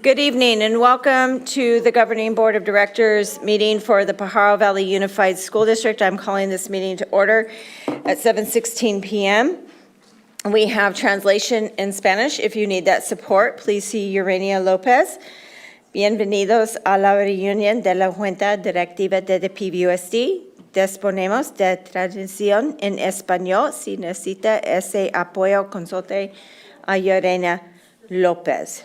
Good evening and welcome to the Governing Board of Directors meeting for the Pajaro Valley Unified School District. I'm calling this meeting to order at 7:16 p.m. We have translation in Spanish. If you need that support, please see Urania Lopez. Bienvenidos a la reunión de la Junta Directiva de PVUSD. Disponemos de traducción en español. Si necesita ese apoyo, consulte a Urania Lopez.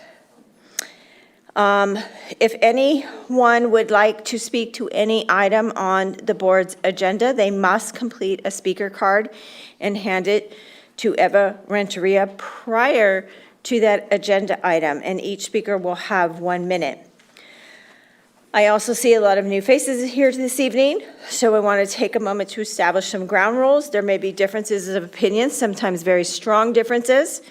If anyone would like to speak to any item on the board's agenda, they must complete a speaker card and hand it to Eva Renteria prior to that agenda item, and each speaker will have 1 minute. I also see a lot of new faces here this evening, so I want to take a moment to establish some ground rules. There may be differences of opinion, sometimes very strong differences.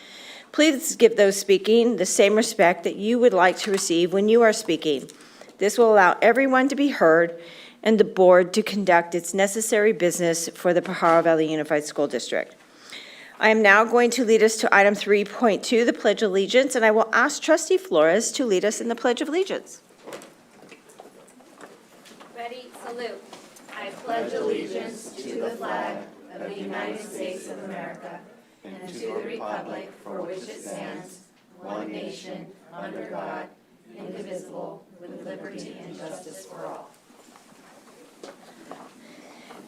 Please give those speaking the same respect that you would like to receive when you are speaking. This will allow everyone to be heard and the board to conduct its necessary business for the Pajaro Valley Unified School District. I am now going to lead us to item 3.2, the Pledge of Allegiance, and I will ask Trustee Flores to lead us in the Pledge of Allegiance. Ready, salute. I pledge allegiance to the flag of the United States of America and to the republic for which it stands, one nation, under God, indivisible, with liberty and justice for all.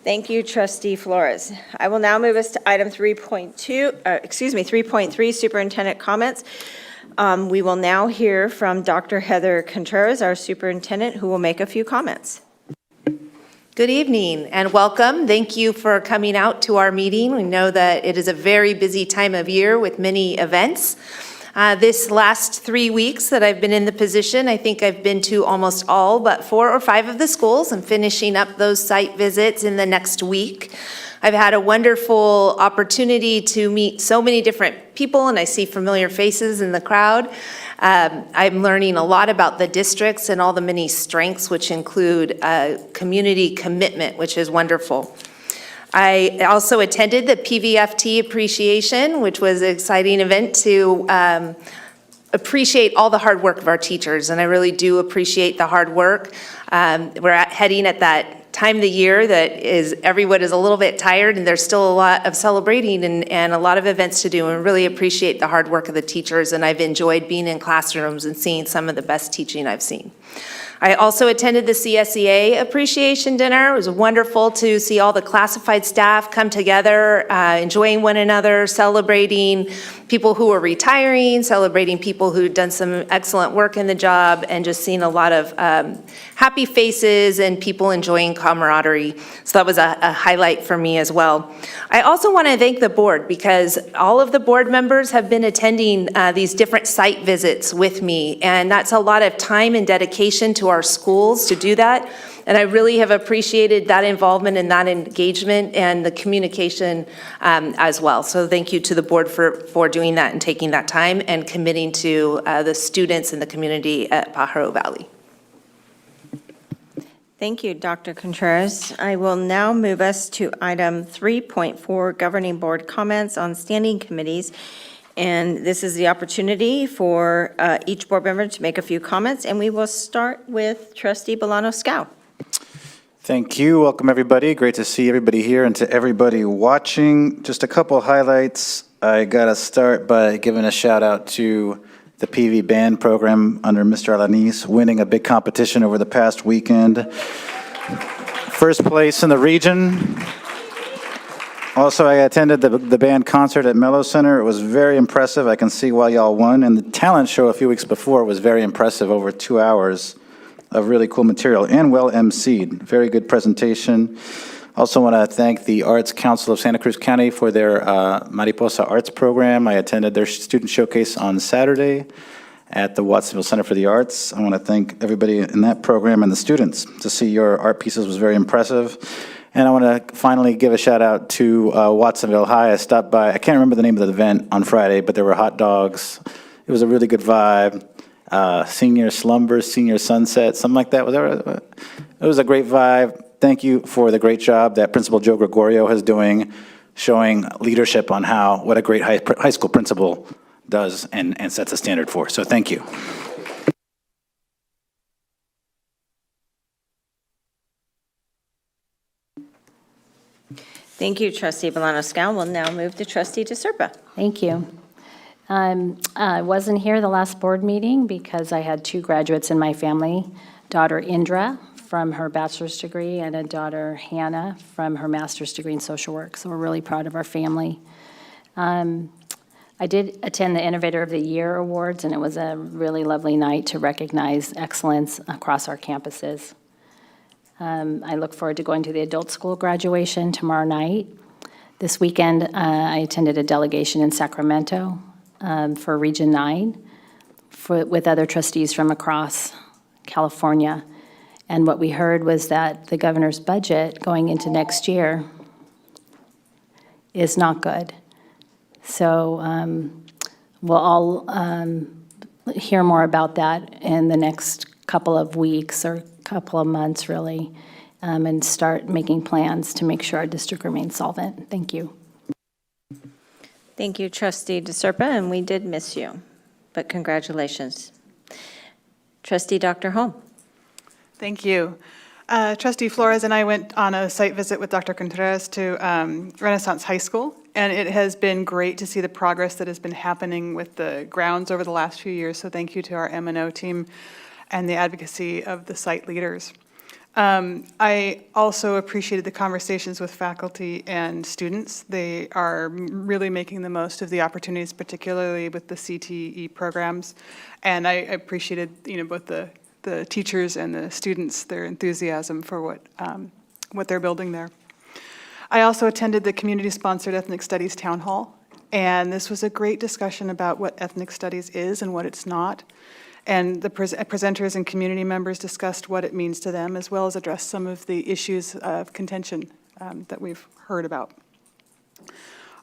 Thank you, Trustee Flores. I will now move us to item 3.3, Superintendent comments. We will now hear from Dr. Heather Contreras, our superintendent, who will make a few comments. Good evening and welcome. Thank you for coming out to our meeting. We know that it is a very busy time of year with many events. This last 3 weeks that I've been in the position, I think I've been to almost all but 4 or 5 of the schools. I'm finishing up those site visits in the next week. I've had a wonderful opportunity to meet so many different people, and I see familiar faces in the crowd. I'm learning a lot about the districts and all the many strengths, which include community commitment, which is wonderful. I also attended the PVFT appreciation, which was an exciting event to appreciate all the hard work of our teachers, and I really do appreciate the hard work. We're heading at that time of the year that everyone is a little bit tired, and there's still a lot of celebrating and a lot of events to do, and really appreciate the hard work of the teachers, and I've enjoyed being in classrooms and seeing some of the best teaching I've seen. I also attended the CSEA appreciation dinner. It was wonderful to see all the classified staff come together, enjoying one another, celebrating people who are retiring, celebrating people who've done some excellent work in the job, and just seeing a lot of happy faces and people enjoying camaraderie. So that was a highlight for me as well. I also want to thank the board because all of the board members have been attending these different site visits with me, and that's a lot of time and dedication to our schools to do that. And I really have appreciated that involvement and that engagement and the communication as well. So thank you to the board for doing that and taking that time and committing to the students and the community at Pajaro Valley. Thank you, Dr. Contreras. I will now move us to item 3.4, Governing Board comments on standing committees. And this is the opportunity for each board member to make a few comments, and we will start with Trustee Bolano-Scow. Thank you. Welcome, everybody. Great to see everybody here and to everybody watching. Just a couple highlights. I got to start by giving a shout out to the PV band program under Mr. Alanis, winning a big competition over the past weekend. First place in the region. Also, I attended the band concert at Mello Center. It was very impressive. I can see why y'all won. And the talent show a few weeks before was very impressive, over 2 hours of really cool material and well emceed. Very good presentation. Also want to thank the Arts Council of Santa Cruz County for their Mariposa Arts program. I attended their student showcase on Saturday at the Watsonville Center for the Arts. I want to thank everybody in that program and the students. To see your art pieces was very impressive. And I want to finally give a shout out to Watsonville High. I stopped by, I can't remember the name of the event on Friday, but there were hot dogs. It was a really good vibe. Senior slumber, senior sunset, something like that. It was a great vibe. Thank you for the great job that Principal Joe Gregorio is doing, showing leadership on what a great high school principal does and sets a standard for. So thank you. Thank you, trustee Bolano-Scow. We'll now move to trustee DeSerpa. Thank you. I wasn't here the last board meeting because I had 2 graduates in my family, daughter Indra from her bachelor's degree and a daughter Hannah from her master's degree in social work. So we're really proud of our family. I did attend the Innovator of the Year Awards, and it was a really lovely night to recognize excellence across our campuses. I look forward to going to the adult school graduation tomorrow night. This weekend, I attended a delegation in Sacramento for Region 9 with other trustees from across California. And what we heard was that the governor's budget going into next year is not good. So we'll all hear more about that in the next couple of weeks or couple of months, really, and start making plans to make sure our district remains solvent. Thank you. Thank you, trustee DeSerpa, and we did miss you, but congratulations. Trustee Dr. Holm. Thank you. Trustee Flores and I went on a site visit with Dr. Contreras to Renaissance High School, and it has been great to see the progress that has been happening with the grounds over the last few years. So thank you to our M&O team and the advocacy of the site leaders. I also appreciated the conversations with faculty and students. They are really making the most of the opportunities, particularly with the CTE programs. And I appreciated, both the teachers and the students, their enthusiasm for what they're building there. I also attended the community-sponsored Ethnic Studies Town Hall, and this was a great discussion about what ethnic studies is and what it's not. And the presenters and community members discussed what it means to them, as well as addressed some of the issues of contention that we've heard about.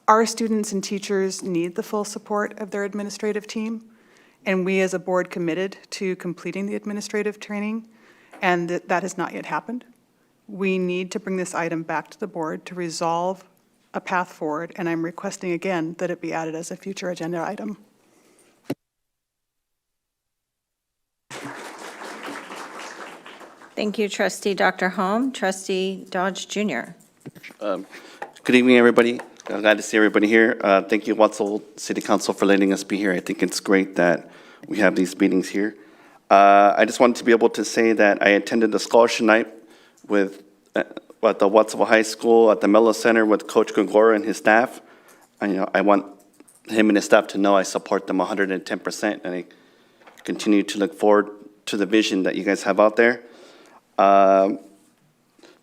Our students and teachers need the full support of their administrative team, and we as a board committed to completing the administrative training, and that has not yet happened. We need to bring this item back to the board to resolve a path forward, and I'm requesting again that it be added as a future agenda item. Thank you, trustee Dr. Holm. Trustee Dodge Jr. Good evening, everybody. I'm glad to see everybody here. Thank you, Wattsville City Council, for letting us be here. I think it's great that we have these meetings here. I just wanted to be able to say that I attended the scholarship night at the Wattsville High School at the Mello Center with Coach Gongora and his staff. I want him and his staff to know I support them 110%, and I continue to look forward to the vision that you guys have out there.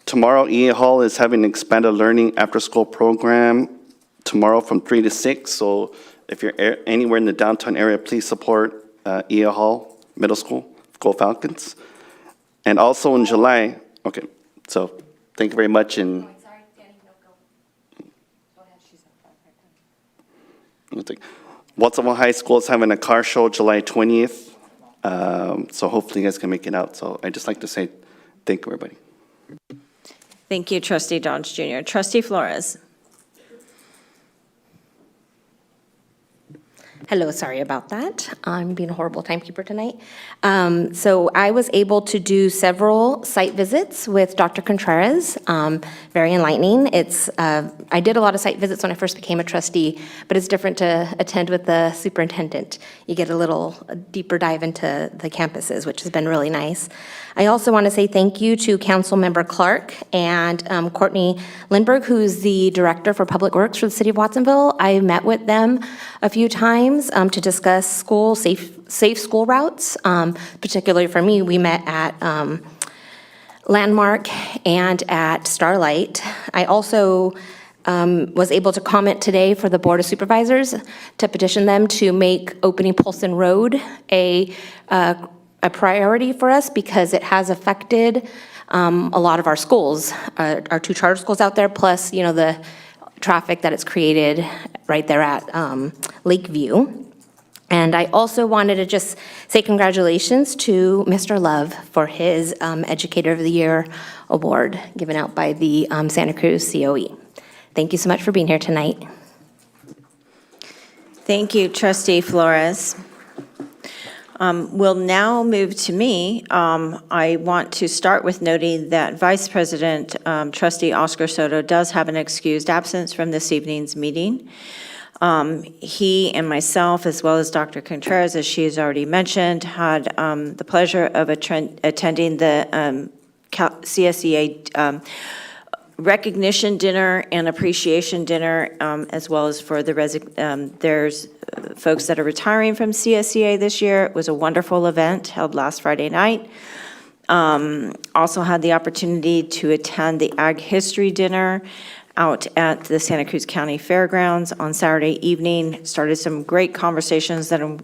Tomorrow, EA Hall is having an expanded learning after-school program tomorrow from 3 to 6. So if you're anywhere in the downtown area, please support EA Hall Middle School, Go Falcons. And also in July, okay, so thank you very much. And Sorry, Danny, no, go. Go ahead, she's up. Wattsville High School is having a car show July 20th. So hopefully you guys can make it out. So I'd just like to say thank you, everybody. Thank you, trustee Dodge Jr. Trustee Flores. Hello, sorry about that. I'm being a horrible timekeeper tonight. So I was able to do several site visits with Dr. Contreras, very enlightening. I did a lot of site visits when I first became a trustee, but it's different to attend with the superintendent. You get a little deeper dive into the campuses, which has been really nice. I also want to say thank you to Councilmember Clark and Courtney Lindberg, who's the Director for Public Works for the City of Watsonville. I met with them a few times to discuss safe school routes. Particularly for me, we met at Landmark and at Starlight. I also was able to comment today for the Board of Supervisors to petition them to make opening Polson Road a priority for us because it has affected a lot of our schools, our 2 charter schools out there, plus, the traffic that it's created right there at Lakeview. And I also wanted to just say congratulations to Mr. Love for his Educator of the Year award given out by the Santa Cruz COE. Thank you so much for being here tonight. Thank you, trustee Flores. We'll now move to me. I want to start with noting that Vice President Trustee Oscar Soto does have an excused absence from this evening's meeting. He and myself, as well as Dr. Contreras, as she has already mentioned, had the pleasure of attending the CSEA recognition dinner and appreciation dinner, as well as for there's folks that are retiring from CSEA this year. It was a wonderful event held last Friday night. Also had the opportunity to attend the Ag History Dinner out at the Santa Cruz County Fairgrounds on Saturday evening. Started some great conversations that I'm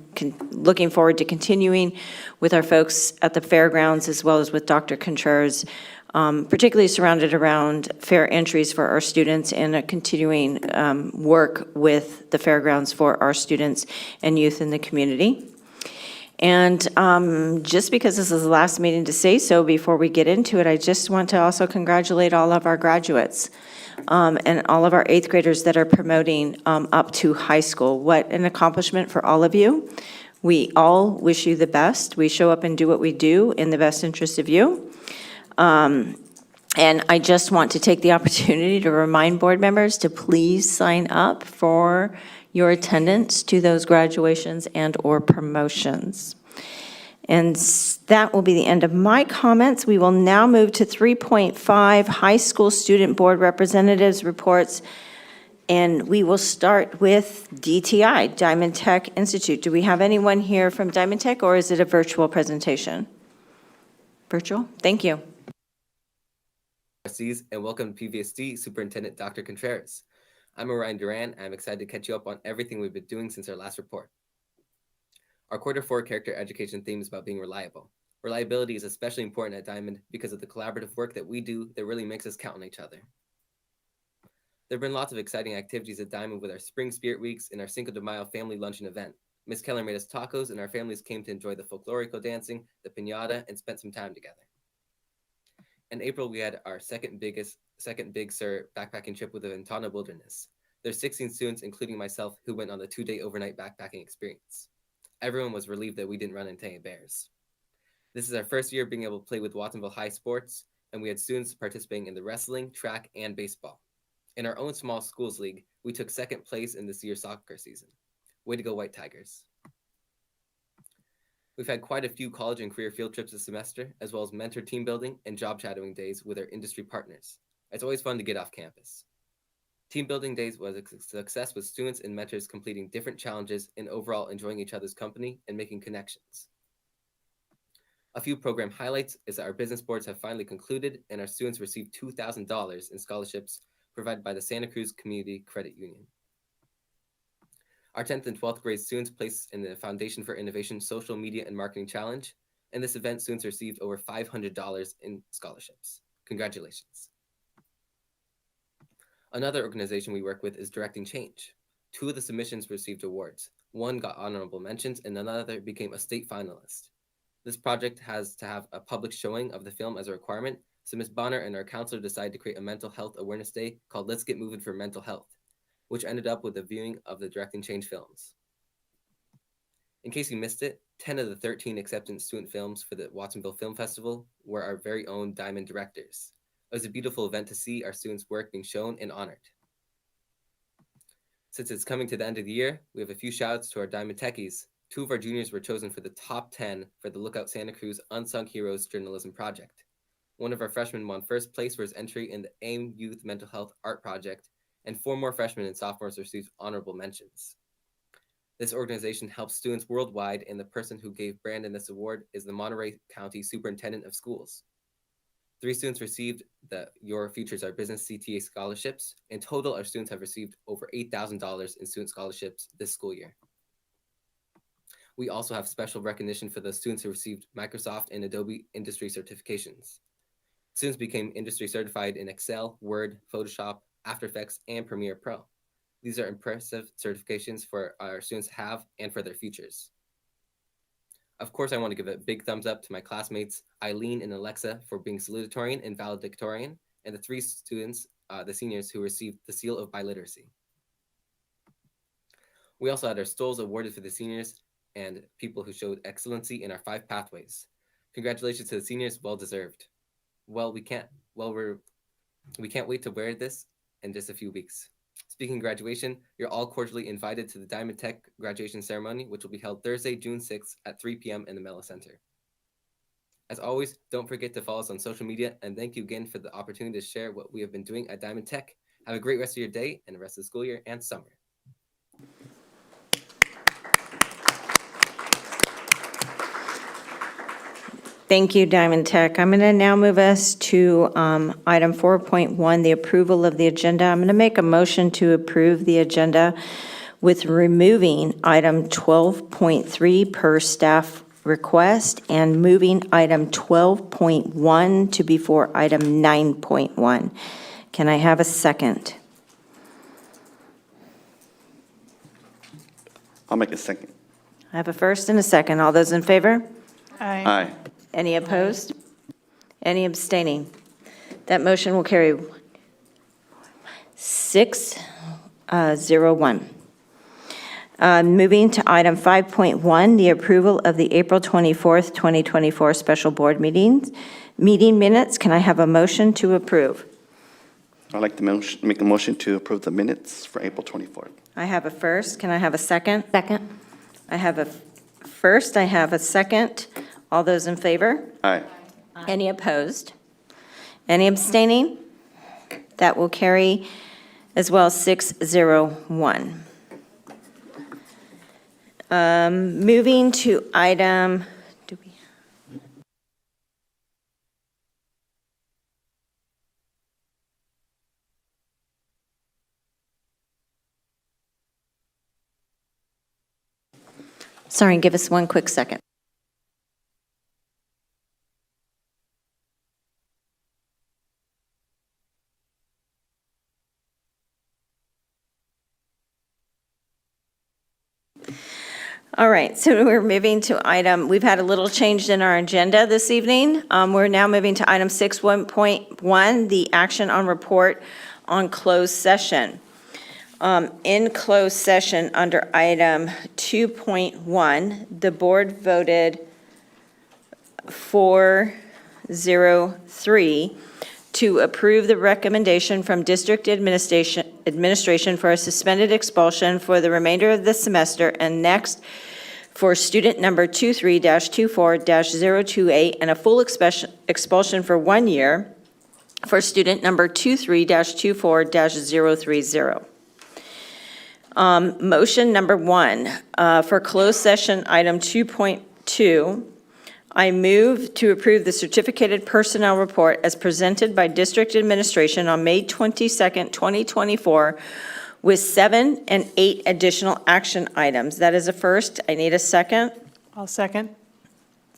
looking forward to continuing with our folks at the fairgrounds, as well as with Dr. Contreras, particularly surrounded around fair entries for our students and a continuing work with the fairgrounds for our students and youth in the community. And just because this is the last meeting to say so, before we get into it, I just want to also congratulate all of our graduates and all of our eighth graders that are promoting up to high school. What an accomplishment for all of you. We all wish you the best. We show up and do what we do in the best interest of you. And I just want to take the opportunity to remind board members to please sign up for your attendance to those graduations and/or promotions. And that will be the end of my comments. We will now move to 3.5, high school student board representatives reports. And we will start with DTI, Diamond Tech Institute. Do we have anyone here from Diamond Tech, or is it a virtual presentation? Virtual? Thank you. Trustees, and welcome to PVSD Superintendent Dr. Contreras. I'm Orion Duran, and I'm excited to catch you up on everything we've been doing since our last report. Our Q4 character education theme is about being reliable. Reliability is especially important at Diamond because of the collaborative work that we do that really makes us count on each other. There have been lots of exciting activities at Diamond with our Spring Spirit Weeks and our Cinco de Mayo family luncheon event. Ms. Keller made us tacos, and our families came to enjoy the folklorico dancing, the piñata, and spent some time together. In April, we had our second Big Sur backpacking trip with the Ventana Wilderness. There's 16 students, including myself, who went on the 2-day overnight backpacking experience. Everyone was relieved that we didn't run into any bears. This is our first year being able to play with Watsonville High sports, and we had students participating in the wrestling, track, and baseball. In our own small schools league, we took second place in this year's soccer season. Way to go, White Tigers. We've had quite a few college and career field trips this semester, as well as mentor team building and job shadowing days with our industry partners. It's always fun to get off campus. Team building days was a success with students and mentors completing different challenges and overall enjoying each other's company and making connections. A few program highlights is that our business boards have finally concluded and our students received $2,000 in scholarships provided by the Santa Cruz Community Credit Union. Our 10th and 12th grade students placed in the Foundation for Innovation Social Media and Marketing Challenge. In this event, students received over $500 in scholarships. Congratulations. Another organization we work with is Directing Change. 2 of the submissions received awards. 1 got honorable mentions and another became a state finalist. This project has to have a public showing of the film as a requirement, so Ms. Bonner and our counselor decided to create a mental health awareness day called Let's Get Moving for Mental Health, which ended up with a viewing of the Directing Change films. In case you missed it, 10 of the 13 acceptance student films for the Watsonville Film Festival were our very own Diamond directors. It was a beautiful event to see our students' work being shown and honored. Since it's coming to the end of the year, we have a few shout-outs to our Diamond Techies. 2 of our juniors were chosen for the top 10 for the Lookout Santa Cruz Unsung Heroes Journalism Project. One of our freshmen won first place for his entry in the AIM Youth Mental Health Art Project, and 4 more freshmen and sophomores received honorable mentions. This organization helps students worldwide, and the person who gave Brandon this award is the Monterey County Superintendent of Schools. 3 students received the Your Futures Are Business CTA scholarships. In total, our students have received over $8,000 in student scholarships this school year. We also have special recognition for the students who received Microsoft and Adobe industry certifications. Students became industry certified in Excel, Word, Photoshop, After Effects, and Premiere Pro. These are impressive certifications for our students to have and for their futures. Of course, I want to give a big thumbs up to my classmates, Eileen and Alexa, for being salutatorian and valedictorian, and the 3 students, the seniors, who received the Seal of Biliteracy. We also had our stoles awarded for the seniors, and people who showed excellency in our 5 pathways. Congratulations to the seniors, well deserved. We can't wait to wear this in just a few weeks. Speaking of graduation, you're all cordially invited to the Diamond Tech graduation ceremony, which will be held Thursday, June 6th at 3 p.m. in the Mela Center. As always, don't forget to follow us on social media, and thank you again for the opportunity to share what we have been doing at Diamond Tech. Have a great rest of your day and the rest of the school year and summer. Thank you, Diamond Tech. I'm going to now move us to item 4.1, the approval of the agenda. I'm going to make a motion to approve the agenda with removing item 12.3 per staff request and moving item 12.1 to before item 9.1. Can I have a second? I'll make a second. I have a first and a second. All those in favor? Aye. Any opposed? Any abstaining? That motion will carry 6-0-1. Moving to item 5.1, the approval of the April 24th, 2024 special board meeting minutes. Can I have a motion to approve? I'd like to make a motion to approve the minutes for April 24th. I have a first. Can I have a second? Second. I have a first. I have a second. All those in favor? Aye. Any opposed? Any abstaining? That will carry as well, 6-0-1. Moving to item, sorry, give us one quick second. All right, so we're moving to item, we've had a little change in our agenda this evening. We're now moving to item 6.1, the action on report on closed session. In closed session, under item 2.1, the board voted 403 to approve the recommendation from district administration for a suspended expulsion for the remainder of the semester and next for student number 23-24-028 and a full expulsion for 1 year for student number 23-24-030. Motion number 1, for closed session item 2.2, I move to approve the certificated personnel report as presented by district administration on May 22nd, 2024, with 7 and 8 additional action items. That is a first. I need a second. I'll second.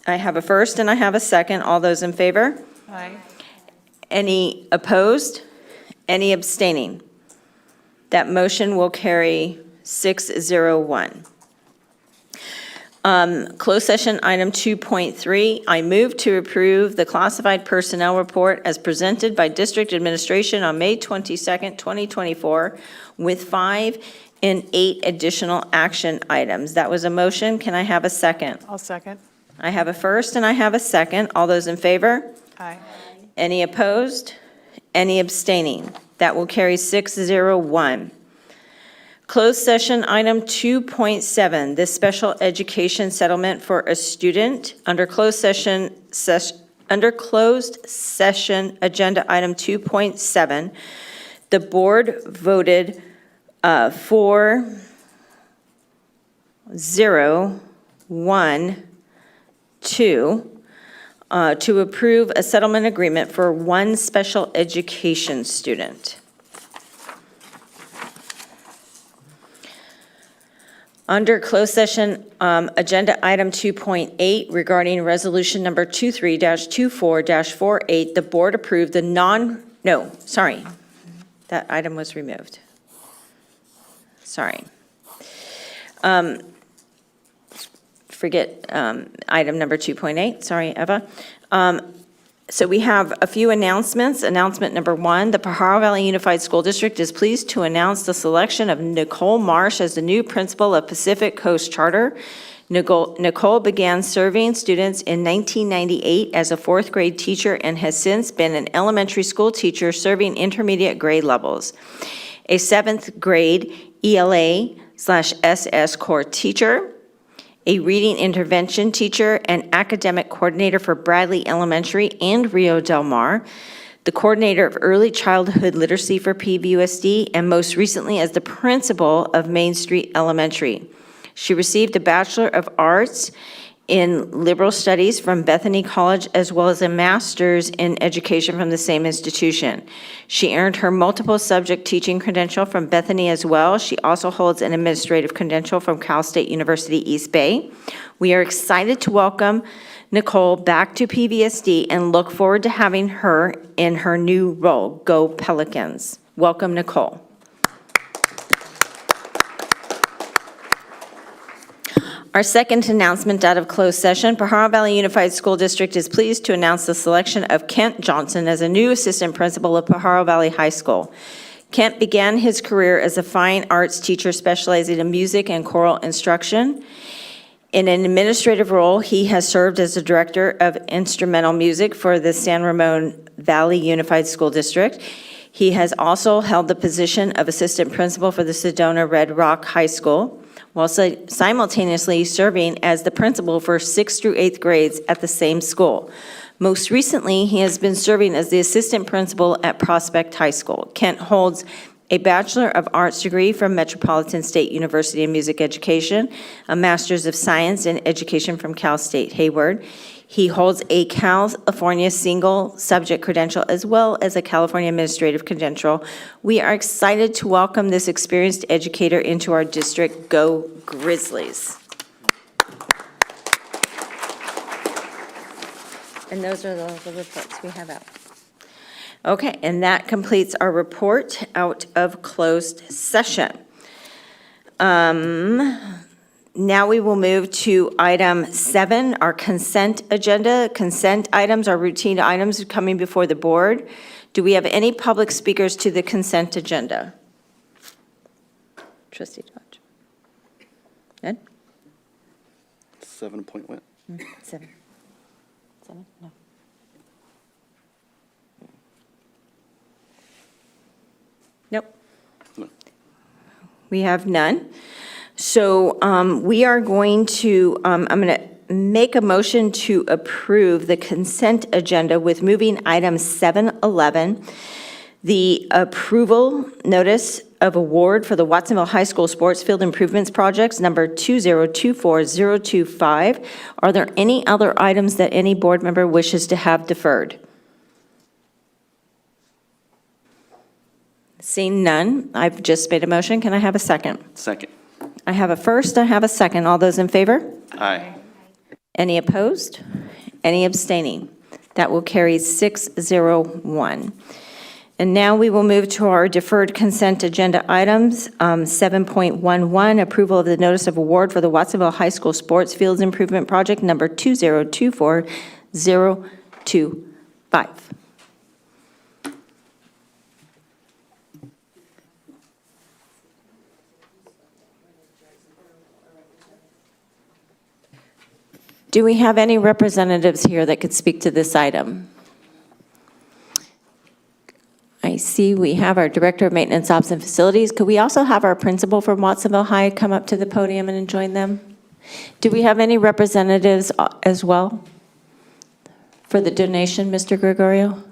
I have a first and I have a second. All those in favor? Aye. Any opposed? Any abstaining? That motion will carry 6-0-1. Closed session item 2.3, I move to approve the classified personnel report as presented by district administration on May 22nd, 2024, with 5 and 8 additional action items. That was a motion. Can I have a second? I'll second. I have a first and I have a second. All those in favor? Aye. Any opposed? Any abstaining? That will carry 6-0-1. Closed session item 2.7, this special education settlement for a student under closed session agenda item 2.7. The board voted 4-0-1-2 to approve a settlement agreement for 1 special education student. Under closed session, agenda item 2.8 regarding resolution number 23-24-48, the board approved the that item was removed. Sorry. Forget item number 2.8, sorry, Eva. So we have a few announcements. Announcement number 1, the Pajaro Valley Unified School District is pleased to announce the selection of Nicole Marsh as the new principal of Pacific Coast Charter. Nicole began serving students in 1998 as a fourth grade teacher and has since been an elementary school teacher serving intermediate grade levels, a seventh grade ELA/SS core teacher, a reading intervention teacher and academic coordinator for Bradley Elementary and Rio Del Mar, the coordinator of early childhood literacy for PVUSD, and most recently as the principal of Main Street Elementary. She received a Bachelor of Arts in Liberal Studies from Bethany College, as well as a Master's in Education from the same institution. She earned her multiple subject teaching credential from Bethany as well. She also holds an administrative credential from Cal State University East Bay. We are excited to welcome Nicole back to PVSD and look forward to having her in her new role. Go Pelicans. Welcome, Nicole. Our second announcement out of closed session, Pajaro Valley Unified School District is pleased to announce the selection of Kent Johnson as a new assistant principal of Pajaro Valley High School. Kent began his career as a fine arts teacher specializing in music and choral instruction. In an administrative role, he has served as the director of instrumental music for the San Ramon Valley Unified School District. He has also held the position of assistant principal for the Sedona Red Rock High School, while simultaneously serving as the principal for 6th through 8th grades at the same school. Most recently, he has been serving as the assistant principal at Prospect High School. Kent holds a Bachelor of Arts degree from Metropolitan State University in Music Education, a Master's of Science in Education from Cal State Hayward. He holds a California single subject credential as well as a California administrative credential. We are excited to welcome this experienced educator into our district. Go Grizzlies. And those are the reports we have out. Okay, and that completes our report out of closed session. Now we will move to item 7, our consent agenda. Consent items are routine items coming before the board. Do we have any public speakers to the consent agenda? Trustee Dodge. Ed? 7 point what? 7. 7? No. Nope. No. We have none. So we are going to, I'm going to make a motion to approve the consent agenda with moving item 711, the approval notice of award for the Watsonville High School Sports Field Improvements Projects, number 2024025. Are there any other items that any board member wishes to have deferred? Seeing none, I've just made a motion. Can I have a second? Second. I have a first, I have a second. All those in favor? Aye. Any opposed? Any abstaining? That will carry 601. And now we will move to our deferred consent agenda items. 7.11, approval of the notice of award for the Watsonville High School Sports Fields Improvement Project, number 2024025. Do we have any representatives here that could speak to this item? I see we have our Director of Maintenance Ops and Facilities. Could we also have our principal from Watsonville High come up to the podium and join them? Do we have any representatives as well for the donation, Mr. Gregorio?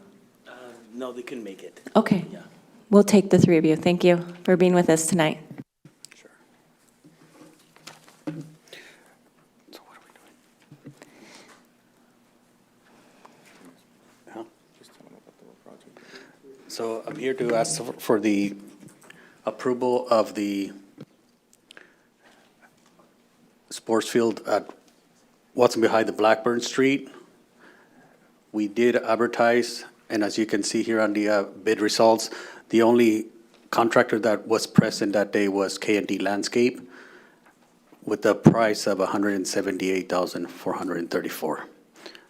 No, they couldn't make it. Okay. Yeah. We'll take the three of you. Thank you for being with us tonight. Sure. So what are we doing? So I'm here to ask for the approval of the sports field at Watson behind the Blackburn Street. We did advertise, and as you can see here on the bid results, the only contractor that was present that day was K&D Landscape with the price of $178,434.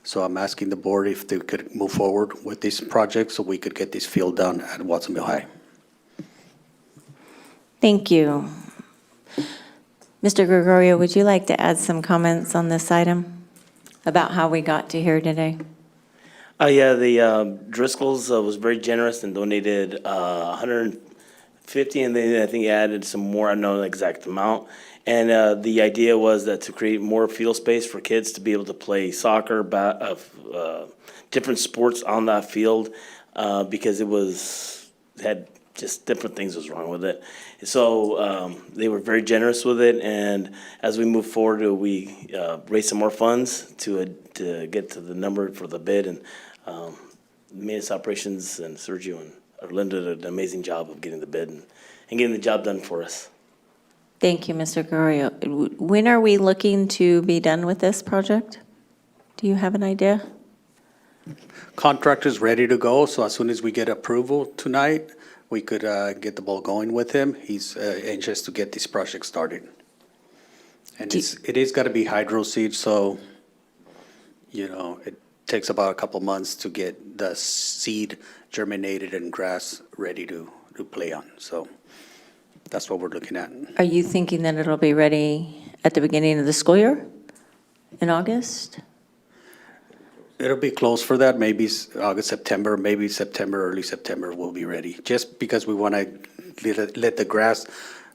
So I'm asking the board if they could move forward with this project so we could get this field done at Watsonville High. Thank you. Mr. Gregorio, would you like to add some comments on this item about how we got to here today? Yeah, the Driscoll's was very generous and donated 150, and then I think added some more, I don't know the exact amount. And the idea was that to create more field space for kids to be able to play soccer, different sports on that field, because had just different things was wrong with it. So they were very generous with it, and as we move forward, we raised some more funds to get to the number for the bid, and maintenance operations and Sergio and Arlinda did an amazing job of getting the bid and getting the job done for us. Thank you, Mr. Gregorio. When are we looking to be done with this project? Do you have an idea? Contractor's ready to go, so as soon as we get approval tonight, we could get the ball going with him. He's anxious to get this project started. And it is got to be hydro seed, so, it takes about a couple months to get the seed germinated and grass ready to play on. So that's what we're looking at. Are you thinking that it'll be ready at the beginning of the school year in August? It'll be close for that, maybe August, September, maybe September, early September we'll be ready. Just because we want to let the grass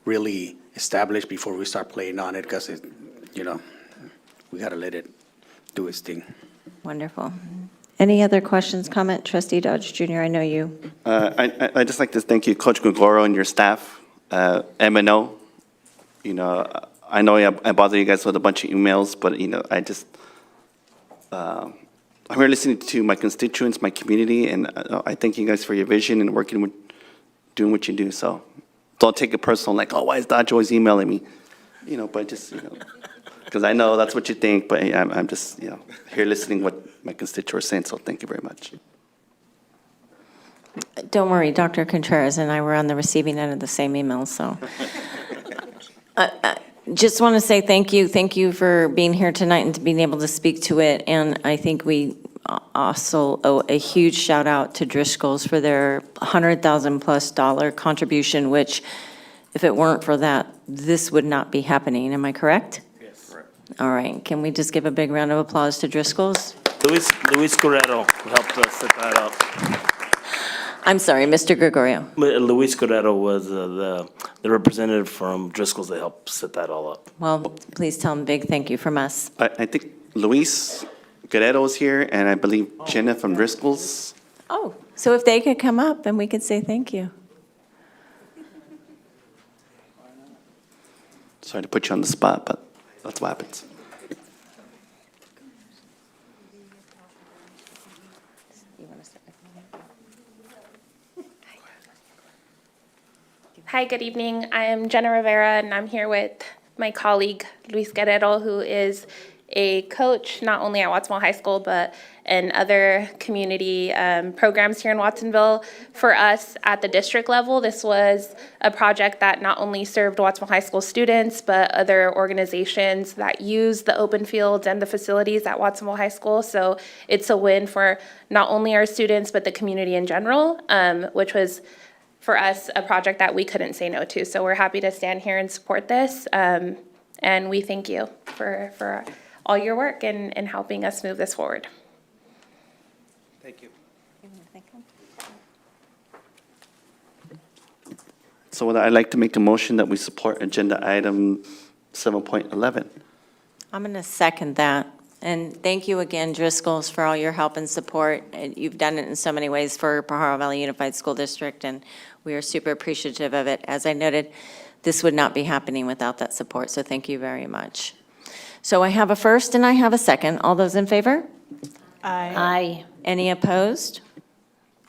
really establish before we start playing on it, because we got to let it do its thing. Wonderful. Any other questions, comment? Trustee Dodge Jr., I know you. I'd just like to thank you, Coach Gregorio, and your staff, M&O. I know I bother you guys with a bunch of emails, but, I'm here listening to my constituents, my community, and I thank you guys for your vision and doing what you do. So don't take it personal, like, oh, why is Dodge always emailing me? But just, because I know that's what you think, but I'm just, here listening what my constituents are saying, so thank you very much. Don't worry, Dr. Contreras and I were on the receiving end of the same email, so. Just want to say thank you. Thank you for being here tonight and to being able to speak to it. And I think we also owe a huge shout out to Driscoll's for their $100,000+ contribution, which if it weren't for that, this would not be happening. Am I correct? Yes. Correct. All right. Can we just give a big round of applause to Driscoll's? Luis Guerrero helped us set that up. I'm sorry, Mr. Gregorio. Luis Guerrero was the representative from Driscoll's that helped set that all up. Well, please tell him big thank you from us. I think Luis Guerrero is here, and I believe Jenna from Driscoll's. Oh, so if they could come up and we could say thank you. Sorry to put you on the spot, but that's what happens. Hi, good evening. I am Jenna Rivera, and I'm here with my colleague, Luis Guerrero, who is a coach not only at Watsonville High School, but in other community programs here in Watsonville. For us at the district level, this was a project that not only served Watsonville High School students, but other organizations that use the open fields and the facilities at Watsonville High School. So it's a win for not only our students, but the community in general, which was for us, a project that we couldn't say no to. So we're happy to stand here and support this. And we thank you for all your work and helping us move this forward. Thank you. So with that, I'd like to make a motion that we support agenda item 7.11. I'm going to second that. And thank you again, Driscoll's, for all your help and support. And you've done it in so many ways for Pajaro Valley Unified School District, and we are super appreciative of it. As I noted, this would not be happening without that support, so thank you very much. So I have a first and I have a second. All those in favor? Aye. Any opposed?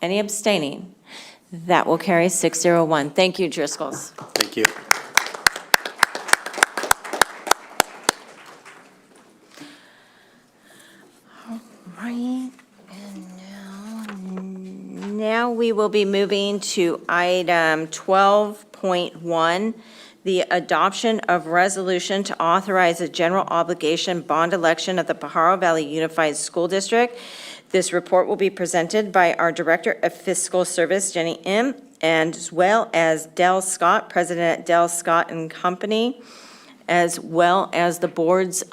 Any abstaining? That will carry 601. Thank you, Driscoll's. Thank you. Right, and now we will be moving to item 12.1, the adoption of resolution to authorize a general obligation bond election of the Pajaro Valley Unified School District. This report will be presented by our Director of Fiscal Service, Jenny M., and as well as Dell Scott, President at Dell Scott and Company, as well as the board's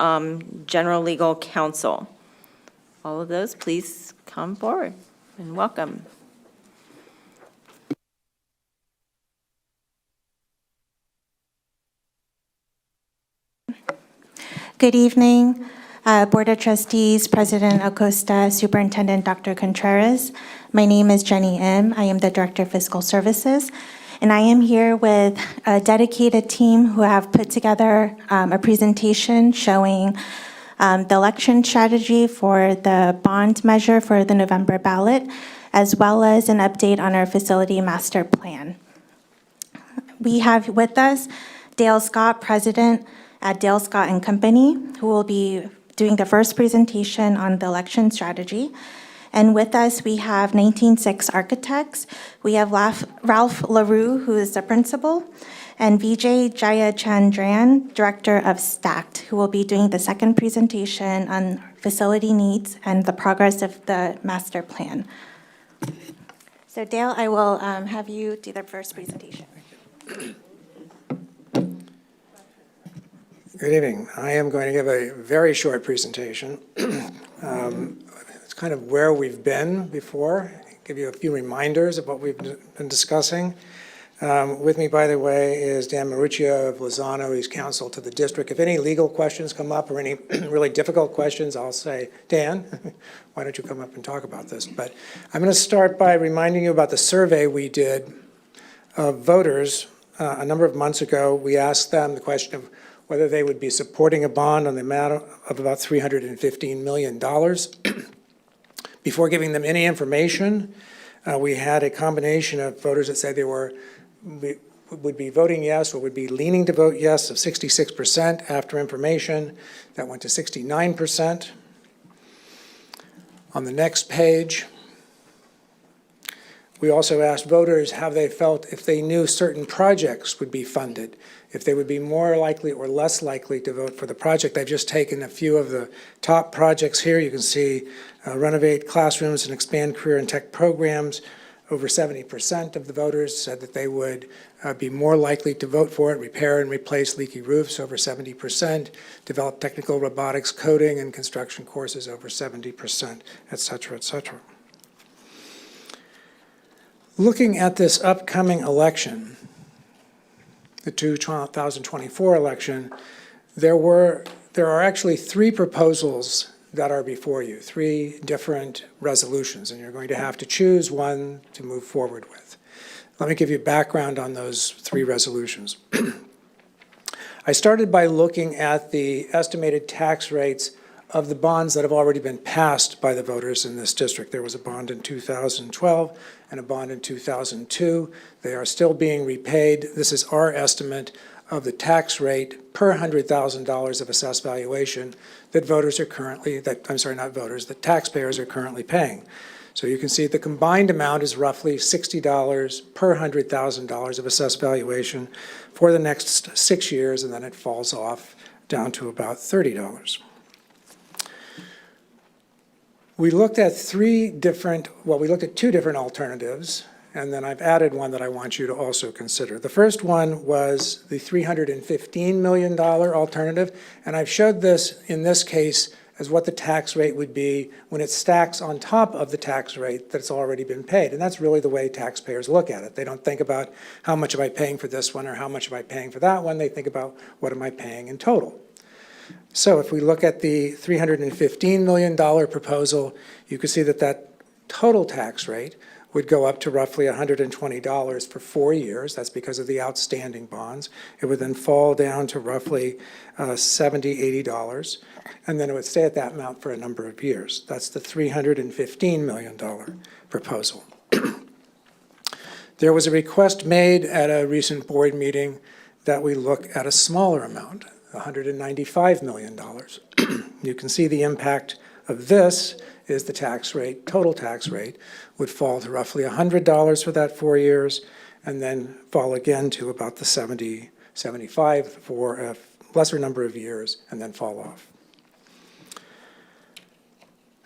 general legal counsel. All of those, please come forward and welcome. Good evening, Board of Trustees, President Acosta, Superintendent Dr. Contreras. My name is Jenny M. I am the Director of Fiscal Services, and I am here with a dedicated team who have put together a presentation showing the election strategy for the bond measure for the November ballot, as well as an update on our facility master plan. We have with us Dale Scott, President at Dale Scott and Company, who will be doing the first presentation on the election strategy. And with us, we have 196 architects. We have Ralph LaRue, who is the principal, and Vijay Jayachandran, Director of STACT, who will be doing the second presentation on facility needs and the progress of the master plan. So Dale, I will have you do the first presentation. Good evening. I am going to give a very short presentation. It's kind of where we've been before, give you a few reminders of what we've been discussing. With me, by the way, is Dan Maruccio of Lozano. He's counsel to the district. If any legal questions come up or any really difficult questions, I'll say, Dan, why don't you come up and talk about this? But I'm going to start by reminding you about the survey we did of voters a number of months ago. We asked them the question of whether they would be supporting a bond on the amount of about $315 million. Before giving them any information, we had a combination of voters that said they would be voting yes or would be leaning to vote yes of 66%. After information, that went to 69%. On the next page, we also asked voters how they felt if they knew certain projects would be funded, if they would be more likely or less likely to vote for the project. I've just taken a few of the top projects here. You can see renovate classrooms and expand career and tech programs. Over 70% of the voters said that they would be more likely to vote for it. Repair and replace leaky roofs, over 70%. Develop technical robotics, coding, and construction courses, over 70%, et cetera, et cetera. Looking at this upcoming election, the 2024 election, there are actually three proposals that are before you, three different resolutions, and you're going to have to choose one to move forward with. Let me give you background on those three resolutions. I started by looking at the estimated tax rates of the bonds that have already been passed by the voters in this district. There was a bond in 2012 and a bond in 2002. They are still being repaid. This is our estimate of the tax rate per $100,000 of assessed valuation that voters are currently, that taxpayers are currently paying. So you can see the combined amount is roughly $60 per $100,000 of assessed valuation for the next 6 years, and then it falls off down to about $30. We looked at two different alternatives, and then I've added one that I want you to also consider. The first one was the $315 million alternative, and I've showed this in this case as what the tax rate would be when it stacks on top of the tax rate that's already been paid. And that's really the way taxpayers look at it. They don't think about how much am I paying for this one or how much am I paying for that one. They think about what am I paying in total. So if we look at the $315 million proposal, you can see that that total tax rate would go up to roughly $120 for 4 years. That's because of the outstanding bonds. It would then fall down to roughly $70, $80, and then it would stay at that amount for a number of years. That's the $315 million proposal. There was a request made at a recent board meeting that we look at a smaller amount, $195 million. You can see the impact of this is the tax rate, total tax rate, would fall to roughly $100 for that 4 years, and then fall again to about the 70, 75 for a lesser number of years, and then fall off.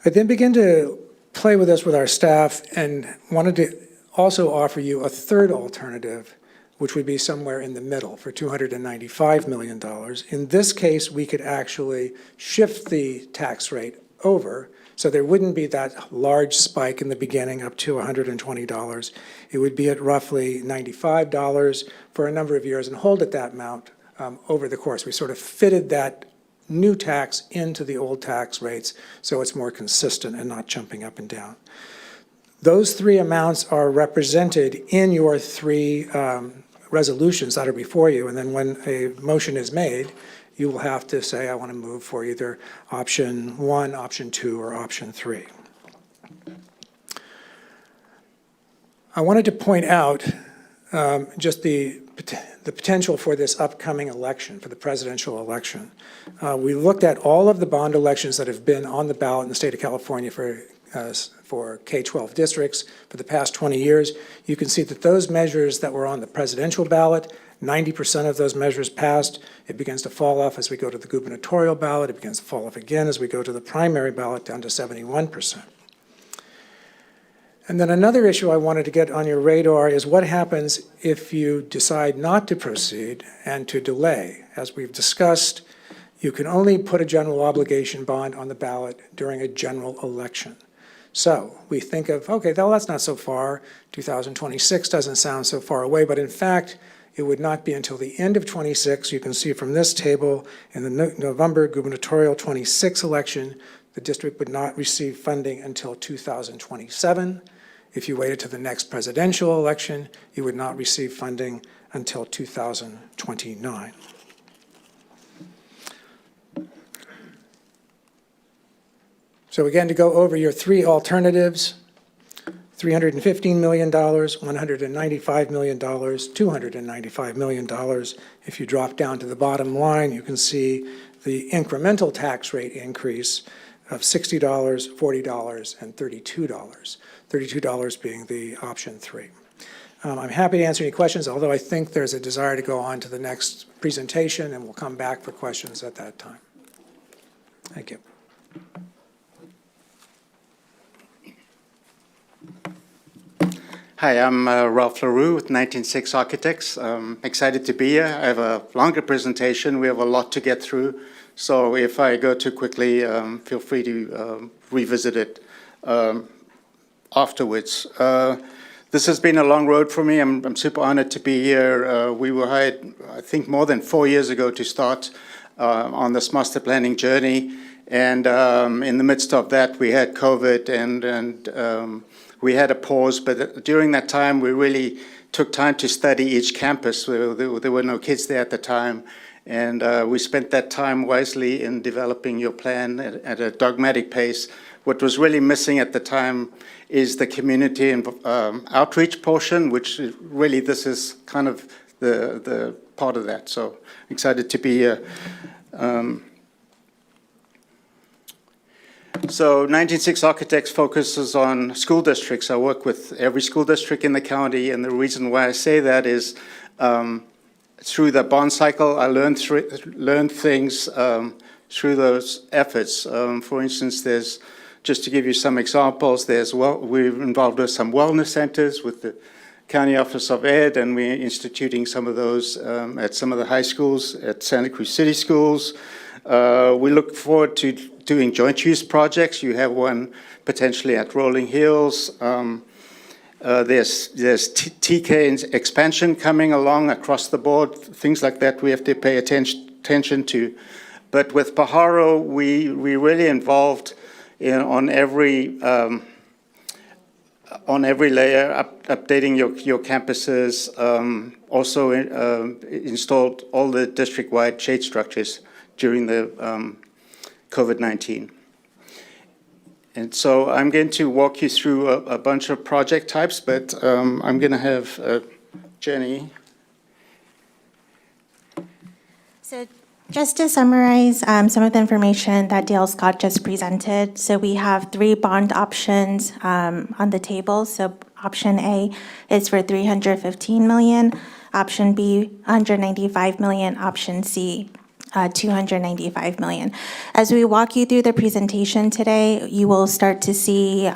I then began to play with this with our staff and wanted to also offer you a third alternative, which would be somewhere in the middle for $295 million. In this case, we could actually shift the tax rate over, so there wouldn't be that large spike in the beginning up to $120. It would be at roughly $95 for a number of years and hold at that amount over the course. We sort of fitted that new tax into the old tax rates so it's more consistent and not jumping up and down. Those three amounts are represented in your three resolutions that are before you, and then when a motion is made, you will have to say, I want to move for either option 1, option 2, or option 3. I wanted to point out just the potential for this upcoming election, for the presidential election. We looked at all of the bond elections that have been on the ballot in the state of California for K-12 districts for the past 20 years. You can see that those measures that were on the presidential ballot, 90% of those measures passed. It begins to fall off as we go to the gubernatorial ballot. It begins to fall off again as we go to the primary ballot, down to 71%. And then another issue I wanted to get on your radar is what happens if you decide not to proceed and to delay. As we've discussed, you can only put a general obligation bond on the ballot during a general election. So we think of, okay, well, that's not so far. 2026 doesn't sound so far away, but in fact, it would not be until the end of 26. You can see from this table, in the November gubernatorial 26 election, the district would not receive funding until 2027. If you waited to the next presidential election, you would not receive funding until 2029. So again, to go over your three alternatives, $315 million, $195 million, $295 million. If you drop down to the bottom line, you can see the incremental tax rate increase of $60, $40, and $32. $32 being the option 3. I'm happy to answer any questions, although I think there's a desire to go on to the next presentation, and we'll come back for questions at that time. Thank you. Hi, I'm Ralph LaRue with 196 Architects. Excited to be here. I have a longer presentation. We have a lot to get through. So if I go too quickly, feel free to revisit it afterwards. This has been a long road for me. I'm super honored to be here. We were hired, I think, more than 4 years ago to start on this master planning journey. And in the midst of that, we had COVID and we had a pause, but during that time, we really took time to study each campus. There were no kids there at the time, and we spent that time wisely in developing your plan at a dogmatic pace. What was really missing at the time is the community and outreach portion, which really this is kind of the part of that. So excited to be here. So 196 Architects focuses on school districts. I work with every school district in the county, and the reason why I say that is through the bond cycle, I learned things through those efforts. For instance, there's, just to give you some examples, we're involved with some wellness centers with the County Office of Ed, and we're instituting some of those at some of the high schools, at Santa Cruz City Schools. We look forward to doing joint use projects. You have one potentially at Rolling Hills. There's TK expansion coming along across the board. Things like that we have to pay attention to. But with Pajaro, we really involved on every layer, updating your campuses. Also installed all the district-wide shade structures during the COVID-19. And so I'm going to walk you through a bunch of project types, but I'm going to have Jenny. So just to summarize some of the information that Dale Scott just presented, so we have 3 bond options on the table. So option A is for $315 million, option B, $195 million, option C, $295 million. As we walk you through the presentation today, you will start to see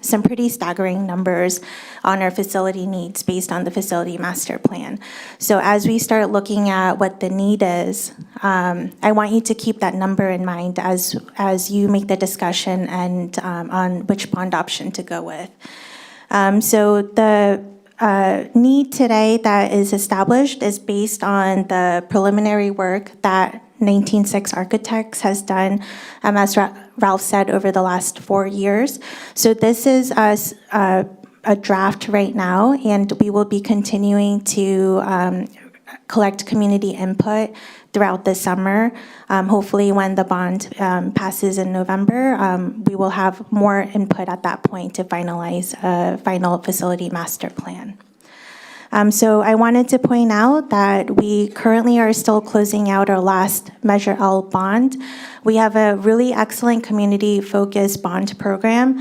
some pretty staggering numbers on our facility needs based on the facility master plan. So as we start looking at what the need is, I want you to keep that number in mind as you make the discussion and on which bond option to go with. So the need today that is established is based on the preliminary work that 196 Architects has done, as Ralph said, over the last 4 years. So this is a draft right now, and we will be continuing to collect community input throughout the summer. Hopefully, when the bond passes in November, we will have more input at that point to finalize a final facility master plan. So I wanted to point out that we currently are still closing out our last Measure L bond. We have a really excellent community-focused bond program.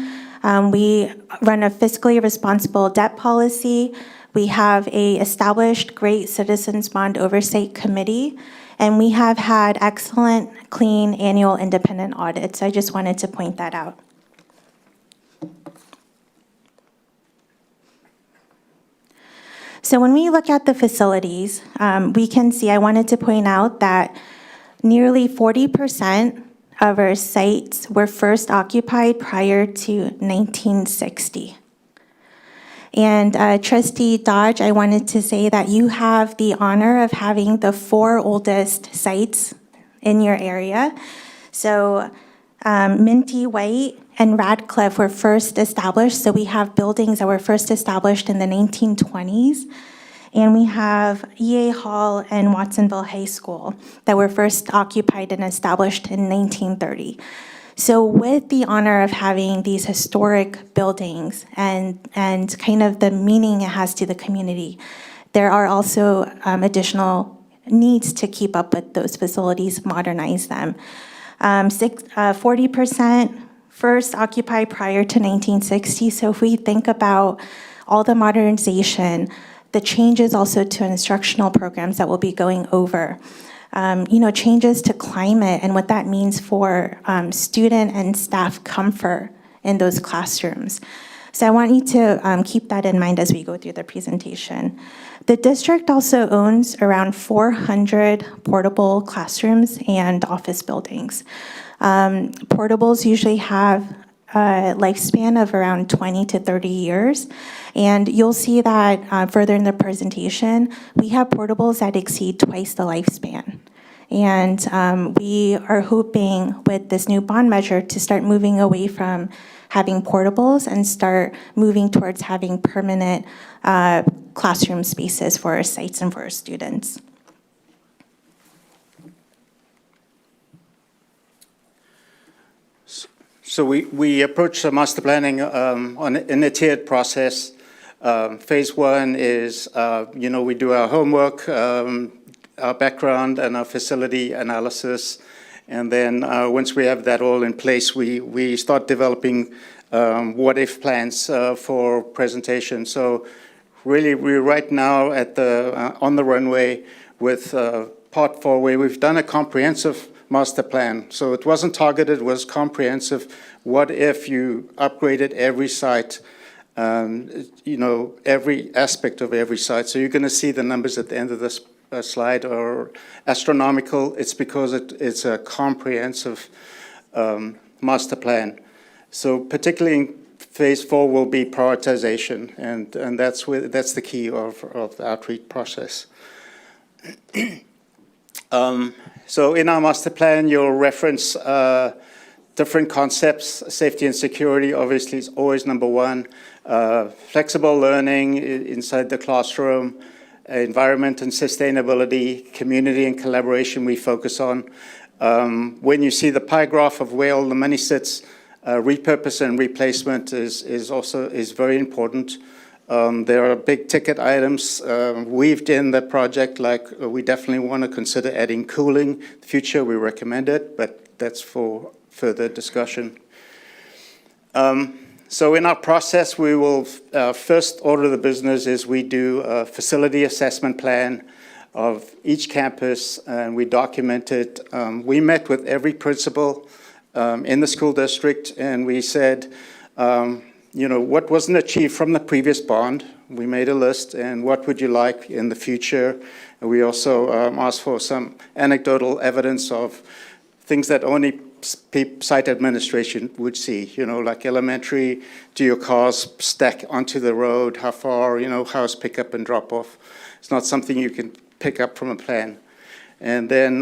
We run a fiscally responsible debt policy. We have a established great citizens bond oversight committee, and we have had excellent, clean annual independent audits. I just wanted to point that out. So when we look at the facilities, we can see, I wanted to point out that nearly 40% of our sites were first occupied prior to 1960. And Trustee Dodge, I wanted to say that you have the honor of having the 4 oldest sites in your area. So Minty White and Radcliffe were first established. So we have buildings that were first established in the 1920s. And we have EA Hall and Watsonville High School that were first occupied and established in 1930. So with the honor of having these historic buildings and kind of the meaning it has to the community, there are also additional needs to keep up with those facilities, modernize them. 40% first occupied prior to 1960. So if we think about all the modernization, the changes also to instructional programs that we'll be going over, changes to climate and what that means for student and staff comfort in those classrooms. So I want you to keep that in mind as we go through the presentation. The district also owns around 400 portable classrooms and office buildings. Portables usually have a lifespan of around 20 to 30 years. And you'll see that further in the presentation, we have portables that exceed twice the lifespan. And we are hoping with this new bond measure to start moving away from having portables and start moving towards having permanent classroom spaces for our sites and for our students. So we approach the master planning in a tiered process. Phase 1 is, we do our homework, our background, and our facility analysis. And then once we have that all in place, we start developing what-if plans for presentation. So really, we're right now at on the runway with Part 4, where we've done a comprehensive master plan. So it wasn't targeted, it was comprehensive. What if you upgraded every site, every aspect of every site? So you're going to see the numbers at the end of this slide are astronomical. It's because it's a comprehensive master plan. So particularly in phase 4 will be prioritization, and that's the key of the outreach process. So in our master plan, you'll reference different concepts. Safety and security, obviously, is always number 1. Flexible learning inside the classroom, environment and sustainability, community and collaboration we focus on. When you see the pie graph of where all the money sits, repurpose and replacement is very important. There are big ticket items weaved in the project, like we definitely want to consider adding cooling. In the future, we recommend it, but that's for further discussion. So in our process, we will first order of the business is we do a facility assessment plan. of each campus, and we documented. We met with every principal in the school district, and we said, what wasn't achieved from the previous bond. We made a list, and what would you like in the future? And we also asked for some anecdotal evidence of things that only site administration would see, like elementary, do your cars stack onto the road, how far, how's pickup and drop off. It's not something you can pick up from a plan. And then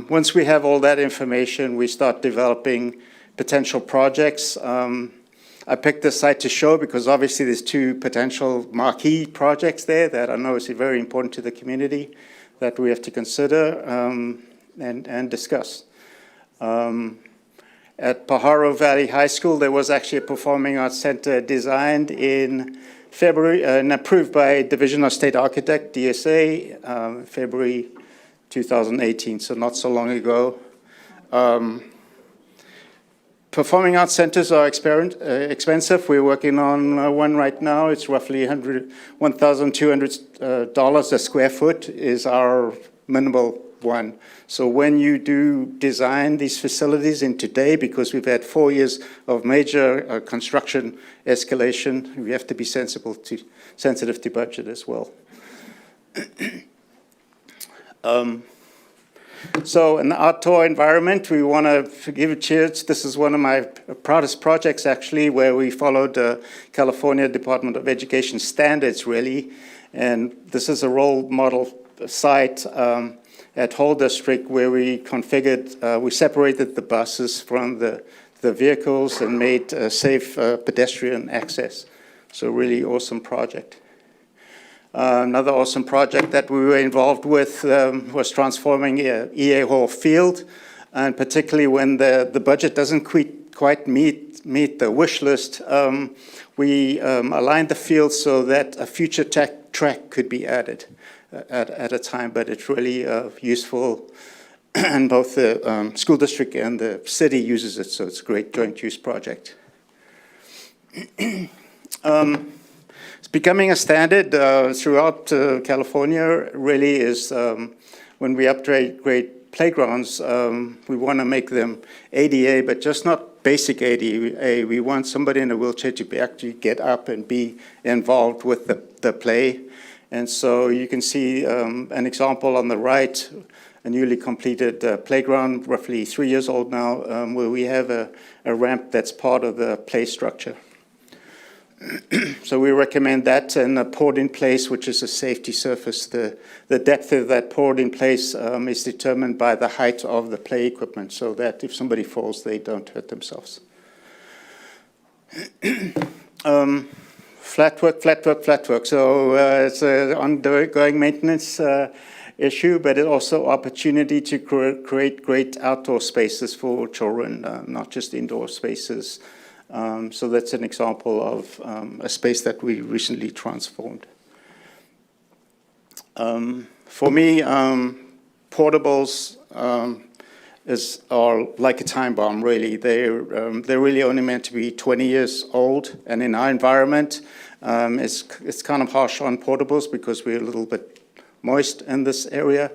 once we have all that information, we start developing potential projects. I picked this site to show because obviously there's two potential marquee projects there that I know is very important to the community that we have to consider and discuss. At Pajaro Valley High School, there was actually a performing arts center designed in February and approved by Division of State Architect, DSA, February 2018, so not so long ago. Performing arts centers are expensive. We're working on one right now. It's roughly $1,200 a square foot is our minimal one. So when you do design these facilities in today, because we've had 4 years of major construction escalation, we have to be sensitive to budget as well. So in the outdoor environment, we want to give a cheers. This is one of my proudest projects, actually, where we followed the California Department of Education standards, really. And this is a role model site at Hall District where we configured, we separated the buses from the vehicles and made safe pedestrian access. So really awesome project. Another awesome project that we were involved with was transforming EA Hall Field, and particularly when the budget doesn't quite meet the wish list, we aligned the field so that a future track could be added at a time, but it's really useful, and both the school district and the city uses it, so it's a great joint use project. It's becoming a standard throughout California, really, is when we upgrade playgrounds, we want to make them ADA, but just not basic ADA. We want somebody in a wheelchair to actually get up and be involved with the play. And so you can see an example on the right, a newly completed playground, roughly 3 years old now, where we have a ramp that's part of the play structure. So we recommend that, and a poured in place, which is a safety surface. The depth of that poured in place is determined by the height of the play equipment, so that if somebody falls, they don't hurt themselves. Flat work. So it's an ongoing maintenance issue, but it's also opportunity to create great outdoor spaces for children, not just indoor spaces. So that's an example of a space that we recently transformed. For me, portables are like a time bomb, really. They're really only meant to be 20 years old, and in our environment, it's kind of harsh on portables because we're a little bit moist in this area.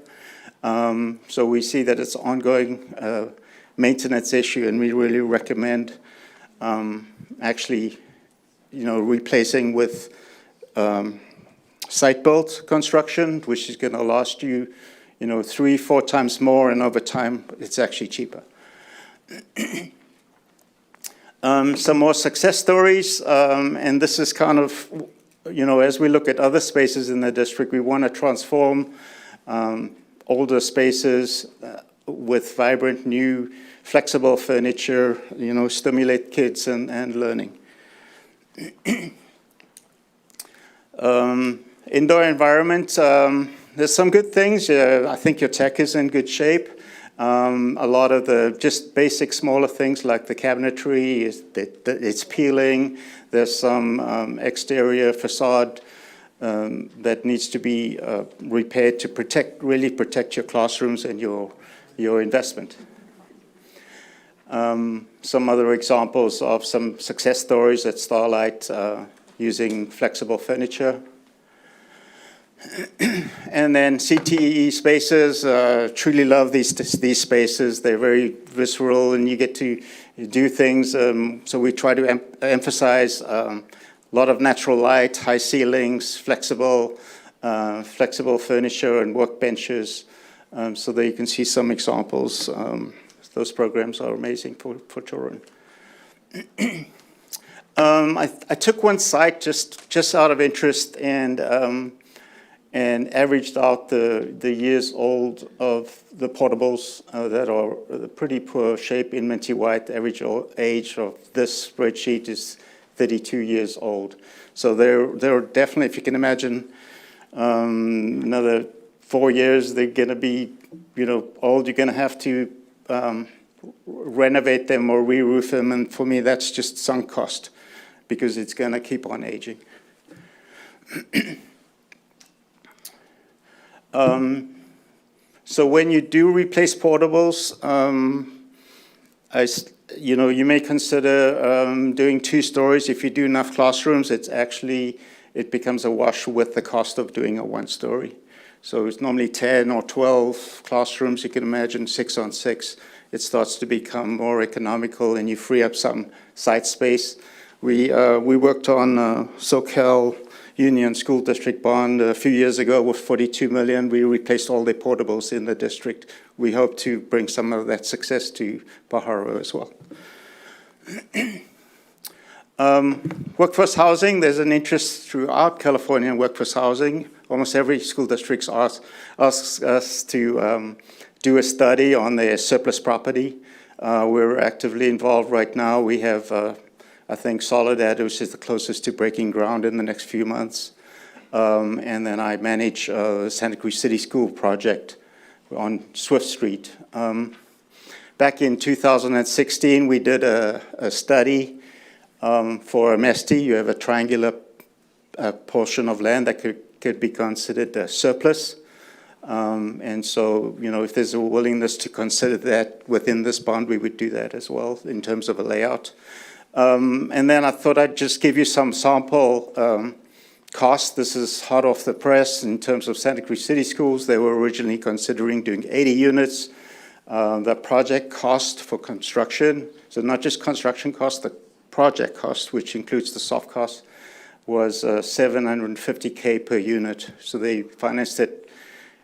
So we see that it's an ongoing maintenance issue, and we really recommend actually, replacing with site-built construction, which is going to last you, 3-4 times more, and over time, it's actually cheaper. Some more success stories, and this is kind of, as we look at other spaces in the district, we want to transform older spaces with vibrant, new, flexible furniture, stimulate kids and learning. Indoor environment, there's some good things. I think your tech is in good shape. A lot of the just basic smaller things like the cabinetry, it's peeling. There's some exterior facade that needs to be repaired to really protect your classrooms and your investment. Some other examples of some success stories at Starlight using flexible furniture. And then CTE spaces, truly love these spaces. They're very visceral and you get to do things. So we try to emphasize a lot of natural light, high ceilings, flexible furniture and workbenches. So there you can see some examples. Those programs are amazing for children. I took one site just out of interest and averaged out the years old of the portables that are pretty poor shape in Minty White. The average age of this spreadsheet is 32 years old. So they're definitely, if you can imagine, another 4 years, they're going to be, old. You're going to have to renovate them or re-roof them. And for me, that's just sunk cost because it's going to keep on aging. So when you do replace portables, you may consider doing 2 stories. If you do enough classrooms, it becomes a wash with the cost of doing a 1-story. So it's normally 10 or 12 classrooms. You can imagine 6 on 6. It starts to become more economical and you free up some site space. We worked on SoCal Union School District bond a few years ago with $42 million. We replaced all the portables in the district. We hope to bring some of that success to Pajaro as well. Workforce housing, there's an interest throughout California in workforce housing. Almost every school district asks us to do a study on their surplus property. We're actively involved right now. We have, I think, Soledad, which is the closest to breaking ground in the next few months. And then I manage the Santa Cruz City School project on Swift Street. Back in 2016, we did a study for Mesty. You have a triangular portion of land that could be considered a surplus. And so, if there's a willingness to consider that within this bond, we would do that as well in terms of a layout. And then I thought I'd just give you some sample costs. This is hot off the press in terms of Santa Cruz City Schools. They were originally considering doing 80 units. The project cost for construction, so not just construction cost, the project cost, which includes the soft cost, was $750K per unit. So they financed it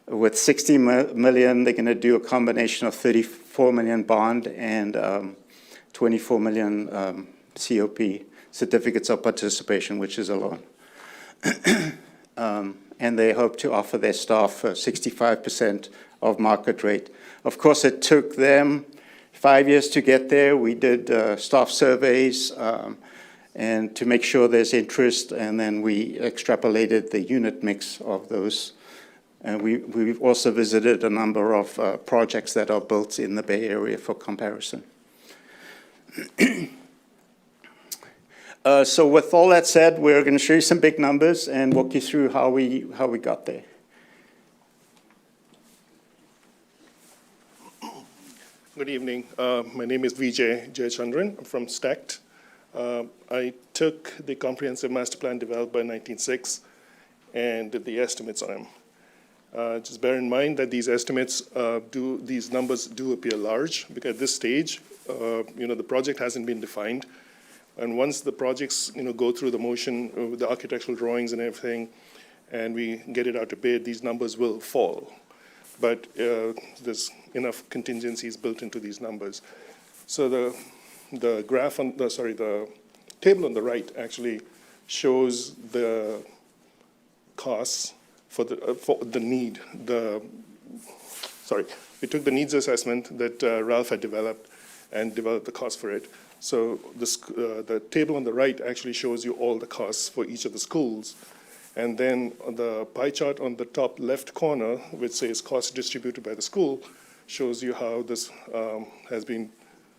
with $60 million. They're going to do a combination of $34 million bond and $24 million COP, certificates of participation, which is a loan. And they hope to offer their staff 65% of market rate. Of course, it took them 5 years to get there. We did staff surveys and to make sure there's interest, and then we extrapolated the unit mix of those. And we've also visited a number of projects that are built in the Bay Area for comparison. So with all that said, we're going to show you some big numbers and walk you through how we got there. Good evening. My name is Vijay Jayachandran. I'm from STACT. I took the comprehensive master plan developed by 1996 and did the estimates on them. Just bear in mind that these estimates these numbers do appear large because at this stage, the project hasn't been defined. And once the projects, go through the motion, the architectural drawings and everything, and we get it out to bid, these numbers will fall. But there's enough contingencies built into these numbers. So the graph on the table on the right actually shows the costs for the need. We took the needs assessment that Ralph had developed and developed the cost for it. So the table on the right actually shows you all the costs for each of the schools. And then on the pie chart on the top left corner, which says cost distributed by the school, shows you how this has been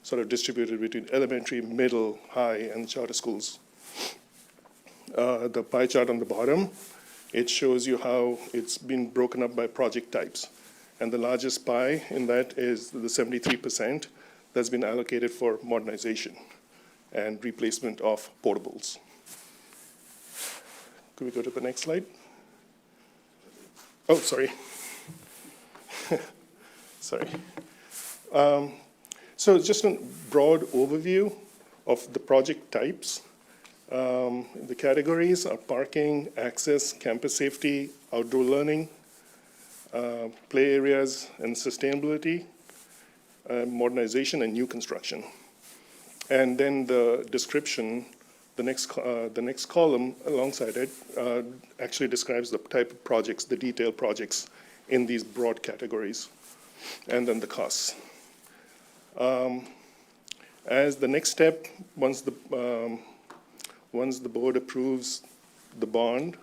sort of distributed between elementary, middle, high, and charter schools. The pie chart on the bottom, it shows you how it's been broken up by project types. And the largest pie in that is the 73% that's been allocated for modernization and replacement of portables. Could we go to the next slide? Oh, sorry. Sorry. So just a broad overview of the project types. The categories are parking, access, campus safety, outdoor learning, play areas and sustainability, modernization and new construction. And then the description, the next column alongside it actually describes the type of projects, the detailed projects in these broad categories, and then the costs. As the next step, once the board approves the bond,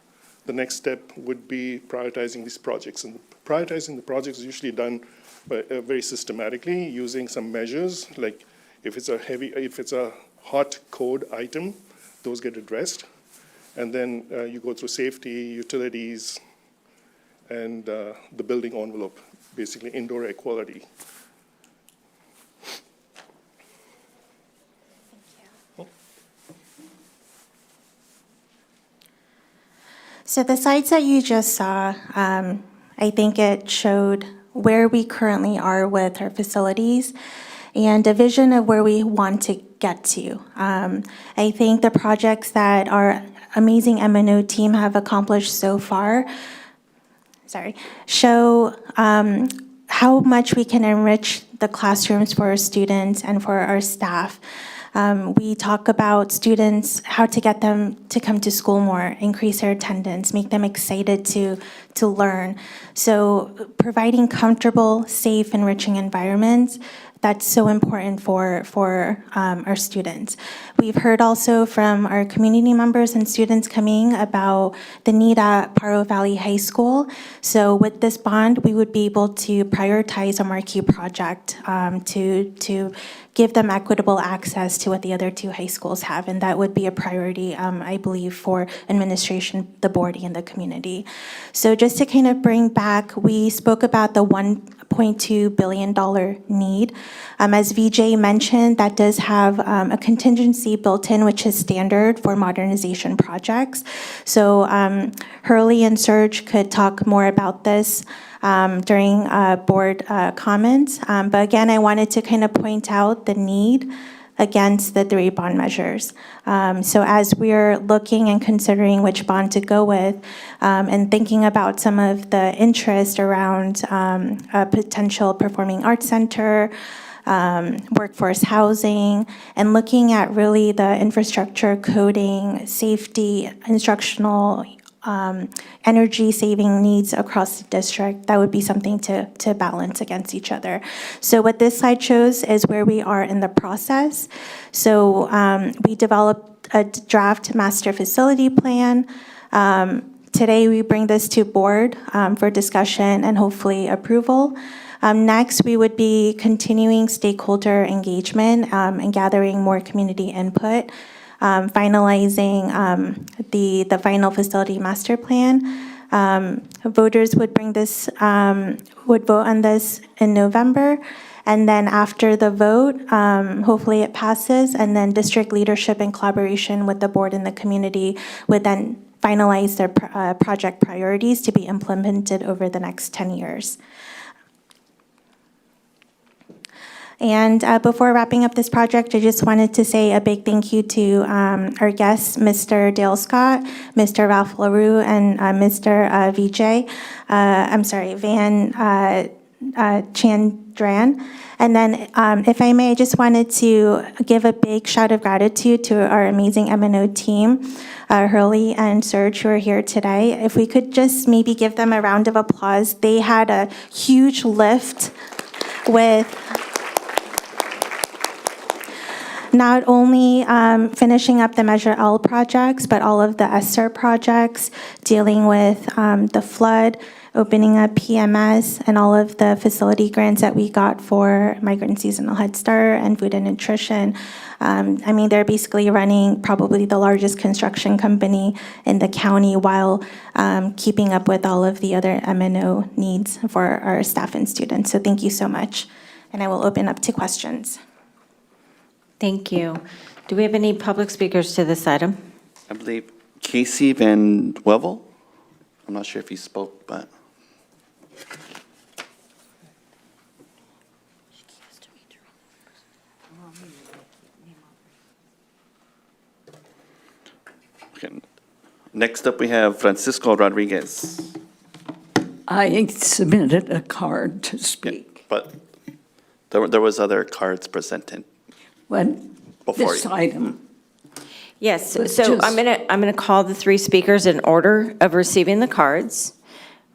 the next step would be prioritizing these projects. And prioritizing the projects is usually done very systematically using some measures, like if it's a hot code item, those get addressed. And then you go through safety, utilities, and the building envelope, basically indoor air quality. So the slides that you just saw, I think it showed where we currently are with our facilities and a vision of where we want to get to. I think the projects that our amazing M&O team have accomplished so far, show how much we can enrich the classrooms for our students and for our staff. We talk about students, how to get them to come to school more, increase their attendance, make them excited to learn. So providing comfortable, safe, enriching environments, that's so important for our students. We've heard also from our community members and students coming about the need at Pajaro Valley High School. So with this bond, we would be able to prioritize a marquee project to give them equitable access to what the other two high schools have, and that would be a priority, I believe, for administration, the board, and the community. So just to kind of bring back, we spoke about the $1.2 billion need. As VJ mentioned, that does have a contingency built in, which is standard for modernization projects. So Hurley and Serge could talk more about this during board comments. But again, I wanted to kind of point out the need against the three bond measures. So as we're looking and considering which bond to go with, and thinking about some of the interest around a potential performing arts center, workforce housing, and looking at really the infrastructure, coding, safety, instructional, energy saving needs across the district, that would be something to balance against each other. So what this slide shows is where we are in the process. So we developed a draft master facility plan. Today we bring this to board for discussion and hopefully approval. Next, we would be continuing stakeholder engagement and gathering more community input. Finalizing the final facility master plan. Voters would bring this, would vote on this in November. And then after the vote, hopefully it passes, and then district leadership in collaboration with the board and the community would then finalize their project priorities to be implemented over the next 10 years. And before wrapping up this project, I just wanted to say a big thank you to our guests, Mr. Dale Scott, Mr. Ralph LaRue, and Mr. Van Chandran. And then, if I may, I just wanted to give a big shout of gratitude to our amazing M&O team, Hurley and Serge, who are here today. If we could just maybe give them a round of applause. They had a huge lift with not only finishing up the Measure L projects, but all of the ESSER projects, dealing with the flood, opening up PMS, and all of the facility grants that we got for migrant seasonal Head Start and food and nutrition. I mean, they're basically running probably the largest construction company in the county while keeping up with all of the other M&O needs for our staff and students. So thank you so much. And I will open up to questions. Thank you. Do we have any public speakers to this item? I believe Casey Van Wevel. I'm not sure if he spoke, but Okay. Next up, we have Francisco Rodriguez. I submitted a card to speak. But there was other cards presented When before this you. item, Yes, But so just- I'm gonna call the three speakers in order of receiving the cards.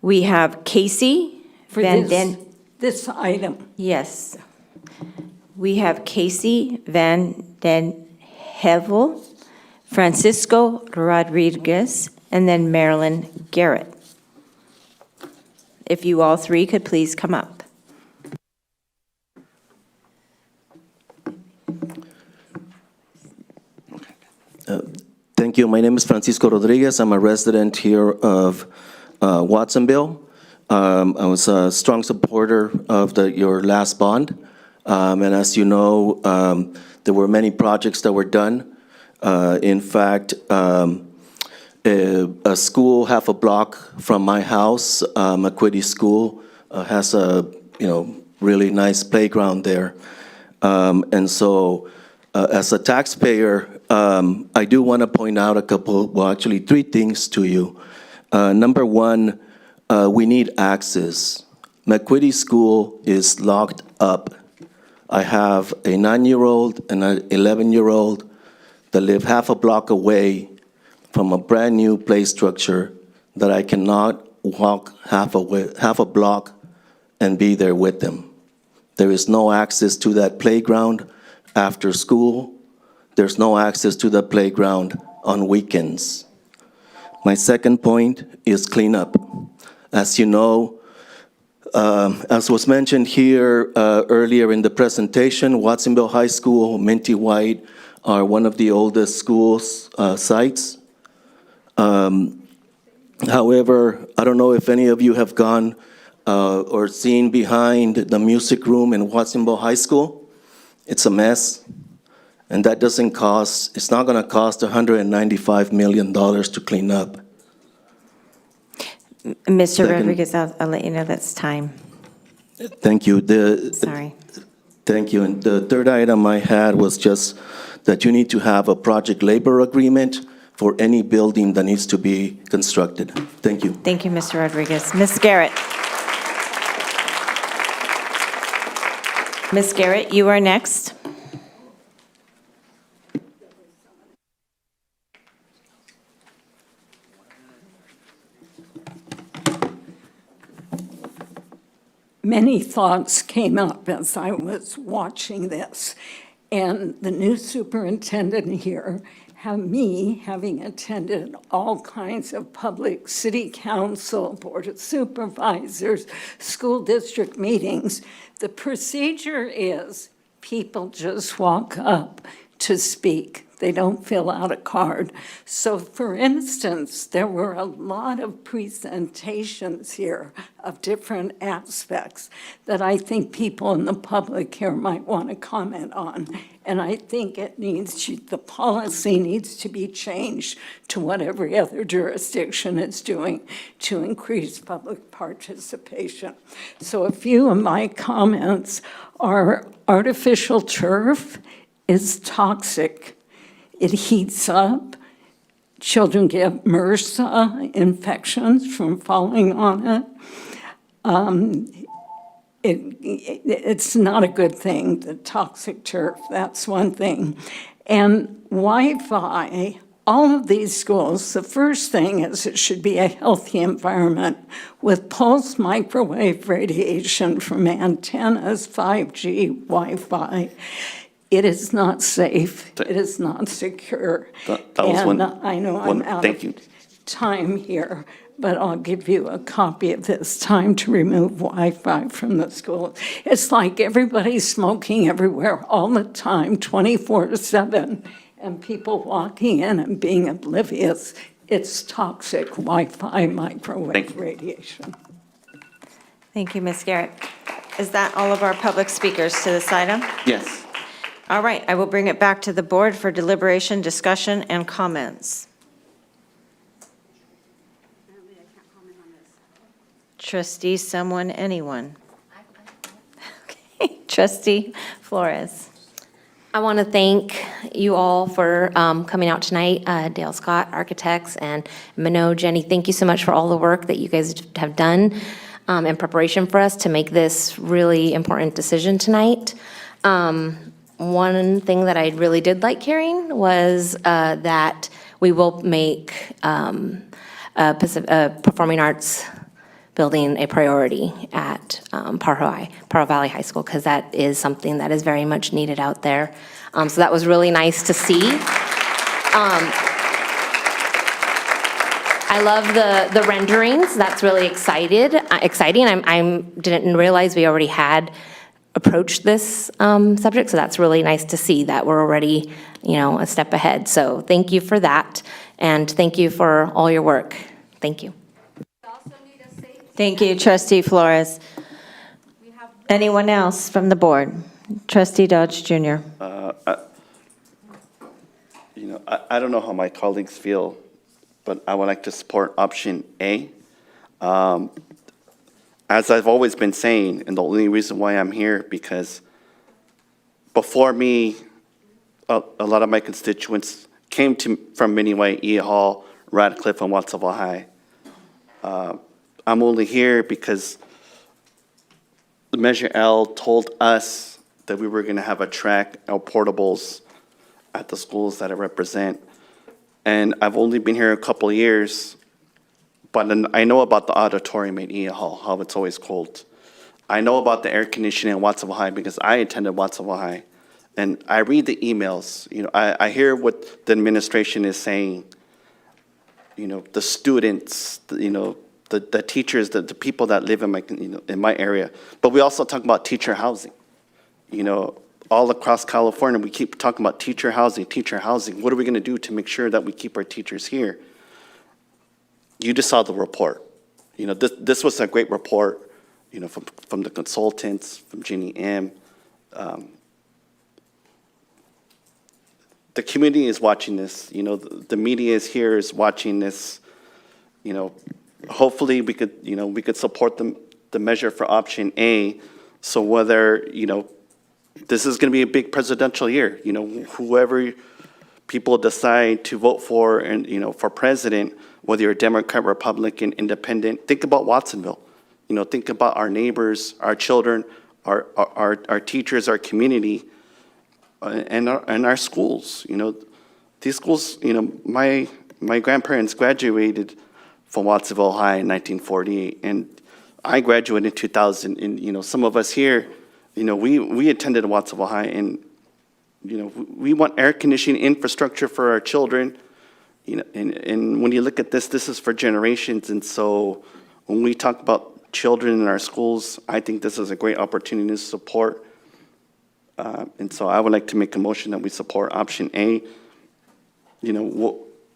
We have Casey for Van this item, yes. We have Casey Van Den Hevel, Francisco Rodriguez, and then Marilyn Garrett. If you all three could please come up. Thank you. My name is Francisco Rodriguez. I'm a resident here of Watsonville. I was a strong supporter of your last bond. And as you know, there were many projects that were done. In fact, a school half a block from my house, McQuitty School, has a really nice playground there. And so as a taxpayer, I do want to point out actually three things to you. Number one, we need access. McQuitty School is locked up. I have a 9-year-old and an 11-year-old that live half a block away from a brand-new play structure that I cannot walk half a block and be there with them. There is no access to that playground after school. There's no access to the playground on weekends. My second point is cleanup. As you know, as was mentioned here earlier in the presentation, Watsonville High School, Minty White are one of the oldest schools sites. However, I don't know if any of you have gone or seen behind the music room in Watsonville High School. It's a mess. And that doesn't cost, it's not going to cost $195 million to clean up. Mr. Second. Rodriguez, I'll let you know that's time. Thank you. Sorry. Thank you. And the third item I had was just that you need to have a project labor agreement for any building that needs to be constructed. Thank you. Thank you, Mr. Rodriguez. Ms. Garrett. Ms. Garrett, you are next. many thoughts came up as I was watching this. And the new superintendent here have me having attended all kinds of public city council, board of supervisors, school district meetings. The procedure is people just walk up to speak. They don't fill out a card. So for instance, there were a lot of presentations here of different aspects that I think people in the public here might want to comment on. And I think the policy needs to be changed to what every other jurisdiction is doing to increase public participation. So a few of my comments are artificial turf is toxic. It heats up. Children get MRSA infections from falling on it. It's not a good thing, the toxic turf, that's one thing. And Wi-Fi, all of these schools, the first thing is it should be a healthy environment with pulse microwave radiation from antennas, 5G, Wi-Fi. It is not safe. It is not secure. That was And one. I know I'm out Thank you. of time here, but I'll give you a copy of this, time to remove Wi-Fi from the school. It's like everybody's smoking everywhere all the time, 24/7, and people walking in and being oblivious. It's toxic Wi-Fi microwave radiation. Thank you, Ms. Garrett. Is that all of our public speakers to this item? Yes. All right, I will bring it back to the board for deliberation, discussion, and comments. Trustee, someone, anyone? Okay. Trustee Flores. I want to thank you all for coming out tonight, Dale Scott Architects and Minot, Jenny, thank you so much for all the work that you guys have done in preparation for us to make this really important decision tonight. One thing that I really did like hearing was that we will make performing arts building a priority at Pajaro Valley High School, because that is something that is very much needed out there. So that was really nice to see. I love the renderings. That's really exciting. I didn't realize we already had approached this subject, so that's really nice to see that we're already, a step ahead. So thank you for that, and thank you for all your work. Thank you. Thank you, Trustee Flores. Anyone else from the board? Trustee Dodge Jr. I don't know how my colleagues feel, but I would like to support option A. As I've always been saying, and the only reason why I'm here, because before me, a lot of my constituents came from Miniway, E Hall, Radcliffe, and Watsonville High. I'm only here because the Measure L told us that we were going to have a track of portables at the schools that I represent. And I've only been here a couple of years, but I know about the auditorium at E Hall, how it's always cold. I know about the air conditioning at Watsonville High because I attended Watsonville High. And I read the emails, I hear what the administration is saying, the students, the teachers, the people that live in my area. But we also talk about teacher housing. All across California, we keep talking about teacher housing, teacher housing. What are we going to do to make sure that we keep our teachers here? You just saw the report. This was a great report, from the consultants, from Ginny M. The community is watching this. The media is here, is watching this. Hopefully we could support the measure for option A. So whether, this is going to be a big presidential year. Whoever people decide to vote for and, for president, whether you're a Democrat, Republican, Independent, think about Watsonville. Think about our neighbors, our children, our teachers, our community, and our schools. These schools, my grandparents graduated from Watsonville High in 1948, and I graduated in 2000. And, some of us here, we attended Watsonville High, and, we want air conditioning infrastructure for our children. And when you look at this is for generations. And so when we talk about children in our schools, I think this is a great opportunity to support. And so I would like to make a motion that we support option A.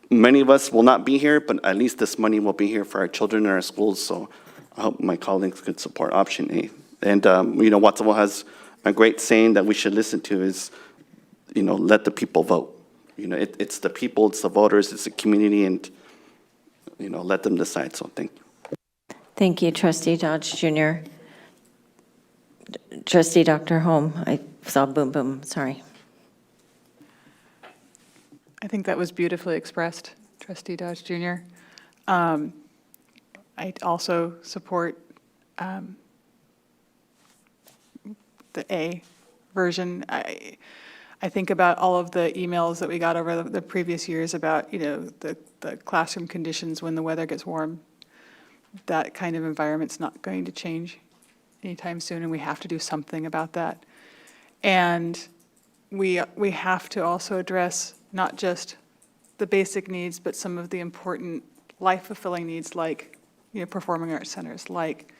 Many of us will not be here, but at least this money will be here for our children in our schools. So I hope my colleagues could support option A. And, Watsonville has a great saying that we should listen to is, let the people vote. It's the people, it's the voters, it's the community, and, let them decide. So thank you. Thank you, Trustee Dodge Jr. Trustee Dr. Holm, I saw boom, boom, sorry. I think that was beautifully expressed, Trustee Dodge Jr. I also support the A version. I think about all of the emails that we got over the previous years about, the classroom conditions when the weather gets warm. That kind of environment's not going to change anytime soon, and we have to do something about that. And we have to also address not just the basic needs, but some of the important life-fulfilling needs like, performing arts centers, like,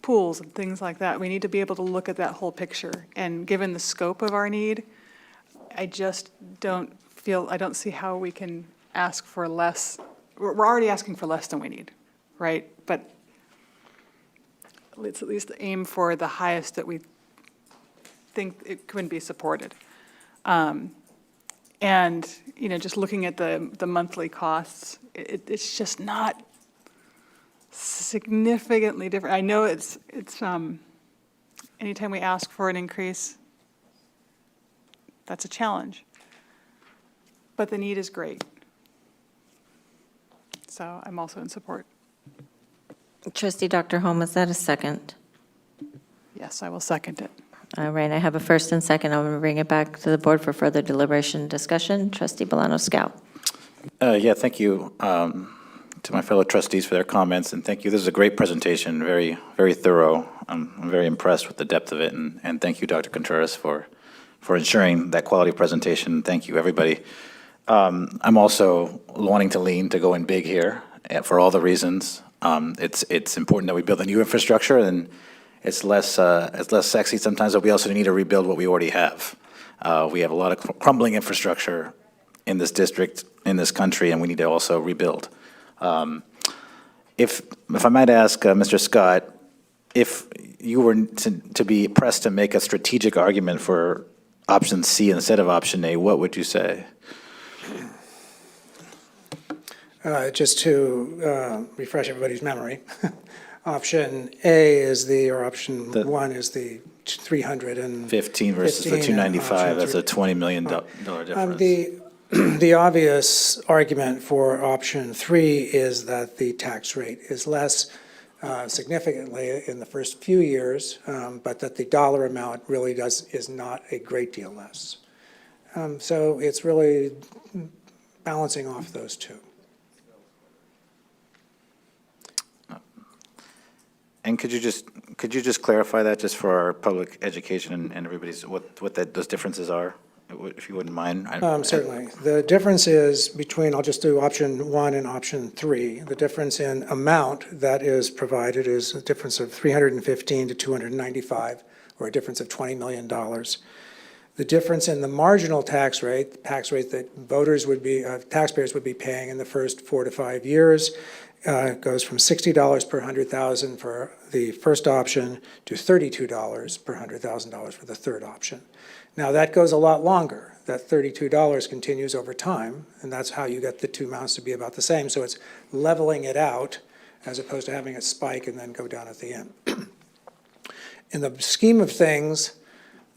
pools and things like that. We need to be able to look at that whole picture. And given the scope of our need, I don't see how we can ask for less. We're already asking for less than we need, right? But let's at least aim for the highest that we think it can be supported. And, just looking at the monthly costs, it's just not significantly different. I know it's anytime we ask for an increase, that's a challenge. But the need is great. So I'm also in support. Trustee Dr. Holm, is that a second? Yes, I will second it. All right, I have a first and second. I'm going to bring it back to the board for further deliberation and discussion. Trustee Bolano-Scout. Yeah, thank you to my fellow trustees for their comments, and thank you. This is a great presentation, very, very thorough. I'm very impressed with the depth of it, and thank you, Dr. Contreras, for ensuring that quality presentation. Thank you, everybody. I'm also wanting to lean to go in big here for all the reasons. It's important that we build a new infrastructure, and it's less sexy sometimes, but we also need to rebuild what we already have. We have a lot of crumbling infrastructure in this district, in this country, and we need to also rebuild. If I might ask, Mr. Scott, if you were to be pressed to make a strategic argument for option C instead of option A, what would you say? Just to refresh everybody's memory, option A is or option 1 is the 315 versus the 295, that's a $20 million difference. The obvious argument for option 3 is that the tax rate is less significantly in the first few years, but that the dollar amount really is not a great deal less. So it's really balancing off those two. And could you just clarify that just for our public education and everybody's, what those differences are, if you wouldn't mind? Certainly. The difference is between, I'll just do option 1 and option 3. The difference in amount that is provided is a difference of 315 to 295, or a difference of $20 million. The difference in the marginal tax rate, the tax rate that taxpayers would be paying in the first 4 to 5 years, goes from $60 per 100,000 for the first option to $32 per $100,000 for the third option. Now, that goes a lot longer. That $32 continues over time, and that's how you get the two amounts to be about the same. So it's leveling it out as opposed to having it spike and then go down at the end. In the scheme of things,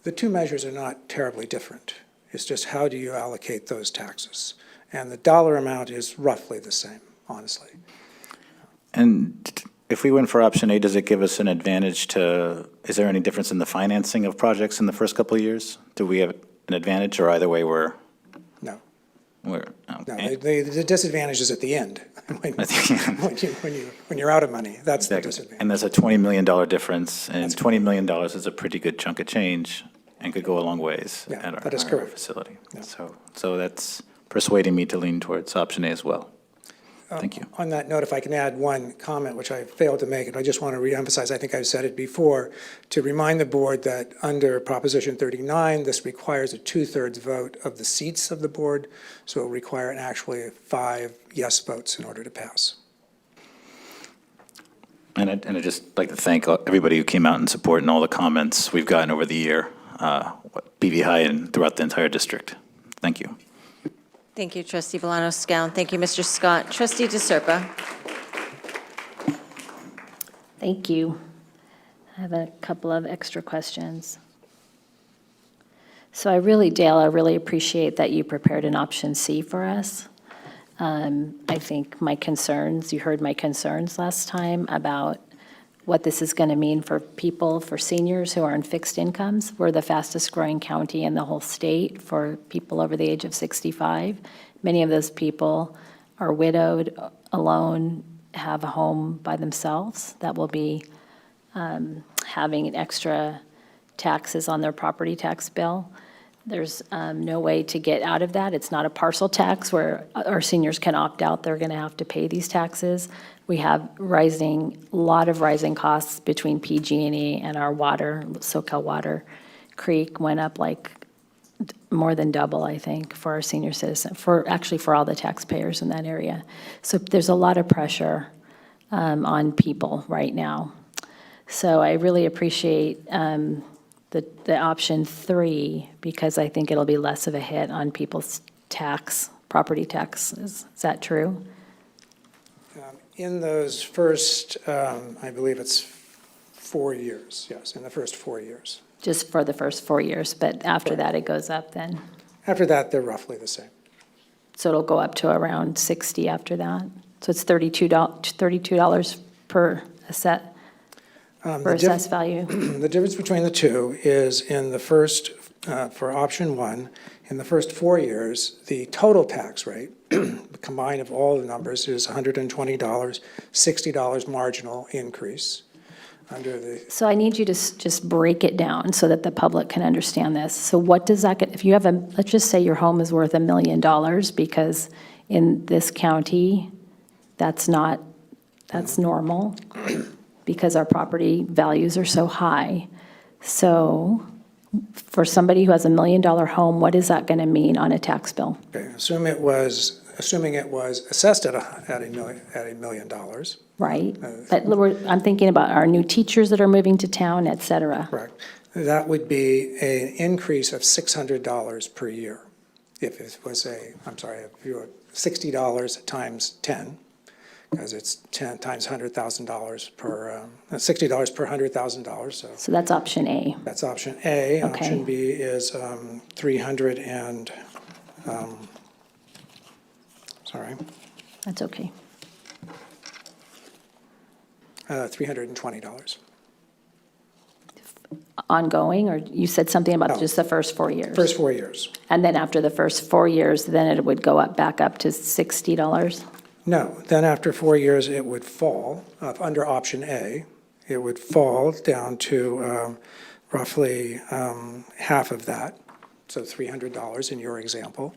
the two measures are not terribly different. It's just how do you allocate those taxes? And the dollar amount is roughly the same, honestly. And if we went for option A, does it give us an advantage is there any difference in the financing of projects in the first couple of years? Do we have an advantage, or either way No. Okay. No, the disadvantage is at the end, when you're out of money. That's the disadvantage. And there's a $20 million difference, and $20 million is a pretty good chunk of change and could go a long ways at our facility. Yeah. So that's persuading me to lean towards option A as well. Thank you. On that note, if I can add one comment, which I failed to make, and I just want to reemphasize, I think I've said it before, to remind the board that under Proposition 39, this requires a 2/3 vote of the seats of the board, so it will require actually 5 yes votes in order to pass. And I'd just like to thank everybody who came out in support and all the comments we've gotten over the year, PV High and throughout the entire district. Thank you. Thank you, Trustee Bolano-Scout. Thank you, Mr. Scott. Trustee DeSerpa. Thank you. I have a couple of extra questions. So Dale, I really appreciate that you prepared an option C for us. I think you heard my concerns last time about what this is going to mean for people, for seniors who are on fixed incomes. We're the fastest growing county in the whole state for people over the age of 65. Many of those people are widowed, alone, have a home by themselves that will be having an extra taxes on their property tax bill. There's no way to get out of that. It's not a parcel tax where our seniors can opt out. They're going to have to pay these taxes. We have a lot of rising costs between PG&E and our water. SoCal Water Creek went up like more than double, I think, for our senior citizens, for all the taxpayers in that area. So there's a lot of pressure on people right now. So I really appreciate the option 3, because I think it'll be less of a hit on people's property taxes. Is that true? In those first, I believe it's 4 years, yes, in the first 4 years. Just for the first 4 years, but after that, it goes up then? After that, they're roughly the same. So it'll go up to around 60 after that? So it's $32 per asset, per assessed value? The difference between the two is in the first, for option one, in the first 4 years, the total tax rate, combined of all the numbers, is $120, $60 marginal increase under the. So I need you to just break it down so that the public can understand this. So what does that get, if you have let's just say your home is worth $1 million, because in this county, that's normal, because our property values are so high. So for somebody who has $1 million home, what is that going to mean on a tax bill? Okay, assuming it was assessed at $1 million. Right, but I'm thinking about our new teachers that are moving to town, et cetera. Correct. That would be an increase of $600 per year. If it was if you were $60 times 10, because it's 10 times $100,000 per, $60 per $100,000, So that's option A. that's option A. Okay. Option B is 300 and, That's okay. $320. Ongoing, or you said something about No. just the first 4 years? First 4 years. And then after the first 4 years, then it would go back up to $60? No, then after 4 years, it would fall, under option A, it would fall down to roughly half of that, so $300 in your example.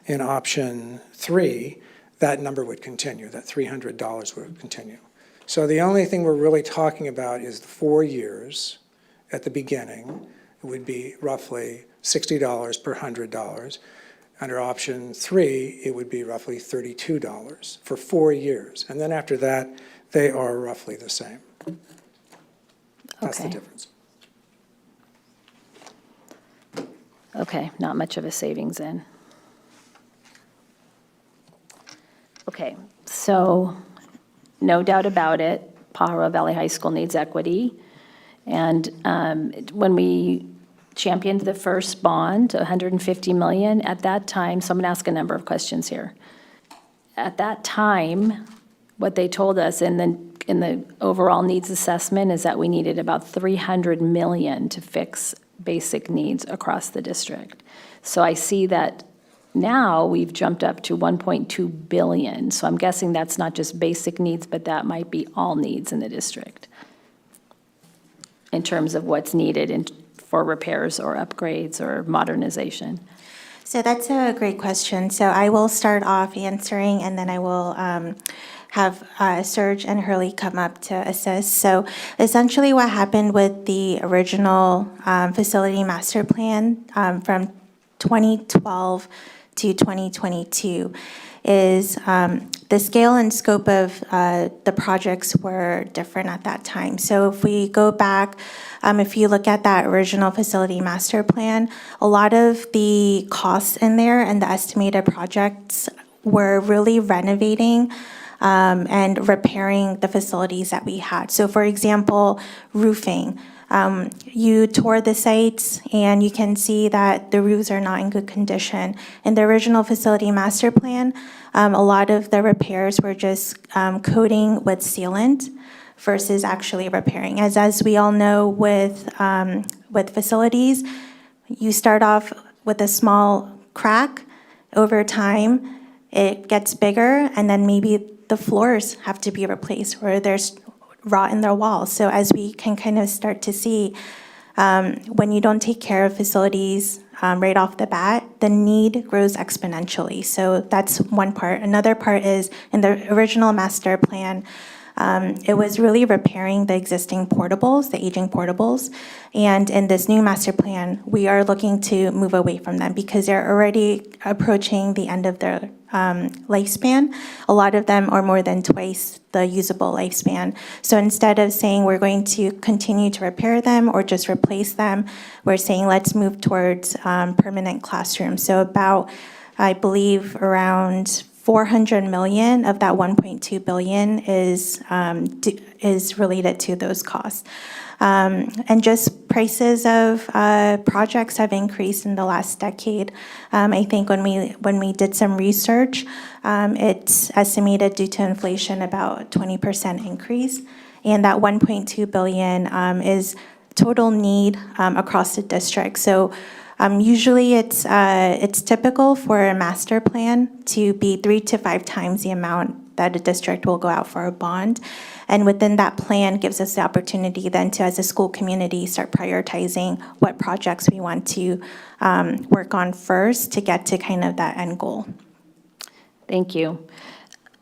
In option 3, that number would continue, that $300 would continue. So the only thing we're really talking about is the 4 years at the beginning. It would be roughly $60 per $100. Under option 3, it would be roughly $32 for 4 years. And then after that, they are roughly the same. That's the Okay. difference. Okay, not much of a savings then. Okay, so no doubt about it, Pajaro Valley High School needs equity. And when we championed the first bond, $150 million, at that time, so I'm going to ask a number of questions here. At that time, what they told us in the overall needs assessment is that we needed about $300 million to fix basic needs across the district. So I see that now we've jumped up to $1.2 billion. So I'm guessing that's not just basic needs, but that might be all needs in the district in terms of what's needed for repairs or upgrades or modernization. So that's a great question. So I will start off answering, and then I will have Serge and Hurley come up to assist. So essentially what happened with the original facility master plan from 2012 to 2022 is the scale and scope of the projects were different at that time. So if we go back, if you look at that original facility master plan, a lot of the costs in there and the estimated projects were really renovating and repairing the facilities that we had. So for example, roofing. You tour the sites and you can see that the roofs are not in good condition. In the original facility master plan, a lot of the repairs were just coating with sealant versus actually repairing. As we all know with facilities, you start off with a small crack. Over time, it gets bigger, and then maybe the floors have to be replaced or there's rot in their walls. So as we can kind of start to see, when you don't take care of facilities right off the bat, the need grows exponentially. So that's one part. Another part is in the original master plan, it was really repairing the existing portables, the aging portables. And in this new master plan, we are looking to move away from them because they're already approaching the end of their lifespan. A lot of them are more than twice the usable lifespan. So instead of saying we're going to continue to repair them or just replace them, we're saying let's move towards permanent classrooms. So about, I believe, around 400 million of that 1.2 billion is related to those costs. And just prices of projects have increased in the last decade. I think when we did some research, it's estimated due to inflation about 20% increase. And that 1.2 billion is total need across the district. So usually it's typical for a master plan to be 3 to 5 times the amount that a district will go out for a bond. And within that plan gives us the opportunity then to, as a school community, start prioritizing what projects we want to work on first to get to kind of that end goal. Thank you.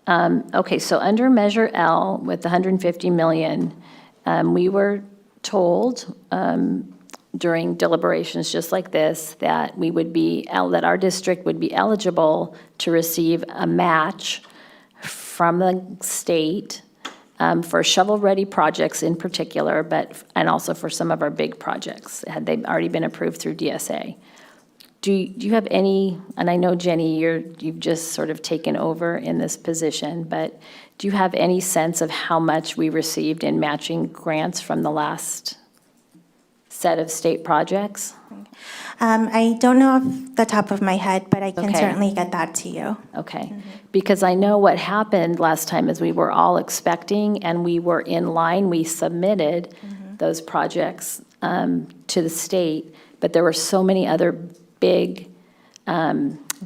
Okay, so under Measure L with the 150 million, we were told during deliberations just like this that we would be, that our district would be eligible to receive a match from the state for shovel-ready projects in particular, and also for some of our big projects, had they already been approved through DSA. Do you have any, and I know, Jenny, you've just sort of taken over in this position, but do you have any sense of how much we received in matching grants from the last set of state projects? I don't know off the top of my head, but I can Okay. certainly get that to you. Okay, because I know what happened last time is we were all expecting and we were in line, we submitted those projects to the state, but there were so many other big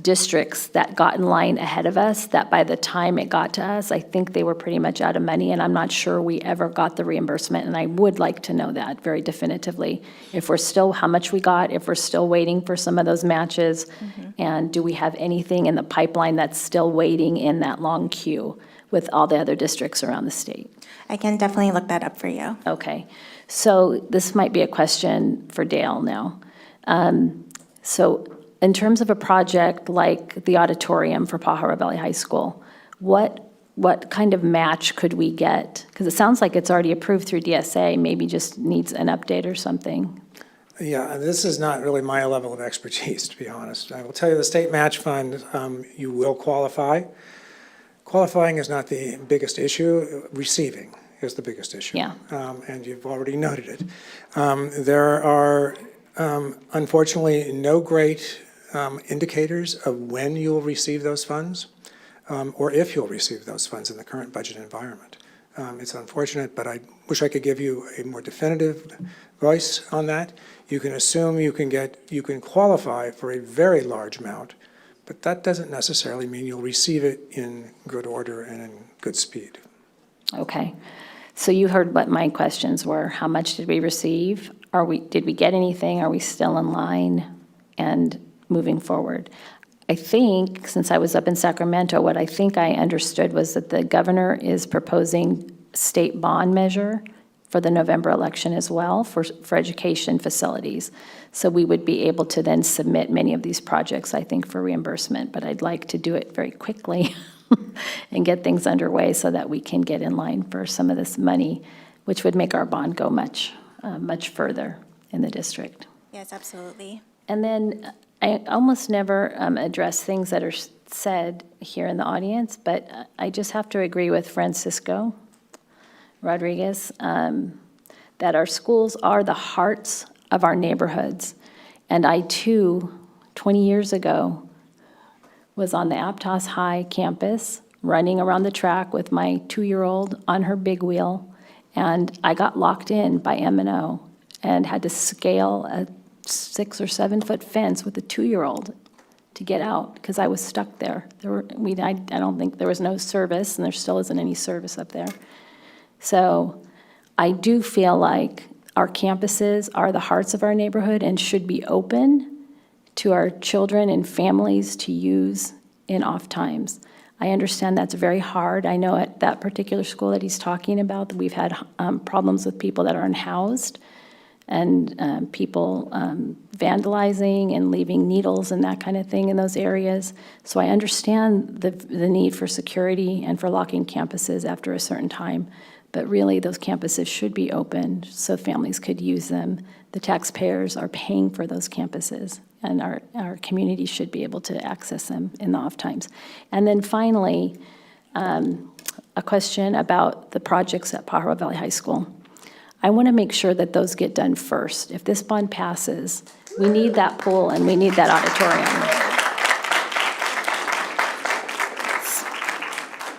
districts that got in line ahead of us that by the time it got to us, I think they were pretty much out of money, and I'm not sure we ever got the reimbursement, and I would like to know that very definitively. If we're still, how much we got, if we're still waiting for some of those matches, and do we have anything in the pipeline that's still waiting in that long queue with all the other districts around the state? I can definitely look that up for you. Okay, so this might be a question for Dale now. So in terms of a project like the auditorium for Pajaro Valley High School, what kind of match could we get? Because it sounds like it's already approved through DSA, maybe just needs an update or something. Yeah, this is not really my level of expertise, to be honest. I will tell you, the state match fund, you will qualify. Qualifying is not the biggest issue. Receiving is the biggest issue. Yeah. And you've already noted it. There are, unfortunately, no great indicators of when you'll receive those funds or if you'll receive those funds in the current budget environment. It's unfortunate, but I wish I could give you a more definitive voice on that. You can assume you can qualify for a very large amount, but that doesn't necessarily mean you'll receive it in good order and in good speed. Okay, so you heard what my questions were. How much did we receive? Did we get anything? Are we still in line? And moving forward. I think, since I was up in Sacramento, what I think I understood was that the governor is proposing state bond measure for the November election as well for education facilities. So we would be able to then submit many of these projects, I think, for reimbursement, but I'd like to do it very quickly and get things underway so that we can get in line for some of this money, which would make our bond go much further in the district. Yes, absolutely. And then I almost never address things that are said here in the audience, but I just have to agree with Francisco Rodriguez that our schools are the hearts of our neighborhoods. And I too, 20 years ago, was on the Aptos High campus running around the track with my 2-year-old on her big wheel, and I got locked in by M&O and had to scale a 6 or 7 foot fence with a 2-year-old to get out because I was stuck there. I don't think there was no service, and there still isn't any service up there. So I do feel like our campuses are the hearts of our neighborhood and should be open to our children and families to use in off times. I understand that's very hard. I know at that particular school that he's talking about, that we've had problems with people that are unhoused and people vandalizing and leaving needles and that kind of thing in those areas. So I understand the need for security and for locking campuses after a certain time, but really those campuses should be open so families could use them. The taxpayers are paying for those campuses, and our community should be able to access them in the off times. And then finally, a question about the projects at Pajaro Valley High School. I want to make sure that those get done first. If this bond passes, we need that pool and we need that auditorium.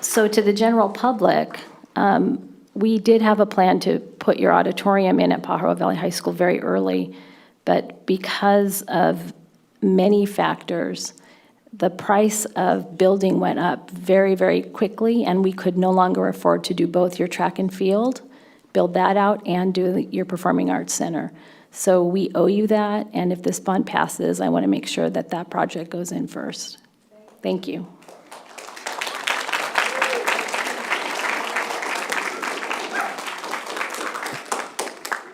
So to the general public, we did have a plan to put your auditorium in at Pajaro Valley High School very early, but because of many factors, the price of building went up very, very quickly, and we could no longer afford to do both your track and field, build that out, and do your Performing Arts Center. So we owe you that, and if this bond passes, I want to make sure that that project goes in first. Thank you.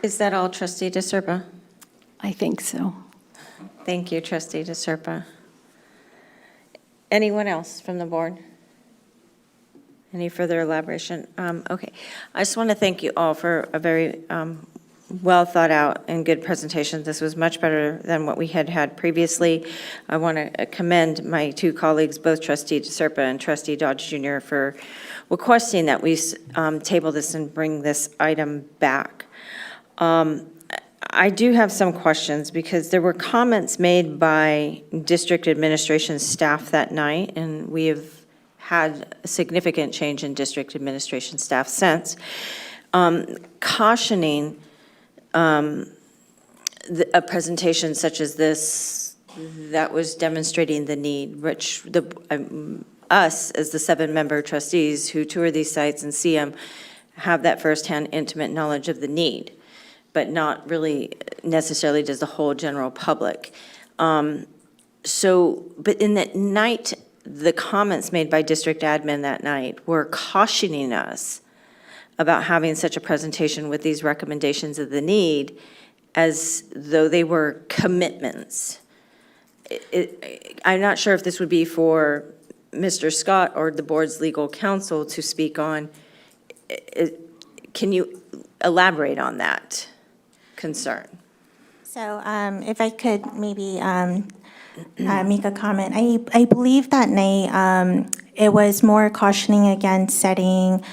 Is that all, Trustee DeSerpa? I think so. Thank you, Trustee DeSerpa. Anyone else from the board? Any further elaboration? Okay. I just want to thank you all for a very well thought out and good presentation. This was much better than what we had had previously. I want to commend my two colleagues, both Trustee DeSerpa and Trustee Dodge Jr., for requesting that we table this and bring this item back. I do have some questions because there were comments made by district administration staff that night, and we have had a significant change in district administration staff since, cautioning a presentation such as this that was demonstrating the need, which us as the 7-member trustees who tour these sites and see them have that firsthand intimate knowledge of the need, but not really necessarily does the whole general public. But in that night, the comments made by district admin that night were cautioning us about having such a presentation with these recommendations of the need as though they were commitments. I'm not sure if this would be for Mr. Scott or the board's legal counsel to speak on. Can you elaborate on that concern? So if I could maybe make a comment. I believe that night it was more cautioning against setting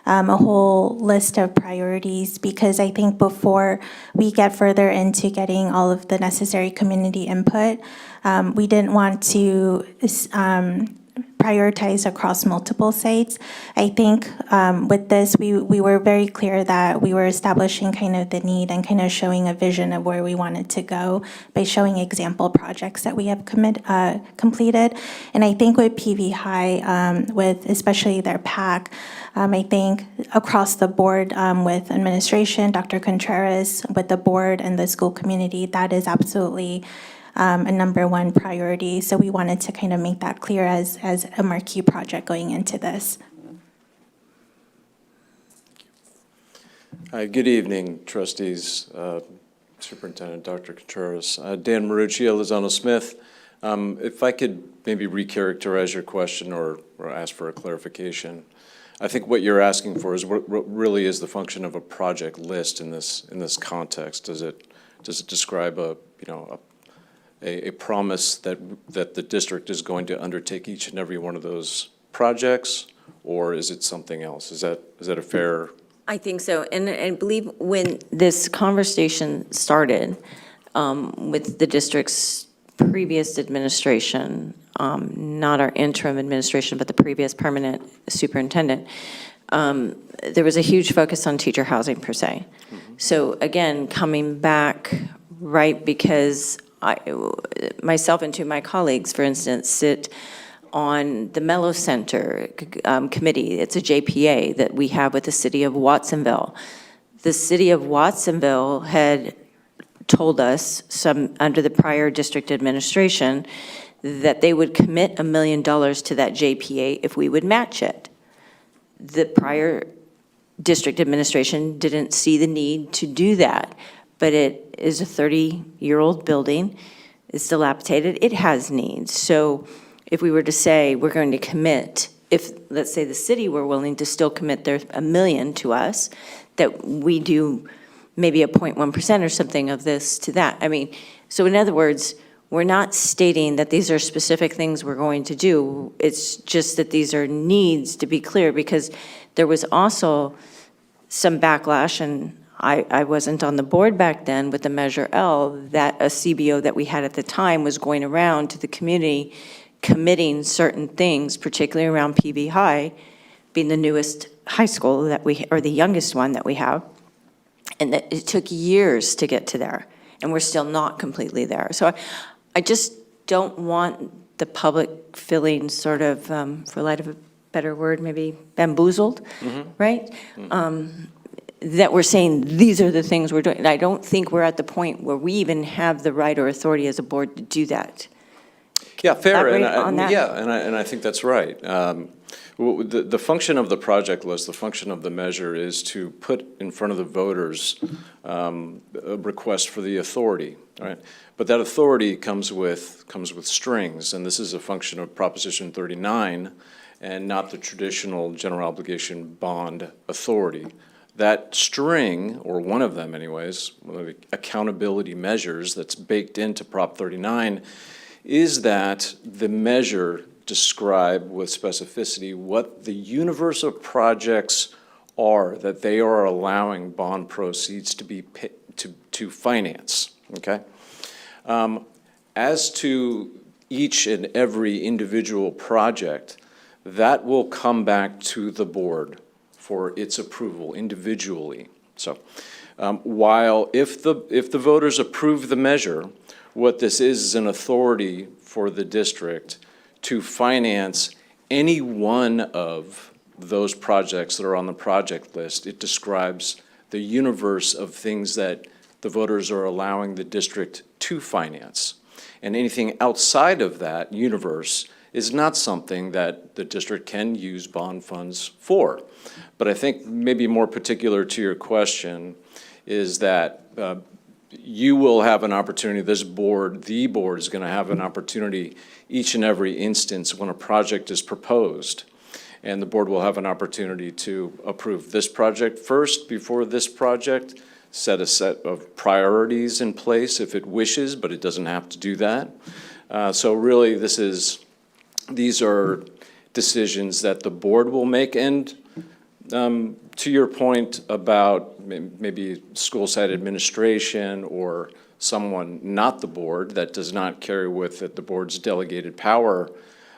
a whole list of priorities, because I think before we get further into getting all of the necessary community input, we didn't want to prioritize across multiple sites. I think with this, we were very clear that we were establishing kind of the need and kind of showing a vision of where we wanted to go by showing example projects that we have completed. And I think with PV High, with especially their PAC, I think across the board with administration, Dr. Contreras, with the board and the school community, that is absolutely a number 1 priority. So we wanted to kind of make that clear as a marquee project going into this. Hi, good evening, trustees, Superintendent Dr. Contreras. Dan Marucci, Lozano Smith. If I could maybe recharacterize your question or ask for a clarification. I think what you're asking for is what really is the function of a project list in this context. Does it describe a promise that the district is going to undertake each and every one of those projects, or is it something else? Is that a fair? I think so, and I believe when this conversation started with the district's previous administration, not our interim administration, but the previous permanent superintendent, there was a huge focus on teacher housing per se. Mm-hmm. So again, coming back, right, because myself and 2 of my colleagues, for instance, sit on the Mello Center committee. It's a JPA that we have with the city of Watsonville. The city of Watsonville had told us, under the prior district administration, that they would commit $1 million to that JPA if we would match it. The prior district administration didn't see the need to do that, but it is a 30-year-old building. It's dilapidated. It has needs. So if we were to say we're going to commit, if, let's say, the city were willing to still commit their $1 million to us, that we do maybe a 0.1% or something of this to that. I mean, so in other words, we're not stating that these are specific things we're going to do. It's just that these are needs, to be clear, because there was also some backlash, and I wasn't on the board back then with the Measure L, that a CBO that we had at the time was going around to the community committing certain things, particularly around PV High, being the newest high school that we, or the youngest one that we have, and that it took years to get to there, and we're still not completely there. So I just don't want the public feeling sort of, for lack of a better word, maybe bamboozled, right? That we're saying, these are the things we're doing. And I don't think we're at the point where we even have the right or authority as a board to do that. Yeah, fair. Elaborate on that? Yeah, and I think that's right. The function of the project list, the function of the measure is to put in front of the voters a request for the authority, right? But that authority comes with strings, and this is a function of Proposition 39 and not the traditional general obligation bond authority. That string, or one of them anyways, one of the accountability measures that's baked into Prop 39, is that the measure describe with specificity what the universe of projects are that they are allowing bond proceeds to be to finance, okay? As to each and every individual project, that will come back to the board for its approval individually. So while if the voters approve the measure, what this is an authority for the district to finance any one of those projects that are on the project list. It describes the universe of things that the voters are allowing the district to finance. And anything outside of that universe is not something that the district can use bond funds for. But I think maybe more particular to your question is that you will have an opportunity, the board is going to have an opportunity each and every instance when a project is proposed. And the board will have an opportunity to approve this project first before this project, set a set of priorities in place if it wishes, but it doesn't have to do that. So really, these are decisions that the board will make. And to your point about maybe school site administration or someone not the board that does not carry with it the board's delegated power,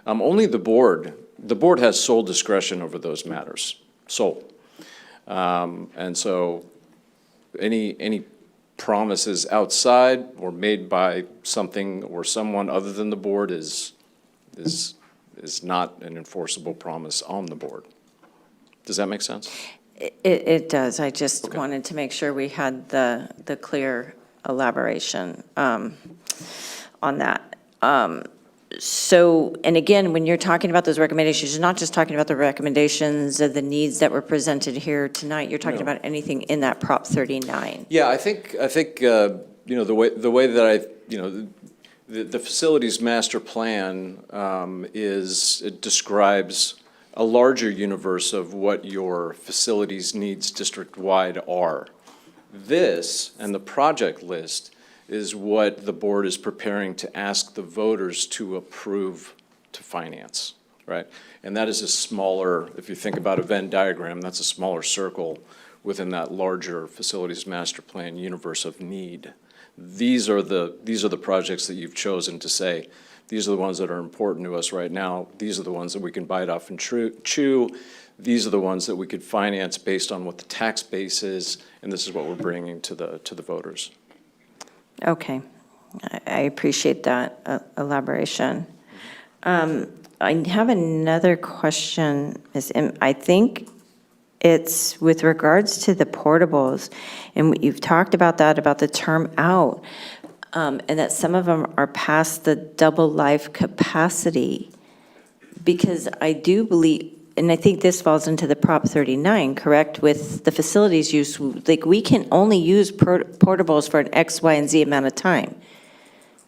only the board has sole discretion over those matters, sole. And so any promises outside or made by something or someone other than the board is not an enforceable promise on the board. Does that make sense? It does. I just wanted to make sure we had the clear elaboration on that. So, and again, when you're talking about those recommendations, you're not just talking about the recommendations of the needs that were presented here tonight. You're talking about anything in that Prop 39. Yeah, I think the way that the facilities master plan it describes a larger universe of what your facilities needs district-wide are. This and the project list is what the board is preparing to ask the voters to approve to finance, right? And that is a smaller, if you think about a Venn diagram, that's a smaller circle within that larger facilities master plan universe of need. These are the projects that you've chosen to say, these are the ones that are important to us right now. These are the ones that we can bite off and chew. These are the ones that we could finance based on what the tax base is, and this is what we're bringing to the voters. Okay. I appreciate that elaboration. I have another question, Ms. M. I think it's with regards to the portables, and you've talked about that, about the term out, and that some of them are past the double life capacity, because I do believe, and I think this falls into the Prop 39, correct, with the facilities use, like we can only use portables for an X, Y, and Z amount of time,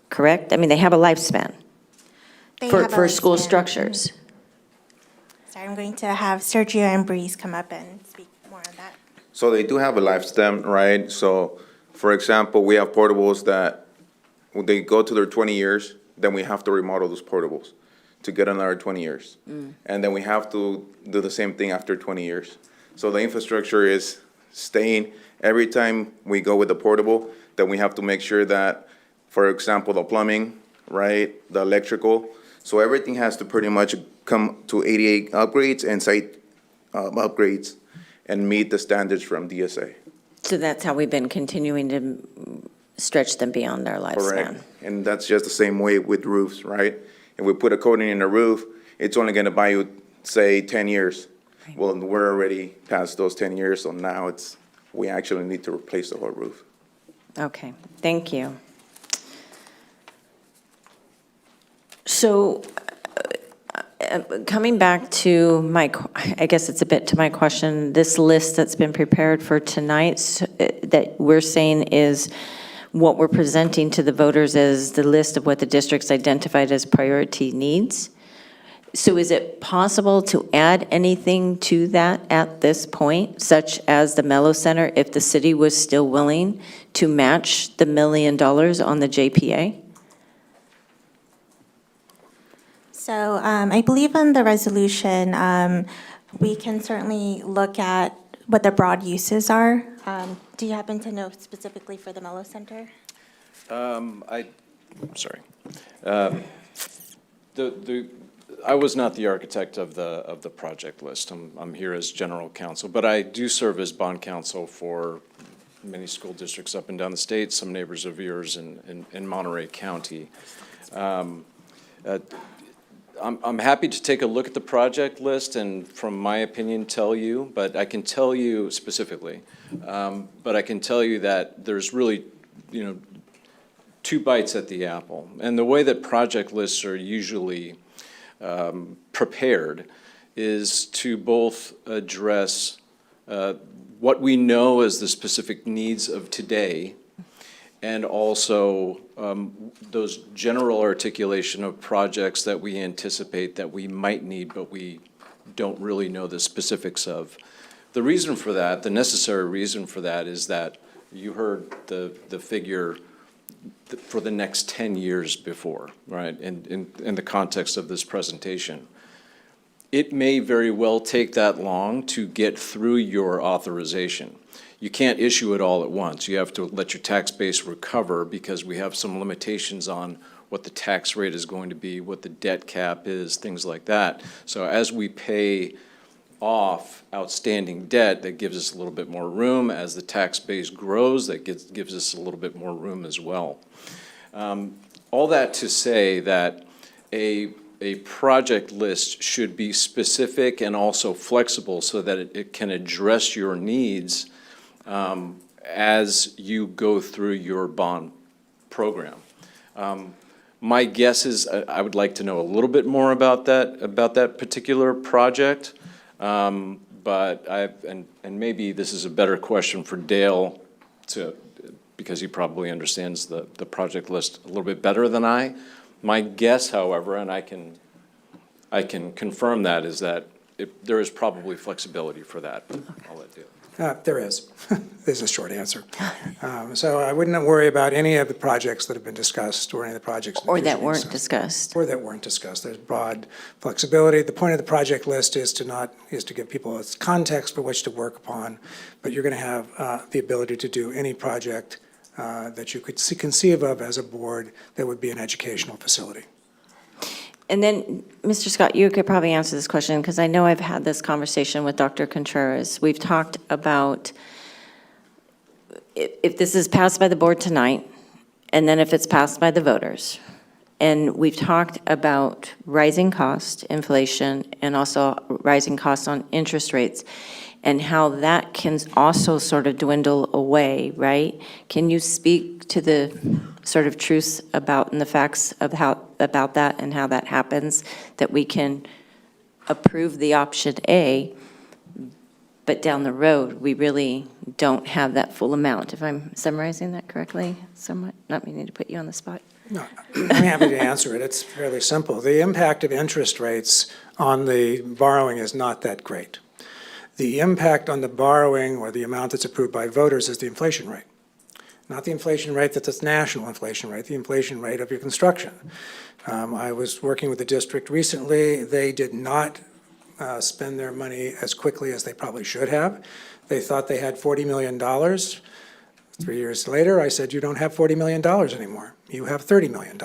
correct? I mean, they have a lifespan for school structures. Sorry, I'm going to have Sergio and Breeze come up and speak more on that. So they do have a lifespan, right? So, for example, we have portables that when they go to their 20 years, then we have to remodel those portables to get another 20 years. And then we have to do the same thing after 20 years. So the infrastructure is staying. Every time we go with the portable, then we have to make sure that, for example, the plumbing, right, the electrical, so everything has to pretty much come to 88 upgrades and site upgrades and meet the standards from DSA. So that's how we've been continuing to stretch them beyond their lifespan. Correct. And that's just the same way with roofs, right? If we put a coating in a roof, it's only gonna buy you, say, 10 years. Well, we're already past those 10 years, so now we actually need to replace the whole roof. Okay, thank you. So, coming back to I guess it's a bit to my question, this list that's been prepared for tonight, that we're saying is what we're presenting to the voters as the list of what the district's identified as priority needs. So is it possible to add anything to that at this point, such as the Mello Center, if the city was still willing to match the $1 million on the JPA? So I believe in the resolution, we can certainly look at what the broad uses are. Do you happen to know specifically for the Mello Center? Sorry. I was not the architect of the project list. I'm here as general counsel, but I do serve as bond counsel for many school districts up and down the state, some neighbors of yours in Monterey County. I'm happy to take a look at the project list and, from my opinion, tell you, but I can tell you specifically. But I can tell you that there's really, two bites at the apple. And the way that project lists are usually prepared is to both address what we know as the specific needs of today, and also those general articulation of projects that we anticipate that we might need, but we don't really know the specifics of. The reason for that, the necessary reason for that, is that you heard the figure for the next 10 years before, right, in the context of this presentation. It may very well take that long to get through your authorization. You can't issue it all at once. You have to let your tax base recover, because we have some limitations on what the tax rate is going to be, what the debt cap is, things like that. So as we pay off outstanding debt, that gives us a little bit more room. As the tax base grows, that gives us a little bit more room as well. All that to say that a project list should be specific and also flexible so that it can address your needs as you go through your bond program. My guess is I would like to know a little bit more about that particular project. But and maybe this is a better question for Dale, because he probably understands the project list a little bit better than I. My guess, however, and I can confirm that, is that there is probably flexibility for that. I'll let Dale. There is a short answer. So I wouldn't worry about any of the projects that have been discussed, or any of the projects. Or that weren't discussed. Or that weren't discussed. There's broad flexibility. The point of the project list is to give people a context for which to work upon, but you're going to have the ability to do any project that you could conceive of as a board that would be an educational facility. And then, Mr. Scott, you could probably answer this question, because I know I've had this conversation with Dr. Contreras. We've talked about if this is passed by the board tonight, and then if it's passed by the voters. And we've talked about rising cost, inflation, and also rising costs on interest rates, and how that can also sort of dwindle away, right? Can you speak to the sort of truths about and the facts of about that and how that happens, that we can approve the option A, but down the road, we really don't have that full amount, if I'm summarizing that correctly somewhat? Not meaning to put you on the spot. No, I'm happy to answer it. It's fairly simple. The impact of interest rates on the borrowing is not that great. The impact on the borrowing, or the amount that's approved by voters, is the inflation rate. not the inflation rate that's the national inflation rate, the inflation rate of your construction. I was working with the district recently. They did not spend their money as quickly as they probably should have. They thought they had $40 million. 3 years later, I said, you don't have $40 million anymore. You have $30 million.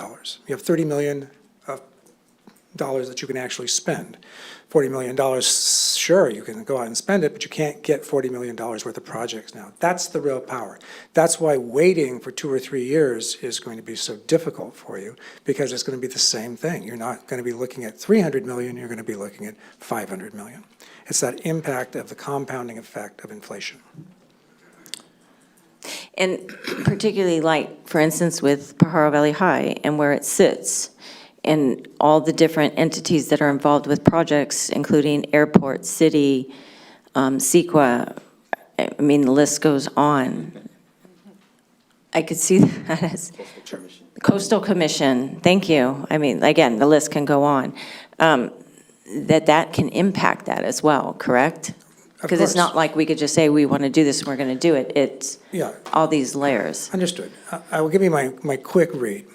You have $30 million of dollars that you can actually spend. $40 million, sure, you can go out and spend it, but you can't get $40 million worth of projects now. That's the real power. That's why waiting for 2 or 3 years is going to be so difficult for you, because it's going to be the same thing. You're not going to be looking at 300 million, you're going to be looking at 500 million. It's that impact of the compounding effect of inflation. And particularly like, for instance, with Pajaro Valley High and where it sits, and all the different entities that are involved with projects, including airport, city, CEQA, I mean, the list goes on. I could see that as Coastal Commission, thank you. I mean, again, the list can go on. That can impact that as well, correct? Because it's not like we could just say, we want to do this and we're going to do it. It's all these layers. Understood. I will give you my quick read.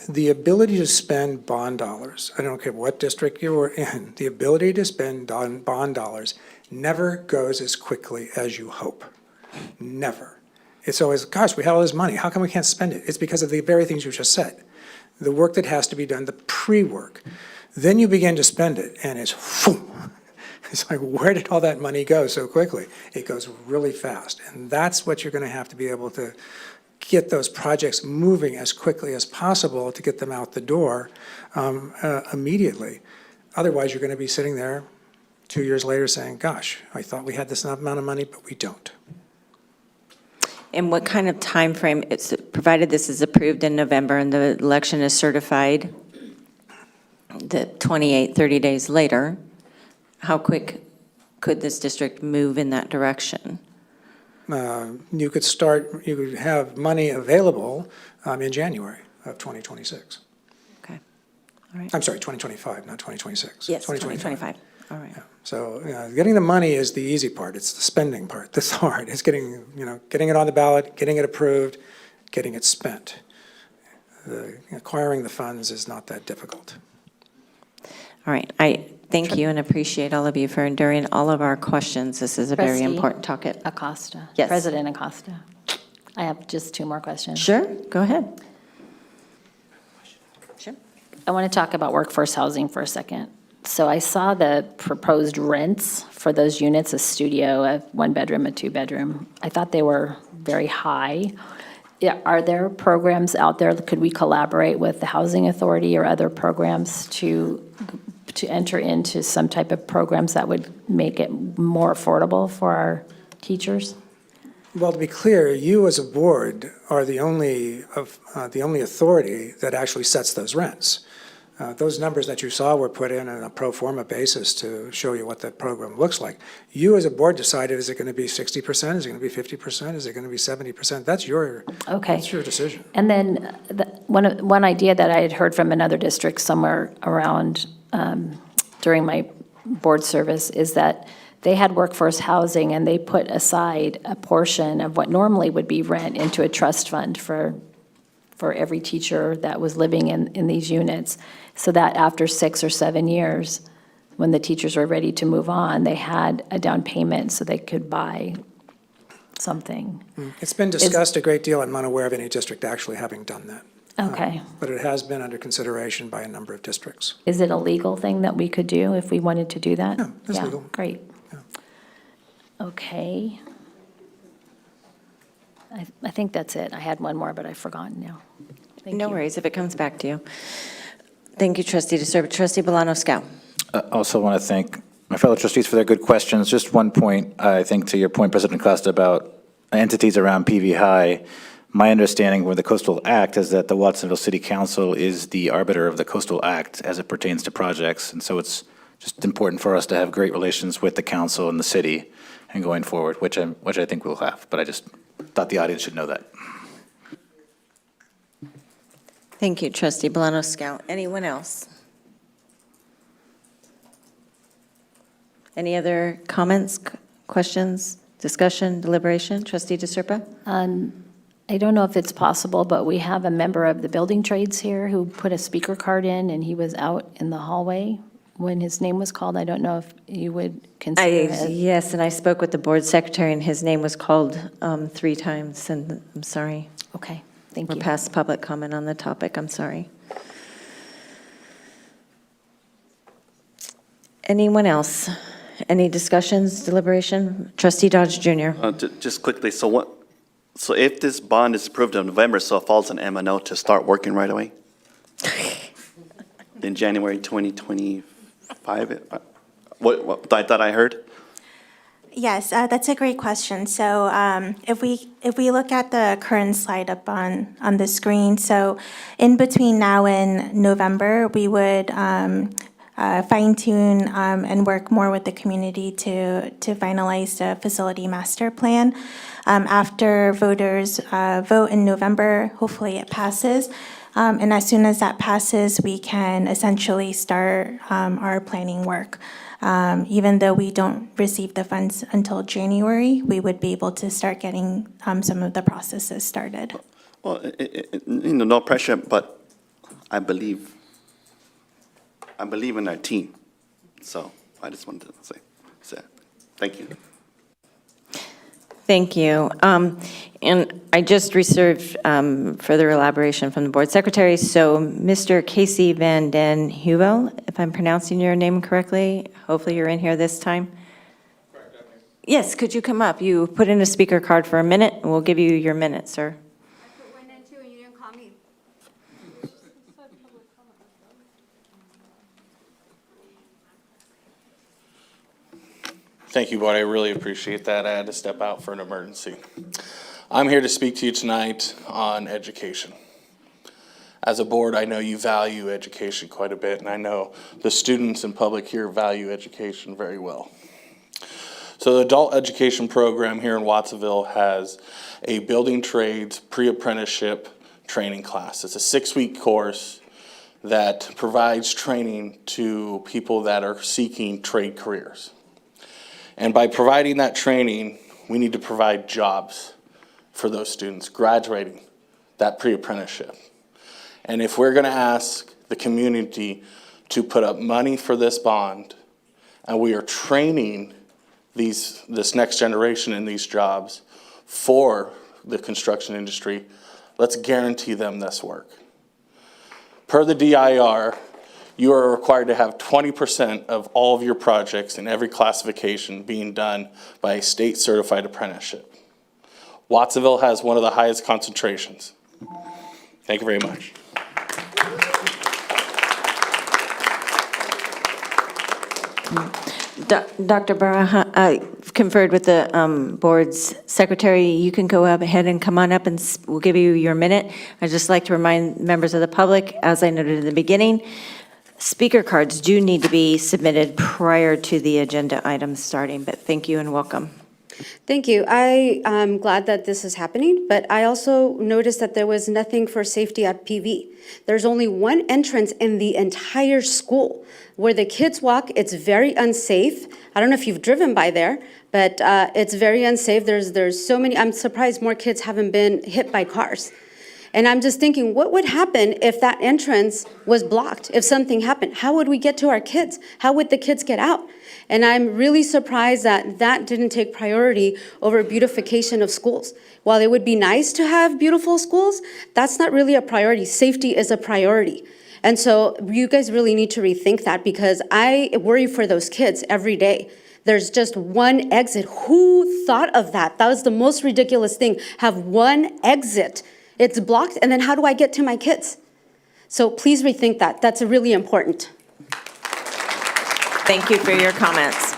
The ability to spend bond dollars, I don't care what district you were in, the ability to spend bond dollars never goes as quickly as you hope. Never. It's always, gosh, we have all this money. How come we can't spend it? It's because of the very things you just said. The work that has to be done, the pre-work. Then you begin to spend it, and it's, whoom. It's like, where did all that money go so quickly? It goes really fast. And that's what you're going to have to be able to get those projects moving as quickly as possible to get them out the door immediately. Otherwise, you're going to be sitting there 2 years later saying, gosh, I thought we had this amount of money, but we don't. And what kind of time frame? It's provided this is approved in November and the election is certified the 30 days later, how quick could this district move in that direction? You could have money available in January of 2026. Okay, all right. I'm sorry, 2025, not 2026. Yes, 2025, all right. Yeah. So getting the money is the easy part. It's the spending part that's hard. It's getting it on the ballot, getting it approved, getting it spent. Acquiring the funds is not that difficult. All right, I thank you and appreciate all of you for enduring all of our questions. This is a very Trustee important topic. Acosta. Yes. President Acosta. I have just 2 more questions. Sure, go ahead. Sure. I want to talk about workforce housing for a second. So I saw the proposed rents for those units, a studio, a 1-bedroom, a 2-bedroom. I thought they were very high. Yeah, are there programs out there, could we collaborate with the Housing Authority or other programs to enter into some type of programs that would make it more affordable for our teachers? Well, to be clear, you as a board are the only authority that actually sets those rents. Those numbers that you saw were put in on a pro forma basis to show you what that program looks like. You as a board decided, is it going to be 60%? Is it going to be 50%? Is it going to be 70%? That's your decision. And then one idea that I had heard from another district somewhere around during my board service is that they had workforce housing and they put aside a portion of what normally would be rent into a trust fund for every teacher that was living in these units, so that after 6 or 7 years, when the teachers were ready to move on, they had a down payment so they could buy something. It's been discussed a great deal. I'm not aware of any district actually having done that. Okay. But it has been under consideration by a number of districts. Is it a legal thing that we could do if we wanted to do that? Yeah, it's legal. Great. Okay. I think that's it. I had one more, but I've forgotten now. No worries if it comes back to you. Thank you, Trustee DeSerba. Trustee Bolano-Scow. I also want to thank my fellow trustees for their good questions. Just one point, I think, to your point, President Costa, about entities around PV High. My understanding with the Coastal Act is that the Watsonville City Council is the arbiter of the Coastal Act as it pertains to projects. And so it's just important for us to have great relations with the council and the city and going forward, which I think we'll have. But I just thought the audience should know that. Thank you, Trustee Bolano-Scow. Anyone else? Any other comments, questions, discussion, deliberation? Trustee DeSerpa? I don't know if it's possible, but we have a member of the building trades here who put a speaker card in, and he was out in the hallway when his name was called. I don't know if you would consider it. Yes, and I spoke with the board secretary, and his name was called 3 times, and I'm sorry. Okay, thank We're you. past public comment on the topic, I'm sorry. Anyone else? Any discussions, deliberation? Trustee Dodge Jr. Just quickly, so if this bond is approved in November, so it falls on M&O to start working right away? In January 2025? What I thought I heard? Yes, that's a great question. So if we look at the current slide up on the screen, so in between now and November, we would fine tune and work more with the community to finalize the facility master plan. After voters vote in November, hopefully it passes. And as soon as that passes, we can essentially start our planning work. Even though we don't receive the funds until January, we would be able to start getting some of the processes started. Well, no pressure, but I believe in our team. So I just wanted to say thank you. Thank you. And I just received further elaboration from the board secretary. So Mr. Casey Van Den Heuvel, if I'm pronouncing your name correctly, hopefully you're in here this time. Yes, could you come up? You put in a speaker card for a minute, and we'll give you your minute, sir. Thank you, Board. I really appreciate that. I had to step out for an emergency. I'm here to speak to you tonight on education. As a board, I know you value education quite a bit, and I know the students and public here value education very well. So the adult education program here in Watsonville has a building trades pre-apprenticeship training class. It's a 6-week course that provides training to people that are seeking trade careers. And by providing that training, we need to provide jobs for those students graduating that pre-apprenticeship. And if we're gonna ask the community to put up money for this bond, and we are training this next generation in these jobs for the construction industry, let's guarantee them this work. Per the DIR, you are required to have 20% of all of your projects in every classification being done by a state certified apprenticeship. Watsonville has one of the highest concentrations. Thank you very much. Dr. Baraha, I conferred with the board's secretary. You can go ahead and come on up, and we'll give you your minute. I'd just like to remind members of the public, as I noted in the beginning, speaker cards do need to be submitted prior to the agenda items starting, but thank you and welcome. Thank you. I am glad that this is happening, but I also noticed that there was nothing for safety at PV. There's only one entrance in the entire school. Where the kids walk, it's very unsafe. I don't know if you've driven by there, but it's very unsafe. There's so many, I'm surprised more kids haven't been hit by cars. And I'm just thinking, what would happen if that entrance was blocked? If something happened, how would we get to our kids? How would the kids get out? And I'm really surprised that that didn't take priority over beautification of schools. While it would be nice to have beautiful schools, that's not really a priority. Safety is a priority. And so you guys really need to rethink that, because I worry for those kids every day. There's just one exit. Who thought of that? That was the most ridiculous thing. Have one exit. It's blocked, and then how do I get to my kids? So please rethink that. That's really important. Thank you for your comments.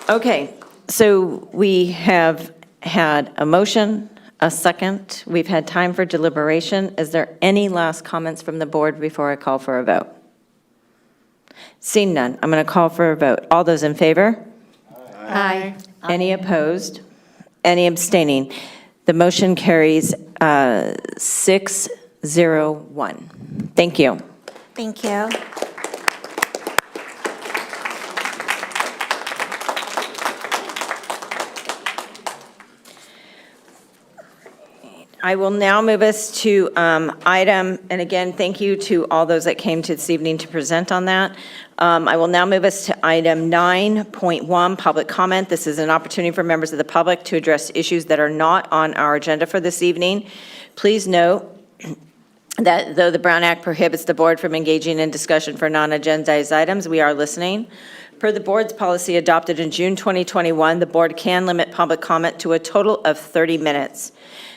Okay, so we have had a motion, a second. We've had time for deliberation. Is there any last comments from the board before I call for a vote? Seeing none, I'm going to call for a vote. All those in favor? Aye. Any opposed? Any abstaining? The motion carries 6-0-1. Thank you. Thank you. I will now move us to item, and again, thank you to all those that came to this evening to present on that. I will now move us to item 9.1, public comment. This is an opportunity for members of the public to address issues that are not on our agenda for this evening. Please note that though the Brown Act prohibits the board from engaging in discussion for non-agendized items, we are listening. Per the board's policy adopted in June 2021, the board can limit public comment to a total of 30 minutes.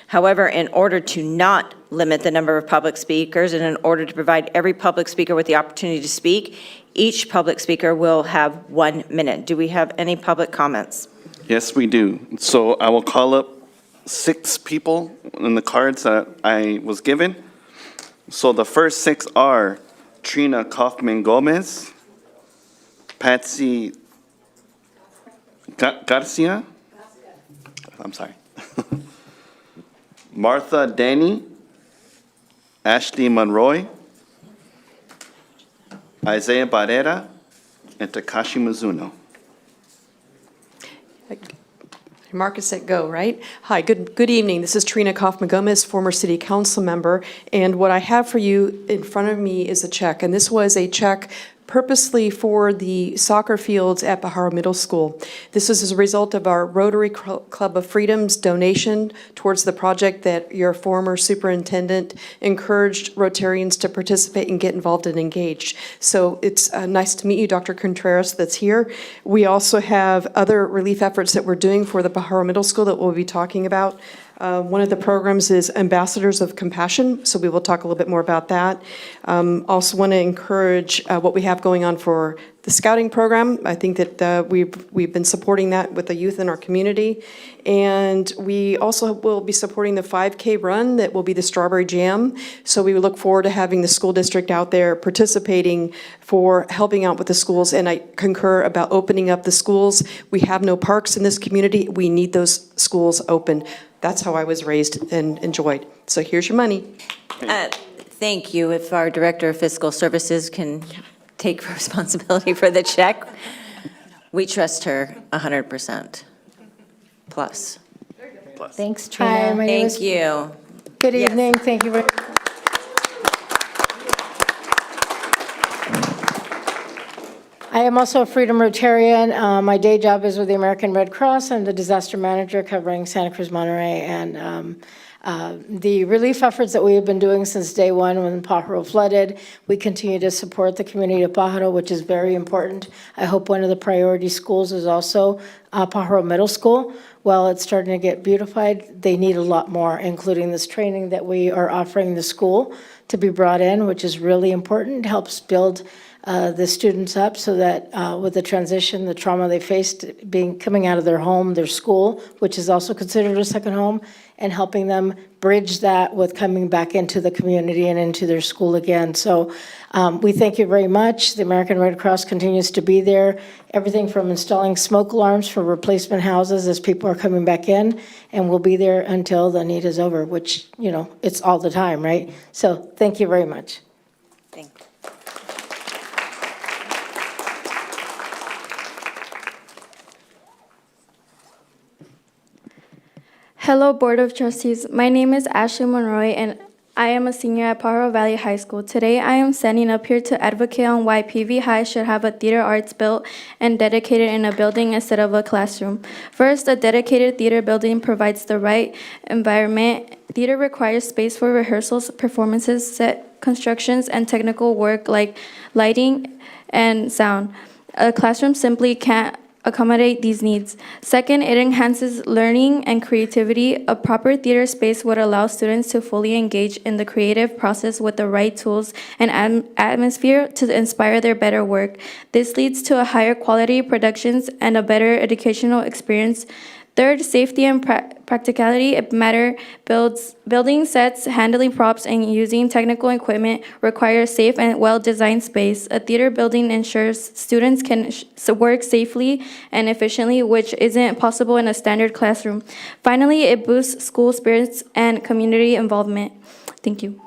However, in order to not limit the number of public speakers and in order to provide every public speaker with the opportunity to speak, each public speaker will have 1 minute. Do we have any public comments? Yes, we do. So I will call up 6 people in the cards that I was given. So the first 6 are Trina Kaufman Gomez, Patsy Garcia, I'm sorry, Martha Danny, Ashley Monroy, Isaiah Barrera, and Takashi Mizuno. Mark is set, go, right? Hi, good evening. This is Trina Kaufman Gomez, former city council member. And what I have for you in front of me is a check. And this was a check purposely for the soccer fields at Pajaro Middle School. This is as a result of our Rotary Club of Freedom's donation towards the project that your former superintendent encouraged Rotarians to participate and get involved and engaged. So it's nice to meet you, Dr. Contreras, that's here. We also have other relief efforts that we're doing for the Pajaro Middle School that we'll be talking about. One of the programs is Ambassadors of Compassion, so we will talk a little bit more about that. Also want to encourage what we have going on for the scouting program. I think that we've been supporting that with the youth in our community. And we also will be supporting the 5K run that will be the Strawberry Jam. So we look forward to having the school district out there participating for helping out with the schools. And I concur about opening up the schools. We have no parks in this community. We need those schools open. That's how I was raised and enjoyed. So here's your money. Thank you. If our Director of Fiscal Services can take responsibility for the check, we trust her 100% plus. Thanks, Trina. Hi, my name Thank is. you. Good evening. Thank you very. I am also a Freedom Rotarian. My day job is with the American Red Cross. I'm the disaster manager covering Santa Cruz, Monterey, and the relief efforts that we have been doing since day one when Pajaro flooded. We continue to support the community of Pajaro, which is very important. I hope one of the priority schools is also Pajaro Middle School. While it's starting to get beautified, they need a lot more, including this training that we are offering the school to be brought in, which is really important. It helps build the students up so that with the transition, the trauma they faced coming out of their home, their school, which is also considered a second home, and helping them bridge that with coming back into the community and into their school again. So we thank you very much. The American Red Cross continues to be there. Everything from installing smoke alarms for replacement houses as people are coming back in, and we'll be there until the need is over, which, you know, it's all the time, right? So thank you very much. Thank you. Hello, Board of Trustees. My name is Ashley Monroy, and I am a senior at Pajaro Valley High School. Today, I am standing up here to advocate on why PV High should have a theater arts built and dedicated in a building instead of a classroom. First, a dedicated theater building provides the right environment. Theater requires space for rehearsals, performances, set constructions, and technical work like lighting and sound. A classroom simply can't accommodate these needs. Second, it enhances learning and creativity. A proper theater space would allow students to fully engage in the creative process with the right tools and atmosphere to inspire their better work. This leads to a higher quality productions and a better educational experience. Third, safety and practicality. It matter. Building sets, handling props, and using technical equipment require safe and well-designed space. A theater building ensures students can work safely and efficiently, which isn't possible in a standard classroom. Finally, it boosts school spirits and community involvement. Thank you.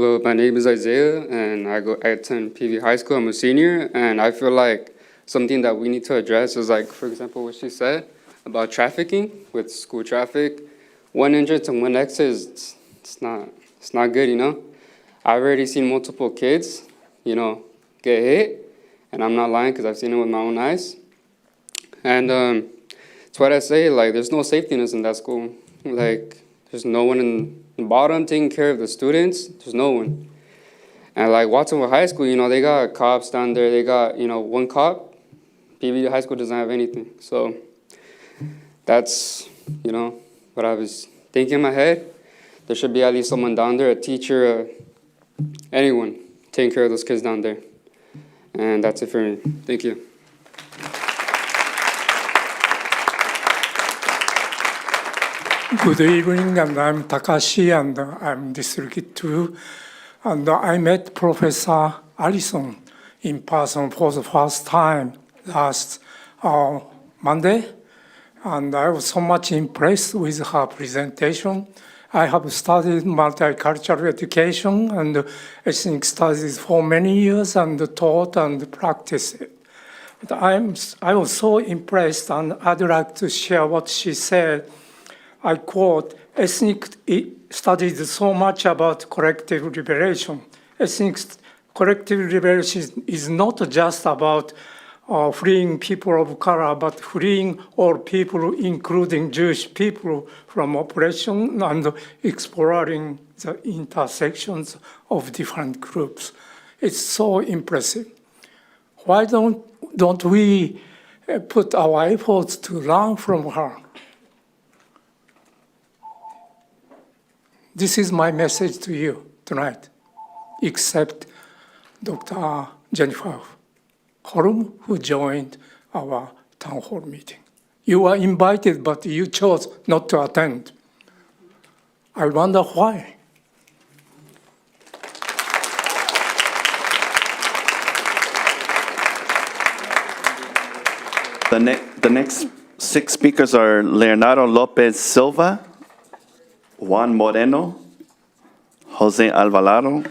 Hello, my name is Isaiah, and I attend PV High School. I'm a senior, and I feel like something that we need to address is like, for example, what she said about trafficking with school traffic. One entrance and one exit is it's not good, you know. I've already seen multiple kids, you know, get hit, and I'm not lying because I've seen it with my own eyes. And it's what I say, like, there's no safetiness in that school. Like, there's no one in the bottom taking care of the students. There's no one. And like Watsonville High School, you know, they got cops down there. They got, you know, one cop. PV High School doesn't have anything. So that's, you know, what I was thinking in my head. There should be at least someone down there, a teacher, anyone taking care of those kids down there. And that's it for me. Thank you. Good evening, and I'm Takashi, and I'm District 2. And I met Professor Allison in person for the first time last Monday, and I was so much impressed with her presentation. I have studied multicultural education and ethnic studies for many years and taught and practiced it. But I was so impressed, and I'd like to share what she said. I quote, ethnic studies so much about collective liberation. Ethnic collective liberation is not just about freeing people of color, but freeing all people, including Jewish people, from oppression and exploring the intersections of different groups. It's so impressive. Why don't we put our efforts to learn from her? This is my message to you tonight, except Dr. Jennifer Holm, who joined our town hall meeting. You were invited, but you chose not to attend. I wonder why. The next 6 speakers are Leonardo Lopez Silva, Juan Moreno, Jose Alvarado,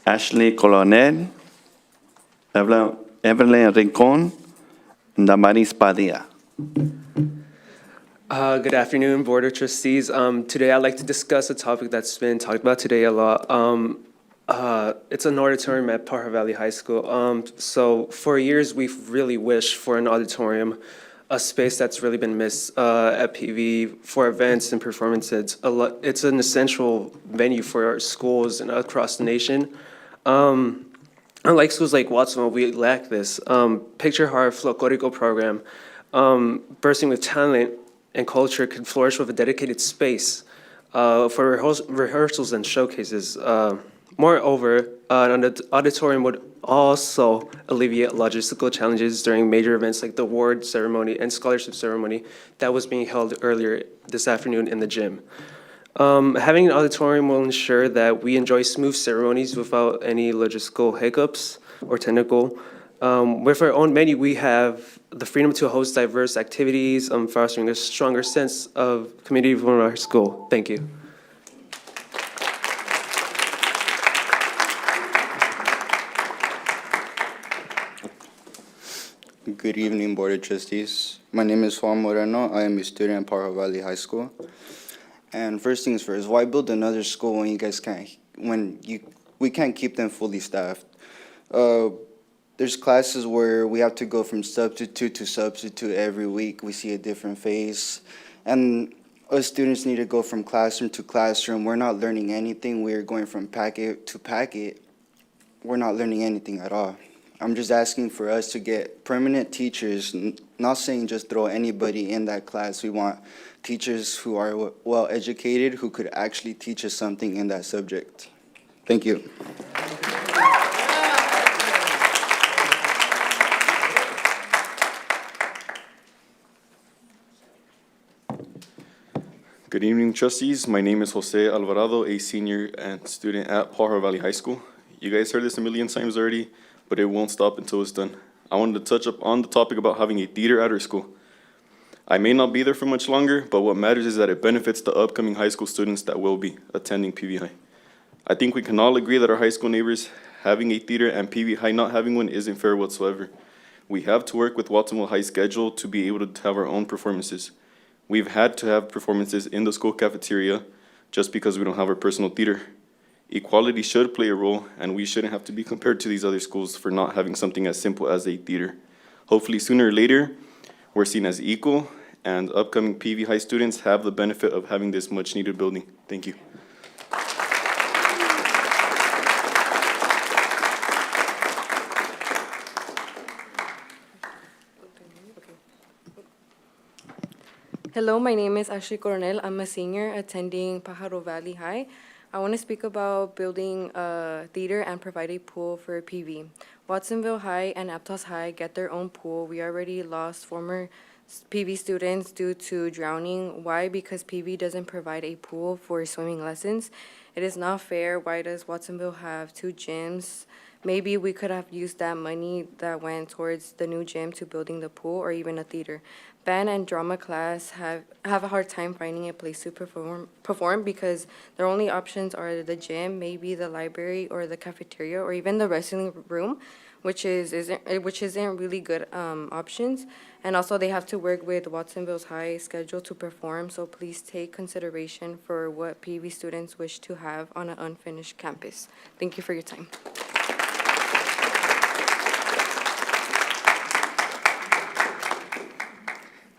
Ashley Colonel, Evelyn Rincon, and Damaris Padilla. Good afternoon, Board of Trustees. Today I'd like to discuss a topic that's been talked about today a lot. It's an auditorium at Pajaro Valley High School. So for years, we've really wished for an auditorium, a space that's really been missed at PV for events and performances. It's an essential venue for our schools and across the nation. Unlike schools like Watsonville, we lack this. Picture how our Folklorico program, bursting with talent and culture, could flourish with a dedicated space for rehearsals and showcases. Moreover, an auditorium would also alleviate logistical challenges during major events like the award ceremony and scholarship ceremony that was being held earlier this afternoon in the gym. Having an auditorium will ensure that we enjoy smooth ceremonies without any logistical hiccups or technical. With our own menu, we have the freedom to host diverse activities, fostering a stronger sense of community within our school. Thank you. Good evening, Board of Trustees. My name is Juan Moreno. I am a student at Pajaro Valley High School. And first things first, why build another school when you guys we can't keep them fully staffed? There's classes where we have to go from substitute to substitute every week. We see a different face. And us students need to go from classroom to classroom. We're not learning anything. We're going from packet to packet. We're not learning anything at all. I'm just asking for us to get permanent teachers, not saying just throw anybody in that class. We want teachers who are well-educated, who could actually teach us something in that subject. Thank you. Good evening, trustees. My name is Jose Alvarado, a senior and student at Pajaro Valley High School. You guys heard this a million times already, but it won't stop until it's done. I wanted to touch up on the topic about having a theater at our school. I may not be there for much longer, but what matters is that it benefits the upcoming high school students that will be attending PV High. I think we can all agree that our high school neighbors having a theater and PV High not having one isn't fair whatsoever. We have to work with Watsonville High's schedule to be able to have our own performances. We've had to have performances in the school cafeteria just because we don't have our personal theater. Equality should play a role, and we shouldn't have to be compared to these other schools for not having something as simple as a theater. Hopefully, sooner or later, we're seen as equal, and upcoming PV High students have the benefit of having this much-needed building. Thank you. Hello, my name is Ashley Coronel. I'm a senior attending Pajaro Valley High. I want to speak about building a theater and provide a pool for PV. Watsonville High and Aptos High get their own pool. We already lost former PV students due to drowning. Why? Because PV doesn't provide a pool for swimming lessons. It is not fair. Why does Watsonville have 2 gyms? Maybe we could have used that money that went towards the new gym to building the pool or even a theater. Band and drama class have a hard time finding a place to perform because their only options are the gym, maybe the library or the cafeteria or even the wrestling room, which isn't really good options. And also they have to work with Watsonville's high schedule to perform, so please take consideration for what PV students wish to have on an unfinished campus. Thank you for your time.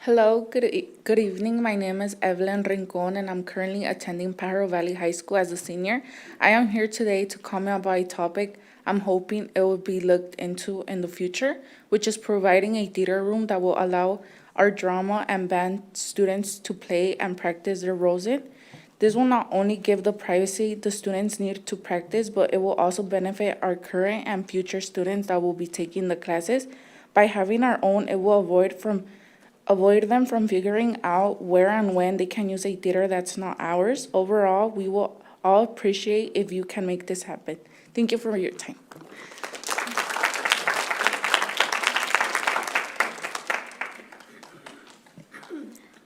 Hello, good evening. My name is Evelyn Rincon, and I'm currently attending Pajaro Valley High School as a senior. I am here today to comment about a topic I'm hoping it will be looked into in the future, which is providing a theater room that will allow our drama and band students to play and practice their roles in. This will not only give the privacy the students need to practice, but it will also benefit our current and future students that will be taking the classes. By having our own, it will avoid them from figuring out where and when they can use a theater that's not ours. Overall, we will all appreciate if you can make this happen. Thank you for your time.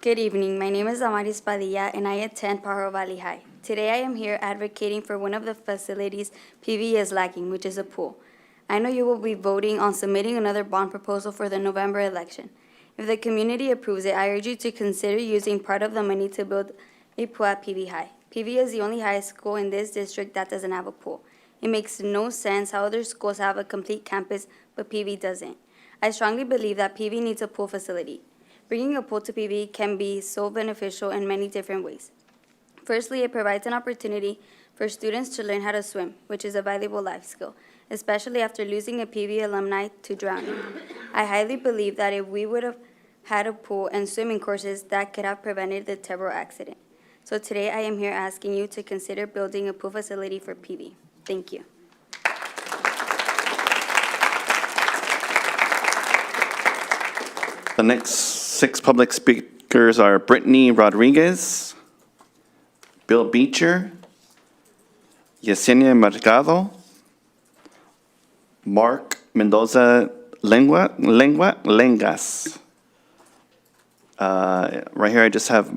Good evening. My name is Amaris Padilla, and I attend Pajaro Valley High. Today, I am here advocating for one of the facilities PV is lacking, which is a pool. I know you will be voting on submitting another bond proposal for the November election. If the community approves it, I urge you to consider using part of the money to build a pool at PV High. PV is the only high school in this district that doesn't have a pool. It makes no sense how other schools have a complete campus, but PV doesn't. I strongly believe that PV needs a pool facility. Bringing a pool to PV can be so beneficial in many different ways. Firstly, it provides an opportunity for students to learn how to swim, which is a valuable life skill, especially after losing a PV alumni to drowning. I highly believe that if we would have had a pool and swimming courses, that could have prevented the terrible accident. So today I am here asking you to consider building a pool facility for PV. Thank you. The next 6 public speakers are Brittany Rodriguez, Bill Beecher, Yesenia Mercado, Mark Mendoza Lengas. Right here, I just have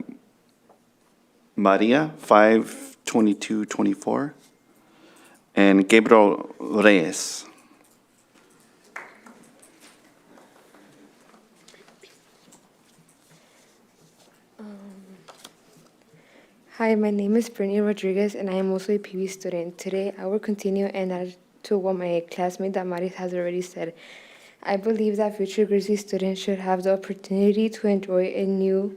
Maria, 52224, and Gabriel Reyes. Hi, my name is Brittany Rodriguez, and I am also a PV student. Today, I will continue and add to what my classmate Damaris has already said. I believe that future Grizzly students should have the opportunity to enjoy a new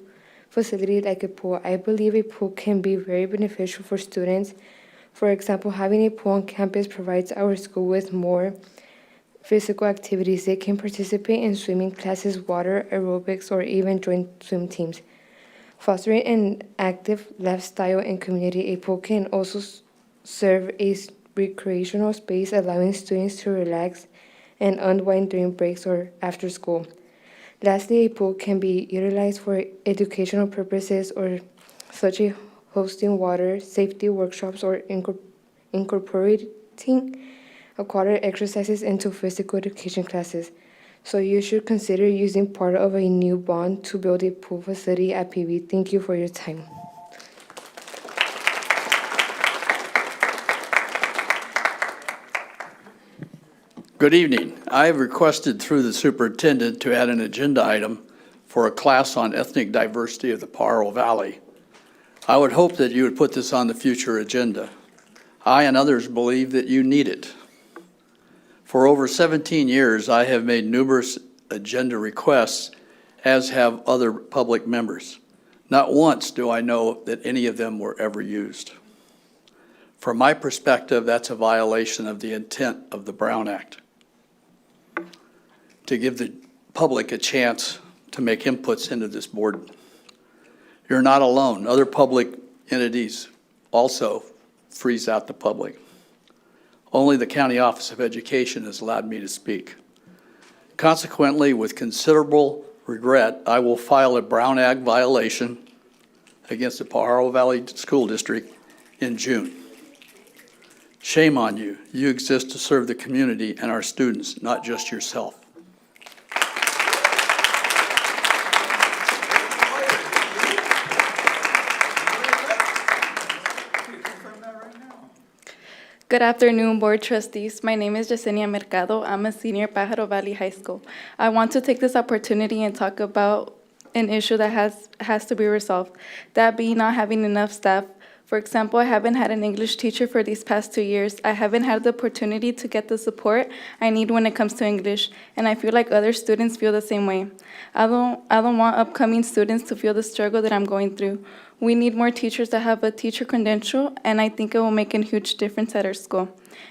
facility like a pool. I believe a pool can be very beneficial for students. For example, having a pool on campus provides our school with more physical activities. They can participate in swimming classes, water aerobics, or even join swim teams. Fostering an active lifestyle and community, a pool can also serve as recreational space, allowing students to relax and unwind during breaks or after school. Lastly, a pool can be utilized for educational purposes or such as hosting water safety workshops or incorporating aquatic exercises into physical education classes. So you should consider using part of a new bond to build a pool facility at PV. Thank you for your time. Good evening. I have requested through the superintendent to add an agenda item for a class on ethnic diversity of the Pajaro Valley. I would hope that you would put this on the future agenda. I and others believe that you need it. For over 17 years, I have made numerous agenda requests, as have other public members. Not once do I know that any of them were ever used. From my perspective, that's a violation of the intent of the Brown Act, to give the public a chance to make inputs into this board. You're not alone. Other public entities also freeze out the public. Only the County Office of Education has allowed me to speak. Consequently, with considerable regret, I will file a Brown Act violation against the Pajaro Valley School District in June. Shame on you. You exist to serve the community and our students, not just yourself. Good afternoon, Board Trustees. My name is Yesenia Mercado. I'm a senior at Pajaro Valley High School. I want to take this opportunity and talk about an issue that has to be resolved, that being not having enough staff. For example, I haven't had an English teacher for these past 2 years. I haven't had the opportunity to get the support I need when it comes to English, and I feel like other students feel the same way. I don't want upcoming students to feel the struggle that I'm going through. We need more teachers that have a teacher credential, and I think it will make a huge difference at our school.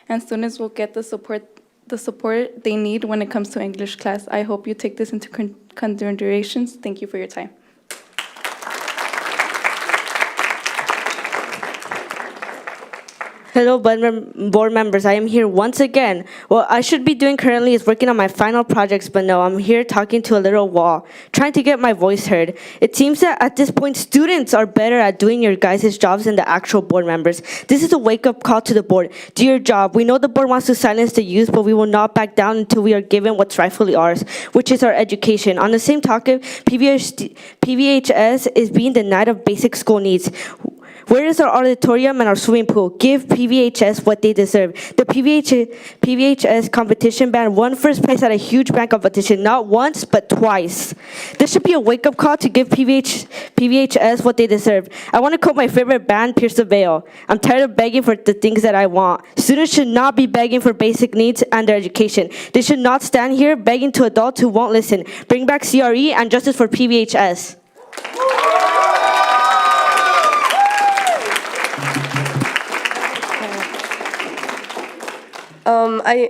And students will get the support they need when it comes to English class. I hope you take this into consideration. Thank you for your time. Hello, board members. I am here once again. What I should be doing currently is working on my final projects, but no, I'm here talking to a little wall, trying to get my voice heard. It seems that at this point, students are better at doing your guys' jobs than the actual board members. This is a wake-up call to the board. Do your job. We know the board wants to silence the youth, but we will not back down until we are given what's rightfully ours, which is our education. On the same topic, PVHS is being denied of basic school needs. Where is our auditorium and our swimming pool? Give PVHS what they deserve. The PVHS competition band won first place at a huge band competition, not once, but twice. This should be a wake-up call to give PVHS what they deserve. I want to quote my favorite band, Pierce the Veil. I'm tired of begging for the things that I want. Students should not be begging for basic needs and their education. They should not stand here begging to adults who won't listen. Bring back CRE and justice for PVHS.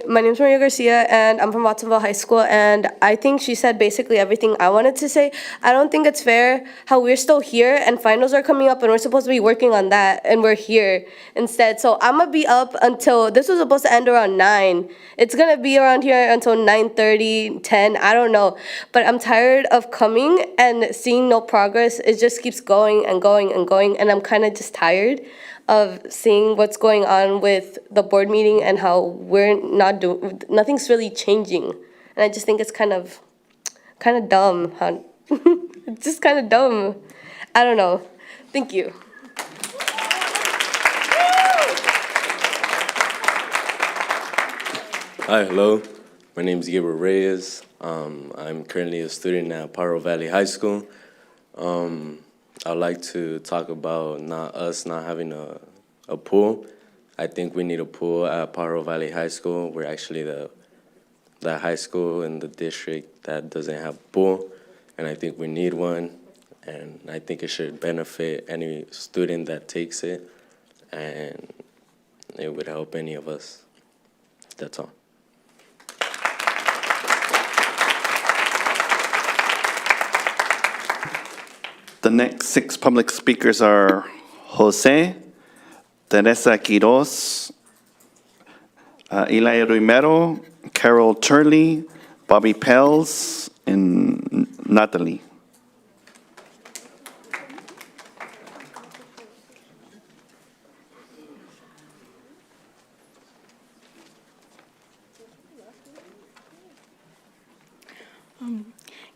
My name is Maria Garcia, and I'm from Watsonville High School, and I think she said basically everything I wanted to say. I don't think it's fair how we're still here, and finals are coming up, and we're supposed to be working on that, and we're here instead. So I'm gonna be up until, this was supposed to end around 9. It's gonna be around here until 9:30, 10, I don't know. But I'm tired of coming and seeing no progress. It just keeps going and going and going, and I'm kind of just tired of seeing what's going on with the board meeting and how we're not doing, nothing's really changing. And I just think it's kind of dumb. It's just kind of dumb. I don't know. Thank you. Hi, hello. My name is Gabriel Reyes. I'm currently a student at Pajaro Valley High School. I'd like to talk about us not having a pool. I think we need a pool at Pajaro Valley High School. We're actually the high school in the district that doesn't have a pool, and I think we need one, and I think it should benefit any student that takes it, and it would help any of us. That's all. The next 6 public speakers are Jose, Teresa Quiroz, Eli Romero, Carol Turley, Bobby Pels, and Natalie.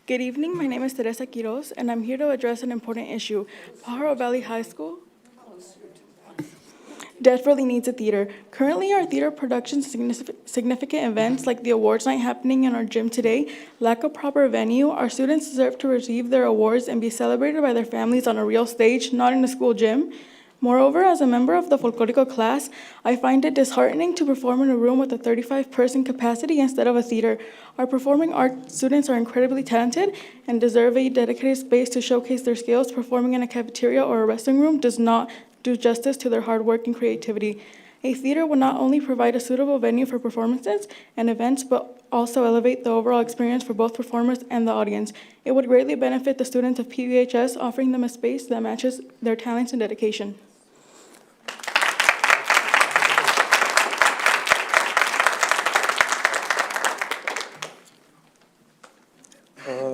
Good evening, my name is Teresa Quiroz, and I'm here to address an important issue. Pajaro Valley High School desperately needs a theater. Currently, our theater productions, significant events like the awards night happening in our gym today, lack a proper venue. Our students deserve to receive their awards and be celebrated by their families on a real stage, not in a school gym. Moreover, as a member of the folklorico class, I find it disheartening to perform in a room with a 35-person capacity instead of a theater. Our performing arts students are incredibly talented and deserve a dedicated space to showcase their skills. Performing in a cafeteria or a resting room does not do justice to their hard work and creativity. A theater will not only provide a suitable venue for performances and events, but also elevate the overall experience for both performers and the audience. It would greatly benefit the students of PVHS, offering them a space that matches their talents and dedication.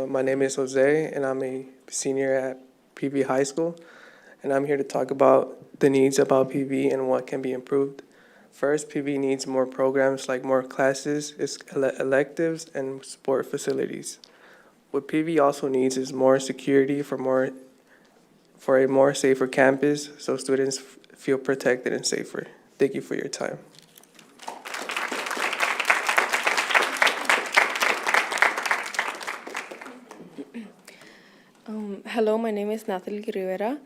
My name is Jose, and I'm a senior at PV High School, and I'm here to talk about the needs about PV and what can be improved. First, PV needs more programs like more classes, electives, and sport facilities. What PV also needs is more security for a more safer campus, so students feel protected and safer. Thank you for your time. Hello, my name is Natalie Rivera.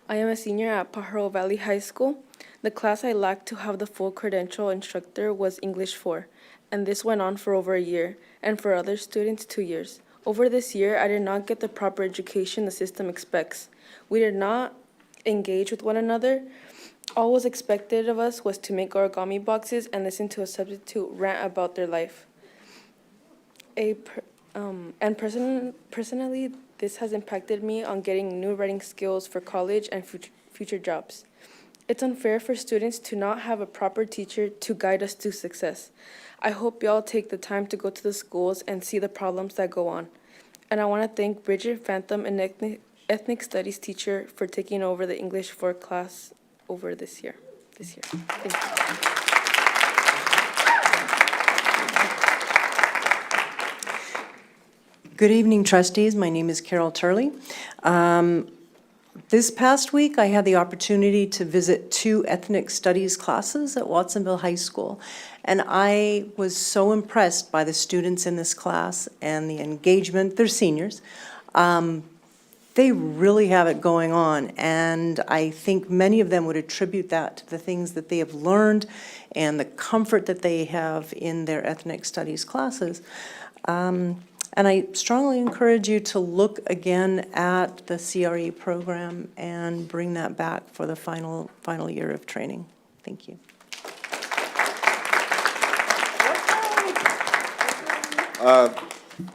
I am a senior at Pajaro Valley High School. The class I lacked to have the full credential instructor was English 4, and this went on for over a year, and for other students, 2 years. Over this year, I did not get the proper education the system expects. We did not engage with one another. All was expected of us was to make origami boxes and listen to a substitute rant about their life. Personally, this has impacted me on getting new writing skills for college and future jobs. It's unfair for students to not have a proper teacher to guide us to success. I hope y'all take the time to go to the schools and see the problems that go on. And I want to thank Bridget Phantom, an ethnic studies teacher, for taking over the English 4 class over this year. Thank you. Good evening, trustees. My name is Carol Turley. This past week, I had the opportunity to visit 2 ethnic studies classes at Watsonville High School, and I was so impressed by the students in this class and the engagement. They're seniors. They really have it going on, and I think many of them would attribute that to the things that they have learned and the comfort that they have in their ethnic studies classes. And I strongly encourage you to look again at the CRE program and bring that back for the final year of training. Thank you.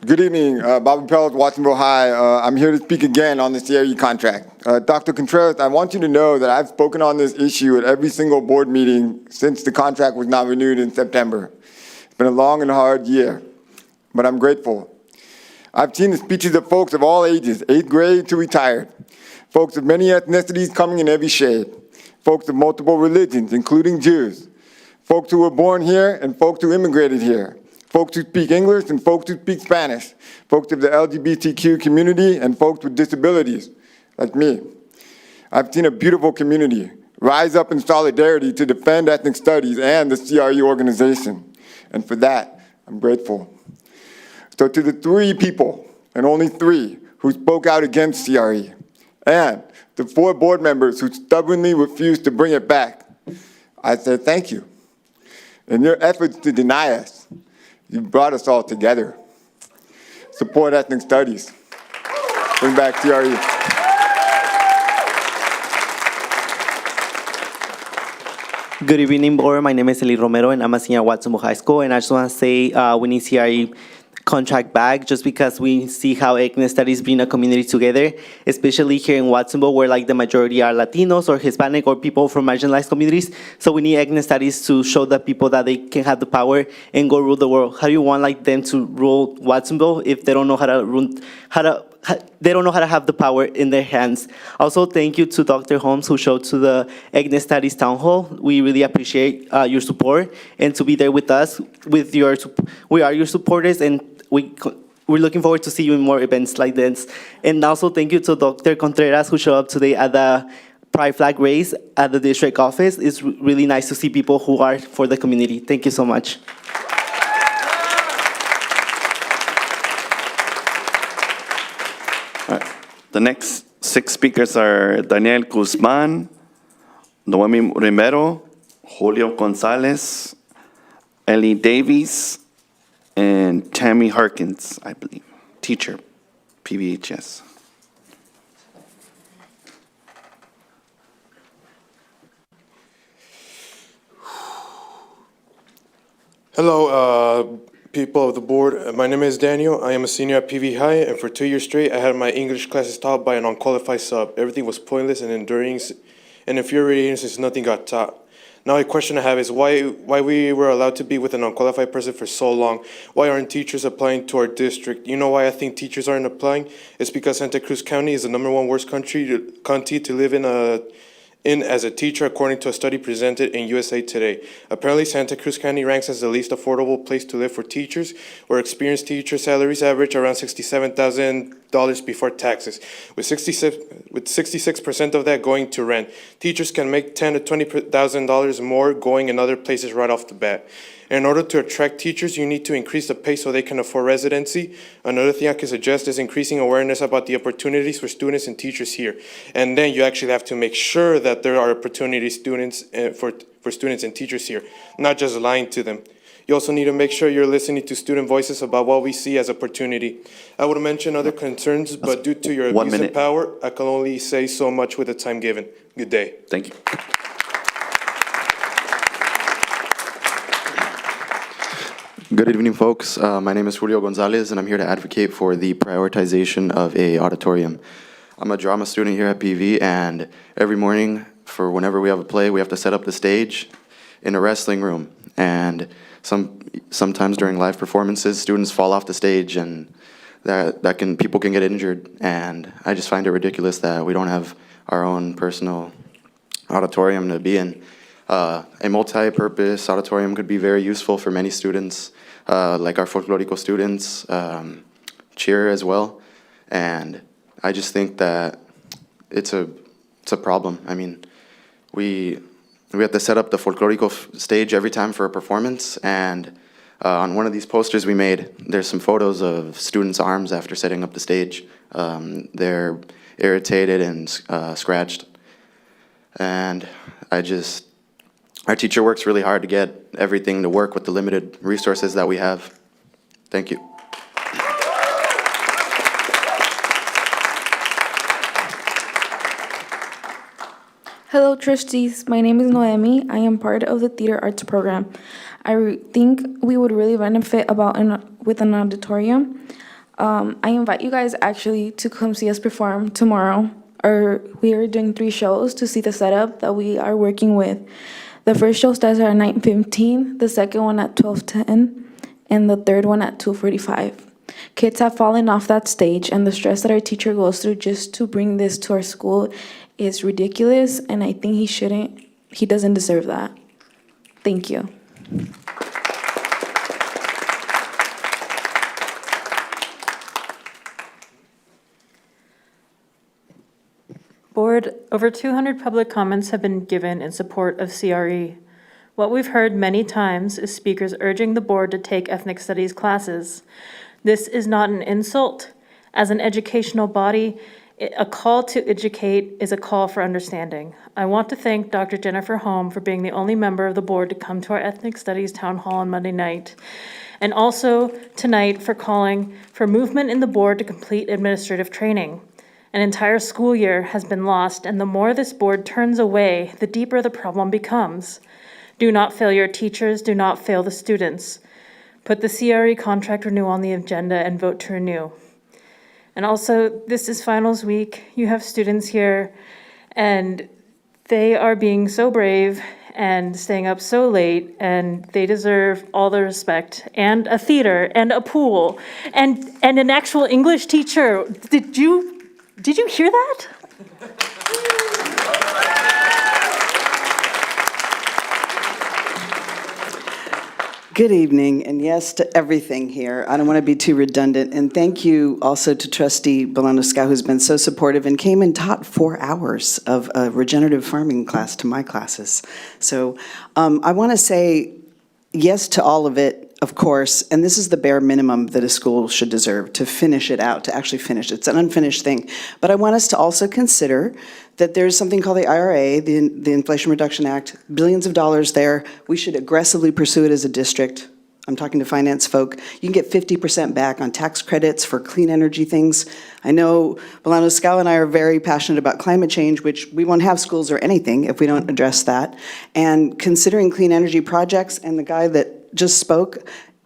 Good evening, Bobby Pellet, Watsonville High. I'm here to speak again on the CRE contract. Dr. Contreras, I want you to know that I've spoken on this issue at every single board meeting since the contract was not renewed in September. It's been a long and hard year, but I'm grateful. I've seen the speeches of folks of all ages, 8th grade to retired, folks of many ethnicities coming in every shade, folks of multiple religions, including Jews, folks who were born here and folks who immigrated here, folks who speak English and folks who speak Spanish, folks of the LGBTQ community and folks with disabilities, like me. I've seen a beautiful community rise up in solidarity to defend ethnic studies and the CRE organization, and for that, I'm grateful. So to the 3 people, and only 3, who spoke out against CRE, and the 4 board members who stubbornly refused to bring it back, I say thank you. In your efforts to deny us, you brought us all together. Support ethnic studies. Bring back CRE. Good evening, board. My name is Eli Romero, and I'm a senior at Watsonville High School. And I just want to say we need CRE contract back just because we see how ethnic studies bring a community together, especially here in Watsonville, where like the majority are Latinos or Hispanic or people from marginalized communities. So we need ethnic studies to show the people that they can have the power and go rule the world. How do you want like them to rule Watsonville if they don't know how to rule, they don't know how to have the power in their hands? Also, thank you to Dr. Holmes who showed to the ethnic studies town hall. We really appreciate your support and to be there with us. We are your supporters, and we're looking forward to see you in more events like this. And also thank you to Dr. Contreras who showed up today at the pride flag raised at the district office. It's really nice to see people who are for the community. Thank you so much. The next 6 speakers are Daniel Guzman, Noemi Romero, Julio Gonzalez, Ellie Davies, and Tammy Harkins, I believe, teacher, PBHS. Hello, people of the board. My name is Daniel. I am a senior at PV High, and for 2 years straight, I had my English classes taught by an unqualified sub. Everything was pointless and enduring and infuriating since nothing got taught. Now a question I have is why we were allowed to be with an unqualified person for so long? Why aren't teachers applying to our district? You know why I think teachers aren't applying? It's because Santa Cruz County is the #1 worst county to live in as a teacher, according to a study presented in USA Today. Apparently, Santa Cruz County ranks as the least affordable place to live for teachers, where experienced teacher salaries average around $67,000 before taxes, with 66% of that going to rent. Teachers can make $10,000 to $20,000 more going in other places right off the bat. In order to attract teachers, you need to increase the pay so they can afford residency. Another thing I can suggest is increasing awareness about the opportunities for students and teachers here. And then you actually have to make sure that there are opportunities for students and teachers here, not just lying to them. You also need to make sure you're listening to student voices about what we see as opportunity. I would mention other concerns, but due to your abuse of power, I can only say so much with the time given. Good day. Thank you. Good evening, folks. My name is Julio Gonzalez, and I'm here to advocate for the prioritization of a auditorium. I'm a drama student here at PV, and every morning, for whenever we have a play, we have to set up the stage in a wrestling room. And sometimes during live performances, students fall off the stage, and people can get injured. And I just find it ridiculous that we don't have our own personal auditorium to be in. A multi-purpose auditorium could be very useful for many students, like our folklorico students, cheer as well. And I just think that it's a problem. I mean, we have to set up the folklorico stage every time for a performance, and on one of these posters we made, there's some photos of students' arms after setting up the stage. They're irritated and scratched. And our teacher works really hard to get everything to work with the limited resources that we have. Thank you. Hello, trustees. My name is Noemi. I am part of the theater arts program. I think we would really benefit with an auditorium. I invite you guys actually to come see us perform tomorrow. We are doing 3 shows to see the setup that we are working with. The first show starts at 9:15, the second one at 12:10, and the third one at 2:45. Kids have fallen off that stage, and the stress that our teacher goes through just to bring this to our school is ridiculous, and I think he doesn't deserve that. Thank you. Board, over 200 public comments have been given in support of CRE. What we've heard many times is speakers urging the board to take ethnic studies classes. This is not an insult. As an educational body, a call to educate is a call for understanding. I want to thank Dr. Jennifer Holm for being the only member of the board to come to our ethnic studies town hall on Monday night. And also tonight for calling for movement in the board to complete administrative training. An entire school year has been lost, and the more this board turns away, the deeper the problem becomes. Do not fail your teachers, do not fail the students. Put the CRE contract renewal on the agenda and vote to renew. And also, this is finals week. You have students here, and they are being so brave and staying up so late, and they deserve all the respect, and a theater, and a pool, and an actual English teacher. Did you hear that? Good evening, and yes to everything here. I don't want to be too redundant, and thank you also to Trustee Bolanoska, who's been so supportive and came and taught 4 hours of a regenerative farming class to my classes. So I want to say yes to all of it, of course, and this is the bare minimum that a school should deserve, to finish it out, to actually finish. It's an unfinished thing. But I want us to also consider that there's something called the IRA, the Inflation Reduction Act, billions of dollars there. We should aggressively pursue it as a district. I'm talking to finance folk. You can get 50% back on tax credits for clean energy things. I know Bolano Scow and I are very passionate about climate change, which we won't have schools or anything if we don't address that. And considering clean energy projects, and the guy that just spoke,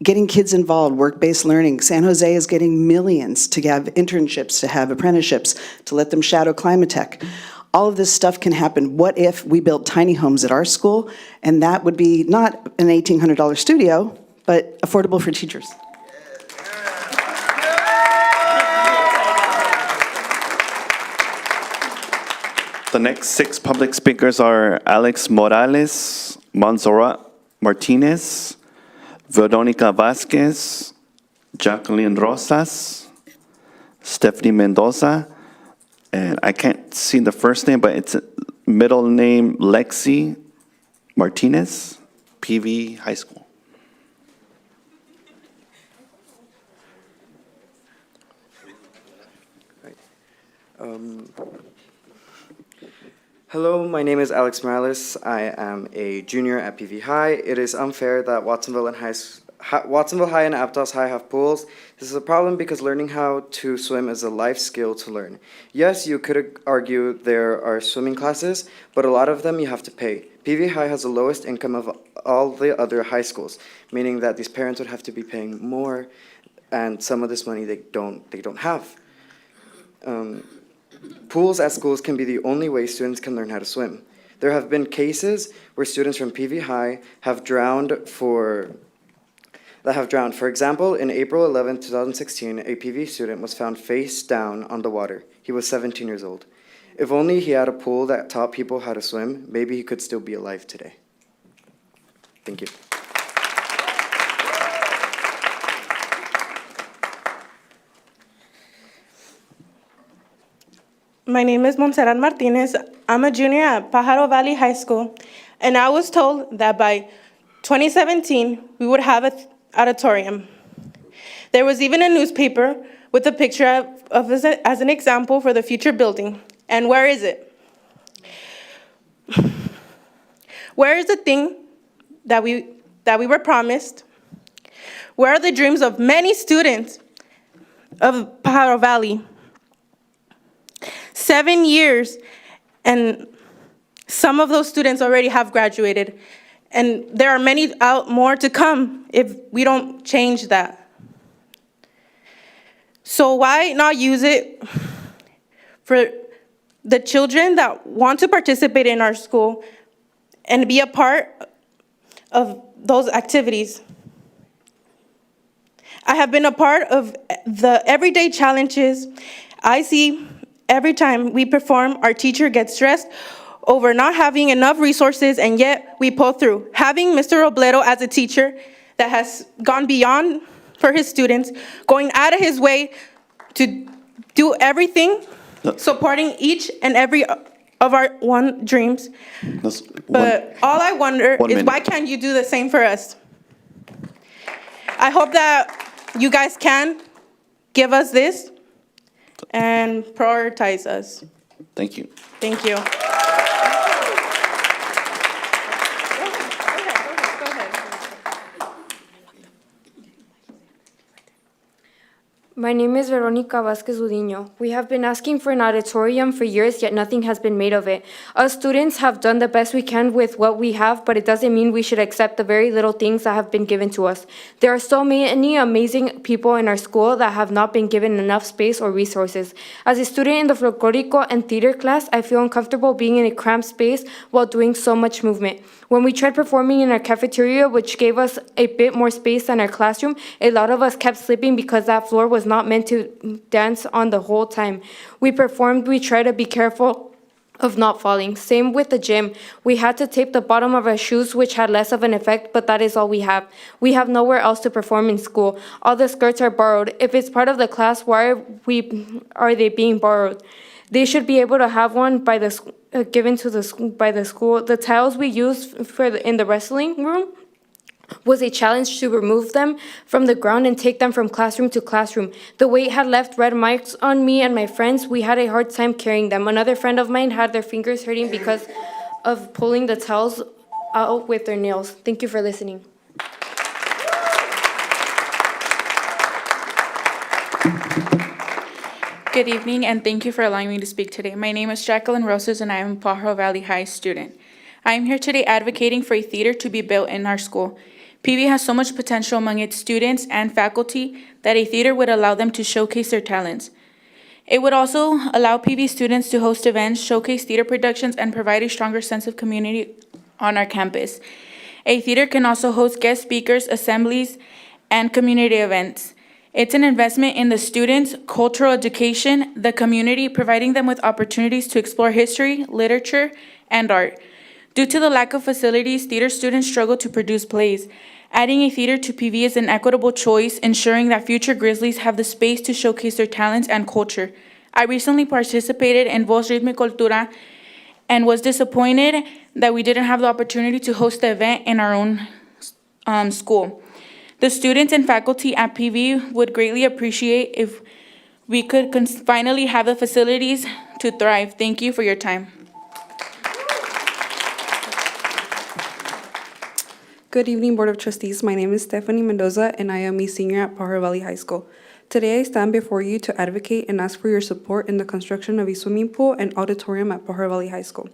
getting kids involved, work-based learning. San Jose is getting millions to have internships, to have apprenticeships, to let them shadow climate tech. All of this stuff can happen. What if we built tiny homes at our school, and that would be not an $1,800 studio, but affordable for teachers? The next 6 public speakers are Alex Morales, Montserrat Martinez, Veronica Vasquez, Jacqueline Rosas, Stephanie Mendoza, and I can't see the first name, but it's middle name Lexi Martinez, PV High School. Hello, my name is Alex Morales. I am a junior at PV High. It is unfair that Watsonville High and Aptos High have pools. This is a problem because learning how to swim is a life skill to learn. Yes, you could argue there are swimming classes, but a lot of them you have to pay. PV High has the lowest income of all the other high schools, meaning that these parents would have to be paying more, and some of this money they don't have. Pools at schools can be the only way students can learn how to swim. There have been cases where students from PV High have drowned. For example, in April 11, 2016, a PV student was found face down on the water. He was 17 years old. If only he had a pool that taught people how to swim, maybe he could still be alive today. Thank you. My name is Montserrat Martinez. I'm a junior at Pajaro Valley High School, and I was told that by 2017, we would have an auditorium. There was even a newspaper with a picture of us as an example for the future building. And where is it? Where is the thing that we were promised? Where are the dreams of many students of Pajaro Valley? 7 years, and some of those students already have graduated, and there are many more to come if we don't change that. So why not use it for the children that want to participate in our school and be a part of those activities? I have been a part of the everyday challenges I see. Every time we perform, our teacher gets stressed over not having enough resources, and yet we pull through. Having Mr. Robledo as a teacher that has gone beyond for his students, going out of his way to do everything, supporting each and every of our dreams. But all I wonder is why can't you do the same for us? I hope that you guys can give us this and prioritize us. Thank you. Thank you. My name is Veronica Vasquez Udino. We have been asking for an auditorium for years, yet nothing has been made of it. Us students have done the best we can with what we have, but it doesn't mean we should accept the very little things that have been given to us. There are so many amazing people in our school that have not been given enough space or resources. As a student in the folklorico and theater class, I feel uncomfortable being in a cramped space while doing so much movement. When we tried performing in our cafeteria, which gave us a bit more space than our classroom, a lot of us kept sleeping because that floor was not meant to dance on the whole time. We performed, we tried to be careful of not falling. Same with the gym. We had to tape the bottom of our shoes, which had less of an effect, but that is all we have. We have nowhere else to perform in school. All the skirts are borrowed. If it's part of the class, why are they being borrowed? They should be able to have one by the given to the by the school. The tiles we use in the wrestling room was a challenge to remove them from the ground and take them from classroom to classroom. The weight had left red marks on me and my friends. We had a hard time carrying them. Another friend of mine had their fingers hurting because of pulling the towels out with their nails. Thank you for listening. Good evening, and thank you for allowing me to speak today. My name is Jacqueline Rosas, and I am a Pajaro Valley High student. I am here today advocating for a theater to be built in our school. PV has so much potential among its students and faculty that a theater would allow them to showcase their talents. It would also allow PV students to host events, showcase theater productions, and provide a stronger sense of community on our campus. A theater can also host guest speakers, assemblies, and community events. It's an investment in the students, cultural education, the community, providing them with opportunities to explore history, literature, and art. Due to the lack of facilities, theater students struggle to produce plays. Adding a theater to PV is an equitable choice, ensuring that future Grizzlies have the space to showcase their talents and culture. I recently participated in Voz Ritmo y Cultura and was disappointed that we didn't have the opportunity to host the event in our own school. The students and faculty at PV would greatly appreciate if we could finally have the facilities to thrive. Thank you for your time. Good evening, Board of Trustees. My name is Stephanie Mendoza, and I am a senior at Pajaro Valley High School. Today, I stand before you to advocate and ask for your support in the construction of a swimming pool and auditorium at Pajaro Valley High School.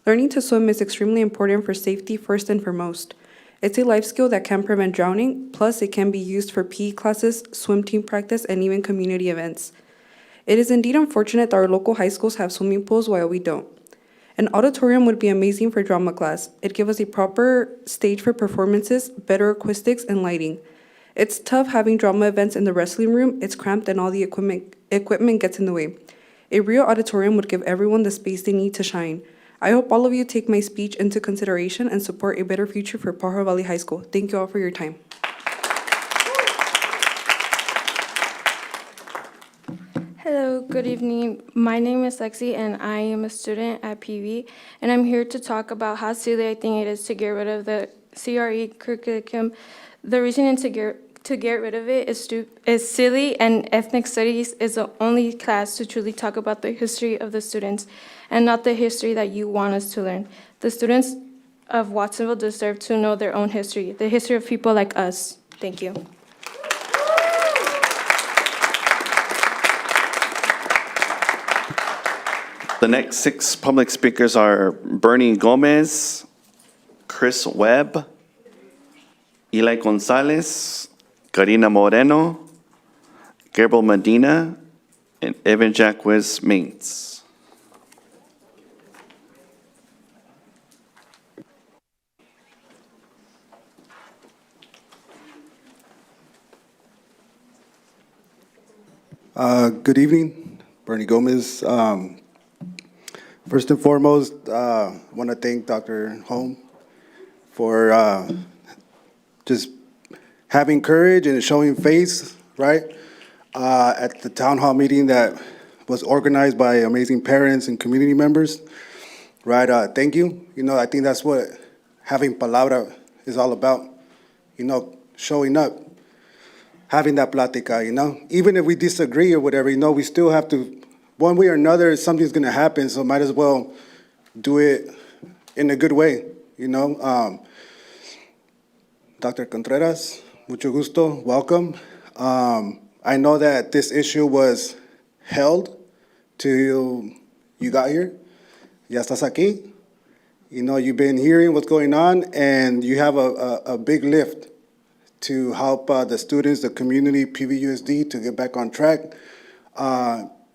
Learning to swim is extremely important for safety first and foremost. It's a life skill that can prevent drowning, plus it can be used for PE classes, swim team practice, and even community events. It is indeed unfortunate that our local high schools have swimming pools while we don't. An auditorium would be amazing for drama class. It'd give us a proper stage for performances, better acoustics, and lighting. It's tough having drama events in the wrestling room. It's cramped and all the equipment gets in the way. A real auditorium would give everyone the space they need to shine. I hope all of you take my speech into consideration and support a better future for Pajaro Valley High School. Thank you all for your time. Hello, good evening. My name is Lexi, and I am a student at PV, and I'm here to talk about how silly I think it is to get rid of the CRE curriculum. The reason to get rid of it is silly, and ethnic studies is the only class to truly talk about the history of the students and not the history that you want us to learn. The students of Watsonville deserve to know their own history, the history of people like us. Thank you. The next 6 public speakers are Bernie Gomez, Chris Webb, Eli Gonzalez, Karina Moreno, Gabriel Medina, and Evan Jacques Maintz. Good evening, Bernie Gomez. First and foremost, I want to thank Dr. Holm for just having courage and showing face, right, at the town hall meeting that was organized by amazing parents and community members, right? Thank you. You know, I think that's what having palabra is all about, you know, showing up, having that plática, you know? Even if we disagree or whatever, you know, we still have to, one way or another, something's gonna happen, so might as well do it in a good way, you know? Dr. Contreras, mucho gusto, welcome. I know that this issue was held till you got here. Ya estás aquí. You know, you've been hearing what's going on, and you have a big lift to help the students, the community, PVUSD, to get back on track.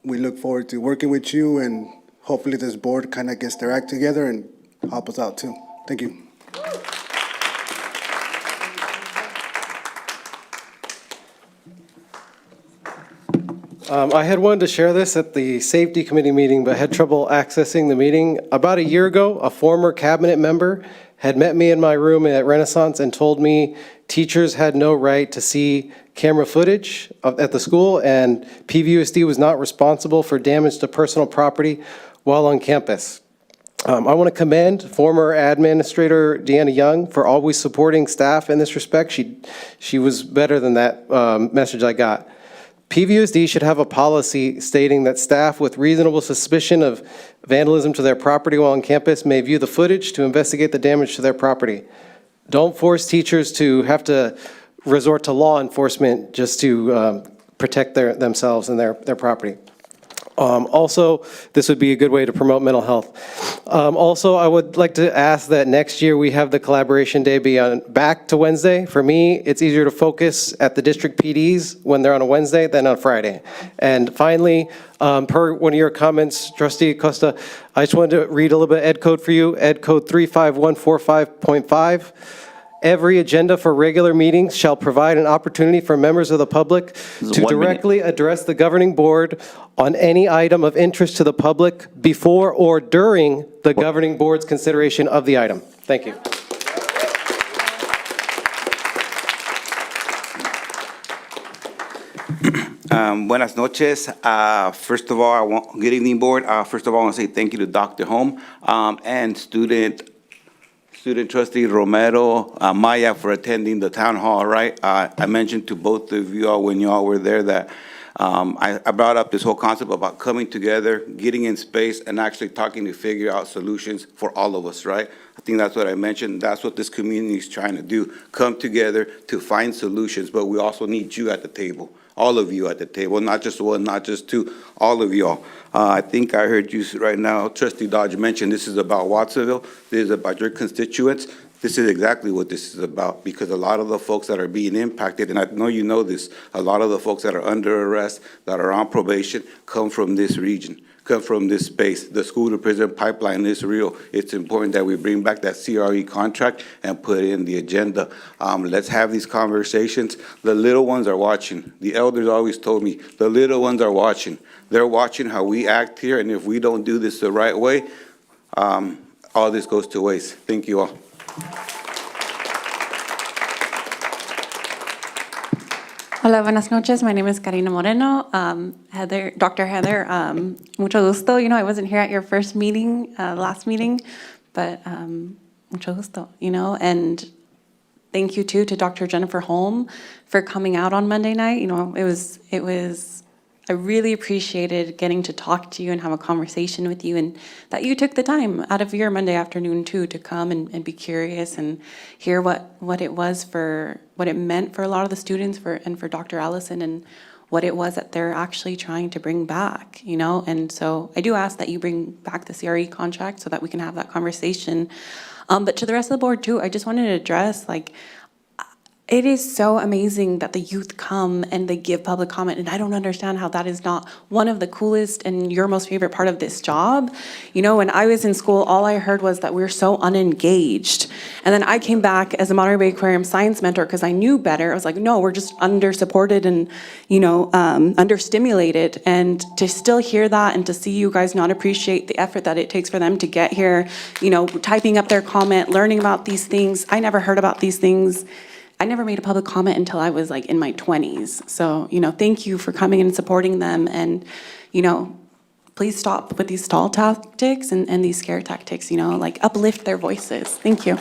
We look forward to working with you, and hopefully this board kind of gets their act together and help us out too. Thank you. I had wanted to share this at the safety committee meeting, but had trouble accessing the meeting. About a year ago, a former cabinet member had met me in my room at Renaissance and told me teachers had no right to see camera footage at the school, and PVUSD was not responsible for damage to personal property while on campus. I want to commend former Administrator Deanna Young for always supporting staff in this respect. She was better than that message I got. PVUSD should have a policy stating that staff with reasonable suspicion of vandalism to their property while on campus may view the footage to investigate the damage to their property. Don't force teachers to have to resort to law enforcement just to protect themselves and their property. Also, this would be a good way to promote mental health. Also, I would like to ask that next year we have the collaboration day be back to Wednesday. For me, it's easier to focus at the district PDs when they're on a Wednesday than on Friday. And finally, per one of your comments, Trustee Costa, I just wanted to read a little bit of Ed Code for you, Ed Code 35145.5. Every agenda for regular meetings shall provide an opportunity for members of the public to directly address the governing board on any item of interest to the public before or during the governing board's consideration of the item. Thank you. Buenas noches. First of all, good evening, board. First of all, I want to say thank you to Dr. Holm and student trustee Romero, Maya for attending the town hall, right? I mentioned to both of you all when you all were there that I brought up this whole concept about coming together, getting in space, and actually talking to figure out solutions for all of us, right? I think that's what I mentioned. That's what this community is trying to do, come together to find solutions, but we also need you at the table. All of you at the table, not just one, not just two, all of y'all. I think I heard you right now, Trustee Dodge mentioned this is about Watsonville, this is about your constituents. This is exactly what this is about, because a lot of the folks that are being impacted, and I know you know this, a lot of the folks that are under arrest, that are on probation, come from this region, come from this space. The school to prison pipeline is real. It's important that we bring back that CRE contract and put it in the agenda. Let's have these conversations. The little ones are watching. The elders always told me, the little ones are watching. They're watching how we act here, and if we don't do this the right way, all this goes to waste. Thank you all. Hola, buenas noches. My name is Karina Moreno. Heather, Dr. Heather, mucho gusto. You know, I wasn't here at your first meeting, last meeting, but mucho gusto, you know, and thank you too to Dr. Jennifer Holm for coming out on Monday night. You know, I really appreciated getting to talk to you and have a conversation with you, and that you took the time out of your Monday afternoon too to come and be curious and hear what it was for, what it meant for a lot of the students and for Dr. Allison, and what it was that they're actually trying to bring back, you know? And so I do ask that you bring back the CRE contract so that we can have that conversation. But to the rest of the board too, I just wanted to address, like, it is so amazing that the youth come and they give public comment, and I don't understand how that is not one of the coolest and your most favorite part of this job. You know, when I was in school, all I heard was that we're so unengaged. And then I came back as a Monterey Bay Aquarium science mentor because I knew better. I was like, no, we're just under-supported and, you know, under-stimulated. And to still hear that and to see you guys not appreciate the effort that it takes for them to get here, you know, typing up their comment, learning about these things. I never heard about these things. I never made a public comment until I was like in my 20s. So, you know, thank you for coming and supporting them. And, you know, please stop with these stall tactics and these scare tactics, you know, like uplift their voices. Thank you.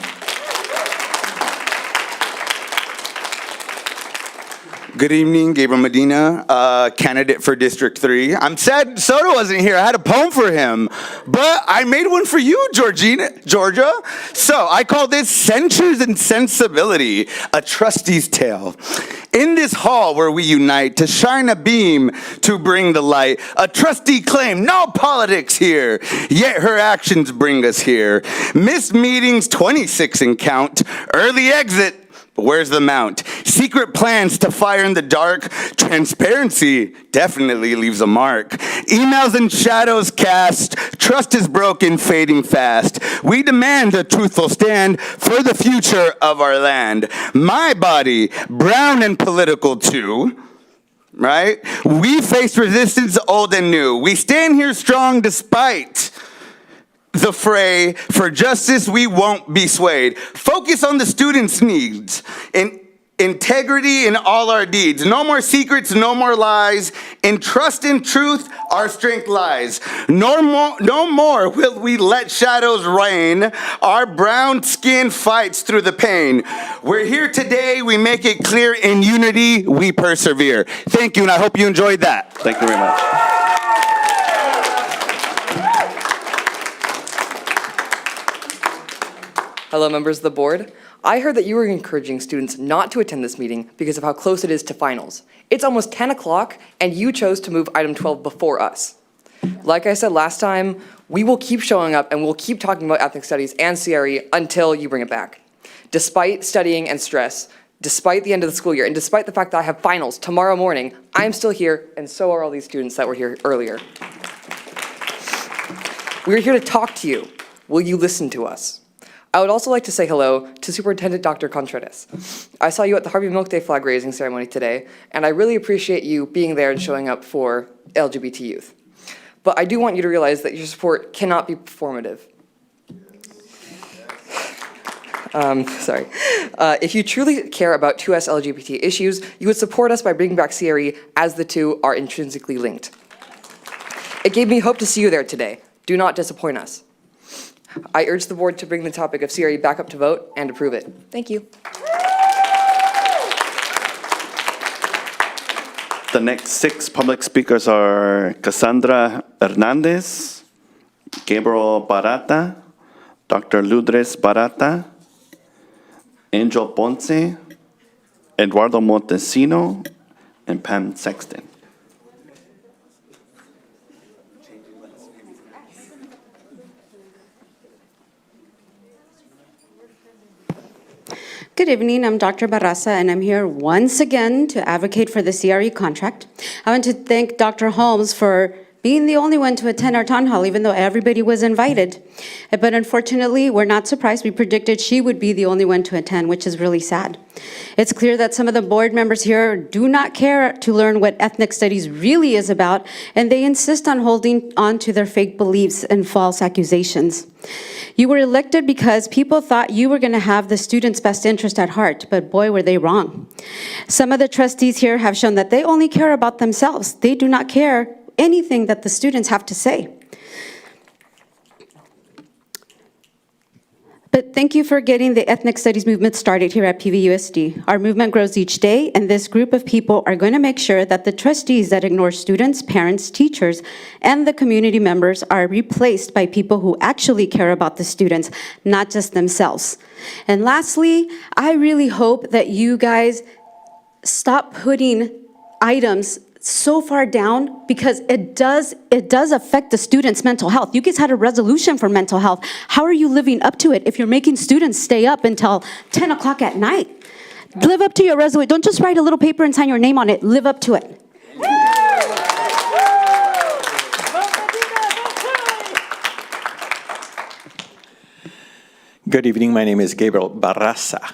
Good evening, Gabriel Medina, candidate for District 3. I'm sad Soto wasn't here. I had a poem for him, but I made one for you, Georgia. So I call this Censures and Sensibility, a trustee's tale. In this hall where we unite to shine a beam to bring the light, a trustee claimed no politics here, yet her actions bring us here. Missed meetings, 26 in count, early exit, but where's the mount? Secret plans to fire in the dark. Transparency definitely leaves a mark. Emails and shadows cast. Trust is broken, fading fast. We demand a truthful stand for the future of our land. My body, brown and political too. right? We faced resistance old and new. We stand here strong despite the fray. For justice, we won't be swayed. Focus on the students' needs and integrity in all our deeds. No more secrets, no more lies. In trust and truth, our strength lies. No more will we let shadows reign. Our brown skin fights through the pain. We're here today, we make it clear, in unity we persevere. Thank you, and I hope you enjoyed that. Thank you very much. Hello, members of the board. I heard that you were encouraging students not to attend this meeting because of how close it is to finals. It's almost 10 o'clock, and you chose to move item 12 before us. Like I said last time, we will keep showing up and we'll keep talking about ethnic studies and CRE until you bring it back. Despite studying and stress, despite the end of the school year, and despite the fact that I have finals tomorrow morning, I'm still here, and so are all these students that were here earlier. We're here to talk to you. Will you listen to us? I would also like to say hello to Superintendent Dr. Contreras. I saw you at the Harvey Milk Day flag raising ceremony today, and I really appreciate you being there and showing up for LGBT youth. But I do want you to realize that your support cannot be performative. Sorry. If you truly care about 2S LGBT issues, you would support us by bringing back CRE, as the two are intrinsically linked. It gave me hope to see you there today. Do not disappoint us. I urge the board to bring the topic of CRE back up to vote and approve it. Thank you. The next 6 public speakers are Cassandra Hernandez, Gabriel Barata, Dr. Ludres Barata, Angel Ponce, Eduardo Montesino, and Pam Sexton. Good evening, I'm Dr. Barraza, and I'm here once again to advocate for the CRE contract. I want to thank Dr. Holmes for being the only one to attend our town hall, even though everybody was invited. But unfortunately, we're not surprised. We predicted she would be the only one to attend, which is really sad. It's clear that some of the board members here do not care to learn what ethnic studies really is about, and they insist on holding on to their fake beliefs and false accusations. You were elected because people thought you were going to have the students' best interest at heart, but boy, were they wrong. Some of the trustees here have shown that they only care about themselves. They do not care anything that the students have to say. But thank you for getting the ethnic studies movement started here at PVUSD. Our movement grows each day, and this group of people are going to make sure that the trustees that ignore students, parents, teachers, and the community members are replaced by people who actually care about the students, not just themselves. And lastly, I really hope that you guys stop putting items so far down, because it does affect the students' mental health. You guys had a resolution for mental health. How are you living up to it if you're making students stay up until 10 o'clock at night? Live up to your resolution. Don't just write a little paper and sign your name on it. Live up to it. Good evening, my name is Gabriel Barraza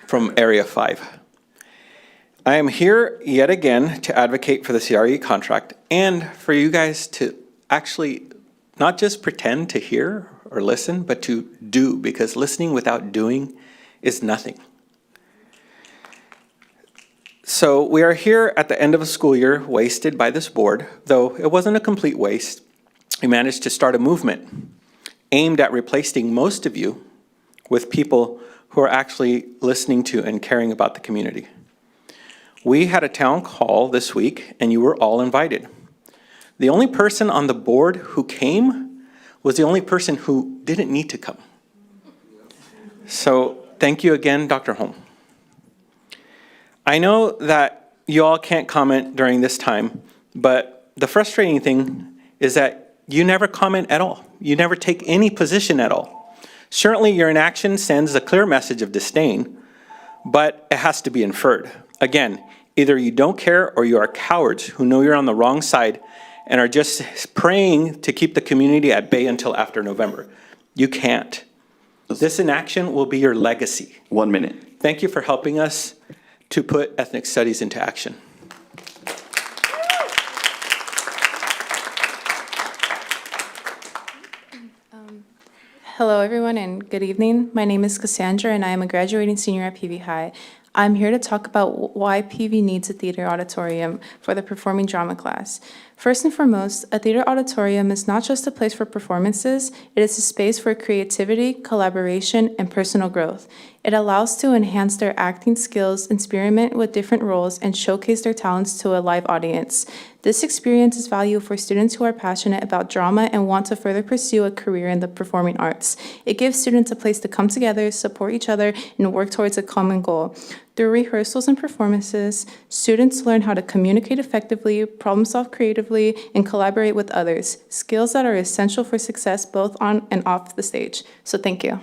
from Area 5. I am here yet again to advocate for the CRE contract and for you guys to actually not just pretend to hear or listen, but to do, because listening without doing is nothing. So we are here at the end of a school year wasted by this board, though it wasn't a complete waste. We managed to start a movement aimed at replacing most of you with people who are actually listening to and caring about the community. We had a town hall this week, and you were all invited. The only person on the board who came was the only person who didn't need to come. So thank you again, Dr. Holm. I know that you all can't comment during this time, but the frustrating thing is that you never comment at all. You never take any position at all. Certainly your inaction sends a clear message of disdain, but it has to be inferred. Again, either you don't care or you are cowards who know you're on the wrong side and are just praying to keep the community at bay until after November. You can't. This inaction will be your legacy. 1 minute. Thank you for helping us to put ethnic studies into action. Hello, everyone, and good evening. My name is Cassandra, and I am a graduating senior at PV High. I'm here to talk about why PV needs a theater auditorium for the performing drama class. First and foremost, a theater auditorium is not just a place for performances, it is a space for creativity, collaboration, and personal growth. It allows to enhance their acting skills, experiment with different roles, and showcase their talents to a live audience. This experience is valuable for students who are passionate about drama and want to further pursue a career in the performing arts. It gives students a place to come together, support each other, and work towards a common goal. Through rehearsals and performances, students learn how to communicate effectively, problem solve creatively, and collaborate with others, skills that are essential for success both on and off the stage. So thank you.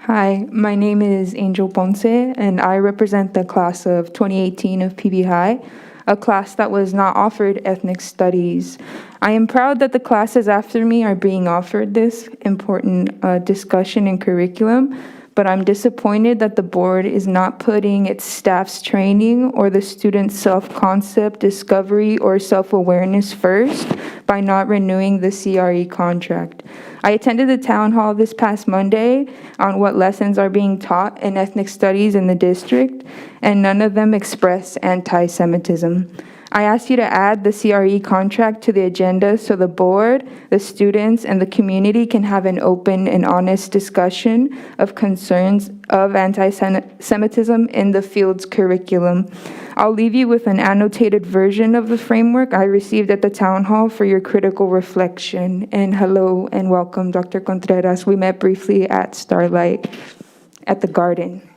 Hi, my name is Angel Ponce, and I represent the class of 2018 of PV High, a class that was not offered ethnic studies. I am proud that the classes after me are being offered this important discussion and curriculum, but I'm disappointed that the board is not putting its staff's training or the students' self-concept, discovery, or self-awareness first by not renewing the CRE contract. I attended the town hall this past Monday on what lessons are being taught in ethnic studies in the district, and none of them express anti-Semitism. I ask you to add the CRE contract to the agenda so the board, the students, and the community can have an open and honest discussion of concerns of anti-Semitism in the field's curriculum. I'll leave you with an annotated version of the framework I received at the town hall for your critical reflection. And hello and welcome, Dr. Contreras. We met briefly at Starlight at the garden.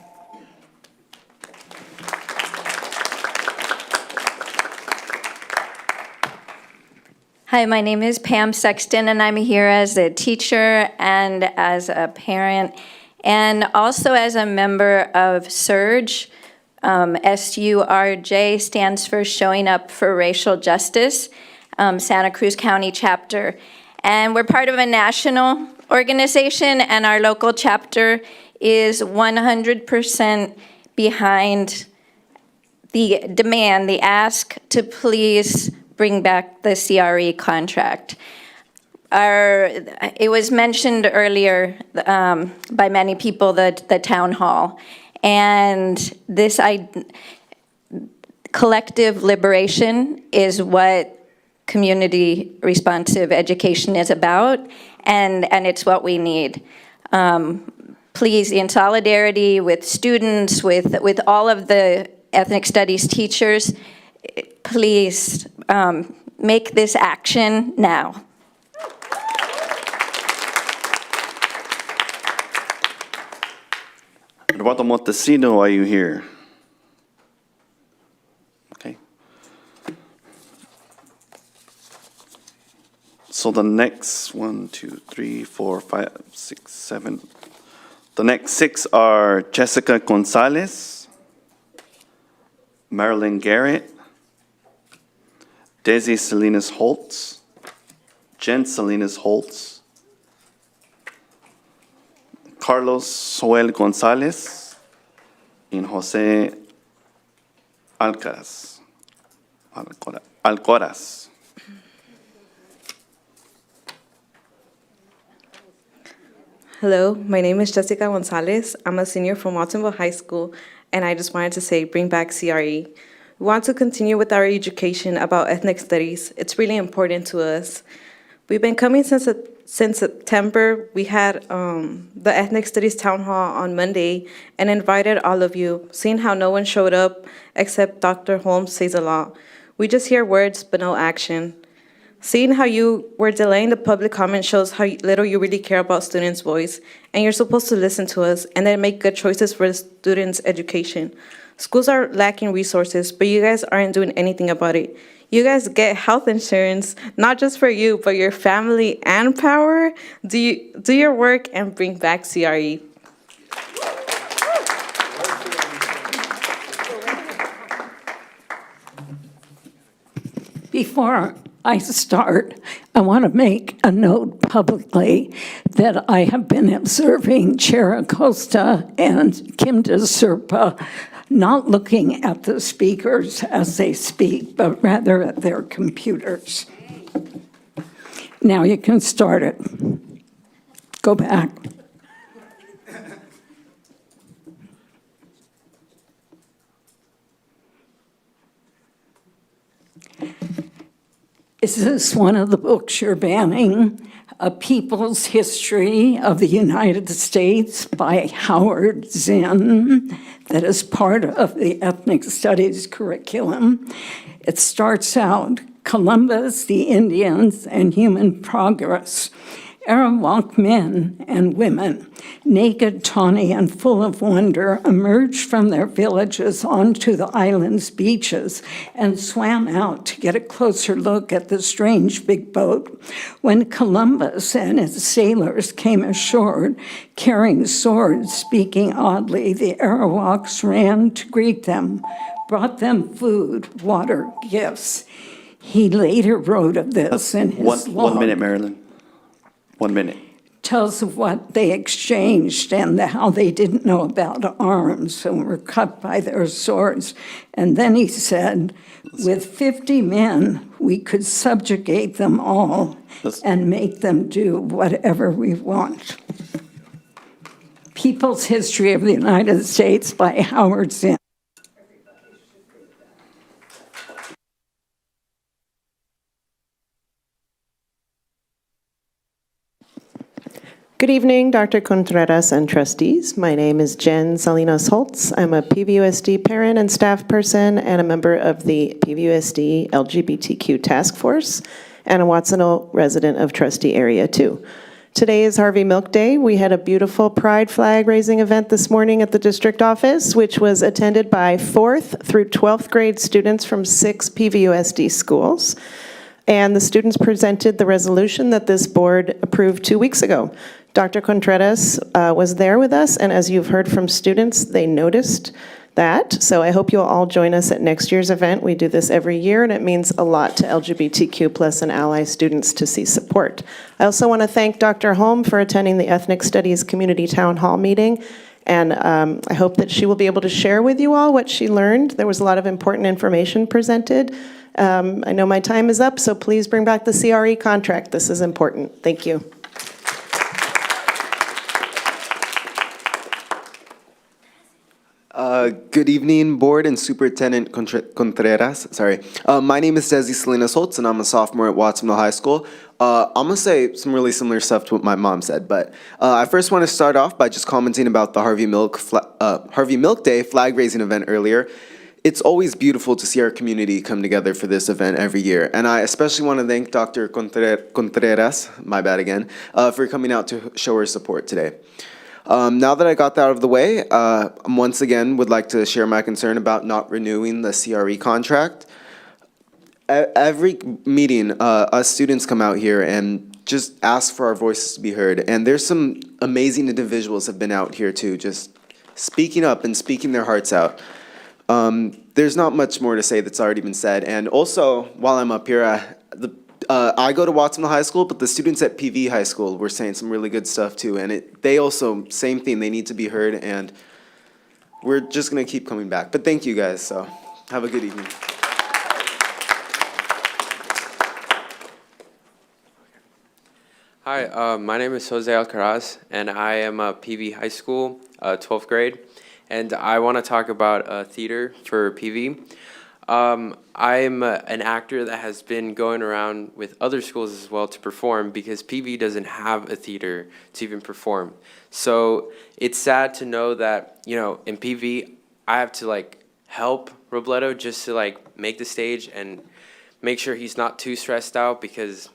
Hi, my name is Pam Sexton, and I'm here as a teacher and as a parent, and also as a member of SURJ. SURJ stands for Showing Up for Racial Justice, Santa Cruz County chapter. And we're part of a national organization, and our local chapter is 100% behind the demand, the ask to please bring back the CRE contract. It was mentioned earlier by many people, the town hall, and this collective liberation is what community responsive education is about, and it's what we need. Please, in solidarity with students, with all of the ethnic studies teachers, please make this action now. Eduardo Montesino, are you here? Okay. So the next 1, 2, 3, 4, 5, 6, 7. The next 6 are Jessica Gonzalez, Marilyn Garrett, Desi Salinas Holtz, Jen Salinas Holtz, Carlos Soel Gonzalez, and Jose Alcaraz. Alcoraz. Hello, my name is Jessica Gonzalez. I'm a senior from Watsonville High School, and I just wanted to say, bring back CRE. We want to continue with our education about ethnic studies. It's really important to us. We've been coming since September. We had the Ethnic Studies Town Hall on Monday and invited all of you. Seeing how no one showed up except Dr. Holmes says a lot. We just hear words but no action. Seeing how you were delaying the public comment shows how little you really care about students' voice, and you're supposed to listen to us and then make good choices for the students' education. Schools are lacking resources, but you guys aren't doing anything about it. You guys get health insurance, not just for you, but your family and power. Do your work and bring back CRE. Before I start, I want to make a note publicly that I have been observing Chair Acosta and Kim DeSerpa not looking at the speakers as they speak, but rather at their computers. Now you can start it. Go back. Is this one of the books you're banning? A People's History of the United States by Howard Zinn, that is part of the ethnic studies curriculum. It starts out, Columbus, the Indians, and Human Progress. Arawak men and women, naked, tawny, and full of wonder, emerged from their villages onto the island's beaches and swam out to get a closer look at the strange big boat. When Columbus and his sailors came ashore carrying swords, speaking oddly, the Arawaks ran to greet them, brought them food, water, gifts. He later wrote of this in his log. 1 minute, Marilyn. 1 minute. Tells of what they exchanged and how they didn't know about arms and were cut by their swords. And then he said, with 50 men, we could subjugate them all and make them do whatever we want. People's History of the United States by Howard Zinn. Good evening, Dr. Contreras and trustees. My name is Jen Salinas Holtz. I'm a PVUSD parent and staff person and a member of the PVUSD LGBTQ Task Force and a Watsonville resident of Trustee Area 2. Today is Harvey Milk Day. We had a beautiful pride flag raising event this morning at the district office, which was attended by 4th through 12th grade students from 6 PVUSD schools. And the students presented the resolution that this board approved 2 weeks ago. Dr. Contreras was there with us, and as you've heard from students, they noticed that. So I hope you'll all join us at next year's event. We do this every year, and it means a lot to LGBTQ plus and ally students to see support. I also want to thank Dr. Holm for attending the Ethnic Studies Community Town Hall meeting, and I hope that she will be able to share with you all what she learned. There was a lot of important information presented. I know my time is up, so please bring back the CRE contract. This is important. Thank you. Good evening, Board and Superintendent Contreras. Sorry. My name is Desi Salinas Holtz, and I'm a sophomore at Watsonville High School. I'm going to say some really similar stuff to what my mom said, but I first want to start off by just commenting about the Harvey Milk Day flag-raising event earlier. It's always beautiful to see our community come together for this event every year, and I especially want to thank Dr. Contreras, my bad again, for coming out to show her support today. Now that I got that out of the way, once again would like to share my concern about not renewing the CRE contract. Every meeting, us students come out here and just ask for our voices to be heard, and there's some amazing individuals have been out here too, just speaking up and speaking their hearts out. There's not much more to say that's already been said, and also, while I'm up here, I go to Watsonville High School, but the students at PV High School were saying some really good stuff too, and they also, same thing, they need to be heard, and we're just going to keep coming back. But thank you guys, so have a good evening. Hi, my name is Jose Alcaraz, and I am a PV High School, 12th grade, and I want to talk about theater for PV. I'm an actor that has been going around with other schools as well to perform because PV doesn't have a theater to even perform. So it's sad to know that, you know, in PV, I have to like help Robledo just to like make the stage and make sure he's not too stressed out because,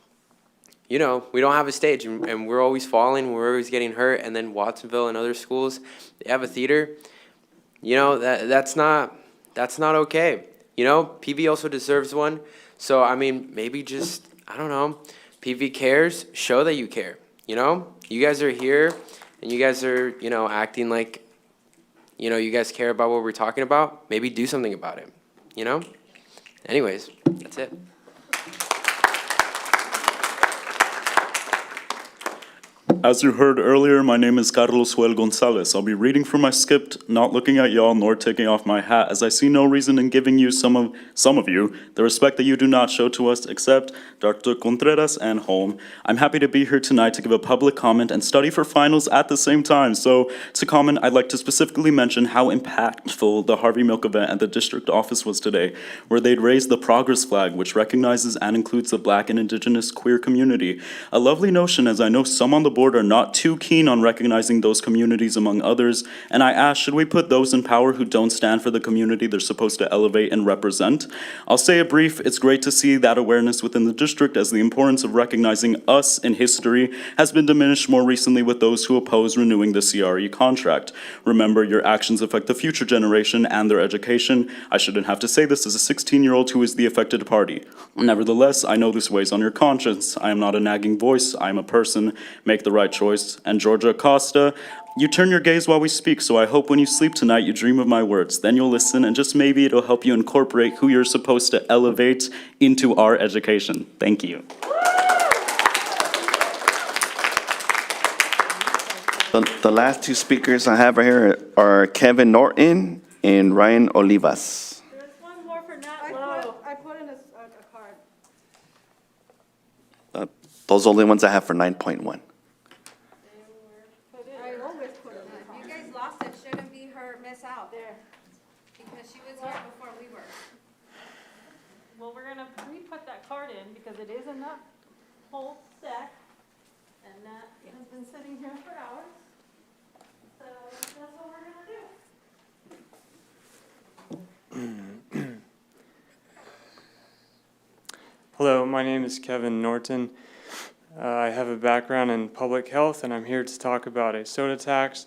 you know, we don't have a stage and we're always falling, we're always getting hurt. And then Watsonville and other schools, they have a theater. You know, that's not okay. You know, PV also deserves one. So, I mean, maybe just, I don't know, PV cares, show that you care. You know, you guys are here and you guys are, you know, acting like, you know, you guys care about what we're talking about. Maybe do something about it, you know? Anyways, that's it. As you heard earlier, my name is Carlos Joel Gonzalez. I'll be reading from my script, not looking at y'all nor taking off my hat, as I see no reason in giving you some of you the respect that you do not show to us, except Dr. Contreras and Holm. I'm happy to be here tonight to give a public comment and study for finals at the same time. So to comment, I'd like to specifically mention how impactful the Harvey Milk event at the district office was today, where they'd raised the progress flag, which recognizes and includes the Black and Indigenous queer community. A lovely notion, as I know some on the board are not too keen on recognizing those communities among others, and I ask, should we put those in power who don't stand for the community they're supposed to elevate and represent? I'll say a brief, it's great to see that awareness within the district, as the importance of recognizing us in history has been diminished more recently with those who oppose renewing the CRE contract. Remember, your actions affect the future generation and their education. I shouldn't have to say this as a 16-year-old who is the affected party. Nevertheless, I know this weighs on your conscience. I am not a nagging voice, I am a person. Make the right choice. And Georgia Acosta, you turn your gaze while we speak, so I hope when you sleep tonight you dream of my words. Then you'll listen, and just maybe it'll help you incorporate who you're supposed to elevate into our education. Thank you. The last two speakers I have right here are Kevin Norton and Ryan Olivas. There's one more for Nat Lowe. I put in a card. Those are the only ones I have for 9.1. You guys lost it, shouldn't be her miss out there, because she was here before we were. Well, we're gonna re-put that card in because it is in that whole stack, and that has been sitting here for hours. So that's what we're gonna do. Hello, my name is Kevin Norton. I have a background in public health, and I'm here to talk about a soda tax,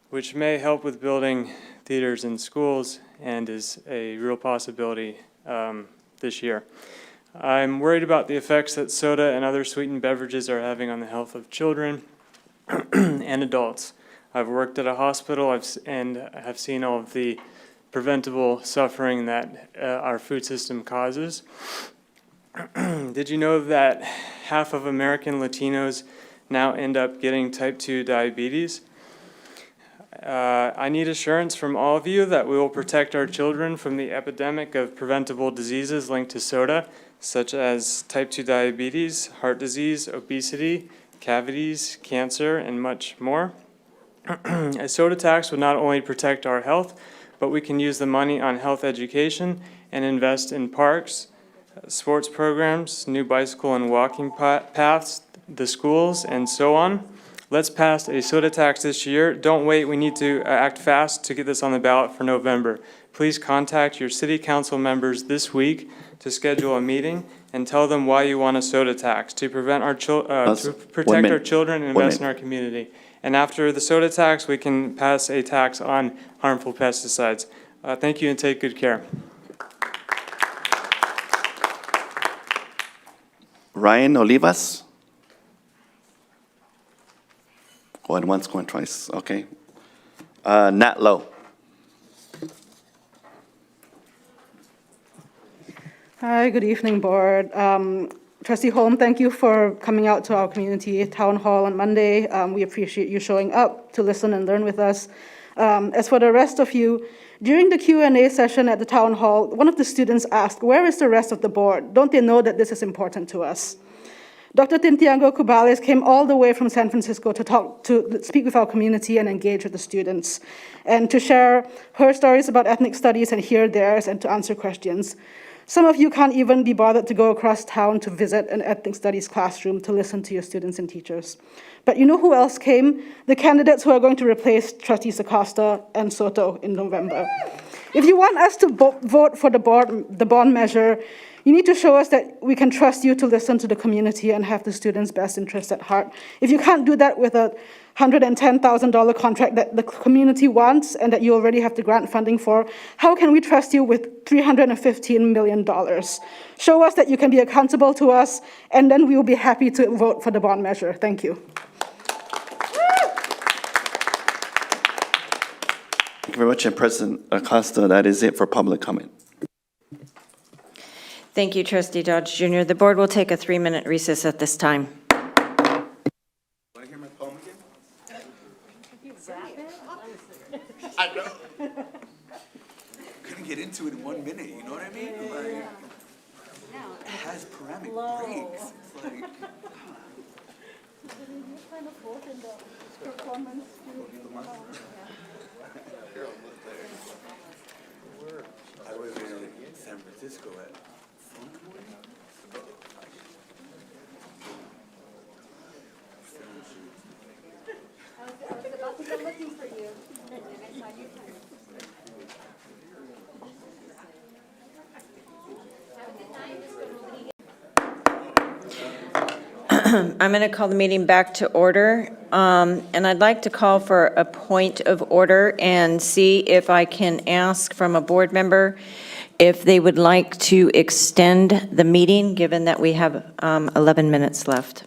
which may help with building theaters in schools and is a real possibility this year. I'm worried about the effects that soda and other sweetened beverages are having on the health of children and adults. I've worked at a hospital and have seen all of the preventable suffering that our food system causes. Did you know that half of American Latinos now end up getting type 2 diabetes? I need assurance from all of you that we will protect our children from the epidemic of preventable diseases linked to soda, such as type 2 diabetes, heart disease, obesity, cavities, cancer, and much more. A soda tax would not only protect our health, but we can use the money on health education and invest in parks, sports programs, new bicycle and walking paths, the schools, and so on. Let's pass a soda tax this year. Don't wait, we need to act fast to get this on the ballot for November. Please contact your city council members this week to schedule a meeting and tell them why you want a soda tax, to prevent our to protect our children and invest in our community. And after the soda tax, we can pass a tax on harmful pesticides. Thank you and take good care. Ryan Olivas. Going once, going twice. Okay. Nat Lowe. Hi, good evening, board. Trustee Holm, thank you for coming out to our community town hall on Monday. We appreciate you showing up to listen and learn with us. As for the rest of you, during the Q&A session at the town hall, one of the students asked, where is the rest of the board? Don't they know that this is important to us? Dr. Tintiango Cubales came all the way from San Francisco to speak with our community and engage with the students, and to share her stories about ethnic studies and hear theirs and to answer questions. Some of you can't even be bothered to go across town to visit an ethnic studies classroom to listen to your students and teachers. But you know who else came? The candidates who are going to replace Trustees Acosta and Soto in November. If you want us to vote for the bond measure, you need to show us that we can trust you to listen to the community and have the students' best interests at heart. If you can't do that with a $110,000 contract that the community wants and that you already have the grant funding for, how can we trust you with $315 million? Show us that you can be accountable to us, and then we will be happy to vote for the bond measure. Thank you. Thank you very much, and President Acosta, that is it for public comment. Thank you, Trustee Dodge Jr. The board will take a 3-minute recess at this time. Want to hear my poem Kind of both in the performance I was in San Francisco at I was about to go looking for you, and I saw you. I'm going to call the meeting back to order, and I'd like to call for a point of order and see if I can ask from a board member if they would like to extend the meeting, given that we have 11 minutes left.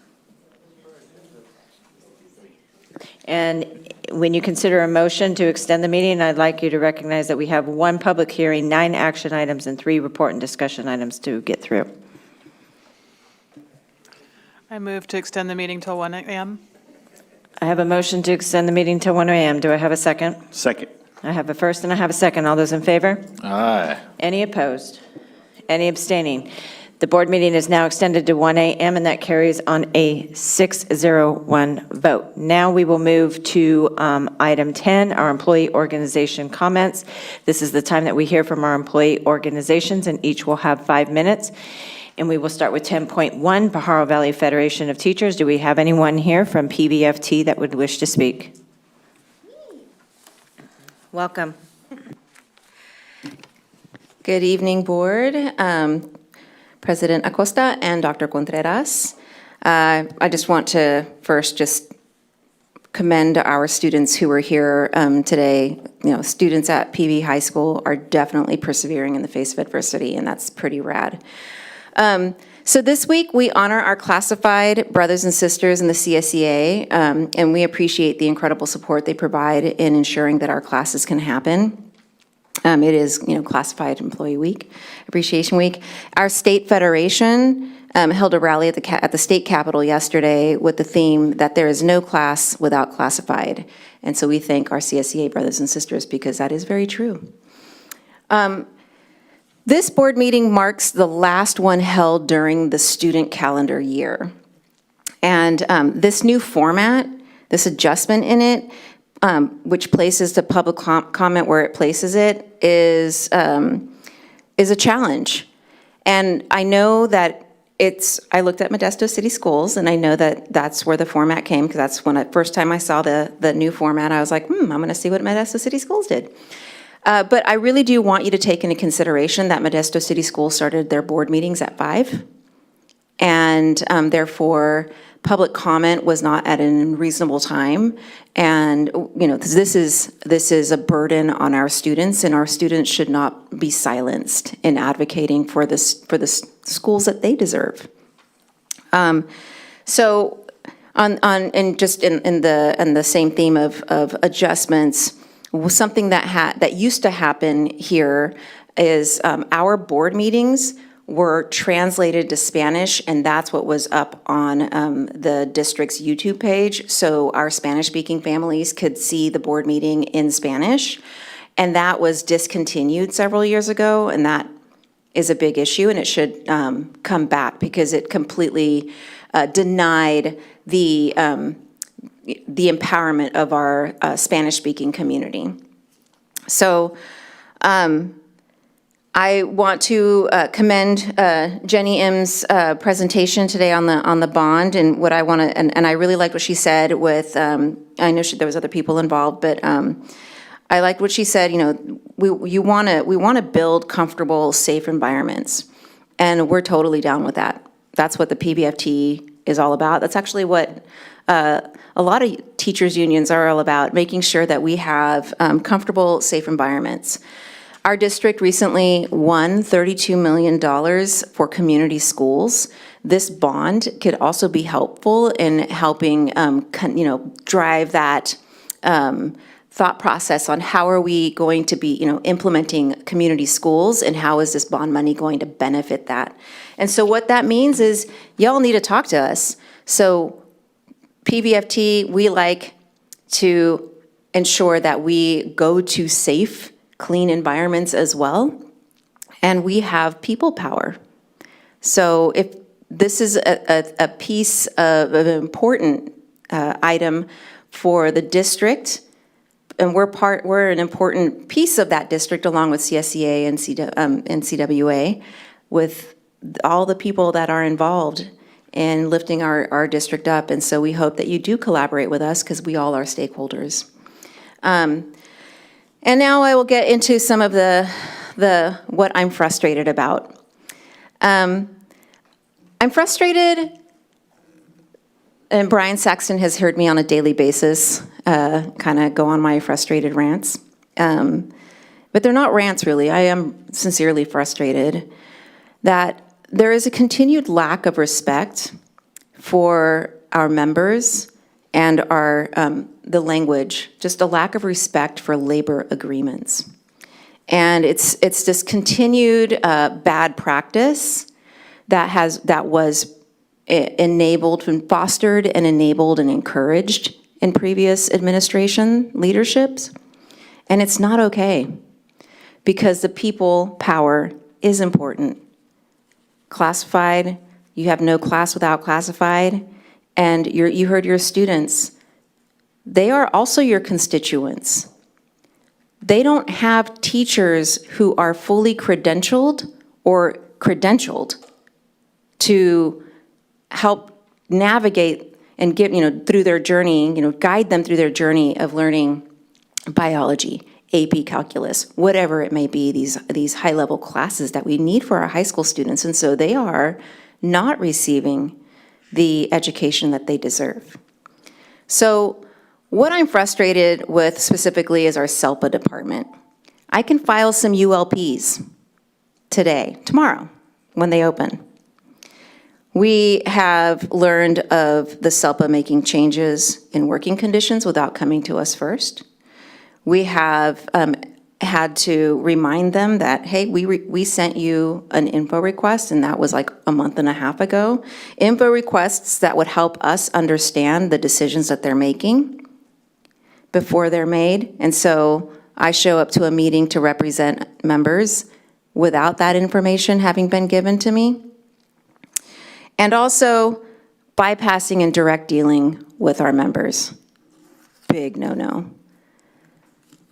And when you consider a motion to extend the meeting, I'd like you to recognize that we have 1 public hearing, 9 action items, and 3 report and discussion items to get through. I move to extend the meeting till 1 a.m. I have a motion to extend the meeting till 1 a.m. Do I have a second? Second. I have a first and I have a second. All those in favor? Aye. Any opposed? Any abstaining? The board meeting is now extended to 1 a.m. and that carries on a 6-0-1 vote. Now we will move to item 10, our employee organization comments. This is the time that we hear from our employee organizations, and each will have 5 minutes. And we will start with 10.1, Pajaro Valley Federation of Teachers. Do we have anyone here from PVFT that would wish to speak? Welcome. Good evening, Board, President Acosta and Dr. Contreras. I just want to first just commend our students who are here today. You know, students at PV High School are definitely persevering in the face of adversity, and that's pretty rad. So this week, we honor our classified brothers and sisters in the CSEA, and we appreciate the incredible support they provide in ensuring that our classes can happen. It is, you know, Classified Employee Week, Appreciation Week. Our state federation held a rally at the state capitol yesterday with the theme that there is no class without classified. And so we thank our CSEA brothers and sisters because that is very true. This board meeting marks the last one held during the student calendar year. And this new format, this adjustment in it, which places the public comment where it places it, is a challenge. And I know that I looked at Modesto City Schools, and I know that that's where the format came, because that's when first time I saw the new format, I was like, I'm going to see what Modesto City Schools did. But I really do want you to take into consideration that Modesto City Schools started their board meetings at 5, and therefore public comment was not at a reasonable time. And you know, this is a burden on our students, and our students should not be silenced in advocating for the schools that they deserve. So, and just in the same theme of adjustments. Something that used to happen here is our board meetings were translated to Spanish, and that's what was up on the district's YouTube page. So our Spanish-speaking families could see the board meeting in Spanish, and that was discontinued several years ago, and that is a big issue, and it should come back because it completely denied the empowerment of our Spanish-speaking community. So I want to commend Jenny M's presentation today on the bond, and what I want to, and I really liked what she said with, I know there was other people involved, but I liked what she said, you know, we want to build comfortable, safe environments, and we're totally down with that. That's what the PBFT is all about. That's actually what a lot of teachers' unions are all about, making sure that we have comfortable, safe environments. Our district recently won $32 million for community schools. This bond could also be helpful in helping, drive that thought process on how are we going to be, implementing community schools, and how is this bond money going to benefit that? And so what that means is y'all need to talk to us. So PVFT, we like to ensure that we go to safe, clean environments as well, and we have people power. So if this is a piece of an important item for the district, and we're an important piece of that district along with CSEA and CWA, with all the people that are involved in lifting our district up. And so we hope that you do collaborate with us because we all are stakeholders. And now I will get into some of the what I'm frustrated about. I'm frustrated, and Brian Saxton has heard me on a daily basis kind of go on my frustrated rants. But they're not rants, really. I am sincerely frustrated that there is a continued lack of respect for our members and our the language, just a lack of respect for labor agreements. And it's this continued bad practice that was enabled and fostered and enabled and encouraged in previous administration leaderships. And it's not okay, because the people power is important. Classified, you have no class without classified, and you heard your students, they are also your constituents. They don't have teachers who are fully credentialed or credentialed to help navigate and get, through their journey, guide them through their journey of learning biology, AP calculus, whatever it may be, these high-level classes that we need for our high school students. And so they are not receiving the education that they deserve. So what I'm frustrated with specifically is our SELPA department. I can file some ULPs tomorrow, when they open. We have learned of the SELPA making changes in working conditions without coming to us first. We have had to remind them that, hey, we sent you an info request, and that was like a month and a half ago. Info requests that would help us understand the decisions that they're making before they're made. And so I show up to a meeting to represent members without that information having been given to me. And also bypassing and direct dealing with our members. Big no-no.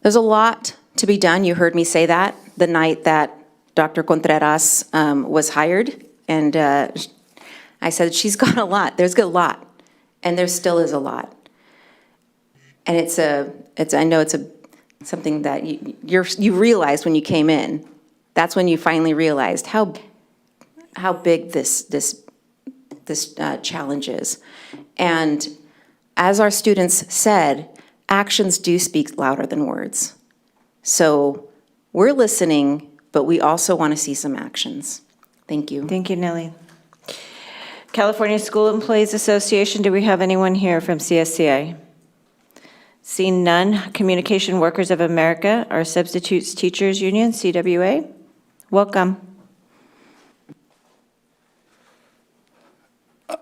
There's a lot to be done. You heard me say that the night that Dr. Contreras was hired. And I said, she's got a lot. There's a lot. And there still is a lot. And I know it's something that you realized when you came in. That's when you finally realized how big this challenge is. And as our students said, actions do speak louder than words. So we're listening, but we also want to see some actions. Thank you. Thank you, Nellie. California School Employees Association, do we have anyone here from CSCA? Seeing none. Communication Workers of America, our Substitutes Teachers Union, CWA. Welcome.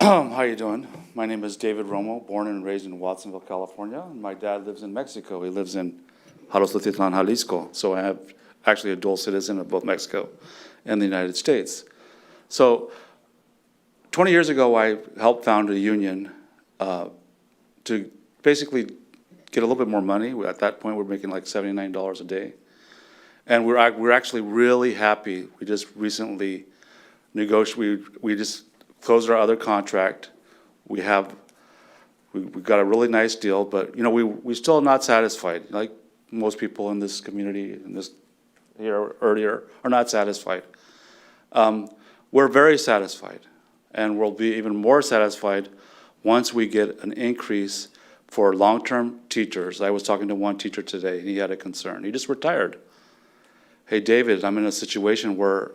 How you doing? My name is David Romo, born and raised in Watsonville, California. And my dad lives in Mexico. He lives in Jalostotitlan, Jalisco. So I have actually a dual citizen of both Mexico and the United States. So 20 years ago, I helped found a union to basically get a little bit more money. At that point, we're making like $79 a day. And we're actually really happy. We just recently negotiated, we just closed our other contract. We got a really nice deal, but we still not satisfied. Like most people in this community, in this here earlier, are not satisfied. We're very satisfied, and we'll be even more satisfied once we get an increase for long-term teachers. I was talking to one teacher today, and he had a concern. He just retired. Hey, David, I'm in a situation where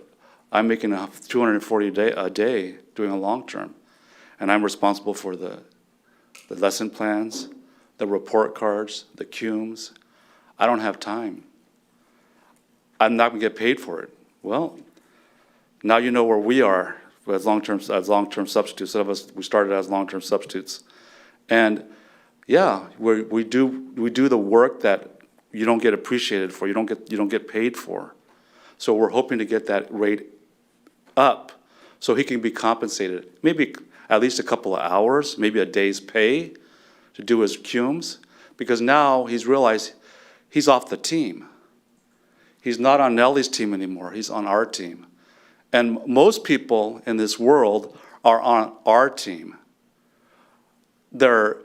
I'm making $240 a day doing a long-term, and I'm responsible for the lesson plans, the report cards, the CUMES. I don't have time. I'm not gonna get paid for it. Well, now you know where we are as long-term substitutes. Some of us, we started as long-term substitutes. And yeah, we do the work that you don't get appreciated for, you don't get paid for. So we're hoping to get that rate up so he can be compensated, maybe at least a couple of hours, maybe a day's pay to do his cumes, because now he's realized he's off the team. He's not on Nellie's team anymore, he's on our team. And most people in this world are on our team. They're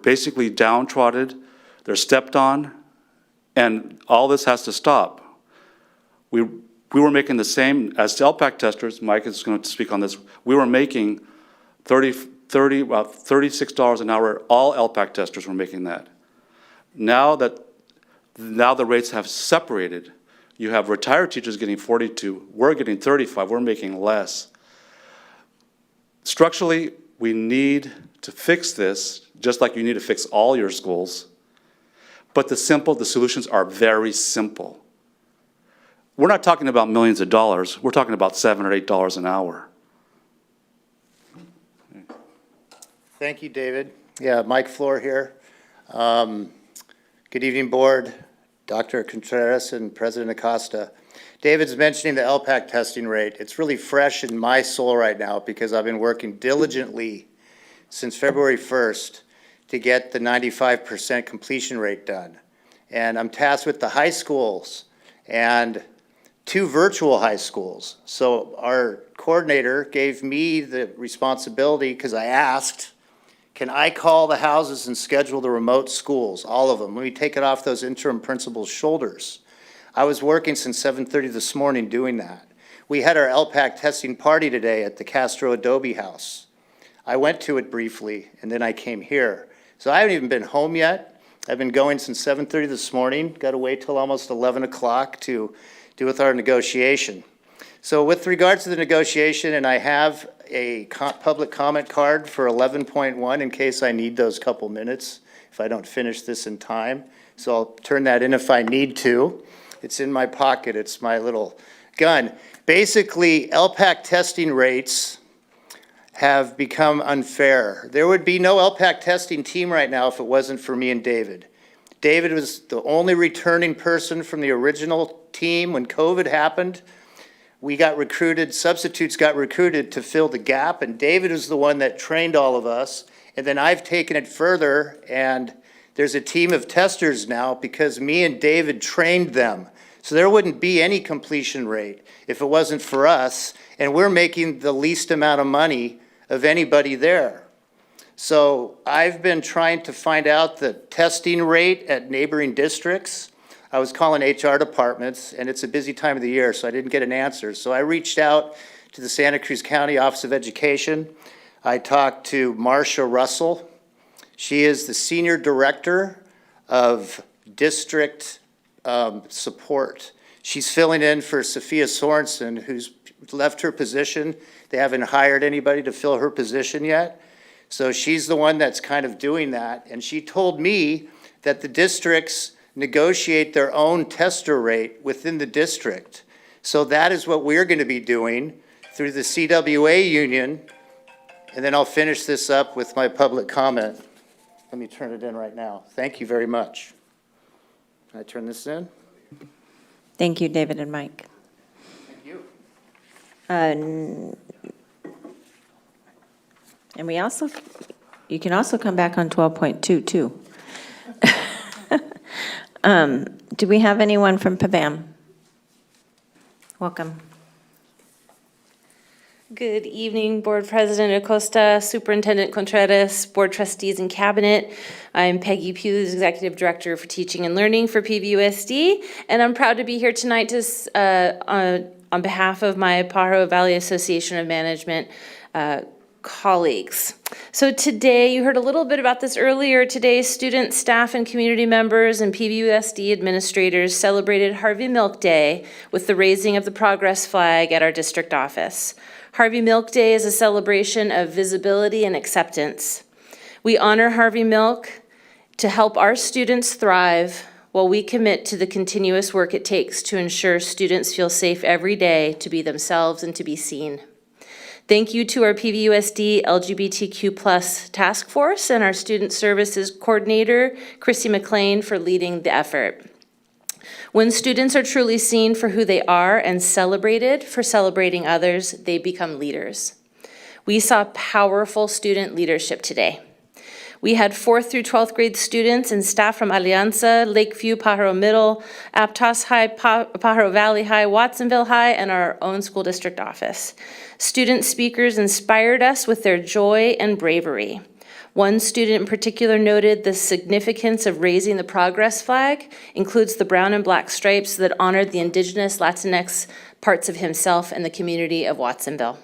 basically downtrodden, they're stepped on, and all this has to stop. We were making the same, as LPAC testers, Mike is going to speak on this, we were making about $36 an hour, all LPAC testers were making that. Now the rates have separated. You have retired teachers getting 42, we're getting 35, we're making less. Structurally, we need to fix this, just like you need to fix all your schools. But the solutions are very simple. We're not talking about millions of dollars, we're talking about $7 or $8 an hour. Thank you, David. Yeah, Mike Floor here. Good evening, board, Dr. Contreras and President Acosta. David's mentioning the LPAC testing rate. It's really fresh in my soul right now because I've been working diligently since February 1st to get the 95% completion rate done. And I'm tasked with the high schools and 2 virtual high schools. So our coordinator gave me the responsibility because I asked, can I call the houses and schedule the remote schools, all of them? Let me take it off those interim principals' shoulders. I was working since 7:30 this morning doing that. We had our LPAC testing party today at the Castro Adobe House. I went to it briefly, and then I came here. So I haven't even been home yet. I've been going since 7:30 this morning, got to wait till almost 11 o'clock to do with our negotiation. So with regards to the negotiation, and I have a public comment card for 11.1 in case I need those couple minutes if I don't finish this in time. So I'll turn that in if I need to. It's in my pocket. It's my little gun. Basically, LPAC testing rates have become unfair. There would be no LPAC testing team right now if it wasn't for me and David. David was the only returning person from the original team when COVID happened. We got recruited, substitutes got recruited to fill the gap, and David was the one that trained all of us. And then I've taken it further, and there's a team of testers now because me and David trained them. So there wouldn't be any completion rate if it wasn't for us, and we're making the least amount of money of anybody there. So I've been trying to find out the testing rate at neighboring districts. I was calling HR departments, and it's a busy time of the year, so I didn't get an answer. So I reached out to the Santa Cruz County Office of Education. I talked to Marcia Russell. She is the Senior Director of District Support. She's filling in for Sophia Sorensen, who's left her position. They haven't hired anybody to fill her position yet. So she's the one that's kind of doing that. And she told me that the districts negotiate their own tester rate within the district. So that is what we're going to be doing through the CWA union. And then I'll finish this up with my public comment. Let me turn it in right now. Thank you very much. Can I turn this in? Thank you, David and Mike. Thank you. And you can also come back on 12.2 too. Do we have anyone from PAVAM? Welcome. Good evening, Board President Acosta, Superintendent Contreras, Board Trustees and Cabinet. I'm Peggy Pugh, Executive Director for Teaching and Learning for PVUSD, and I'm proud to be here tonight to, on behalf of my Pajaro Valley Association of Management colleagues. So today, you heard a little bit about this earlier, today students, staff, and community members and PVUSD administrators celebrated Harvey Milk Day with the raising of the progress flag at our district office. Harvey Milk Day is a celebration of visibility and acceptance. We honor Harvey Milk to help our students thrive while we commit to the continuous work it takes to ensure students feel safe every day to be themselves and to be seen. Thank you to our PVUSD LGBTQ+ task force and our student services coordinator, Chrissy McLean, for leading the effort. When students are truly seen for who they are and celebrated for celebrating others, they become leaders. We saw powerful student leadership today. We had 4th through 12th grade students and staff from Alianza, Lakeview, Pajaro Middle, Aptos High, Pajaro Valley High, Watsonville High, and our own school district office. Student speakers inspired us with their joy and bravery. One student in particular noted the significance of raising the progress flag includes the brown and black stripes that honored the indigenous Latinx parts of himself and the community of Watsonville.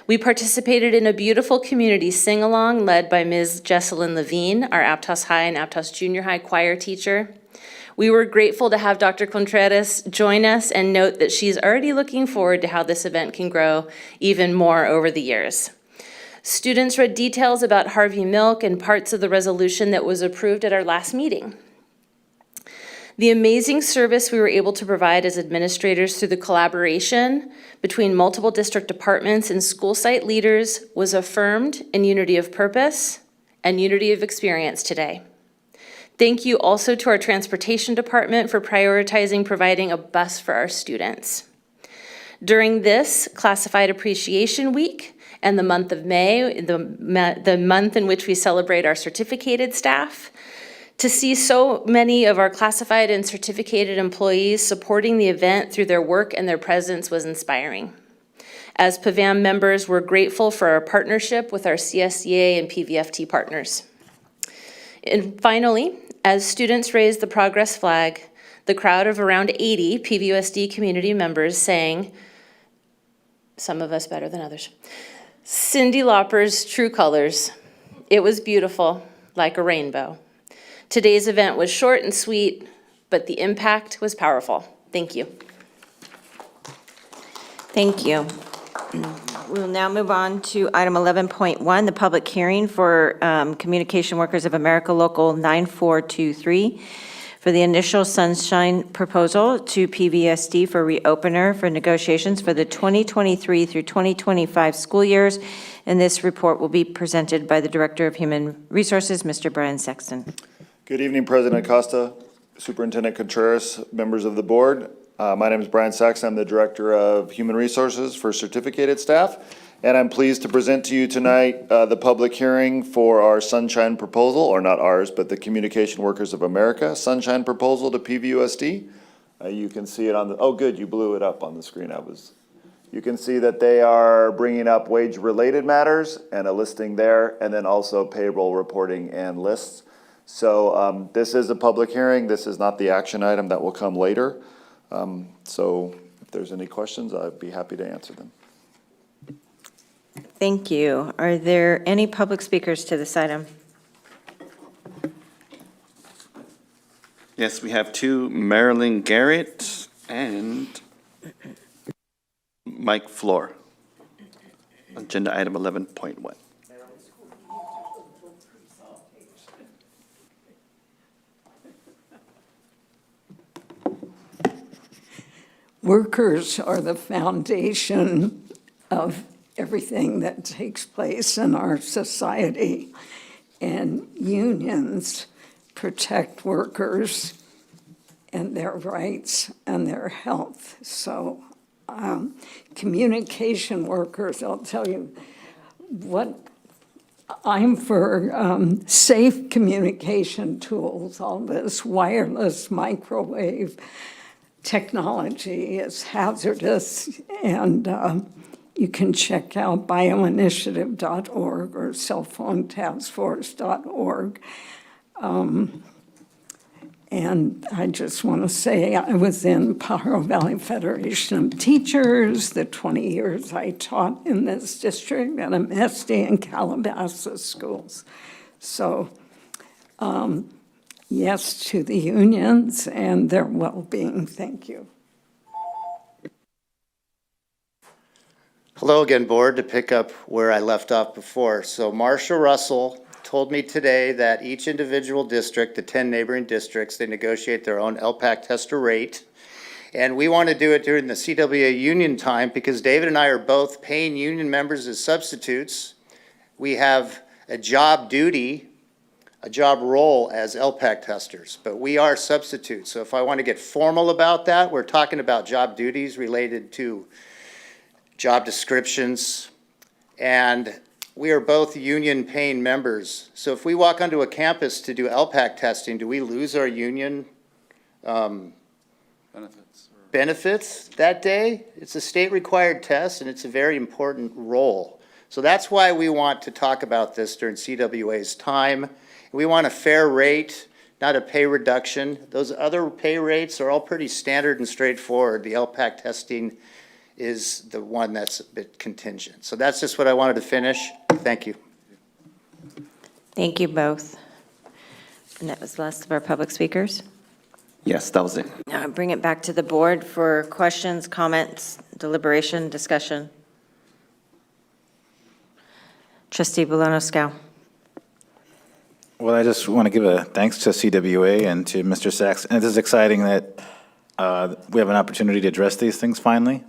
We participated in a beautiful community sing-along led by Ms. Jesselyn Levine, our Aptos High and Aptos Junior High choir teacher. We were grateful to have Dr. Contreras join us and note that she's already looking forward to how this event can grow even more over the years. Students read details about Harvey Milk and parts of the resolution that was approved at our last meeting. The amazing service we were able to provide as administrators through the collaboration between multiple district departments and school site leaders was affirmed in unity of purpose and unity of experience today. Thank you also to our transportation department for prioritizing providing a bus for our students. During this Classified Appreciation Week and the month of May, the month in which we celebrate our certificated staff, to see so many of our classified and certificated employees supporting the event through their work and their presence was inspiring. As PAVAM members, we're grateful for our partnership with our CSEA and PVFT partners. And finally, as students raised the progress flag, the crowd of around 80 PVUSD community members sang, some of us better than others, Cyndi Lauper's True Colors. It was beautiful, like a rainbow. Today's event was short and sweet, but the impact was powerful. Thank you. Thank you. We'll now move on to item 11.1, the public hearing for Communication Workers of America Local 9423 for the initial sunshine proposal to PVSD for reopener for negotiations for the 2023 through 2025 school years. And this report will be presented by the Director of Human Resources, Mr. Brian Sexton. Good evening, President Acosta, Superintendent Contreras, members of the board. My name is Brian Sachs. I'm the Director of Human Resources for certificated staff, and I'm pleased to present to you tonight the public hearing for our Sunshine Proposal, or not ours, but the Communication Workers of America Sunshine Proposal to PVUSD. You can see it on the, oh good, you blew it up on the screen. You can see that they are bringing up wage-related matters and a listing there, and then also payroll reporting and lists. So this is a public hearing. This is not the action item that will come later. So if there's any questions, I'd be happy to answer them. Thank you. Are there any public speakers to this item? Yes, we have two, Marilyn Garrett and Mike Floor. Agenda item 11.1. Workers are the foundation of everything that takes place in our society, and unions protect workers and their rights and their health. So communication workers, I'll tell you what, I'm for safe communication tools. All this wireless microwave technology is hazardous, and you can check out bioinitiative.org or cellphonetaskforce.org. And I just want to say I was in Pajaro Valley Federation of Teachers the 20 years I taught in this district at MSD and Calabasas schools. So yes to the unions and their well-being. Thank you. Hello again, board, to pick up where I left off before. So Marsha Russell told me today that each individual district, the 10 neighboring districts, they negotiate their own LPAC tester rate. And we want to do it during the CWA union time because David and I are both paying union members as substitutes. We have a job duty a job role as LPAC testers, but we are substitutes. So if I want to get formal about that, we're talking about job duties related to job descriptions, and we are both union paying members. So if we walk onto a campus to do LPAC testing, do we lose our union benefits that day? It's a state-required test, and it's a very important role. So that's why we want to talk about this during CWA's time. We want a fair rate, not a pay reduction. Those other pay rates are all pretty standard and straightforward. The LPAC testing is the one that's a bit contingent. So that's just what I wanted to finish. Thank you. Thank you both. And that was the last of our public speakers. Yes, that was it. Now I bring it back to the board for questions, comments, deliberation, discussion. Trustee Bolano-Scow. Well, I just want to give a thanks to CWA and to Mr. Sachs. And it is exciting that we have an opportunity to address these things finally.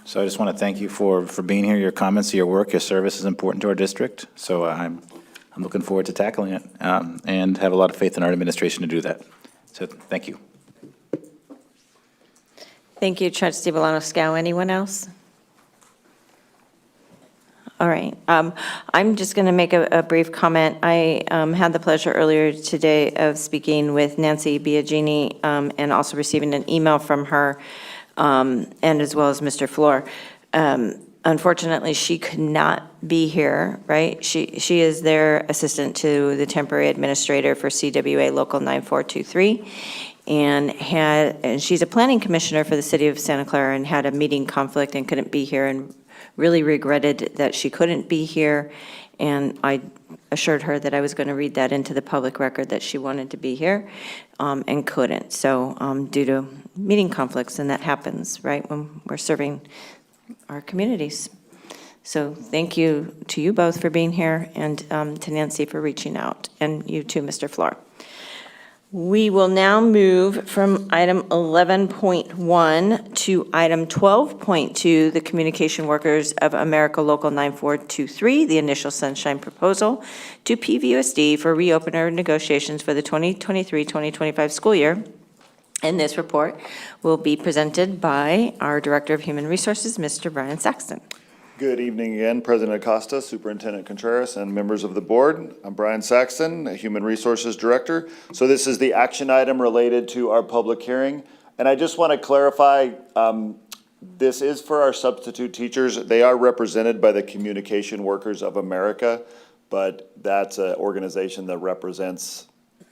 So I just want to thank you for being here. Your comments, your work, your service is important to our district. So I'm looking forward to tackling it and have a lot of faith in our administration to do that. So thank you. Thank you, Trustee Bolano-Scow. Anyone else? All right. I'm just going to make a brief comment. I had the pleasure earlier today of speaking with Nancy Biagini and also receiving an email from her and as well as Mr. Floor. Unfortunately, she could not be here, right? She is their assistant to the temporary administrator for CWA Local 9423. And she's a planning commissioner for the city of Santa Clara and had a meeting conflict and couldn't be here and really regretted that she couldn't be here. And I assured her that I was going to read that into the public record that she wanted to be here and couldn't. So due to meeting conflicts, and that happens, right, when we're serving our communities. So thank you to you both for being here and to Nancy for reaching out, and you too, Mr. Floor. We will now move from item 11.1 to item 12.2, the Communication Workers of America Local 9423, the initial sunshine proposal to PVUSD for reopener negotiations for the 2023-2025 school year. And this report will be presented by our Director of Human Resources, Mr. Brian Saxton. Good evening again, President Acosta, Superintendent Contreras, and members of the board. I'm Brian Saxton, a Human Resources Director. So this is the action item related to our public hearing. And I just want to clarify, this is for our substitute teachers. They are represented by the Communication Workers of America, but that's an organization that represents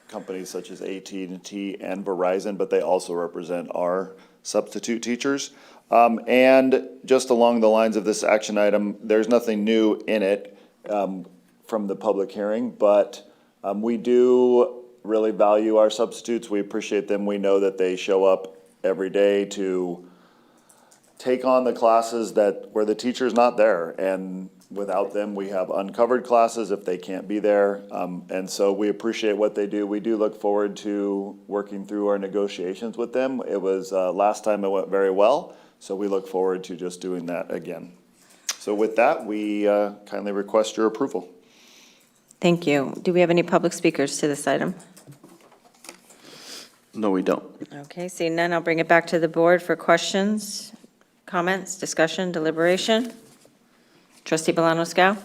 companies such as AT&T and Verizon, but they also represent our substitute teachers. And just along the lines of this action item, there's nothing new in it from the public hearing, but we do really value our substitutes. We appreciate them. We know that they show up every day to take on the classes where the teacher's not there. And without them, we have uncovered classes if they can't be there. And so we appreciate what they do. We do look forward to working through our negotiations with them. It was last time it went very well. So we look forward to just doing that again. So with that, we kindly request your approval. Thank you. Do we have any public speakers to this item? No, we don't. Okay, seeing none, I'll bring it back to the board for questions, comments, discussion, deliberation. Trustee Bolano-Scow?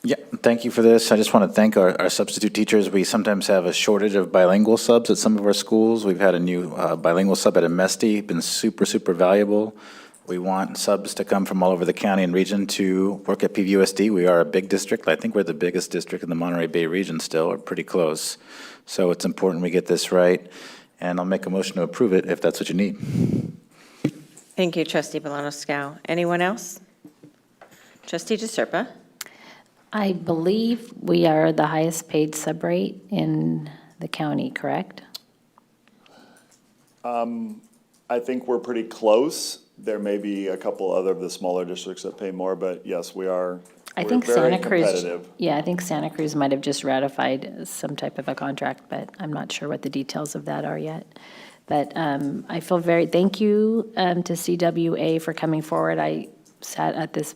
Yeah, thank you for this. I just want to thank our substitute teachers. We sometimes have a shortage of bilingual subs at some of our schools. We've had a new bilingual sub at Amesti, been super, super valuable. We want subs to come from all over the county and region to work at PVUSD. We are a big district. I think we're the biggest district in the Monterey Bay region still, or pretty close. So it's important we get this right, and I'll make a motion to approve it if that's what you need. Thank you, Trustee Bolano-Scow. Anyone else? Trustee DeSerpa? I believe we are the highest paid subrate in the county, correct? I think we're pretty close. There may be a couple other of the smaller districts that pay more, but yes, we're think very Santa Cruz, competitive. yeah, I think Santa Cruz might have just ratified some type of a contract, but I'm not sure what the details of that are yet. But I feel thank you to CWA for coming forward. I sat at this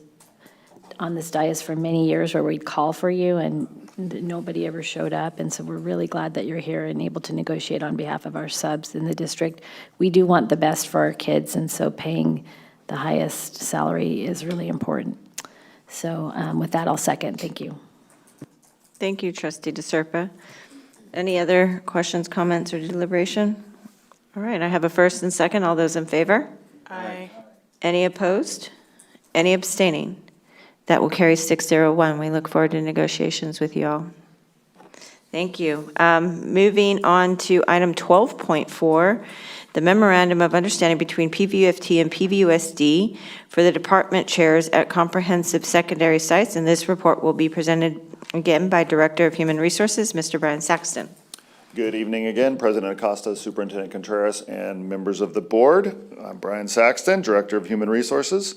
on this dais for many years where we'd call for you and nobody ever showed up. And so we're really glad that you're here and able to negotiate on behalf of our subs in the district. We do want the best for our kids, and so paying the highest salary is really important. So with that, I'll second. Thank you. Thank you, Trustee DeSerpa. Any other questions, comments, or deliberation? All right, I have a first and second. All those in favor? Aye. Any opposed? Any abstaining? That will carry 601. We look forward to negotiations with you all. Thank you. Moving on to item 12.4, the Memorandum of Understanding between PVUFT and PVUSD for the department chairs at comprehensive secondary sites. And this report will be presented again by Director of Human Resources, Mr. Brian Saxton. Good evening again, President Acosta, Superintendent Contreras, and members of the board. I'm Brian Saxton, Director of Human Resources.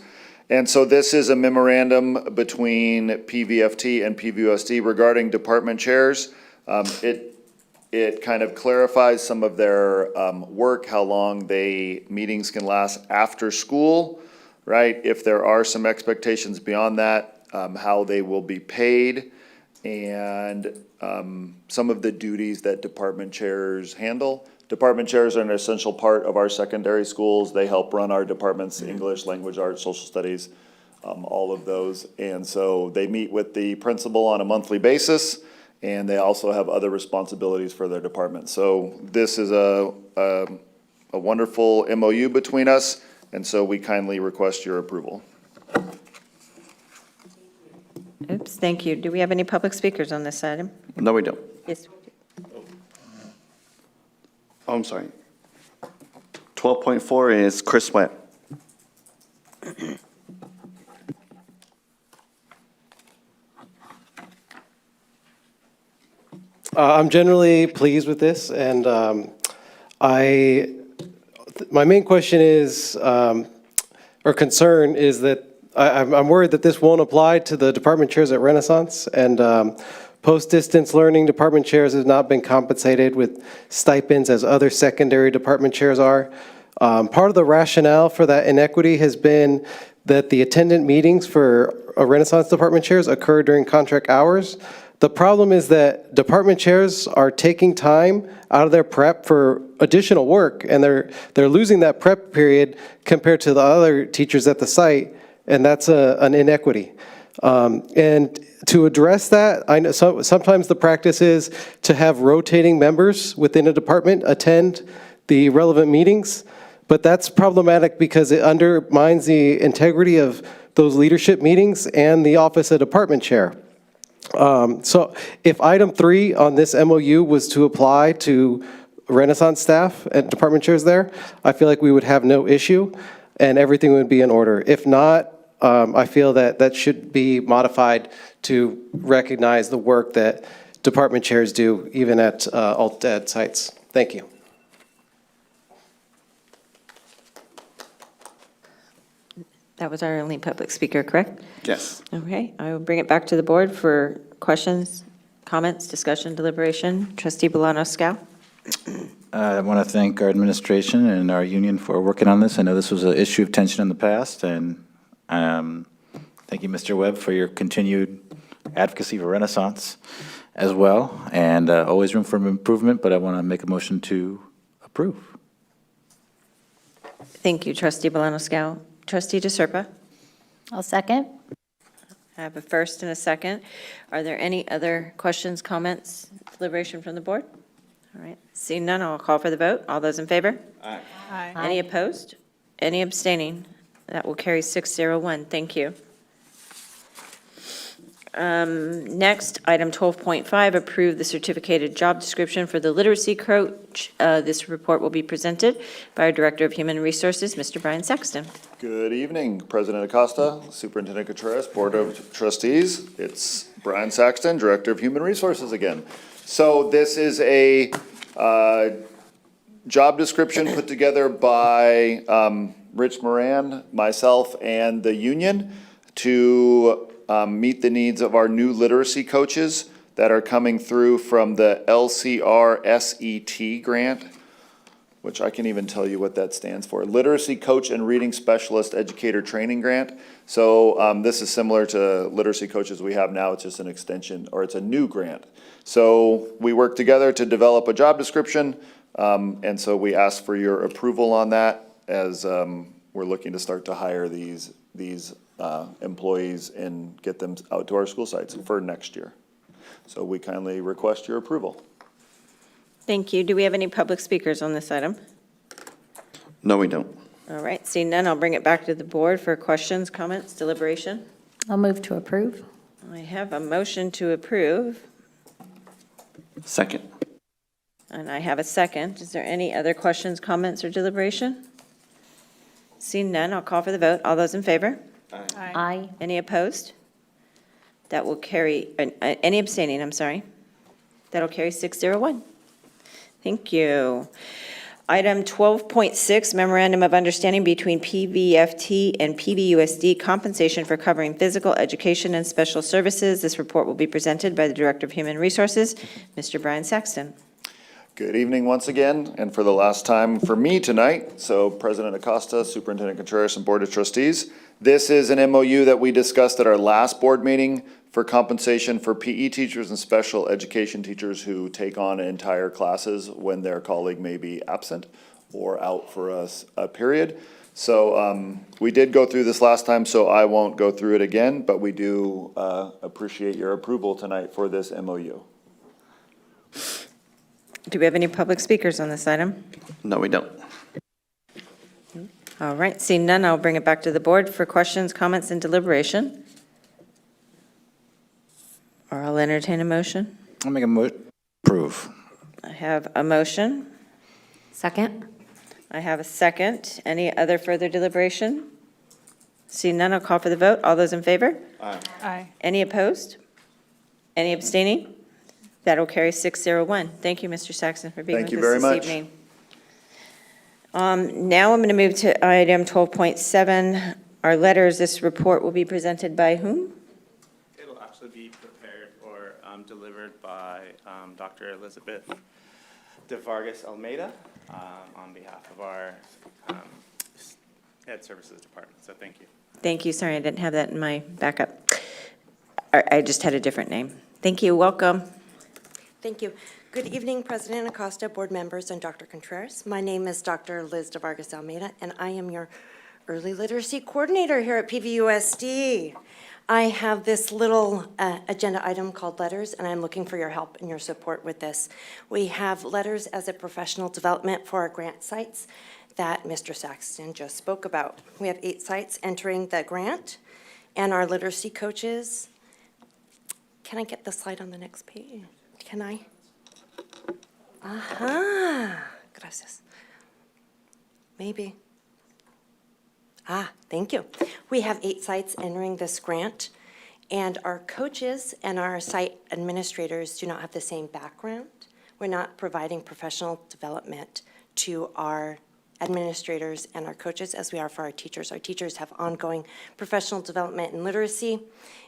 And so this is a memorandum between PVFT and PVUSD regarding department chairs. It kind of clarifies some of their work, how long meetings can last after school, right? If there are some expectations beyond that, how they will be paid, and some of the duties that department chairs handle. Department chairs are an essential part of our secondary schools. They help run our departments, English, language arts, social studies, all of those. And so they meet with the principal on a monthly basis, and they also have other responsibilities for their department. So this is a wonderful MOU between us, and so we kindly request your approval. Oops, thank you. Do we have any public speakers on this item? No, we don't. Yes. Oh, I'm sorry. 12.4 is Chris Webb. I'm generally pleased with this, and my main question is, or concern is that I'm worried that this won't apply to the department chairs at Renaissance, and post-distance learning department chairs have not been compensated with stipends as other secondary department chairs are. Part of the rationale for that inequity has been that the attendant meetings for Renaissance department chairs occur during contract hours. The problem is that department chairs are taking time out of their prep for additional work, and they're losing that prep period compared to the other teachers at the site, and that's an inequity. And to address that, I know sometimes the practice is to have rotating members within a department attend the relevant meetings, but that's problematic because it undermines the integrity of those leadership meetings and the office of department chair. So if item 3 on this MOU was to apply to Renaissance staff and department chairs there, I feel like we would have no issue and everything would be in order. If not, I feel that that should be modified to recognize the work that department chairs do, even at alt-ed sites. Thank you. That was our only public speaker, correct? Yes. Okay, I will bring it back to the board for questions, comments, discussion, deliberation. Trustee Bolano-Scow. I want to thank our administration and our union for working on this. I know this was an issue of tension in the past, and thank you, Mr. Webb, for your continued advocacy for Renaissance as well, and always room for improvement, but I want to make a motion to approve. Thank you, Trustee Bolano-Scow. Trustee DeSerpa. I'll second. I have a first and a second. Are there any other questions, comments, deliberation from the board? All right, seeing none, I'll call for the vote. All those in favor? Aye. Any opposed? Any abstaining? That will carry 601. Thank you. Next, item 12.5, approve the certificated job description for the literacy coach. This report will be presented by our Director of Human Resources, Mr. Brian Saxton. Good evening, President Acosta, Superintendent Contreras, Board of Trustees. It's Brian Saxton, Director of Human Resources again. So this is a job description put together by Rich Moran, myself, and the union to meet the needs of our new literacy coaches that are coming through from the LCR SET grant. which I can even tell you what that stands for. Literacy Coach and Reading Specialist Educator Training Grant. So this is similar to literacy coaches we have now. It's just an extension, or it's a new grant. So we work together to develop a job description, and so we ask for your approval on that as we're looking to start to hire these employees and get them out to our school sites for next year. So we kindly request your approval. Thank you. Do we have any public speakers on this item? No, we don't. All right, seeing none, I'll bring it back to the board for questions, comments, deliberation. I'll move to approve. I have a motion to approve, Second. and I have a second. Is there any other questions, comments, or deliberation? Seeing none, I'll call for the vote. All those in favor? Aye. Any opposed? That will carry, any abstaining, I'm sorry. That'll carry 601. Thank you. Item 12.6, Memorandum of Understanding between PVFT and PVUSD compensation for covering physical education and special services. This report will be presented by the Director of Human Resources, Mr. Brian Saxton. Good evening once again, and for the last time for me tonight. So President Acosta, Superintendent Contreras, and Board of Trustees. This is an MOU that we discussed at our last board meeting for compensation for PE teachers and special education teachers who take on entire classes when their colleague may be absent or out for a period. So we did go through this last time, so I won't go through it again, but we do appreciate your approval tonight for this MOU. Do we have any public speakers on this item? No, we don't. All right, seeing none, I'll bring it back to the board for questions, comments, and deliberation. Or I'll entertain a motion. I'll make a approve. I have a motion. Second? I have a second. Any other further deliberation? Seeing none, I'll call for the vote. All those in favor? Aye. Any opposed? Any abstaining? That'll carry 601. Thank you, Mr. Saxon, for being Thank with you us very this much. evening. Now I'm going to move to item 12.7, our letters. This report will be presented by whom? It'll actually be prepared or delivered by Dr. Elizabeth de Vargas Almeida on behalf of our Ed Services Department. So thank you. Thank you. Sorry, I didn't have that in my backup. I just had a different name. Thank you. Welcome. Thank you. Good evening, President Acosta, board members, and Dr. Contreras. My name is Dr. Liz de Vargas Almeida, and I am your early literacy coordinator here at PVUSD. I have this little agenda item called letters, and I'm looking for your help and your support with this. We have letters as a professional development for our grant sites that Mr. Saxton just spoke about. We have 8 sites entering the grant, and our literacy coaches. Can I get the slide on the next page? Can I? Aha, gracias. Maybe. Thank you. We have 8 sites entering this grant, and our coaches and our site administrators do not have the same background. We're not providing professional development to our administrators and our coaches as we are for our teachers. Our teachers have ongoing professional development in literacy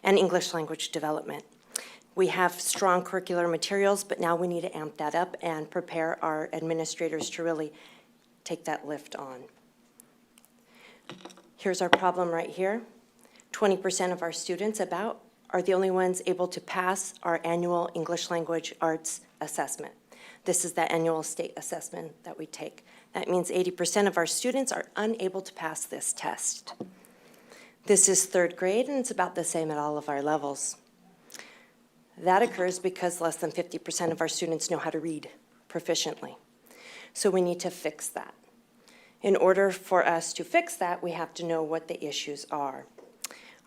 and English language development. We have strong curricular materials, but now we need to amp that up and prepare our administrators to really take that lift on. Here's our problem right here. 20% of our students are the only ones able to pass our annual English language arts assessment. This is the annual state assessment that we take. That means 80% of our students are unable to pass this test. This is 3rd grade, and it's about the same at all of our levels. That occurs because less than 50% of our students know how to read proficiently. So we need to fix that. In order for us to fix that, we have to know what the issues are.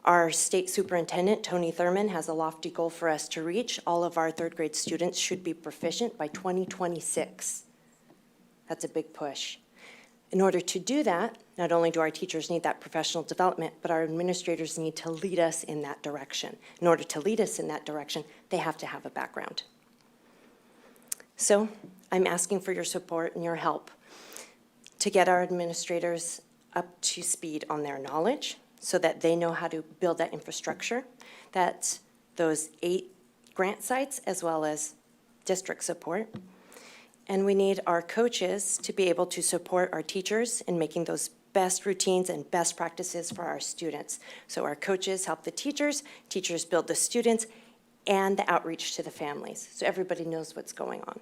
Our state superintendent, Tony Thurman, has a lofty goal for us to reach. All of our 3rd grade students should be proficient by 2026. That's a big push. In order to do that, not only do our teachers need that professional development, but our administrators need to lead us in that direction. In order to lead us in that direction, they have to have a background. So I'm asking for your support and your help to get our administrators up to speed on their knowledge so that they know how to build that infrastructure, that those 8 grant sites as well as district support, And we need our coaches to be able to support our teachers in making those best routines and best practices for our students. So our coaches help the teachers, teachers build the students, and the outreach to the families, so everybody knows what's going on.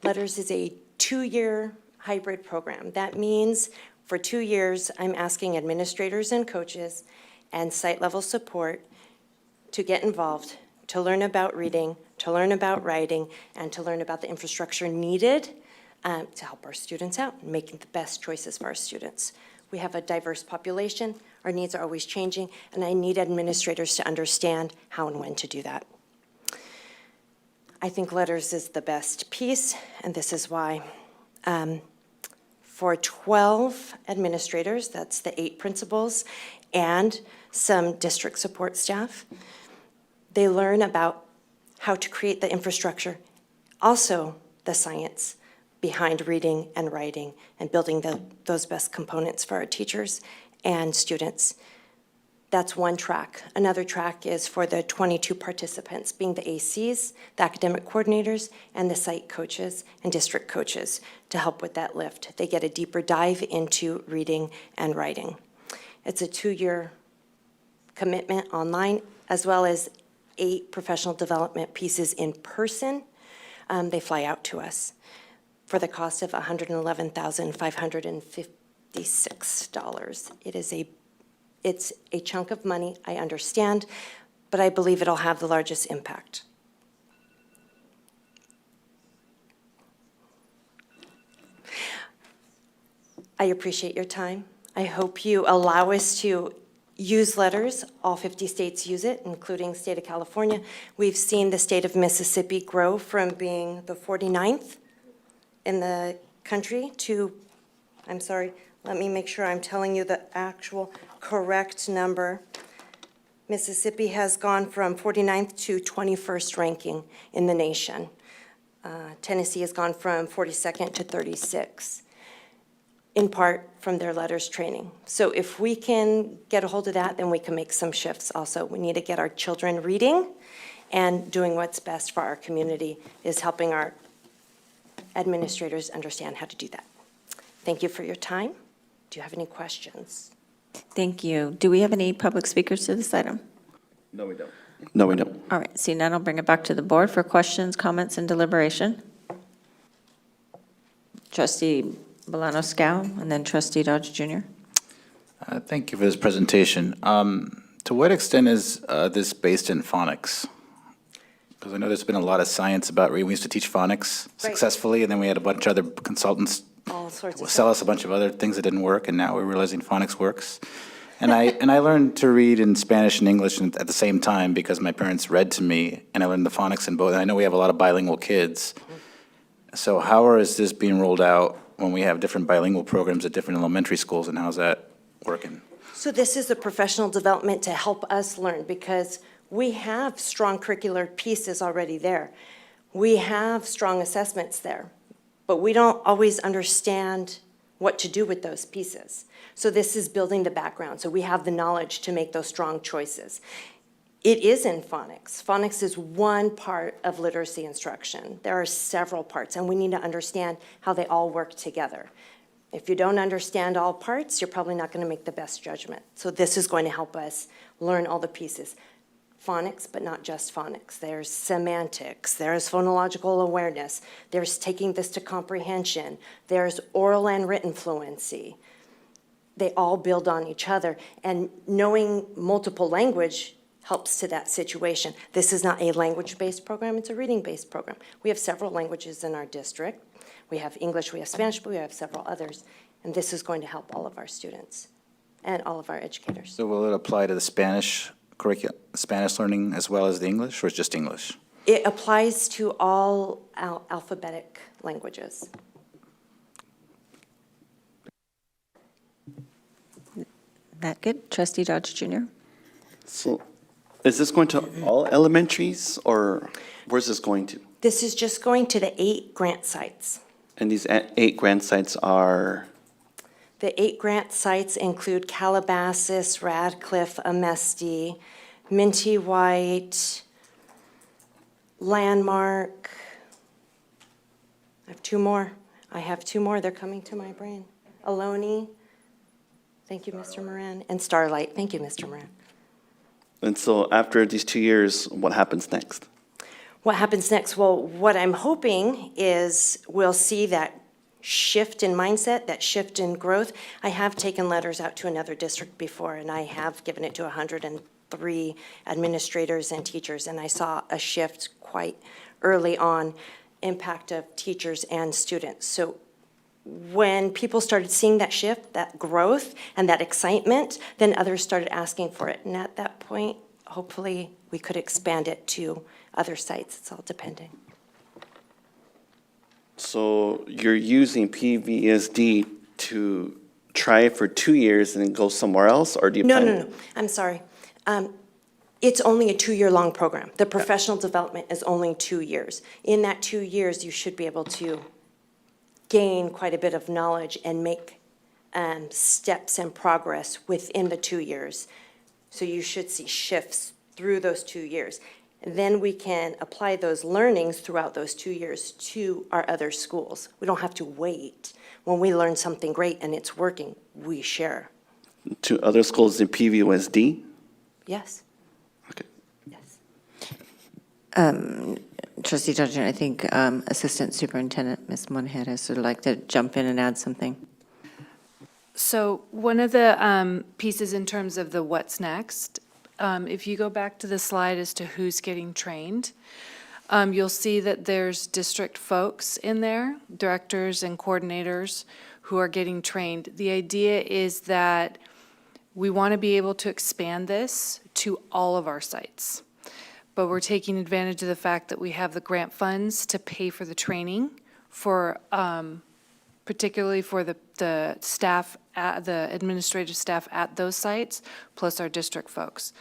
Letters is a 2-year hybrid program. That means for 2 years, I'm asking administrators and coaches and site-level support to get involved, to learn about reading, to learn about writing, and to learn about the infrastructure needed to help our students out and making the best choices for our students. We have a diverse population, our needs are always changing, and I need administrators to understand how and when to do that. I think letters is the best piece, and this is why. For 12 administrators, that's the 8 principals, and some district support staff, they learn about how to create the infrastructure, also the science behind reading and writing and building those best components for our teachers and students. That's one track. Another track is for the 22 participants, being the ACs, the academic coordinators, and the site coaches and district coaches to help with that lift. They get a deeper dive into reading and writing. It's a 2-year commitment online, as well as 8 professional development pieces in person. They fly out to us for the cost of $111,556. It's a chunk of money, I understand, but I believe it'll have the largest impact. I appreciate your time. I hope you allow us to use letters. All 50 states use it, including state of California. We've seen the state of Mississippi grow from being the 49th in the country to, I'm sorry, let me make sure I'm telling you the actual correct number. Mississippi has gone from 49th to 21st ranking in the nation. Tennessee has gone from 42nd to 36, in part from their letters training. So if we can get a hold of that, then we can make some shifts also. We need to get our children reading, and doing what's best for our community is helping our administrators understand how to do that. Thank you for your time. Do you have any questions? Thank you. Do we have any public speakers to this item? No, we don't. No, we don't. All right, seeing none, I'll bring it back to the board for questions, comments, and deliberation. Trustee Bolano-Scow, and then Trustee Dodge Jr. Thank you for this presentation. To what extent is this based in phonics? Because I know there's been a lot of science about reading. We used to teach phonics successfully, and then we had a bunch of other consultants All sorts of sell us a bunch of other things that didn't work, and now we're realizing phonics works. And I learned to read in Spanish and English at the same time because my parents read to me, and I learned the phonics in both. And I know we have a lot of bilingual kids. So how is this being rolled out when we have different bilingual programs at different elementary schools, and how's that working? So this is a professional development to help us learn, because we have strong curricular pieces already there. We have strong assessments there, but we don't always understand what to do with those pieces. So this is building the background, so we have the knowledge to make those strong choices. It is in phonics. Phonics is one part of literacy instruction. There are several parts, and we need to understand how they all work together. If you don't understand all parts, you're probably not going to make the best judgment. So this is going to help us learn all the pieces. Phonics, but not just phonics. There's semantics, there's phonological awareness, there's taking this to comprehension, there's oral and written fluency. They all build on each other, and knowing multiple language helps to that situation. This is not a language-based program, it's a reading-based program. We have several languages in our district. We have English, we have Spanish, but we have several others, and this is going to help all of our students and all of our educators. So will it apply to the Spanish curriculum, Spanish learning as well as the English, or just English? It applies to all alphabetic languages. That good? Trustee Dodge Jr.? So is this going to all elementaries, or where's this going to? This is just going to the 8 grant sites. And these 8 grant sites are? The 8 grant sites include Calabasas, Radcliffe, Amesti, Minty White, Landmark. I have two more. They're coming to my brain. Aloni. Thank you, Mr. Moran. And Starlight. Thank you, Mr. Moran. And so after these 2 years, what happens next? What happens next? Well, what I'm hoping is we'll see that shift in mindset, that shift in growth. I have taken letters out to another district before, and I have given it to 103 administrators and teachers, and I saw a shift quite early on, impact of teachers and students. So when people started seeing that shift, that growth, and that excitement, then others started asking for it. And at that point, hopefully, we could expand it to other sites. It's all depending. So you're using PVSD to try it for 2 years and then go somewhere else, or do you plan? No. I'm sorry. It's only a 2-year-long program. The professional development is only 2 years. In that 2 years, you should be able to gain quite a bit of knowledge and make steps and progress within the 2 years. So you should see shifts through those 2 years. And then we can apply those learnings throughout those 2 years to our other schools. We don't have to wait. When we learn something great and it's working, we share. To other schools in PVUSD? Yes. Okay. Yes. Trustee Johnson, I think Assistant Superintendent Ms. Monjeras would like to jump in and add something. So one of the pieces in terms of the what's next, if you go back to the slide as to who's getting trained, you'll see that there's district folks in there, directors and coordinators who are getting trained. The idea is that we want to be able to expand this to all of our sites. But we're taking advantage of the fact that we have the grant funds to pay for the training for, particularly for the staff, the administrative staff at those sites, plus our district folks.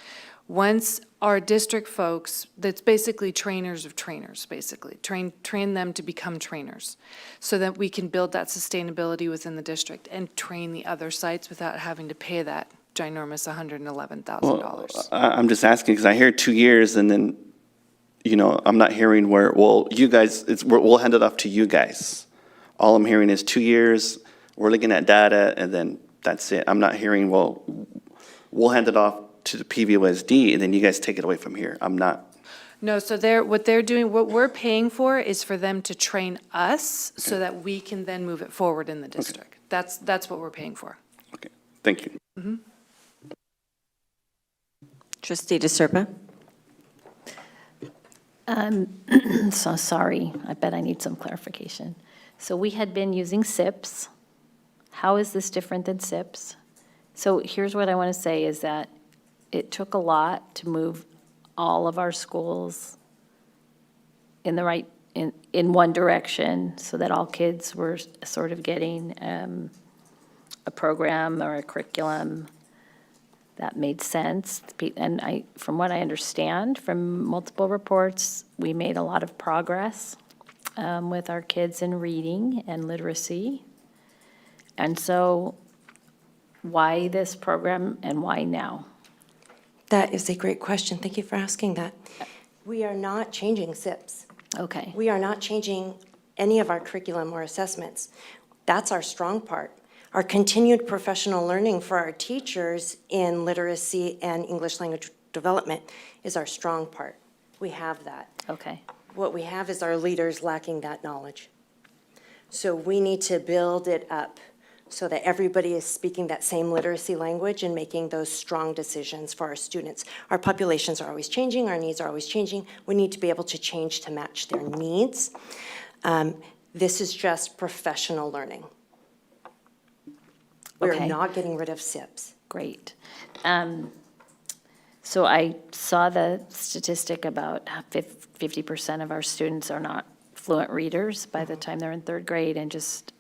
Once our district folks, that's basically trainers of trainers, basically, train them to become trainers, so that we can build that sustainability within the district and train the other sites without having to pay that ginormous $111,000. Well, I'm just asking because I hear 2 years and then, I'm not hearing where, well, you guys, we'll hand it off to you guys. All I'm hearing is 2 years, we're looking at data, and then that's it. I'm not hearing, well, we'll hand it off to the PVOSD, and then you guys take it away from here. I'm not. No, so what they're doing, what we're paying for is for them to train us so that we can then move it forward in the district. That's what we're paying for. Okay, thank you. Mm-hmm. Trustee DeSerpa? So sorry, I bet I need some clarification. So we had been using SIPs. How is this different than SIPs? So here's what I want to say is that it took a lot to move all of our schools in the right, in one direction so that all kids were sort of getting a program or a curriculum that made sense. And from what I understand from multiple reports, we made a lot of progress with our kids in reading and literacy. And so why this program and why now? That is a great question. Thank you for asking that. We are not changing SIPs. Okay. We are not changing any of our curriculum or assessments. That's our strong part. Our continued professional learning for our teachers in literacy and English language development is our strong part. We have that. Okay. What we have is our leaders lacking that knowledge. So we need to build it up so that everybody is speaking that same literacy language and making those strong decisions for our students. Our populations are always changing, our needs are always changing. We need to be able to change to match their needs. This is just professional learning. We're Okay. not getting rid of SIPs. Great. So I saw the statistic about 50% of our students are not fluent readers by the time they're in third grade. And just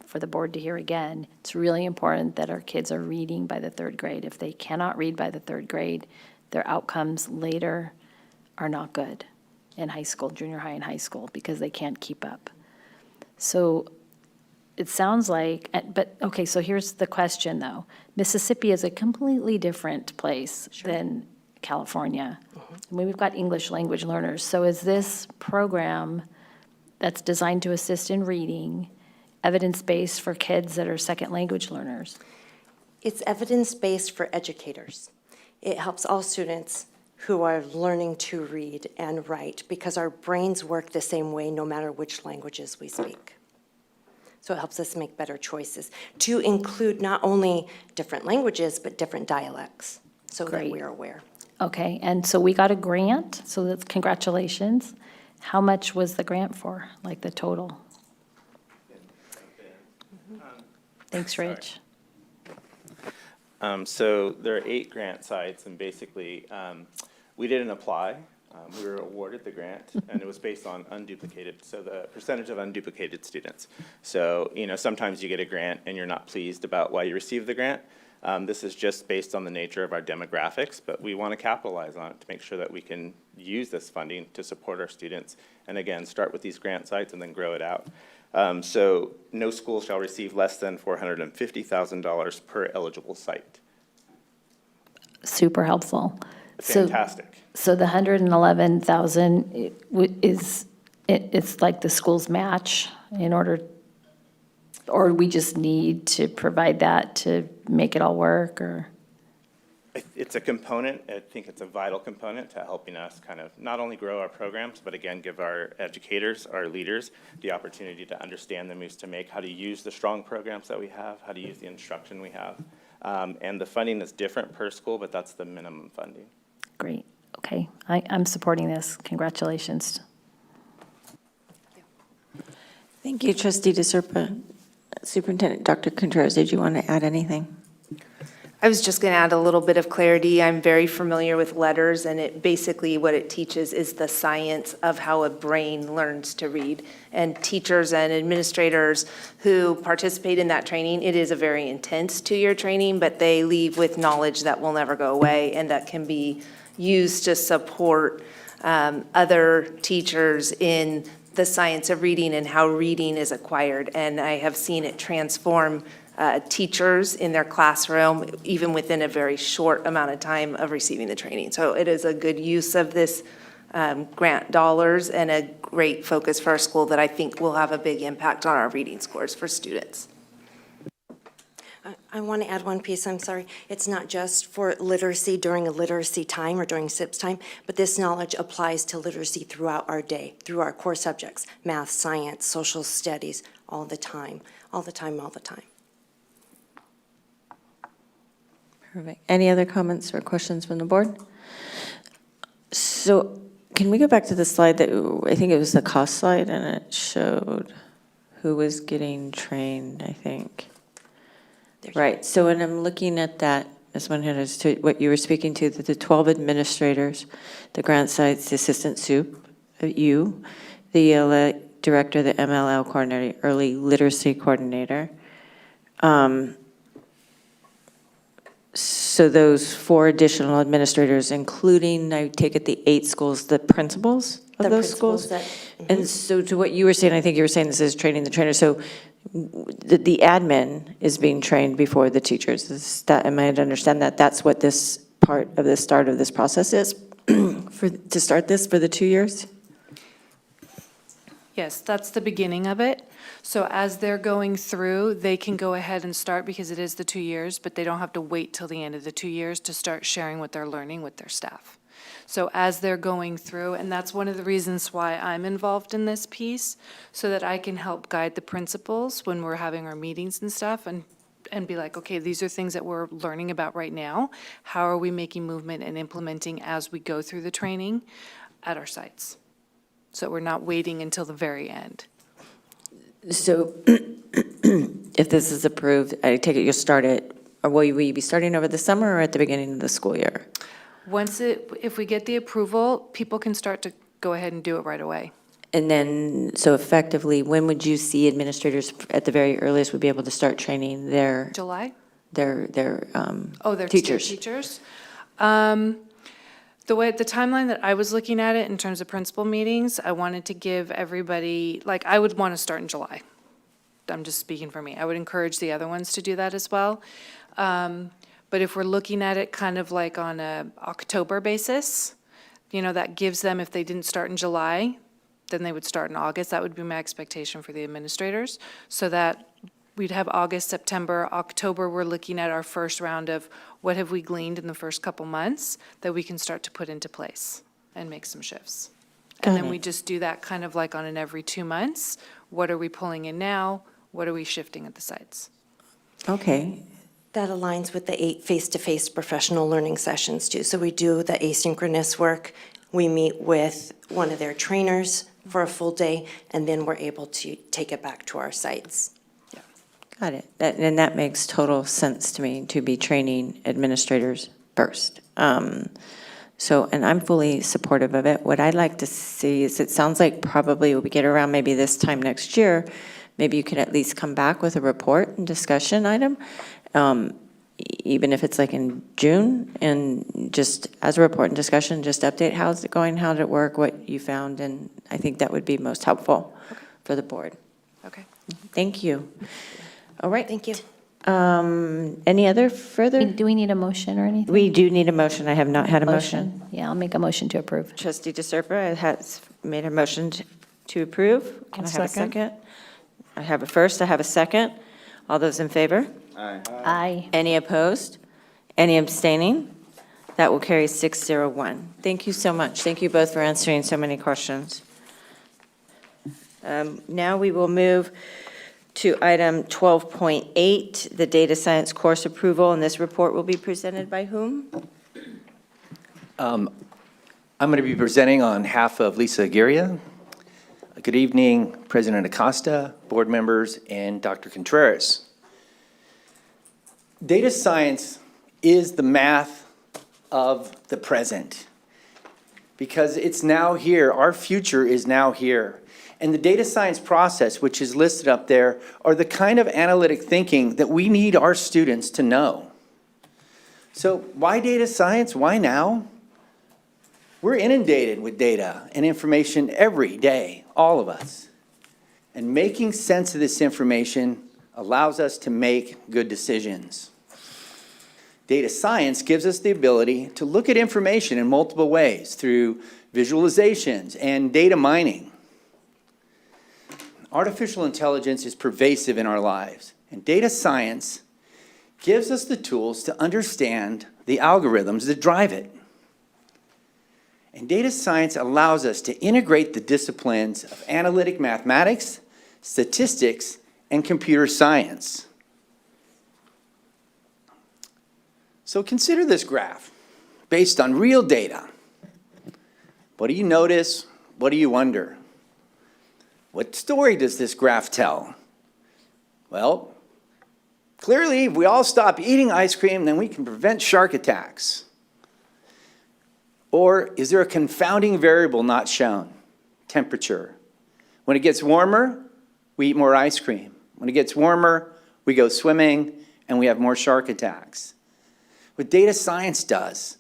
for the board to hear again, it's really important that our kids are reading by the third grade. If they cannot read by the third grade, their outcomes later are not good in high school, junior high and high school, because they can't keep up. So it sounds like, but, okay, so here's the question, though. Mississippi is a completely different place than California. I mean, we've got English language learners. So is this program that's designed to assist in reading evidence-based for kids that are second language learners? It's evidence-based for educators. It helps all students who are learning to read and write because our brains work the same way no matter which languages we speak. So it helps us make better choices to include not only different languages, but different dialects so that we are aware. Okay, and so we got a grant, so that's congratulations. How much was the grant for, like the total? Thanks, Rich. So there are 8 grant sites, and basically, we didn't apply. We were awarded the grant, and it was based on unduplicated, so the percentage of unduplicated students. So, you know, sometimes you get a grant and you're not pleased about why you received the grant. This is just based on the nature of our demographics, but we want to capitalize on it to make sure that we can use this funding to support our students. And again, start with these grant sites and then grow it out. So no school shall receive less than $450,000 per eligible site. Super helpful. Fantastic. So the 111,000 it's like the school's match in order, or we just need to provide that to make it all work, or? It's a component. I think it's a vital component to helping us kind of not only grow our programs, but again, give our educators, our leaders, the opportunity to understand the moves to make, how to use the strong programs that we have, how to use the instruction we have. And the funding is different per school, but that's the minimum funding. Great, okay. I'm supporting this. Congratulations. Thank you, Trustee DeSerpa. Superintendent Dr. Contreras, did you want to add anything? I was just going to add a little bit of clarity. I'm very familiar with letters, and it basically what it teaches is the science of how a brain learns to read. And teachers and administrators who participate in that training, it is a very intense 2-year training, but they leave with knowledge that will never go away and that can be used to support other teachers in the science of reading and how reading is acquired. And I have seen it transform teachers in their classroom, even within a very short amount of time of receiving the training. So it is a good use of this grant dollars and a great focus for our school that I think will have a big impact on our reading scores for students. I want to add one piece, I'm sorry. It's not just for literacy during a literacy time or during SIPS time, but this knowledge applies to literacy throughout our day, through our core subjects, math, science, social studies, all the time, all the time, all the time. Perfect. Any other comments or questions from the board? So can we go back to the slide that, I think it was the cost slide, and it showed who was getting trained, I think. Right, so when I'm looking at that, this one here is to what you were speaking to, the 12 administrators, the grant sites, the assistant soup, you, the ELA director, the MLL coordinator, early literacy coordinator. So those 4 additional administrators, including, I take it, the 8 schools, the principals of those schools? And so to what you were saying, I think you were saying this is training the trainer. So the admin is being trained before the teachers. Is that, am I to understand that that's what this part of the start of this process is to start this for the 2 years? Yes, that's the beginning of it. So as they're going through, they can go ahead and start because it is the 2 years, but they don't have to wait till the end of the 2 years to start sharing what they're learning with their staff. So as they're going through, and that's one of the reasons why I'm involved in this piece, so that I can help guide the principals when we're having our meetings and stuff and be like, okay, these are things that we're learning about right now. How are we making movement and implementing as we go through the training at our sites? So we're not waiting until the very end. So if this is approved, I take it you'll start it, or will you be starting over the summer or at the beginning of the school year? If we get the approval, people can start to go ahead and do it right away. And then, so effectively, when would you see administrators at the very earliest would be able to start training their July? Their teachers. Teachers. The timeline that I was looking at it in terms of principal meetings, I wanted to give everybody, like, I would want to start in But if we're looking at it kind of like on a October basis, that gives them, if they didn't start in July, then they would start in August. That would be my expectation for the administrators. So that we'd have August, September, October, we're looking at our first round of what have we gleaned in the first couple months that we can start to put into place and make some shifts. And then we just do that kind of like on an every 2 months. What are we pulling in now? What are we shifting at the sites? Okay. That aligns with the 8 face-to-face professional learning sessions too. So we do the asynchronous work. We meet with one of their trainers for a full day, and then we're able to take it back to our sites. Got it. And that makes total sense to me, to be training administrators first. And I'm fully supportive of it. What I'd like to see is, it sounds like probably we get around maybe this time next year, maybe you could at least come back with a report and discussion item, even if it's like in June, and just as a report and discussion, just update how's it going, how did it work, what you found, and I think that would be most helpful for the board. Okay. Thank you. All right. Thank you. Any other further? Do we need a motion or anything? We do need a motion. I have not had a motion. Yeah, I'll make a motion to approve. Trustee DeSerpa has made a motion to approve. Can I I'll have a second. second? I have a first, I have a second. All those in favor? Aye. Any opposed? Any abstaining? That will carry 601. Thank you so much. Thank you both for answering so many questions. Now we will move to item 12.8, the data science course approval, and this report will be presented by whom? I'm going to be presenting on behalf of Lisa Aguirre. Good evening, President Acosta, board members, and Dr. Contreras. Data science is the math of the present because it's now here. Our future is now here. And the data science process, which is listed up there, are the kind of analytic thinking that we need our students to know. So why data science? Why now? We're inundated with data and information every day, all of us. And making sense of this information allows us to make good decisions. Data science gives us the ability to look at information in multiple ways through visualizations and data mining. Artificial intelligence is pervasive in our lives, and data science gives us the tools to understand the algorithms that drive it. And data science allows us to integrate the disciplines of analytic mathematics, statistics, and computer science. So consider this graph based on real data. What do you notice? What do you wonder? What story does this graph tell? Well, clearly, if we all stop eating ice cream, then we can prevent shark attacks. Or is there a confounding variable not shown? Temperature. When it gets warmer, we eat more ice cream. When it gets warmer, we go swimming, and we have more shark attacks. What data science does,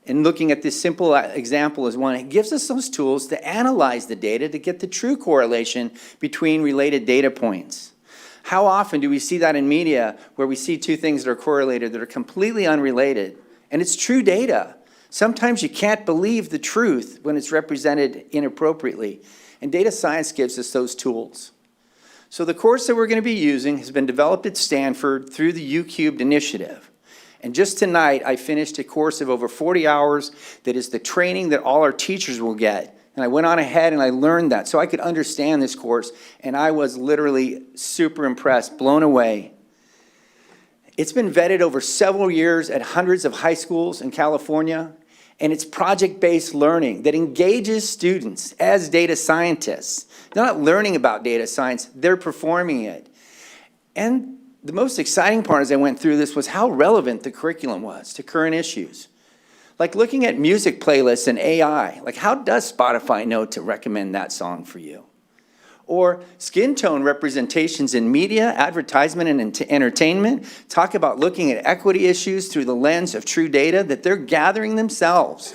and looking at this simple example as one, it gives us those tools to analyze the data to get the true correlation between related data points. How often do we see that in media where we see two things that are correlated that are completely unrelated? And it's true data. Sometimes you can't believe the truth when it's represented inappropriately. And data science gives us those tools. So the course that we're going to be using has been developed at Stanford through the U-Cubed initiative. And just tonight, I finished a course of over 40 hours that is the training that all our teachers will get. And I went on ahead and I learned that so I could understand this course. And I was literally super impressed, blown away. It's been vetted over several years at hundreds of high schools in California. And it's project-based learning that engages students as data scientists. They're not learning about data science, they're performing it. And the most exciting part as I went through this was how relevant the curriculum was to current issues. Like looking at music playlists and AI, like how does Spotify know to recommend that song for you? Or skin tone representations in media, advertisement, and entertainment talk about looking at equity issues through the lens of true data that they're gathering themselves.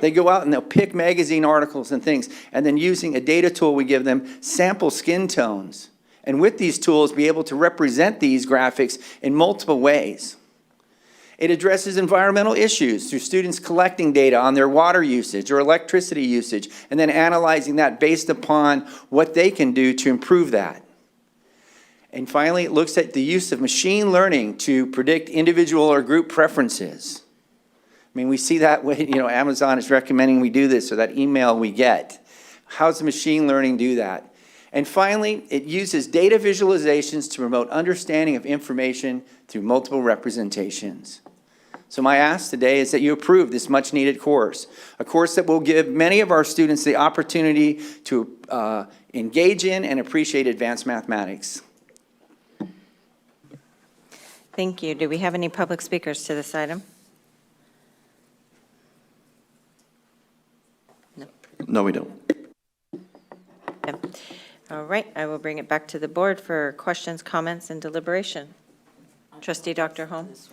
They go out and they'll pick magazine articles and things, and then using a data tool we give them, sample skin tones. And with these tools, be able to represent these graphics in multiple ways. It addresses environmental issues through students collecting data on their water usage or electricity usage, and then analyzing that based upon what they can do to improve that. And finally, it looks at the use of machine learning to predict individual or group preferences. I mean, we see that when, Amazon is recommending we do this, or that email we get. How's the machine learning do that? And finally, it uses data visualizations to promote understanding of information through multiple representations. So my ask today is that you approve this much-needed course, a course that will give many of our students the opportunity to engage in and appreciate advanced mathematics. Thank you. Do we have any public speakers to this item? No, we don't. Okay. All right, I will bring it back to the board for questions, comments, and deliberation. Trustee Dr. Holmes?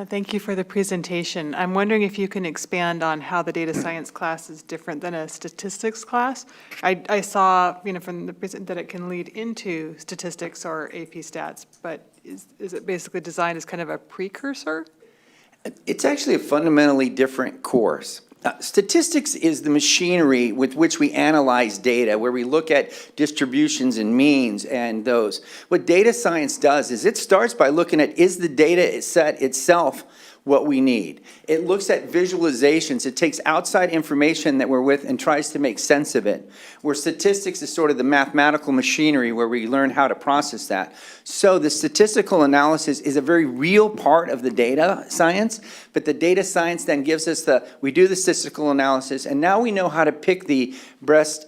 Thank you for the presentation. I'm wondering if you can expand on how the data science class is different than a statistics class. I saw, from the present that it can lead into statistics or AP stats, but is it basically designed as kind of a precursor? It's actually a fundamentally different course. Statistics is the machinery with which we analyze data, where we look at distributions and means and those. What data science does is it starts by looking at, is the data set itself what we need? It looks at visualizations. It takes outside information that we're with and tries to make sense of it. Where statistics is sort of the mathematical machinery where we learn how to process that. So the statistical analysis is a very real part of the data science, but the data science then gives us we do the statistical analysis, and now we know how to pick the best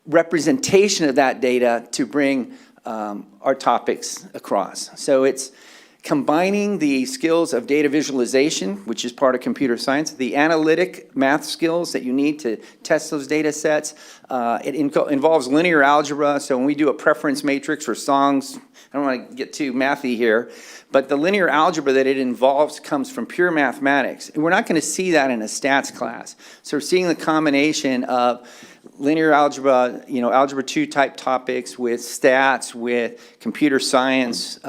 representation of that data to bring our topics across. So it's combining the skills of data visualization, which is part of computer science, the analytic math skills that you need to test those data sets. It involves linear algebra, so when we do a preference matrix for songs, I don't want to get too mathy here, but the linear algebra that it involves comes from pure mathematics. And we're not going to see that in a stats class. So we're seeing the combination of linear algebra, algebra 2 type topics with stats, with computer science.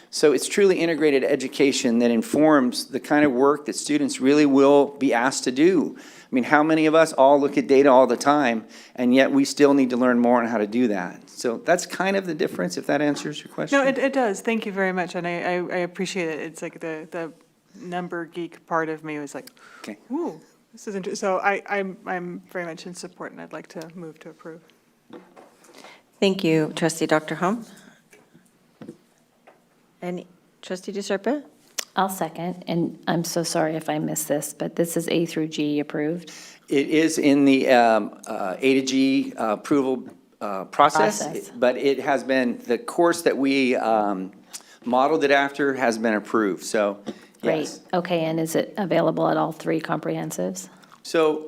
So it's truly integrated education that informs the kind of work that students really will be asked to do. I mean, how many of us all look at data all the time, and yet we still need to learn more on how to do that? So that's kind of the difference, if that answers your question. No, it does. Thank you very much, and I appreciate it. It's like the number geek part of me was like, okay. Ooh, this is interesting. So I'm very much in support, and I'd like to move to approve. Thank you, Trustee Dr. Holmes. And Trustee DeSerpa? I'll second, and I'm so sorry if I missed this, but this is A through G approved? It is in the A to G approval process, but it has been, the course that we modeled it after has been approved, so yes. Great, okay, and is it available at all three comprehensives? So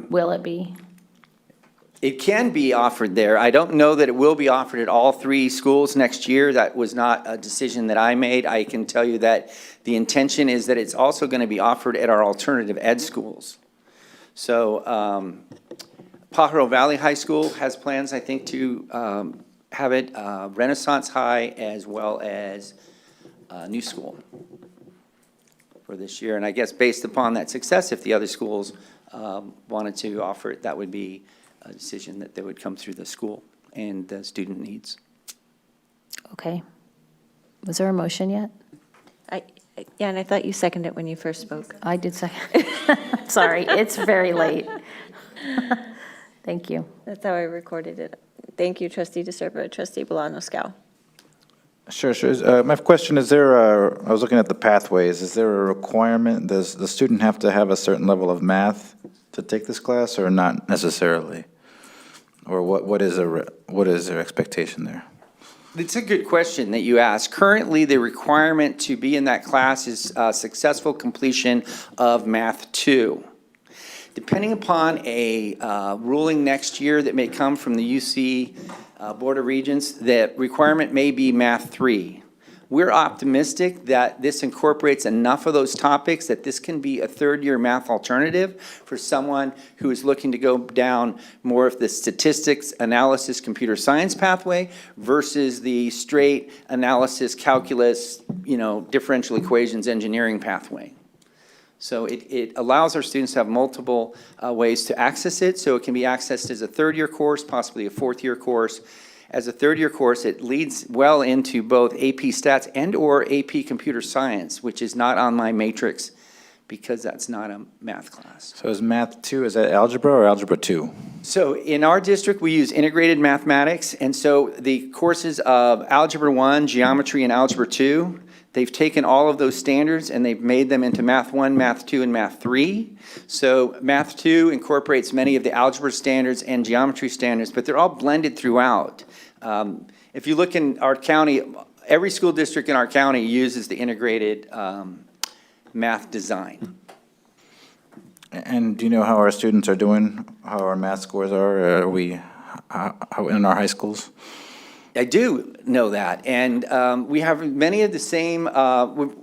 Will it be? it can be offered there. I don't know that it will be offered at all three schools next year. That was not a decision that I made. I can tell you that the intention is that it's also going to be offered at our alternative ed schools. So Pajaro Valley High School has plans, I think, to have it, Renaissance High as well as New School for this year. And I guess based upon that success, if the other schools wanted to offer it, that would be a decision that they would come through the school and the student needs. Okay. Was there a motion yet? Yeah, and I thought you seconded it when you first spoke. I did second. Sorry, it's very late. Thank you. That's how I recorded it. Thank you, Trustee DeSerpa. Trustee Bolano-Scow. Sure. My question is, I was looking at the pathways. Is there a requirement? Does the student have to have a certain level of math to take this class, or not necessarily? Or what is their expectation there? It's a good question that you ask. Currently, the requirement to be in that class is successful completion of Math 2. Depending upon a ruling next year that may come from the UC Board of Regents, that requirement may be Math 3. we're optimistic that this incorporates enough of those topics that this can be a third-year math alternative for someone who is looking to go down more of the statistics, analysis, computer science pathway versus the straight analysis, calculus, differential equations, engineering pathway. So it allows our students to have multiple ways to access it. So it can be accessed as a third-year course, possibly a fourth-year course. As a third-year course, it leads well into both AP Stats and/or AP Computer Science, which is not on my matrix because that's not a math class. So is Math 2, is that Algebra or Algebra 2? So in our district, we use integrated mathematics, and so the courses of Algebra 1, Geometry, and Algebra 2, they've taken all of those standards and they've made them into Math 1, Math 2, and Math 3. So Math 2 incorporates many of the algebra standards and geometry standards, but they're all blended throughout. If you look in our county, every school district in our county uses the integrated math design. And do you know how our students are doing, how our math scores are? Are we how in our high schools? I do know that, and we have many of the same,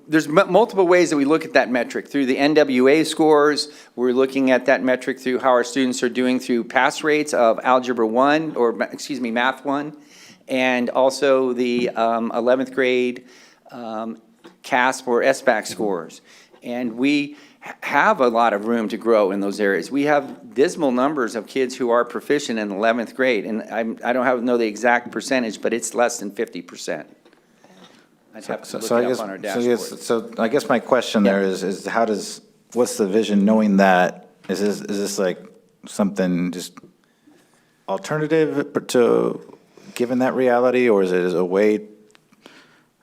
there's multiple ways that we look at that metric. Through the NWA scores, we're looking at that metric through how our students are doing through pass rates of Algebra 1, or excuse me, Math 1, and also the 11th grade CASP or SBAC scores. And we have a lot of room to grow in those areas. We have dismal numbers of kids who are proficient in 11th grade, and I don't know the exact percentage, but it's less than 50%. I'd have to look it up on our dashboard. So I guess my question there is what's the vision knowing that? Is this like something just alternative to given that reality, or is it a way,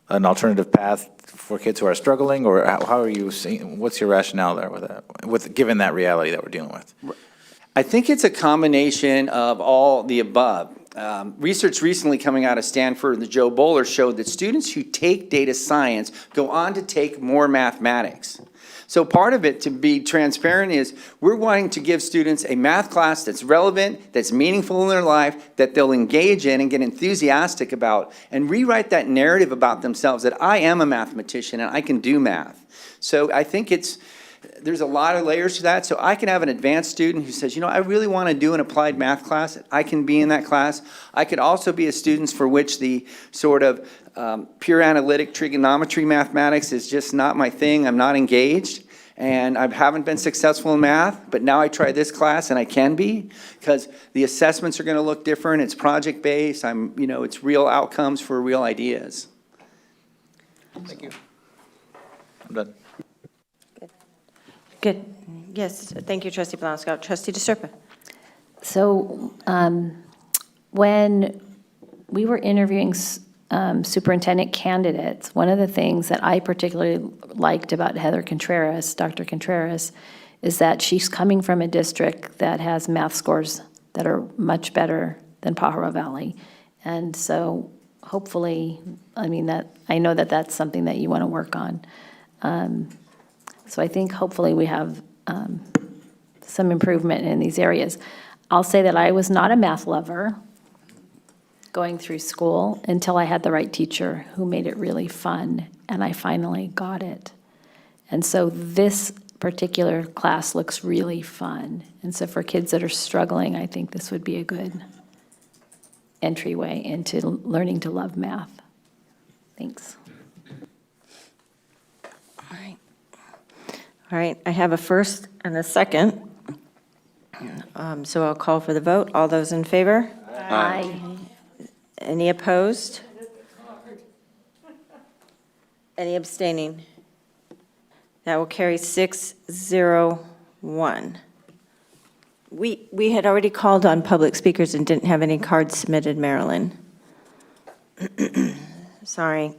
an alternative path for kids who are struggling, or how are you seeing, what's your rationale there with that, given that reality that we're dealing with? I think it's a combination of all the above. Research recently coming out of Stanford, the Joe Bowler showed that students who take data science go on to take more mathematics. So part of it, to be transparent, is we're wanting to give students a math class that's relevant, that's meaningful in their life, that they'll engage in and get enthusiastic about, and rewrite that narrative about themselves that I am a mathematician and I can do math. So I think there's a lot of layers to that. So I can have an advanced student who says, I really want to do an applied math class. I can be in that class. I could also be a student for which the sort of pure analytic trigonometry mathematics is just not my thing. I'm not engaged. And I haven't been successful in math, but now I try this class and I can be, because the assessments are going to look different. It's project-based. It's real outcomes for real ideas. Thank you. I'm done. Good. Yes, thank you, Trustee Blanco. Trustee DeSerpa. So when we were interviewing superintendent candidates, one of the things that I particularly liked about Dr. Contreras, is that she's coming from a district that has math scores that are much better than Pajaro Valley. And so hopefully, I know that that's something that you want to work on. So I think hopefully we have some improvement in these areas. I'll say that I was not a math lover going through school until I had the right teacher who made it really fun, and I finally got it. And so this particular class looks really fun. And so for kids that are struggling, I think this would be a good entryway into learning to love math. Thanks. All right, I have a first and a second. So I'll call for the vote. All those in favor? Aye. Any opposed? Any abstaining? That will carry 6-0-1. We had already called on public speakers and didn't have any cards submitted, Marilyn. Sorry.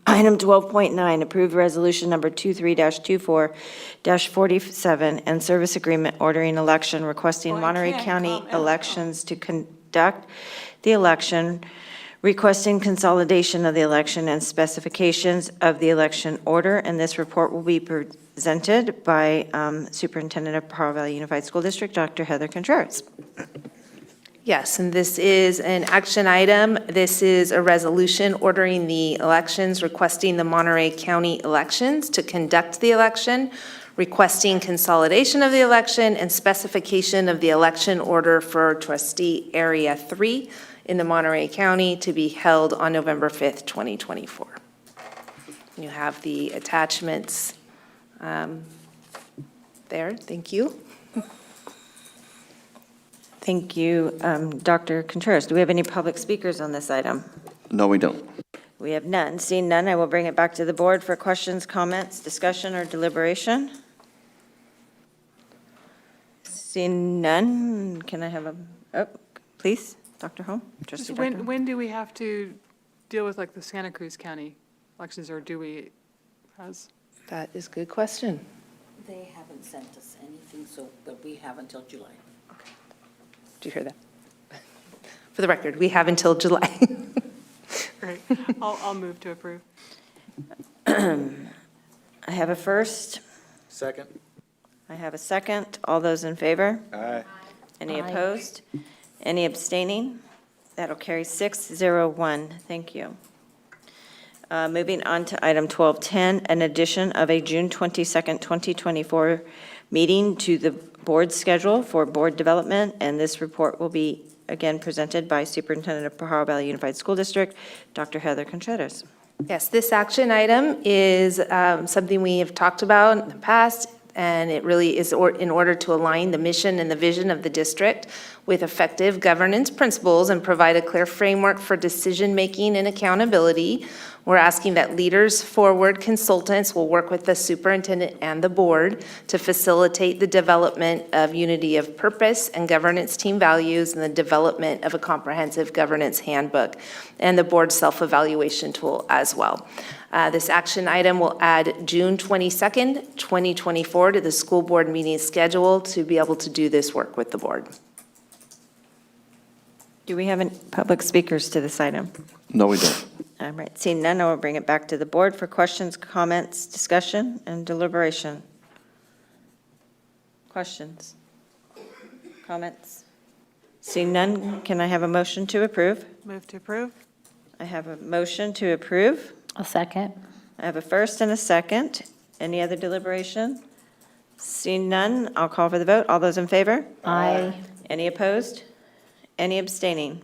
Item 12.9, approved resolution number 23-24-47 and service agreement ordering election requesting Monterey County Elections to conduct the election, requesting consolidation of the election and specifications of the election order. And this report will be presented by Superintendent of Pajaro Valley Unified School District, Dr. Heather Contreras. Yes, and this is an action item. This is a resolution ordering the elections, requesting the Monterey County elections to conduct the election, requesting consolidation of the election, and specification of the election order for trustee Area 3 in the Monterey County to be held on November 5th, 2024. You have the attachments there. Thank you. Thank you, Dr. Contreras. Do we have any public speakers on this item? No, we don't. We have none. Seeing none, I will bring it back to the board for questions, comments, discussion, or deliberation. Seeing none, can I have please, Dr. Holm? Trustee Dr. Holm? When do we have to deal with like the Santa Cruz County elections, or do we, That is a good question. They haven't sent us anything, but we have until July. Did you hear that? For the record, we have until July. Great. I'll move to approve. I have a first. Second. I have a second. All those in favor? Aye. Any Aye. opposed? Any abstaining? That'll carry 601. Thank you. Moving on to item 1210, an addition of a June 22nd, 2024 meeting to the board schedule for board development, and this report will be again presented by Superintendent of Pajaro Valley Unified School District, Dr. Heather Contreras. Yes, this action item is something we have talked about in the past, and it really is in order to align the mission and the vision of the district with effective governance principles and provide a clear framework for decision-making and accountability. We're asking that leaders, forward consultants will work with the superintendent and the board to facilitate the development of unity of purpose and governance team values and the development of a comprehensive governance handbook and the board self-evaluation tool as well. This action item will add June 22nd, 2024 to the school board meeting schedule to be able to do this work with the board. Do we have any public speakers to this item? No, we don't. All right, seeing none, I will bring it back to the board for questions, comments, discussion, and deliberation. Questions? Comments? Seeing none, can I have a motion to approve? Move to approve. I have a motion to approve. A second. I have a first and a second. Any other deliberation? Seeing none, I'll call for the vote. All those in favor? Aye. Any opposed? Any abstaining?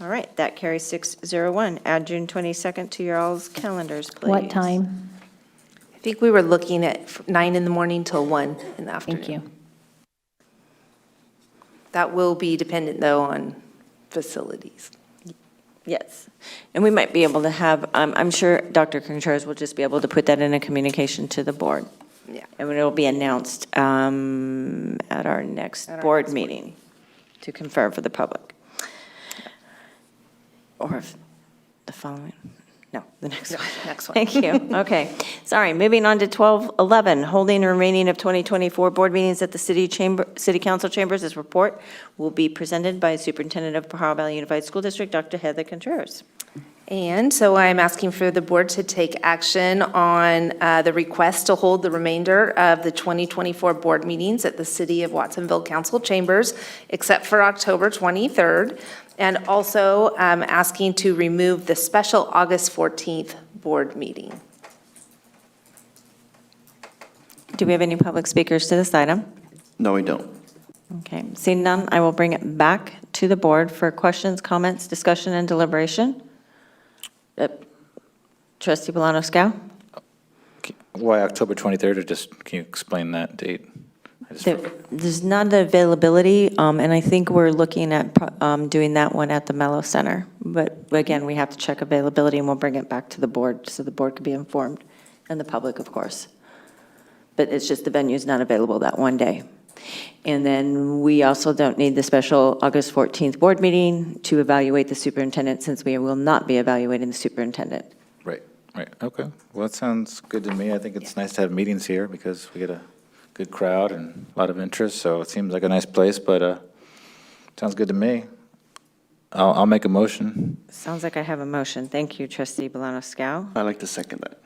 All right, that carries 601. Add June 22nd to your all's calendars, please. What time? I think we were looking at 9 in the morning till 1 in the afternoon. Thank you. That will be dependent, though, on facilities. Yes, and we might be able to have, I'm sure Dr. Contreras will just be able to put that in a communication to the board. Yeah. And it will be announced at our next board meeting to confirm for the public. Or if the following, no, the next one. Next one. Thank you. Okay. Sorry, moving on to 1211, holding the remaining of 2024 board meetings at the City Council chambers. This report will be presented by Superintendent of Pajaro Valley Unified School District, Dr. Heather Contreras. And so I'm asking for the board to take action on the request to hold the remainder of the 2024 board meetings at the City of Watsonville Council chambers, except for October 23rd, and also asking to remove the special August 14th board meeting. Do we have any public speakers to this item? No, we don't. Okay, seeing none, I will bring it back to the board for questions, comments, discussion, and deliberation. Trustee Bolano-Scow? Why October 23rd, or just, can you explain that date? There's not the availability, and I think we're looking at doing that one at the Mello Center. But again, we have to check availability, and we'll bring it back to the board so the board can be informed, and the public, of course. But it's just the venue's not available that one day. And then we also don't need the special August 14th board meeting to evaluate the superintendent, since we will not be evaluating the superintendent. Right, okay. Well, that sounds good to me. I think it's nice to have meetings here because we get a good crowd and a lot of interest, so it seems like a nice place, but sounds good to me. I'll make a motion. Sounds like I have a motion. Thank you, Trustee Bolano-Scow. I'd like to second that.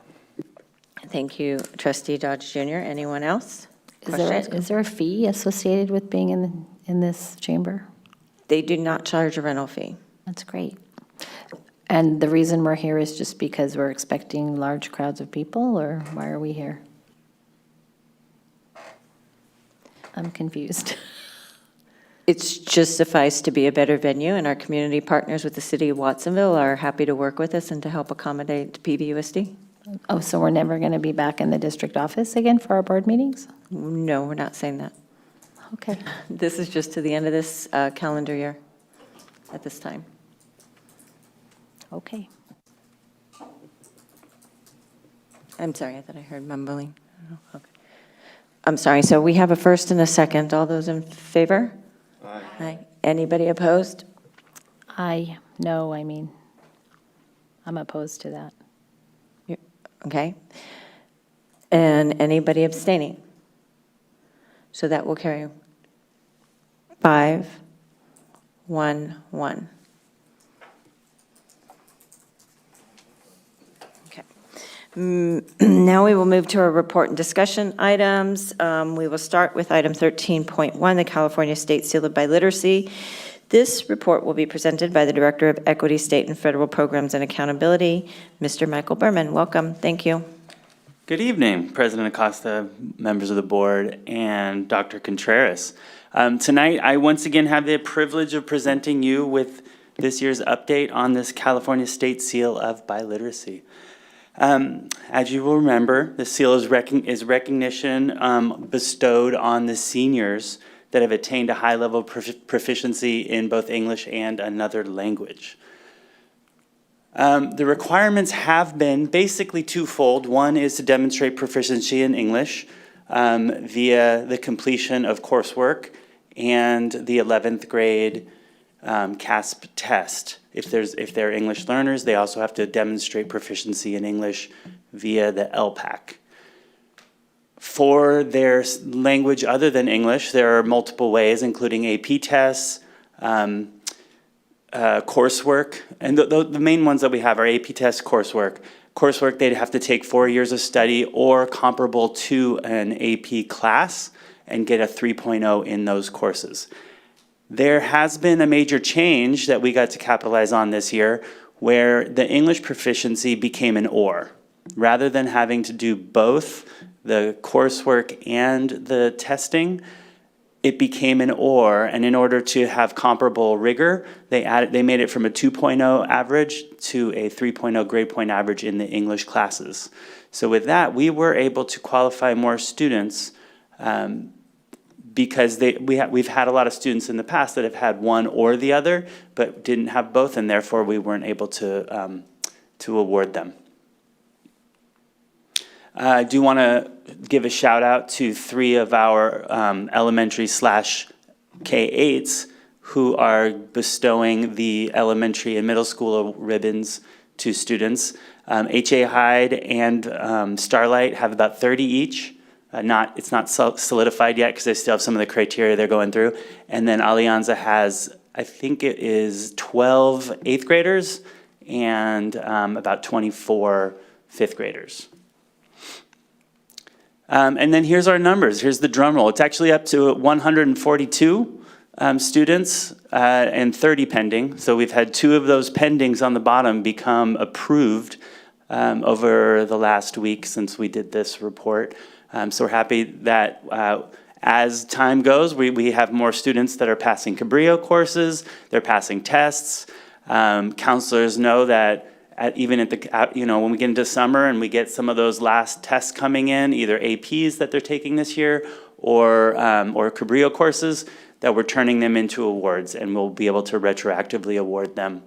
Thank you, Trustee Dodge Jr. Anyone else? Is there a fee associated with being in this chamber? They do not charge a rental fee. That's great. And the reason we're here is just because we're expecting large crowds of people, or why are we here? I'm confused. It's just sufficed to be a better venue, and our community partners with the city of Watsonville are happy to work with us and to help accommodate PVUSD. Oh, so we're never going to be back in the district office again for our board meetings? No, we're not saying that. Okay. This is just to the end of this calendar year at this time. Okay. I'm sorry, I thought I heard mumbling. Oh, okay. I'm sorry, so we have a first and a second. All those in favor? Aye. Anybody opposed? No, I mean, I'm opposed to that. Okay. And anybody abstaining? So that will carry 5-1-1. Okay. Now we will move to our report and discussion items. We will start with item 13.1, the California State Seal of Biliteracy. This report will be presented by the Director of Equity, State and Federal Programs and Accountability, Mr. Michael Berman. Welcome. Thank you. Good evening, President Acosta, members of the board, and Dr. Contreras. Tonight, I once again have the privilege of presenting you with this year's update on this California State Seal of Biliteracy. As you will remember, the seal is recognition bestowed on the seniors that have attained a high level of proficiency in both English and another language. The requirements have been basically twofold. One is to demonstrate proficiency in English via the completion of coursework and the 11th grade CASP test. If they're English learners, they also have to demonstrate proficiency in English via the LPAC. For their language other than English, there are multiple ways, including AP tests, coursework, and the main ones that we have are AP tests, coursework. Coursework, they'd have to take 4 years of study or comparable to an AP class and get a 3.0 in those courses. There has been a major change that we got to capitalize on this year where the English proficiency became an OR. Rather than having to do both the coursework and the testing, it became an OR, and in order to have comparable rigor, they made it from a 2.0 average to a 3.0 grade point average in the English classes. So with that, we were able to qualify more students because we've had a lot of students in the past that have had one or the other, but didn't have both, and therefore we weren't able to award them. I do want to give a shout out to 3 of our elementary / K-8s who are bestowing the elementary and middle school ribbons to students. H.A. Hyde and Starlight have about 30 each. It's not solidified yet because they still have some of the criteria they're going through. And then Alianza has, I think it is 12 8th graders and about 24 5th graders. And then here's our numbers. Here's the drum roll. It's actually up to 142 students and 30 pending. So we've had 2 of those pendings on the bottom become approved over the last week since we did this report. So we're happy that as time goes, we have more students that are passing Cabrillo courses. They're passing tests. Counselors know that even at the, when we get into summer and we get some of those last tests coming in, either APs that they're taking this year or Cabrillo courses, that we're turning them into awards, and we'll be able to retroactively award them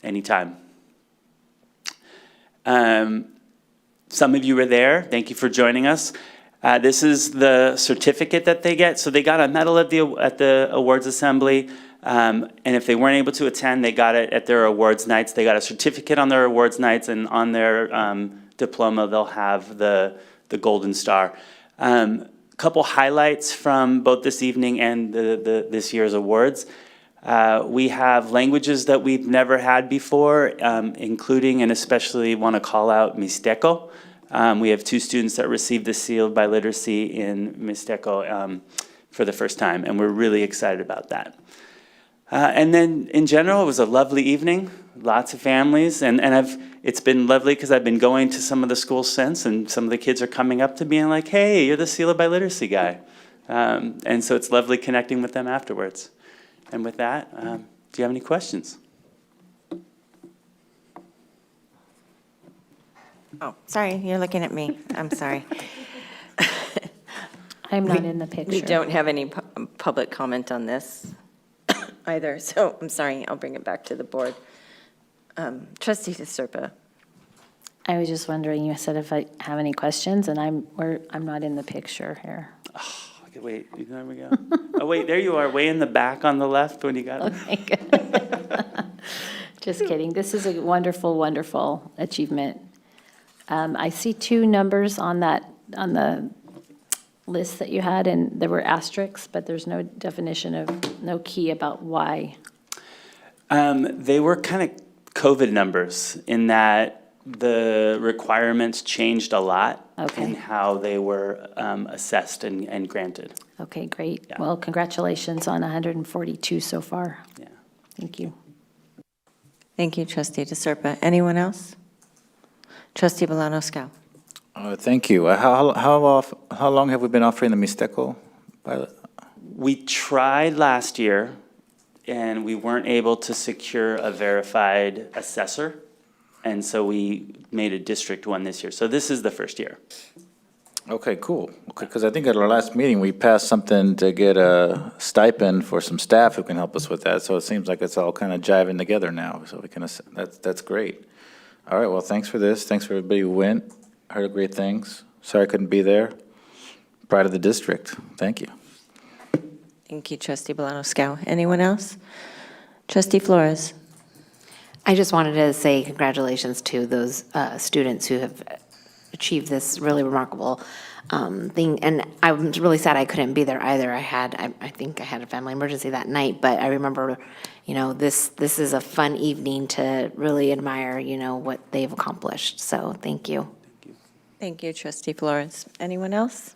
anytime. Some of you were there. Thank you for joining us. This is the certificate that they get. So they got a medal at the awards assembly. And if they weren't able to attend, they got it at their awards nights. They got a certificate on their awards nights, and on their diploma, they'll have the Golden Star. Couple highlights from both this evening and this year's awards. We have languages that we've never had before, including and especially want to call out Mixteco. We have 2 students that received the seal of biliteracy in Mixteco for the first time, and we're really excited about that. And then in general, it was a lovely evening, lots of families, and it's been lovely because I've been going to some of the schools since, and some of the kids are coming up to me and like, hey, you're the Sela Biliteracy guy. And so it's lovely connecting with them afterwards. And with that, do you have any questions? Oh, sorry, you're looking at me. I'm sorry. I'm not in the picture. We don't have any public comment on this either, so I'm sorry, I'll bring it back to the board. Trustee DeSerpa. I was just wondering, you said if I have any questions, and I'm not in the picture here. Okay, wait, there we go. Oh, wait, there you are, way in the back on the left when you got it. Okay, good. Just kidding. This is a wonderful, wonderful achievement. I see 2 numbers on the list that you had, and there were asterisks, but there's no definition of, no key about why. They were kind of COVID numbers in that the requirements changed a lot in how they were assessed and granted. Okay, great. Yeah. Well, congratulations on 142 so far. Yeah. Thank you. Thank you, Trustee DeSerpa. Anyone else? Trustee Bolano-Scow. Thank you. How long have we been offering the Mixteco pilot? We tried last year, and we weren't able to secure a verified assessor, and so we made a district one this year. So this is the first year. Okay, cool. Okay, because I think at our last meeting, we passed something to get a stipend for some staff who can help us with that. So it seems like it's all kind of jiving together now. So we can, that's great. All right, well, thanks for this. Thanks for everybody who went. Heard great things. Sorry I couldn't be there. Pride of the district. Thank you. Thank you, Trustee Bolano-Scow. Anyone else? Trustee Flores. I just wanted to say congratulations to those students who have achieved this really remarkable thing. And I'm really sad I couldn't be there either. I think I had a family emergency that night, but I remember, this is a fun evening to really admire, what they've accomplished. So thank you. Thank you, Trustee Flores. Anyone else?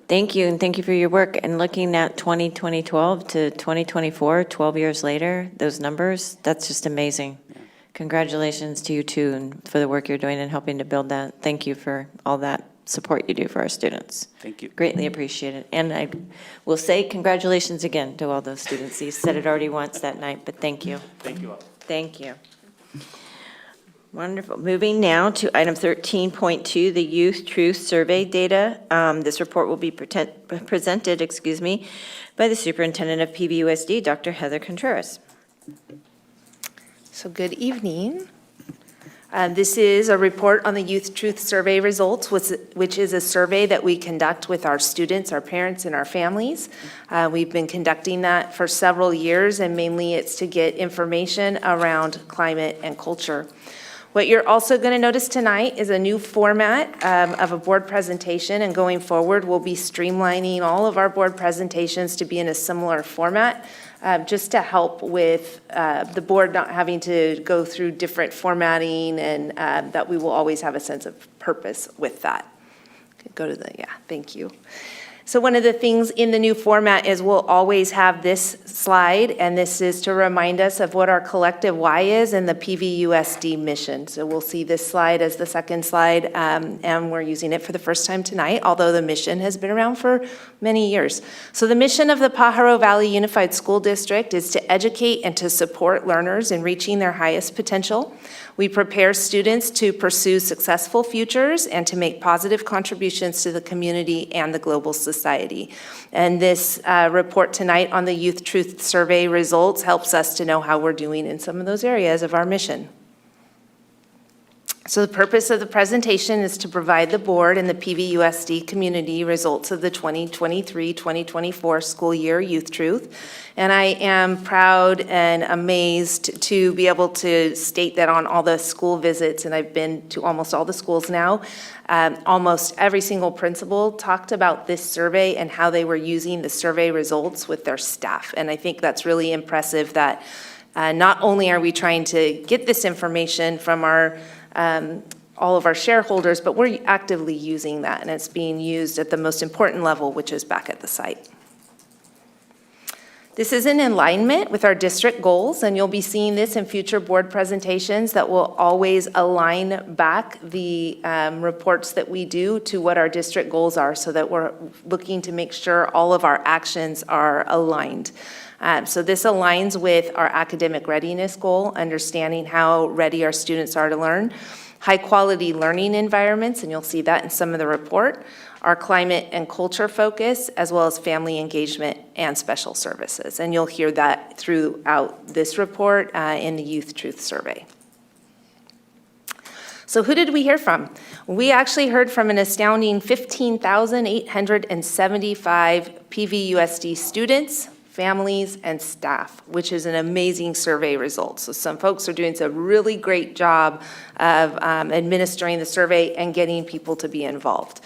Thank you, and thank you for your work. And looking at 2012 to 2024, 12 years later, those numbers, that's just amazing. Congratulations to you too, and for the work you're doing and helping to build that. Thank you for all that support you do for our students. Thank you. Greatly appreciate it. And I will say congratulations again to all those students. You said it already once that night, but thank you. Thank you all. Thank you. Wonderful. Moving now to item 13.2, the Youth Truth Survey data. This report will be presented, by the Superintendent of PVUSD, Dr. Heather Contreras. So good evening. This is a report on the Youth Truth Survey results, which is a survey that we conduct with our students, our parents, and our families. We've been conducting that for several years, and mainly it's to get information around climate and culture. What you're also going to notice tonight is a new format of a board presentation, and going forward, we'll be streamlining all of our board presentations to be in a similar format, just to help with the board not having to go through different formatting, and that we will always have a sense of purpose with that. Thank you. So one of the things in the new format is we'll always have this slide, and this is to remind us of what our collective why is and the PVUSD mission. So we'll see this slide as the second slide, and we're using it for the first time tonight, although the mission has been around for many years. So the mission of the Pajaro Valley Unified School District is to educate and to support learners in reaching their highest potential. We prepare students to pursue successful futures and to make positive contributions to the community and the global society. And this report tonight on the Youth Truth Survey results helps us to know how we're doing in some of those areas of our mission. So the purpose of the presentation is to provide the board and the PVUSD community results of the 2023-2024 school year Youth Truth. And I am proud and amazed to be able to state that on all the school visits, and I've been to almost all the schools now, almost every single principal talked about this survey and how they were using the survey results with their staff. And I think that's really impressive that not only are we trying to get this information from our all of our shareholders, but we're actively using that, and it's being used at the most important level, which is back at the site. This is in alignment with our district goals, and you'll be seeing this in future board presentations that will always align back the reports that we do to what our district goals are, so that we're looking to make sure all of our actions are aligned. So this aligns with our academic readiness goal, understanding how ready our students are to learn, high-quality learning environments, and you'll see that in some of the report, our climate and culture focus, as well as family engagement and special services. And you'll hear that throughout this report in the Youth Truth Survey. So who did we hear from? We actually heard from an astounding 15,875 PVUSD students, families, and staff, which is an amazing survey result. So some folks are doing a really great job of administering the survey and getting people to be involved.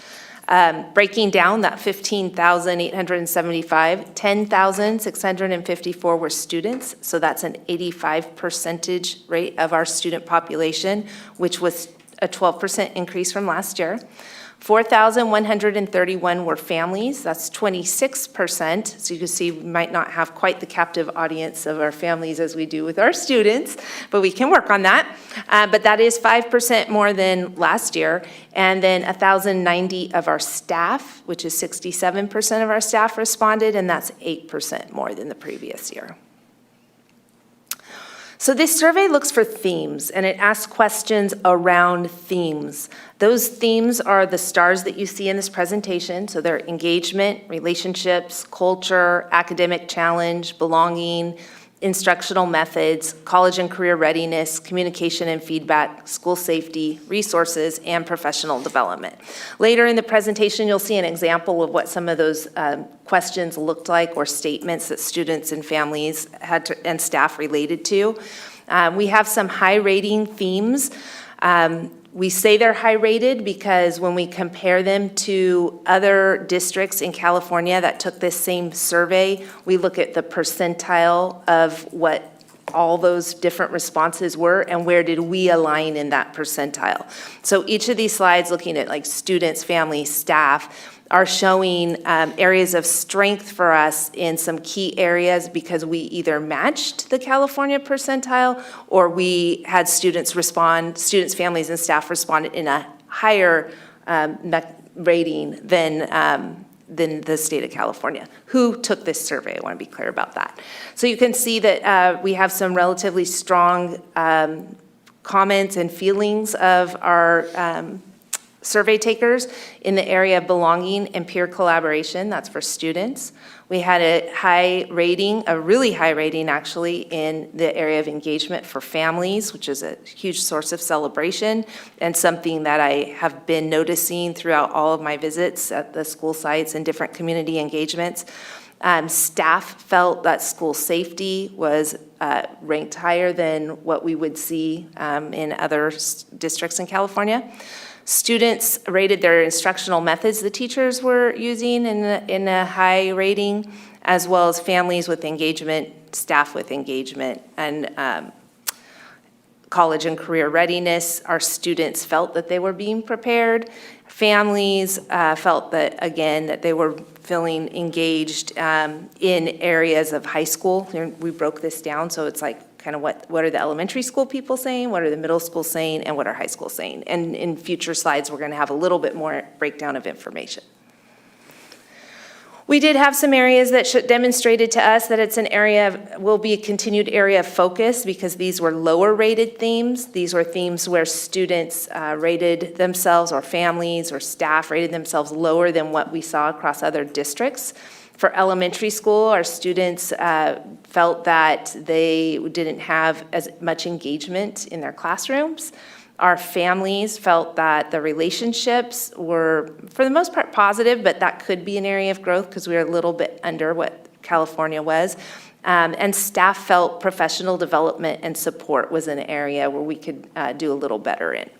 Breaking down that 15,875, 10,654 were students, so that's an 85% rate of our student population, which was a 12% increase from last year. 4,131 were families, that's 26%. So you can see we might not have quite the captive audience of our families as we do with our students, but we can work on that. But that is 5% more than last year. And then 1,090 of our staff, which is 67% of our staff responded, and that's 8% more than the previous year. So this survey looks for themes, and it asks questions around themes. Those themes are the stars that you see in this presentation. So they're engagement, relationships, culture, academic challenge, belonging, instructional methods, college and career readiness, communication and feedback, school safety, resources, and professional development. Later in the presentation, you'll see an example of what some of those questions looked like, or statements that students and families had to, and staff related to. We have some high rating themes. We say they're high rated because when we compare them to other districts in California that took this same survey, we look at the percentile of what all those different responses were and where did we align in that percentile. So each of these slides, looking at like students, families, staff, are showing areas of strength for us in some key areas because we either matched the California percentile or we had students, families, and staff responded in a higher rating than the state of California. Who took this survey? I want to be clear about that. So you can see that we have some relatively strong comments and feelings of our survey takers in the area of belonging and peer collaboration. That's for students. We had a high rating, a really high rating actually, in the area of engagement for families, which is a huge source of celebration and something that I have been noticing throughout all of my visits at the school sites and different community engagements. Staff felt that school safety was ranked higher than what we would see in other districts in California. Students rated their instructional methods the teachers were using in a high rating, as well as families with engagement, staff with engagement, and college and career readiness. Our students felt that they were being prepared. Families felt that, again, that they were feeling engaged in areas of high school. We broke this down, so it's like kind of what are the elementary school people saying, what are the middle school saying, and what are high school saying. And in future slides, we're going to have a little bit more breakdown of information. We did have some areas that demonstrated to us that it's an area will be a continued area of focus because these were lower rated themes. These were themes where students rated themselves, or families or staff rated themselves lower than what we saw across other districts. For elementary school, our students felt that they didn't have as much engagement in their classrooms. Our families felt that the relationships were, for the most part, positive, but that could be an area of growth because we were a little bit under what California was. And staff felt professional development and support was an area where we could do a little better in.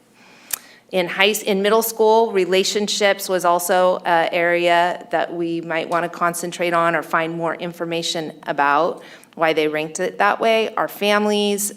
In middle school, relationships was also an area that we might want to concentrate on or find more information about, why they ranked it that way. Our families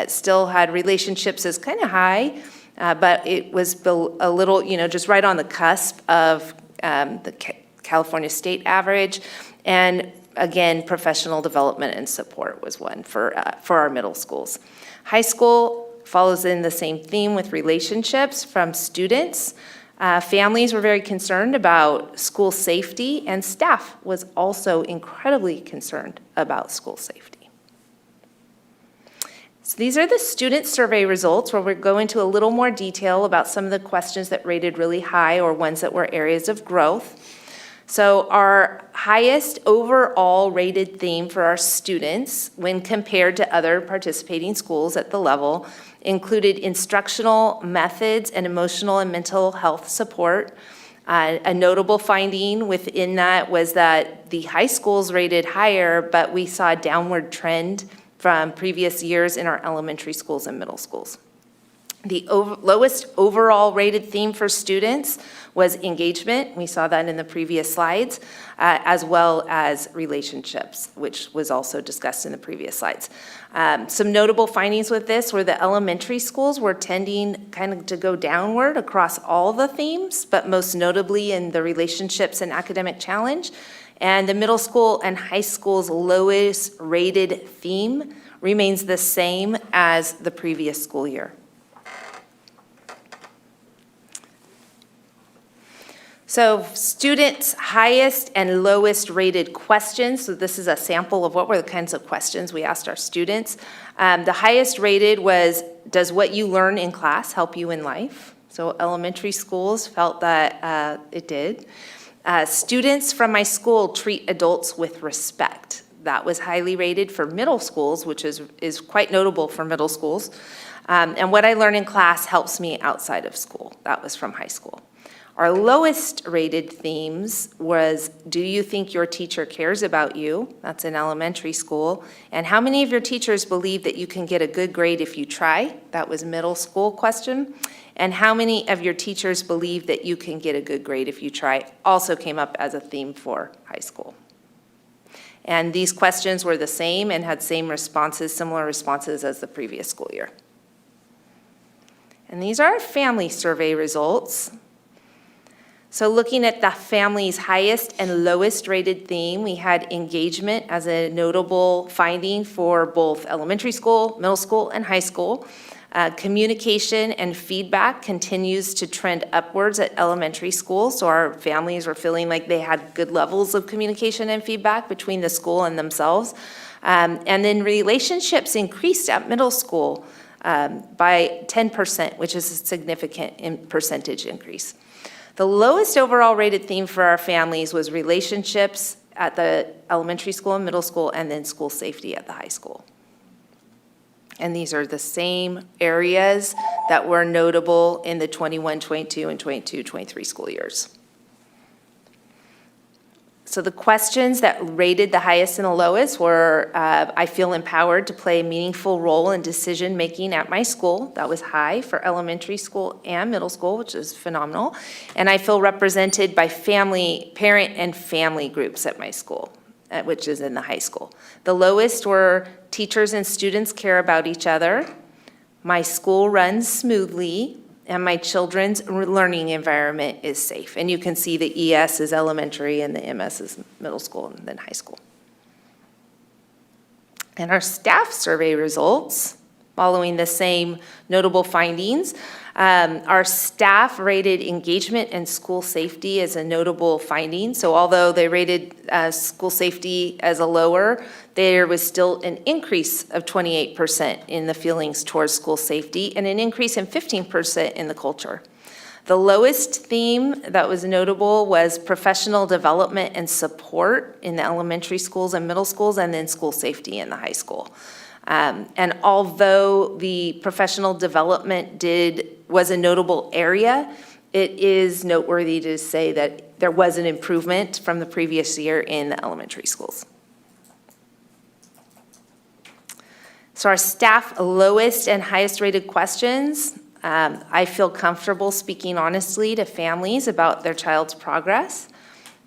still had relationships as kind of high, but it was a little, just right on the cusp of the California state average. And again, professional development and support was one for our middle schools. High school follows in the same theme with relationships from students. Families were very concerned about school safety, and staff was also incredibly concerned about school safety. So these are the student survey results, where we go into a little more detail about some of the questions that rated really high or ones that were areas of growth. So our highest overall rated theme for our students, when compared to other participating schools at the level, included instructional methods and emotional and mental health support. A notable finding within that was that the high schools rated higher, but we saw a downward trend from previous years in our elementary schools and middle schools. The lowest overall rated theme for students was engagement. We saw that in the previous slides, as well as relationships, which was also discussed in the previous slides. Some notable findings with this were the elementary schools were tending kind of to go downward across all the themes, but most notably in the relationships and academic challenge. And the middle school and high school's lowest rated theme remains the same as the previous school year. So students' highest and lowest rated questions, so this is a sample of what were the kinds of questions we asked our students. The highest rated was, does what you learn in class help you in life? So elementary schools felt that it did. Students from my school treat adults with respect. That was highly rated for middle schools, which is quite notable for middle schools. And what I learn in class helps me outside of school. That was from high school. Our lowest rated themes was, do you think your teacher cares about you? That's in elementary school. And how many of your teachers believe that you can get a good grade if you try? That was middle school question. And how many of your teachers believe that you can get a good grade if you try? Also came up as a theme for high school. And these questions were the same and had same responses, similar responses as the previous school year. And these are our family survey results. So looking at the family's highest and lowest rated theme, we had engagement as a notable finding for both elementary school, middle school, and high school. Communication and feedback continues to trend upwards at elementary school, so our families were feeling like they had good levels of communication and feedback between the school and themselves. And then relationships increased at middle school by 10%, which is a significant percentage increase. The lowest overall rated theme for our families was relationships at the elementary school and middle school, and then school safety at the high school. And these are the same areas that were notable in the 21-22 and 22-23 school years. So the questions that rated the highest and the lowest were, I feel empowered to play a meaningful role in decision-making at my school. That was high for elementary school and middle school, which is phenomenal. And I feel represented by parent and family groups at my school, which is in the high school. The lowest were teachers and students care about each other, my school runs smoothly, and my children's learning environment is safe. And you can see the ES is elementary and the MS is middle school and then high school. And our staff survey results, following the same notable findings, our staff rated engagement and school safety as a notable finding. So although they rated school safety as a lower, there was still an increase of 28% in the feelings towards school safety and an increase in 15% in the culture. The lowest theme that was notable was professional development and support in the elementary schools and middle schools, and then school safety in the high school. And although the professional development was a notable area, it is noteworthy to say that there was an improvement from the previous year in the elementary schools. So our staff lowest and highest rated questions, I feel comfortable speaking honestly to families about their child's progress.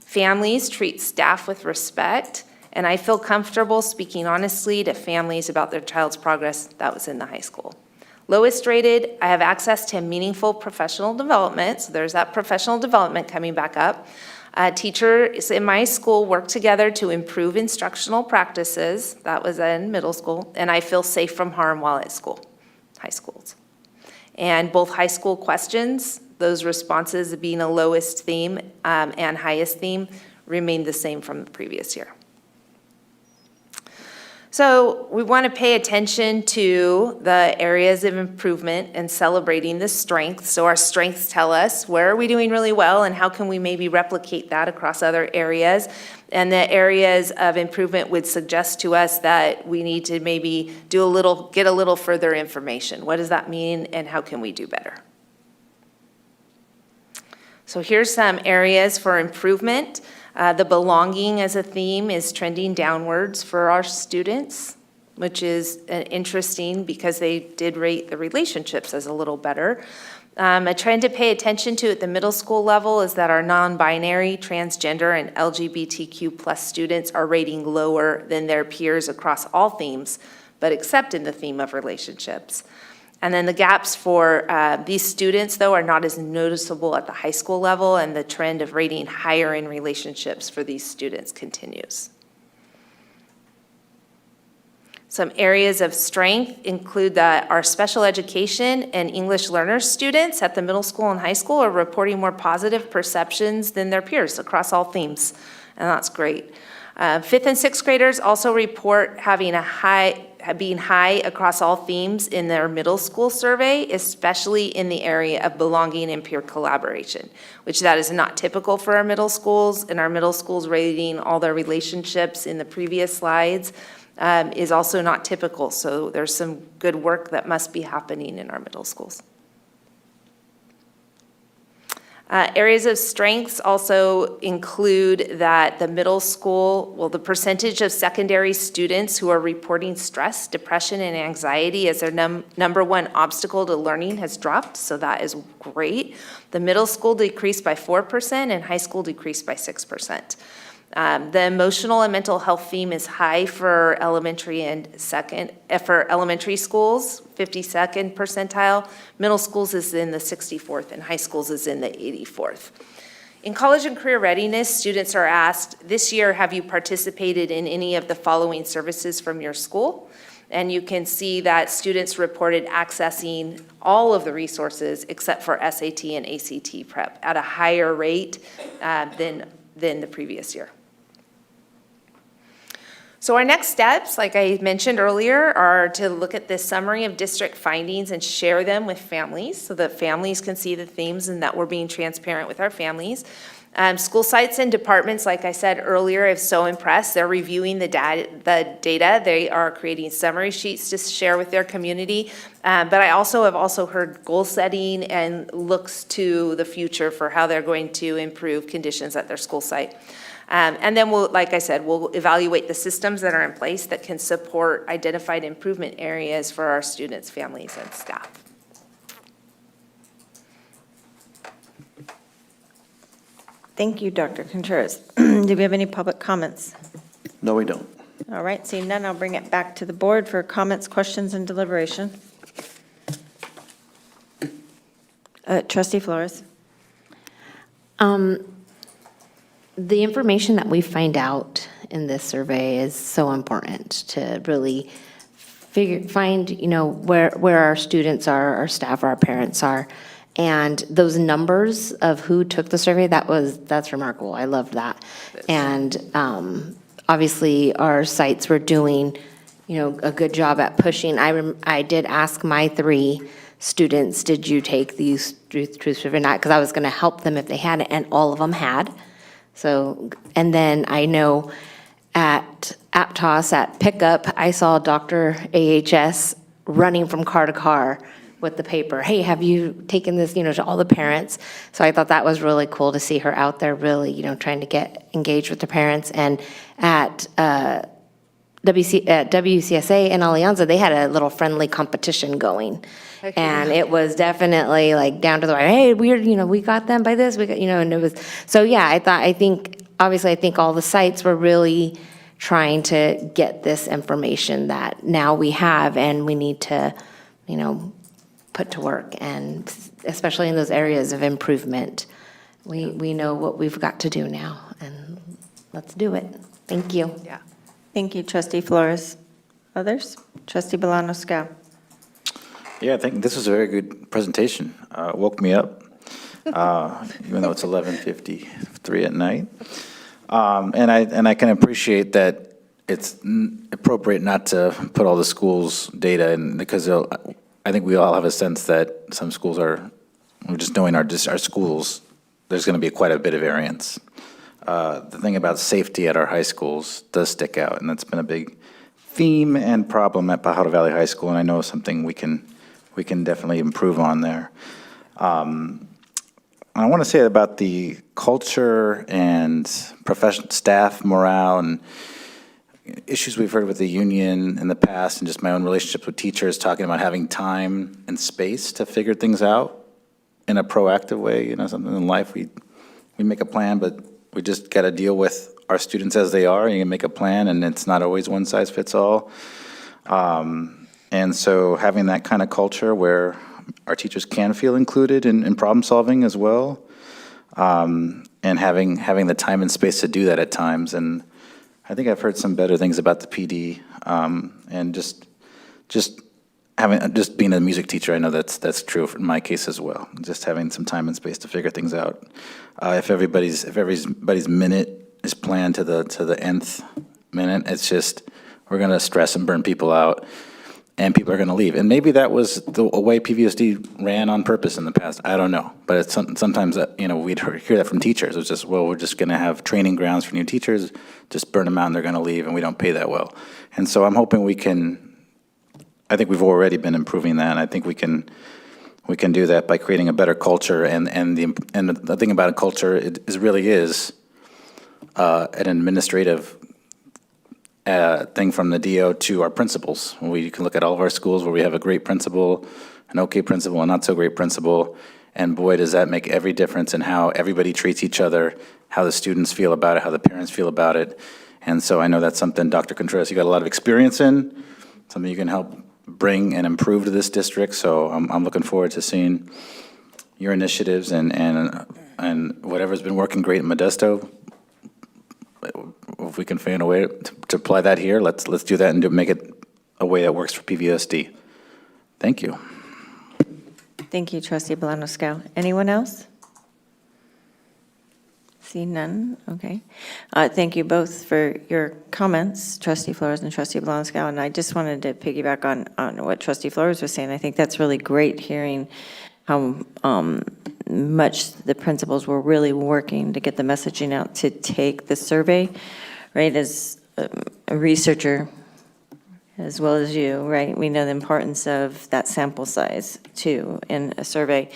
Families treat staff with respect. And I feel comfortable speaking honestly to families about their child's progress. That was in the high school. Lowest rated, I have access to meaningful professional development. So there's that professional development coming back up. Teachers in my school work together to improve instructional practices. That was in middle school. And I feel safe from harm while at school, high schools. And both high school questions, those responses being a lowest theme and highest theme, remained the same from the previous year. So we want to pay attention to the areas of improvement and celebrating the strengths. So our strengths tell us where are we doing really well and how can we maybe replicate that across other areas. And the areas of improvement would suggest to us that we need to maybe get a little further information. What does that mean and how can we do better? So here's some areas for improvement. The belonging as a theme is trending downwards for our students, which is interesting because they did rate the relationships as a little better. A trend to pay attention to at the middle school level is that our non-binary, transgender, and LGBTQ plus students are rating lower than their peers across all themes, but except in the theme of relationships. And then the gaps for these students, though, are not as noticeable at the high school level, and the trend of rating higher in relationships for these students continues. Some areas of strength include that our special education and English learner students at the middle school and high school are reporting more positive perceptions than their peers across all themes, and that's great. Fifth and sixth graders also report being high across all themes in their middle school survey, especially in the area of belonging and peer collaboration, which that is not typical for our middle schools. And our middle schools rating all their relationships in the previous slides is also not typical. So there's some good work that must be happening in our middle schools. Areas of strengths also include that the middle school, the percentage of secondary students who are reporting stress, depression, and anxiety as their number one obstacle to learning has dropped, so that is great. The middle school decreased by 4% and high school decreased by 6%. The emotional and mental health theme is high for elementary for elementary schools, 52nd percentile. Middle schools is in the 64th, and high schools is in the 84th. In college and career readiness, students are asked, this year, have you participated in any of the following services from your school? And you can see that students reported accessing all of the resources except for SAT and ACT prep at a higher rate than the previous year. So our next steps, like I mentioned earlier, are to look at this summary of district findings and share them with families so that families can see the themes and that we're being transparent with our families. School sites and departments, like I said earlier, I'm so impressed. They're reviewing the data. They are creating summary sheets to share with their community. But I have also heard goal setting and looks to the future for how they're going to improve conditions at their school site. And then we'll evaluate the systems that are in place that can support identified improvement areas for our students, families, and staff. Thank you, Dr. Contreras. Do we have any public comments? No, we don't. All right, seeing none, I'll bring it back to the board for comments, questions, and deliberation. Trustee Flores. The information that we find out in this survey is so important to really find, where our students are, our staff, our parents are. And those numbers of who took the survey, that's remarkable. I loved that. And obviously our sites were doing, a good job at pushing. I did ask my 3 students, did you take these truth survey or not? Because I was going to help them if they hadn't, and all of them had. So, and then I know at Aptos, at pickup, I saw Dr. AHS running from car to car with the paper. Hey, have you taken this, to all the parents? So I thought that was really cool to see her out there really, trying to get engaged with the parents. And at WCSA and Alianza, they had a little friendly competition going. And it was definitely like down to the wire. Hey, we got them by this. We got, and it was, so yeah, I think all the sites were really trying to get this information that now we have and we need to, put to work, and especially in those areas of improvement. We know what we've got to do now, and let's do it. Thank you. Yeah. Thank you, Trustee Flores. Others? Trustee Bolano-Scow. Yeah, I think this was a very good presentation. Woke me up, even though it's 11:53 at night. And I can appreciate that it's appropriate not to put all the schools' data in, because I think we all have a sense that some schools are, we're just knowing our schools, there's going to be quite a bit of variance. The thing about safety at our high schools does stick out, and that's been a big theme and problem at Pajaro Valley High School, and I know something we can definitely improve on there. I want to say about the culture and professional staff morale and issues we've heard with the union in the past, and just my own relationships with teachers, talking about having time and space to figure things out in a proactive way. You know, something in life, we make a plan, but we just got to deal with our students as they are, and you can make a plan, and it's not always one size fits all. And so having that kind of culture where our teachers can feel included in problem solving as well, and having the time and space to do that at times. And I think I've heard some better things about the PD, and just being a music teacher, I know that's true in my case as well. Just having some time and space to figure things out. If everybody's minute is planned to the nth minute, it's just we're going to stress and burn people out, and people are going to leave. And maybe that was the way PVSD ran on purpose in the past. I don't know. But it's sometimes, we'd hear that from teachers. It was just, well, we're just going to have training grounds for new teachers, just burn them out and they're going to leave, and we don't pay that well. And so I'm hoping I think we've already been improving that, and I think we can do that by creating a better culture. And the thing about a culture really is an administrative thing from the DO to our principals. We can look at all of our schools where we have a great principal, an okay principal, and not so great principal, and boy, does that make every difference in how everybody treats each other, how the students feel about it, how the parents feel about it. And so I know that's something, Dr. Contreras, you got a lot of experience in, something you can help bring and improve to this district. So I'm looking forward to seeing your initiatives and whatever's been working great in Modesto. If we can find a way to apply that here, let's do that and make it a way that works for PVSD. Thank you. Thank you, Trustee Bolano-Scow. Anyone else? See none? Okay. Thank you both for your comments, Trustee Flores and Trustee Bolano-Scow. And I just wanted to piggyback on what Trustee Flores was saying. I think that's really great hearing how much the principals were really working to get the messaging out to take the survey, right? As a researcher, as well as you, right? We know the importance of that sample size too in a survey,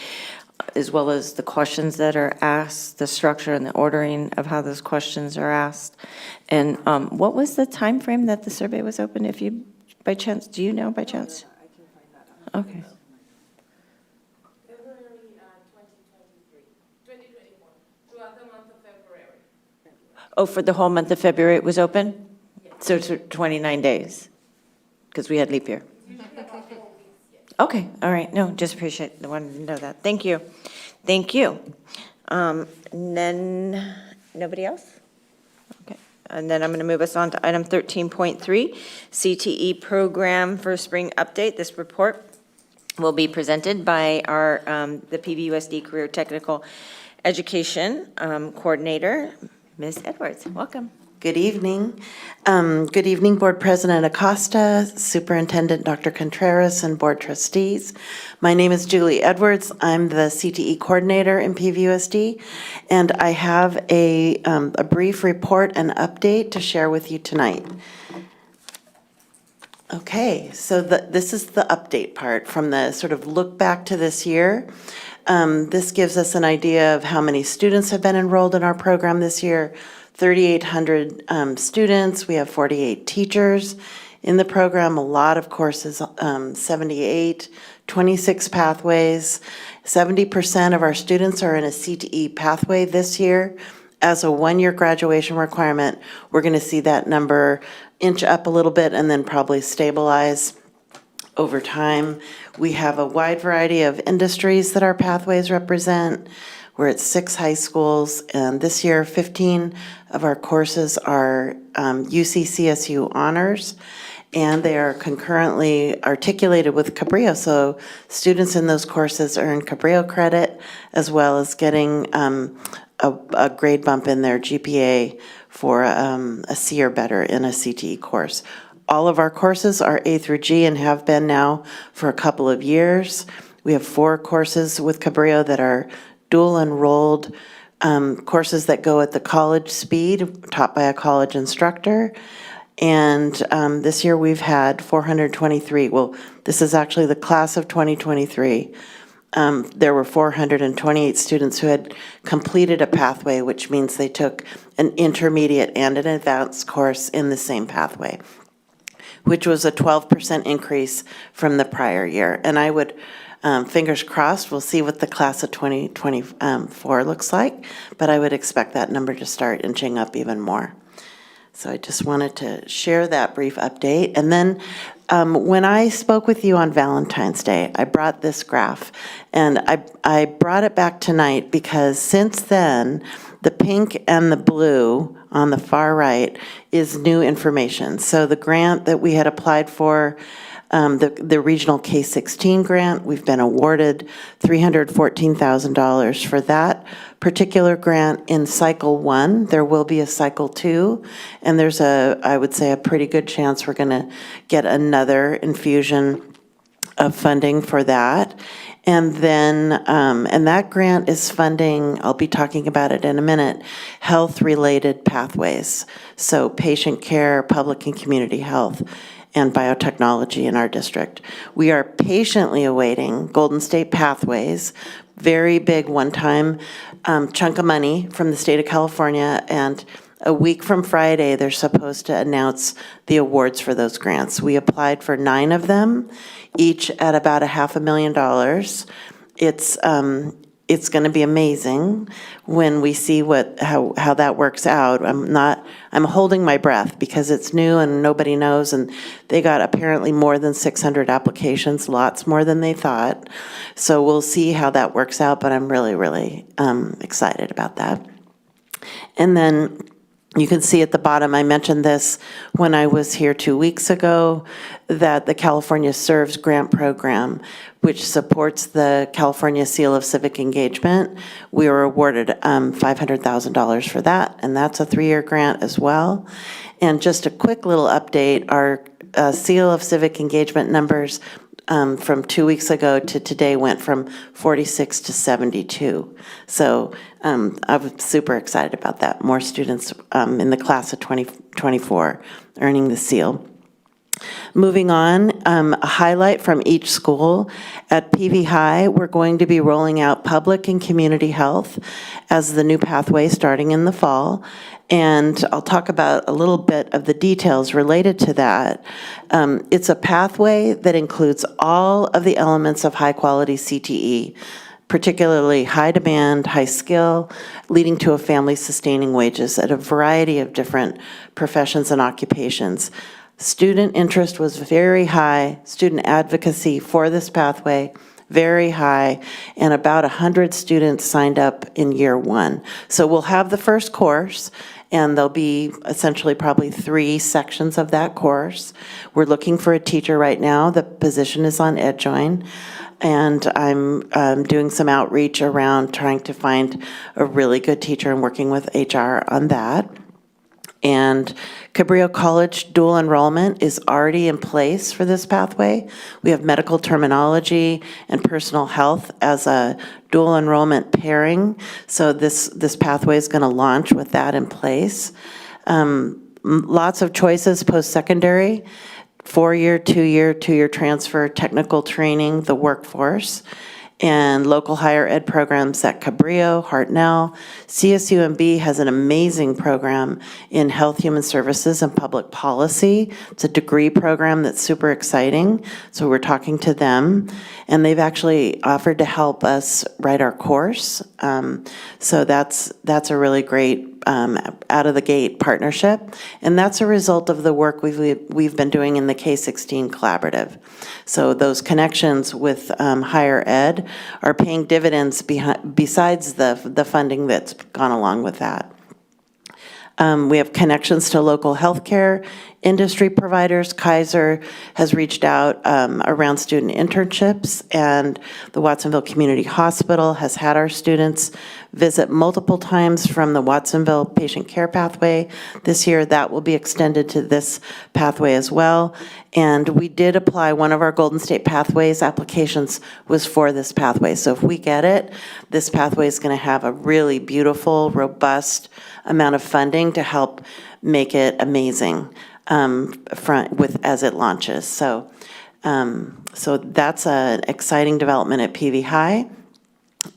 as well as the questions that are asked, the structure and the ordering of how those questions are asked. And what was the time frame that the survey was open? If you, by chance, do you know by chance? I can find that out. Okay. Oh, for the whole month of February it was open? So it's 29 days, because we had leap year. Okay, all right, no, just appreciate, I wanted to know that. Thank you. Thank you. And then, nobody else? Okay, and then I'm going to move us on to item 13.3, CTE program for spring update. This report will be presented by our, the PVUSD Career Technical Education Coordinator, Ms. Edwards. Welcome. Good evening. Good evening, Board President Acosta, Superintendent Dr. Contreras, and Board Trustees. My name is Julie Edwards. I'm the CTE Coordinator in PVUSD, and I have a brief report and update to share with you tonight. Okay, so this is the update part from the sort of look back to this year. This gives us an idea of how many students have been enrolled in our program this year. 3,800 students. We have 48 teachers in the program, a lot of courses, 78, 26 pathways. 70% of our students are in a CTE pathway this year. As a one-year graduation requirement, we're going to see that number inch up a little bit and then probably stabilize over time. We have a wide variety of industries that our pathways represent. We're at 6 high schools, and this year, 15 of our courses are UC-CSU honors, and they are concurrently articulated with Cabrillo. So students in those courses earn Cabrillo credit, as well as getting a grade bump in their GPA for a C or better in a CTE course. All of our courses are A through G and have been now for a couple of years. We have 4 courses with Cabrillo that are dual enrolled courses that go at the college speed, taught by a college instructor. And this year we've had 423. Well, this is actually the class of 2023. There were 428 students who had completed a pathway, which means they took an intermediate and an advanced course in the same pathway, which was a 12% increase from the prior year. And I would, fingers crossed, we'll see what the class of 2024 looks like, but I would expect that number to start inching up even more. So I just wanted to share that brief update. And then when I spoke with you on Valentine's Day, I brought this graph, and I brought it back tonight because since then, the pink and the blue on the far right is new information. So the grant that we had applied for, the regional K-16 grant, we've been awarded $314,000 for that particular grant in cycle 1. There will be a cycle 2, and there's I would say, a pretty good chance we're going to get another infusion of funding for that. And then, and that grant is funding, I'll be talking about it in a minute, health-related pathways. So patient care, public and community health, and biotechnology in our district. We are patiently awaiting Golden State Pathways, very big one-time chunk of money from the state of California, and a week from Friday, they're supposed to announce the awards for those grants. We applied for 9 of them, each at about $500,000. It's going to be amazing when we see how that works out. I'm holding my breath because it's new and nobody knows, and they got apparently more than 600 applications, lots more than they thought. So we'll see how that works out, but I'm really, really excited about that. And then you can see at the bottom, I mentioned this when I was here 2 weeks ago, that the California Serves grant program, which supports the California Seal of Civic Engagement, we were awarded $500,000 for that, and that's a 3-year grant as well. And just a quick little update, our Seal of Civic Engagement numbers from 2 weeks ago to today went from 46 to 72. So I'm super excited about that. More students in the class of 2024 earning the seal. Moving on, a highlight from each school. At PV High, we're going to be rolling out public and community health as the new pathway starting in the fall. And I'll talk about a little bit of the details related to that. It's a pathway that includes all of the elements of high-quality CTE, particularly high demand, high skill, leading to a family sustaining wages at a variety of different professions and occupations. Student interest was very high, student advocacy for this pathway, very high, and about 100 students signed up in year 1. So we'll have the first course, and there'll be essentially probably 3 sections of that course. We're looking for a teacher right now. The position is on EdJoin, and I'm doing some outreach around trying to find a really good teacher and working with HR on that. And Cabrillo College dual enrollment is already in place for this pathway. We have medical terminology and personal health as a dual enrollment pairing. So this pathway is going to launch with that in place. Lots of choices post-secondary, 4-year, 2-year, 2-year transfer, technical training, the workforce, and local higher ed programs at Cabrillo, Hartnell. CSUMB has an amazing program in health, human services, and public policy. It's a degree program that's super exciting, so we're talking to them. And they've actually offered to help us write our course So that's a really great out-of-the-gate partnership, and that's a result of the work we've been doing in the K-16 collaborative. So those connections with higher ed are paying dividends besides the funding that's gone along with that. We have connections to local healthcare industry providers. Kaiser has reached out around student internships, and the Watsonville Community Hospital has had our students visit multiple times from the Watsonville Patient Care Pathway. This year, that will be extended to this pathway as well. And we did apply, one of our Golden State Pathways applications was for this pathway. So if we get it, this pathway is going to have a really beautiful, robust amount of funding to help make it amazing as it launches. So that's an exciting development at PV High.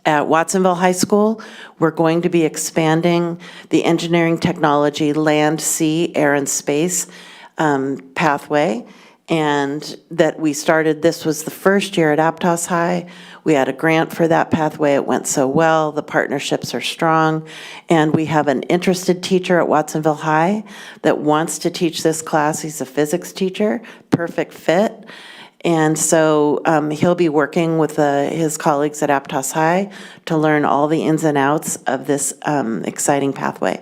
At Watsonville High School, we're going to be expanding the engineering technology, land, sea, air, and space pathway. And that we started, this was the first year at Aptos High. We had a grant for that pathway. It went so well. The partnerships are strong. And we have an interested teacher at Watsonville High that wants to teach this class. He's a physics teacher, perfect fit. And so he'll be working with his colleagues at Aptos High to learn all the ins and outs of this exciting pathway.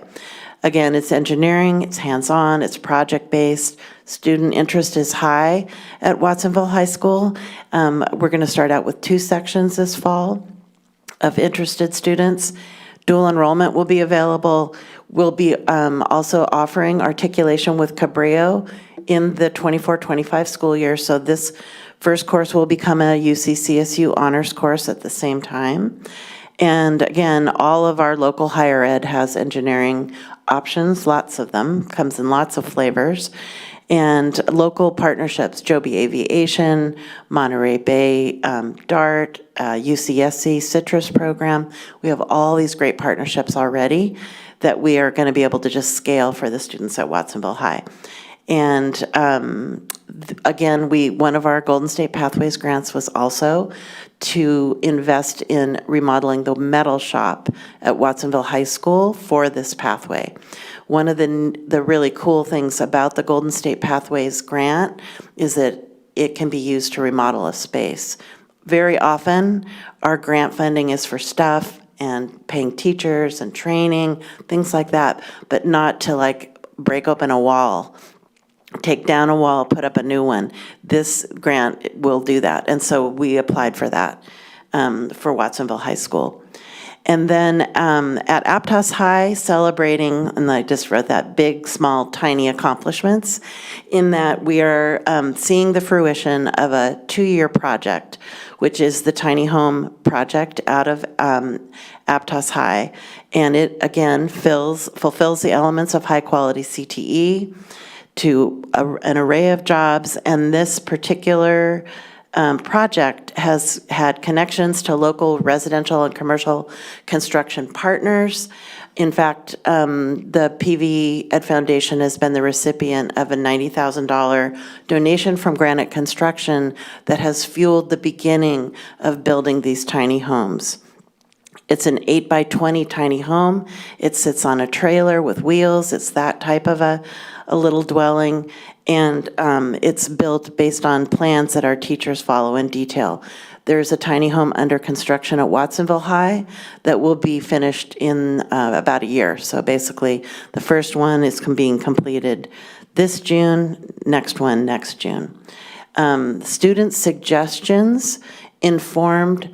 Again, it's engineering, it's hands-on, it's project-based. Student interest is high at Watsonville High School. We're going to start out with 2 sections this fall of interested students. Dual enrollment will be available. We'll be also offering articulation with Cabrillo in the 24-25 school year. So this first course will become a UC-CSU honors course at the same time. And again, all of our local higher ed has engineering options, lots of them, comes in lots of flavors. And local partnerships, Joby Aviation, Monterey Bay, DART, UCSC, Citrus Program. We have all these great partnerships already that we are going to be able to just scale for the students at Watsonville High. And again, one of our Golden State Pathways grants was also to invest in remodeling the metal shop at Watsonville High School for this pathway. One of the really cool things about the Golden State Pathways grant is that it can be used to remodel a space. Very often, our grant funding is for stuff and paying teachers and training, things like that, but not to like break open a wall, take down a wall, put up a new one. This grant will do that. And so we applied for that for Watsonville High School. And then at Aptos High, celebrating, and I just wrote that, big, small, tiny accomplishments, in that we are seeing the fruition of a 2-year project, which is the Tiny Home Project out of Aptos High. And it, again, fulfills the elements of high-quality CTE to an array of jobs. And this particular project has had connections to local residential and commercial construction partners. In fact, the PV Ed Foundation has been the recipient of a $90,000 donation from Granite Construction that has fueled the beginning of building these tiny homes. It's an 8x20 tiny home. It sits on a trailer with wheels. It's that type of a little dwelling. And it's built based on plans that our teachers follow in detail. There's a tiny home under construction at Watsonville High that will be finished in about a year. So basically, the first one is being completed this June, next one next June. Student suggestions informed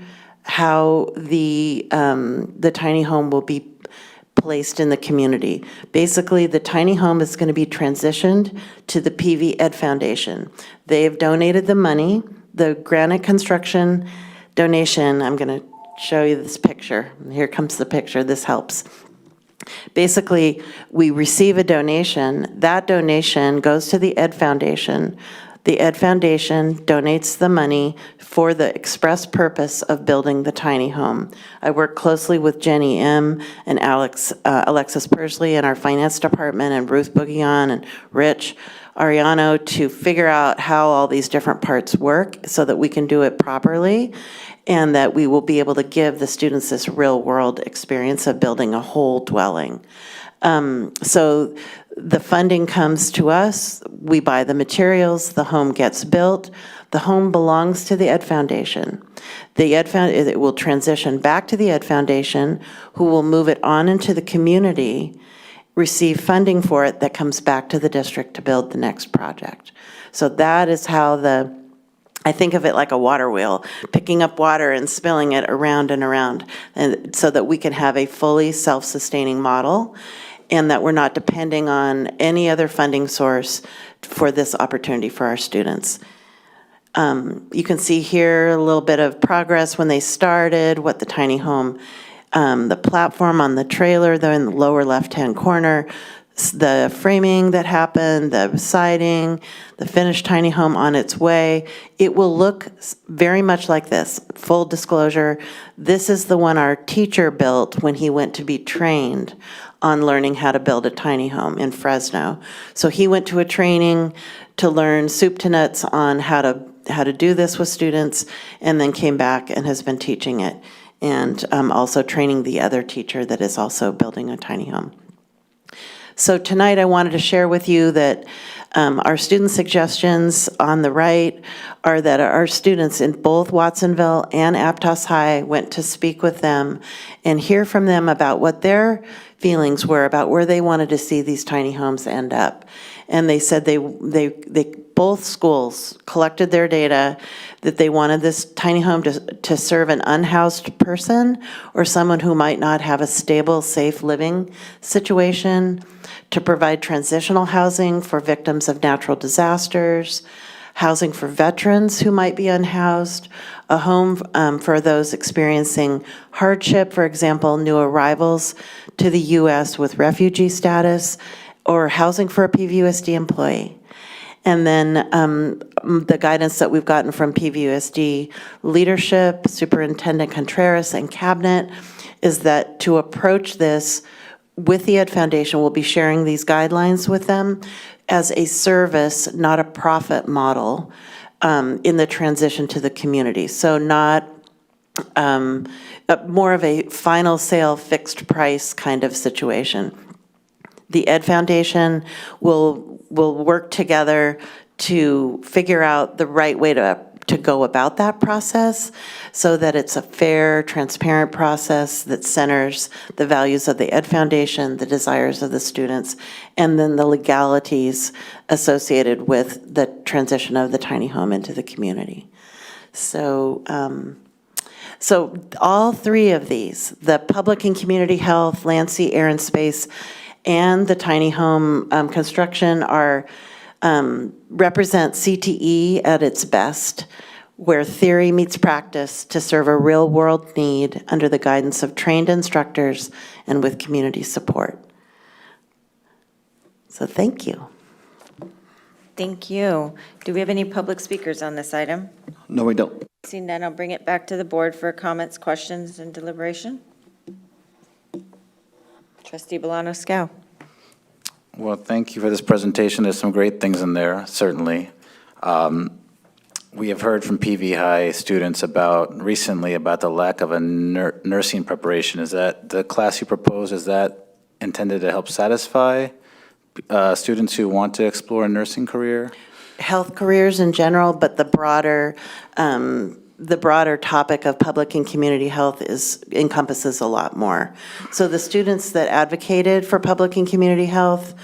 how the tiny home will be placed in the community. Basically, the tiny home is going to be transitioned to the PV Ed Foundation. They've donated the money. The Granite Construction donation, I'm going to show you this picture. Here comes the picture. This helps. Basically, we receive a donation. That donation goes to the Ed Foundation. The Ed Foundation donates the money for the express purpose of building the tiny home. I work closely with Jenny M. and Alexis Persley in our finance department, and Ruth Bouguillon and Rich Ariano to figure out how all these different parts work so that we can do it properly. and that we will be able to give the students this real-world experience of building a whole dwelling. So the funding comes to us, we buy the materials, the home gets built, the home belongs to the Ed Foundation. It will transition back to the Ed Foundation, who will move it on into the community, receive funding for it that comes back to the district to build the next project. So that is how I think of it like a water wheel, picking up water and spilling it around and around, and so that we can have a fully self-sustaining model, and that we're not depending on any other funding source for this opportunity for our students. You can see here a little bit of progress when they started, what the tiny home, the platform on the trailer, there in the lower left-hand corner, the framing that happened, the siding, the finished tiny home on its way. It will look very much like this. Full disclosure, this is the one our teacher built when he went to be trained on learning how to build a tiny home in Fresno. So he went to a training to learn soup to nuts on how to do this with students, and then came back and has been teaching it, and also training the other teacher that is also building a tiny home. So tonight I wanted to share with you that our student suggestions on the right are that our students in both Watsonville and Aptos High went to speak with them and hear from them about what their feelings were about where they wanted to see these tiny homes end up. And they said they both schools collected their data that they wanted this tiny home to serve an unhoused person or someone who might not have a stable, safe living situation, to provide transitional housing for victims of natural disasters, housing for veterans who might be unhoused, a home for those experiencing hardship, for example, new arrivals to the U.S. with refugee status, or housing for a PVUSD employee. And then the guidance that we've gotten from PVUSD leadership, Superintendent Contreras, and Cabinet is that to approach this with the Ed Foundation, we'll be sharing these guidelines with them as a service, not a profit model, in the transition to the community. So not more of a final sale, fixed price kind of situation. The Ed Foundation will work together to figure out the right way to go about that process so that it's a fair, transparent process that centers the values of the Ed Foundation, the desires of the students, and then the legalities associated with the transition of the tiny home into the community. So, so all three of these, the public and community health, land, sea, air, and space, and the tiny home construction represent CTE at its best, where theory meets practice to serve a real-world need under the guidance of trained instructors and with community support. So thank you. Thank you. Do we have any public speakers on this item? No, we don't. Seeing none, I'll bring it back to the board for comments, questions, and deliberation. Trustee Bolano-Scow. Well, thank you for this presentation. There's some great things in there, certainly. We have heard from PV High students recently about the lack of a nursing preparation. Is that the class you propose, is that intended to help satisfy students who want to explore a nursing career? Health careers in general, but the broader topic of public and community health encompasses a lot more. So the students that advocated for public and community health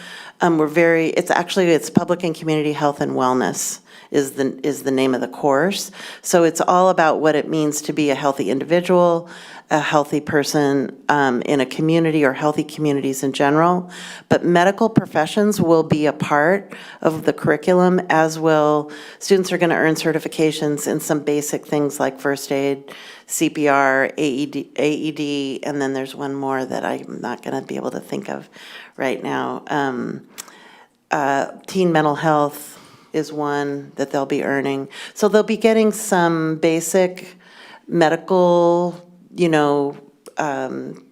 it's public and community health and wellness is the name of the course. So it's all about what it means to be a healthy individual, a healthy person in a community or healthy communities in general. But medical professions will be a part of the curriculum, as will students are going to earn certifications in some basic things like first aid, CPR, AED, and then there's one more that I'm not going to be able to think of right now. Teen mental health is one that they'll be earning. So they'll be getting some basic medical,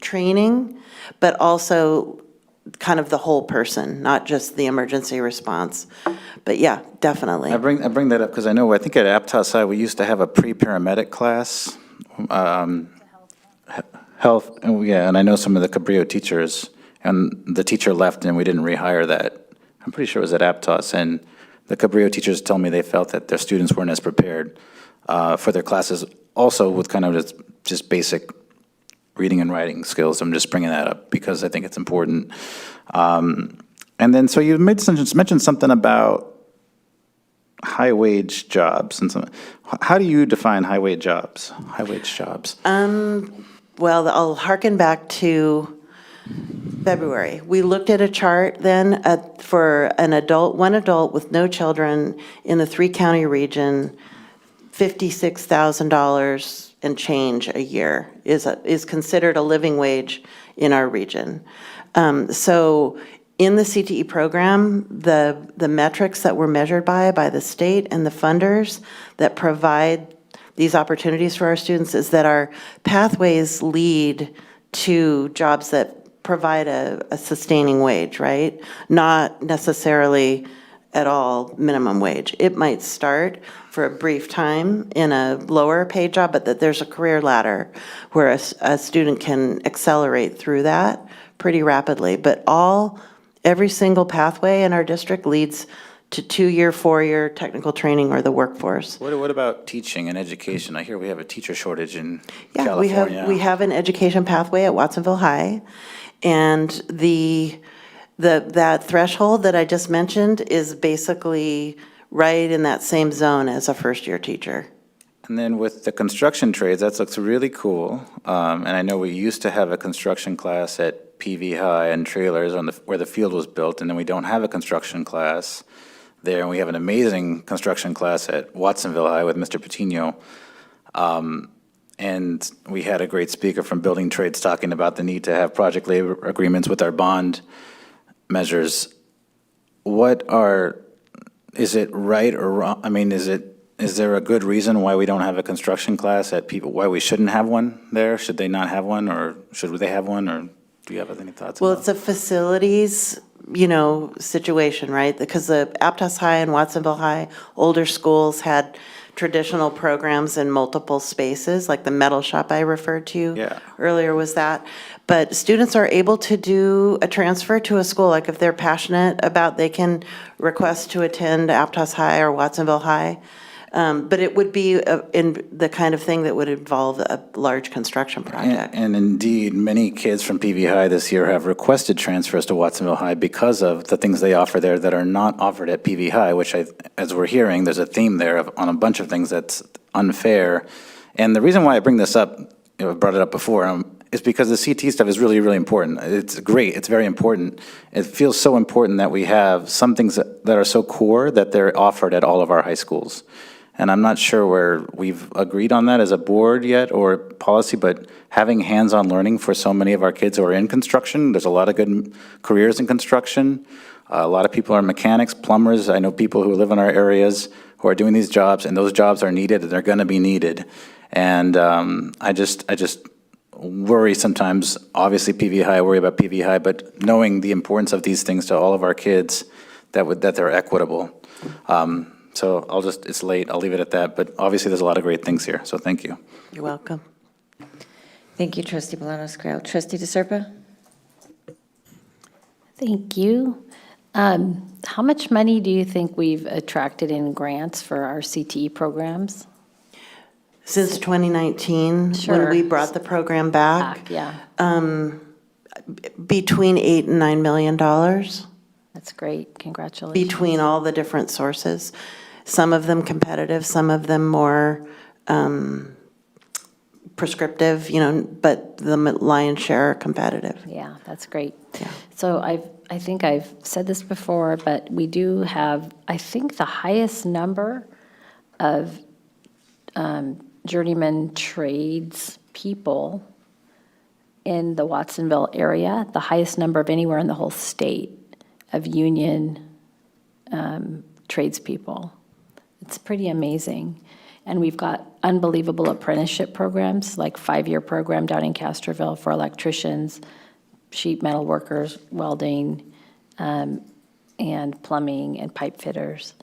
training, but also kind of the whole person, not just the emergency response. But yeah, definitely. I bring that up because I think at Aptos High we used to have a pre-paramedic class. health, yeah, and I know some of the Cabrillo teachers, and the teacher left and we didn't rehire that. I'm pretty sure it was at Aptos, and the Cabrillo teachers tell me they felt that their students weren't as prepared for their classes, also with kind of just basic reading and writing skills. I'm just bringing that up because I think it's important. And then, so you mentioned something about high-wage jobs, and how do you define high-wage jobs? High-wage jobs. Well, I'll hearken back to February. We looked at a chart then for one adult with no children in the 3-county region, $56,000 and change a year is considered a living wage in our region. So in the CTE program, the metrics that were measured by the state and the funders that provide these opportunities for our students is that our pathways lead to jobs that provide a sustaining wage, right? Not necessarily at all minimum wage. It might start for a brief time in a lower paid job, but that there's a career ladder where a student can accelerate through that pretty rapidly. But every single pathway in our district leads to 2-year, 4-year technical training or the workforce. What about teaching and education? I hear we have a teacher shortage in Yeah, California. we have an education pathway at Watsonville High, and that threshold that I just mentioned is basically right in that same zone as a first-year teacher. And then with the construction trades, that looks really cool. And I know we used to have a construction class at PV High and trailers where the field was built, and then we don't have a construction class there. And we have an amazing construction class at Watsonville High with Mr. Patino. And we had a great speaker from Building Trades talking about the need to have project labor agreements with our bond measures. Is it right or wrong? I mean, is there a good reason why we don't have a construction class why we shouldn't have one there? Should they not have one, or should they have one, or do you have any thoughts? Well, it's a facilities, situation, right? Because the Aptos High and Watsonville High, older schools had traditional programs in multiple spaces, like the metal shop I referred to earlier was that. But students are able to do a transfer to a school, like if they're passionate about, they can request to attend Aptos High or Watsonville High. But it would be in the kind of thing that would involve a large construction project. And indeed, many kids from PV High this year have requested transfers to Watsonville High because of the things they offer there that are not offered at PV High, which as we're hearing, there's a theme there on a bunch of things that's unfair. And the reason why I bring this up, I brought it up before, is because the CT stuff is really, really important. It's great, it's very important. It feels so important that we have some things that are so core that they're offered at all of our high schools. And I'm not sure where we've agreed on that as a board yet or policy, but having hands-on learning for so many of our kids who are in construction, there's a lot of good careers in construction. A lot of people are mechanics, plumbers. I know people who live in our areas who are doing these jobs, and those jobs are needed, and they're gonna be needed. And I just worry sometimes, obviously PV High, I worry about PV High, but knowing the importance of these things to all of our kids, that they're equitable. So it's late, I'll leave it at that, but obviously there's a lot of great things here, so thank you. You're welcome. Thank you, Trustee Bolanos-Grout. Trustee DeSerpa? Thank you. How much money do you think we've attracted in grants for our CTE programs? Since 2019, when we brought the program back, between $8 and $9 million. That's great, congratulations. Between all the different sources, some of them competitive, some of them more prescriptive, but the lion's share are competitive. Yeah, that's great. So I think I've said this before, but we do have, I think, the highest number of journeyman trades people in the Watsonville area, the highest number of anywhere in the whole state of union tradespeople. It's pretty amazing. And we've got unbelievable apprenticeship programs, like 5-year program down in Castroville for electricians, sheet metal workers, welding, and plumbing and pipe fitters.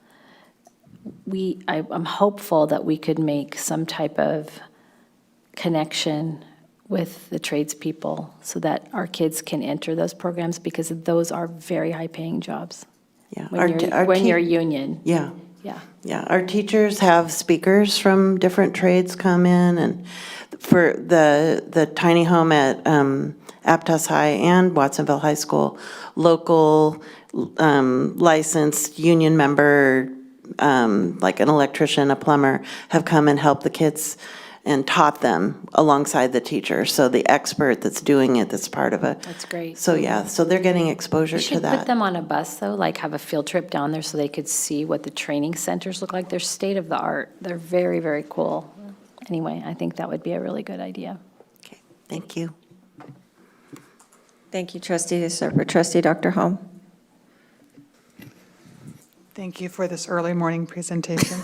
I'm hopeful that we could make some type of connection with the tradespeople so that our kids can enter those programs, because those are very high-paying jobs. Yeah. When you're union. Yeah. Yeah. Yeah, our teachers have speakers from different trades come in, and for the tiny home at Aptos High and Watsonville High School, local licensed union member, like an electrician, a plumber, have come and helped the kids and taught them alongside the teacher. So the expert that's doing it, that's part of it. That's great. So yeah, so they're getting exposure You to should that. put them on a bus, though, like have a field trip down there so they could see what the training centers look like. They're state of the art. They're very, very cool. Anyway, I think that would be a really good idea. Okay, thank you. Thank you, Trustee DeSerpa. Trustee Dr. Holm? Thank you for this early morning presentation.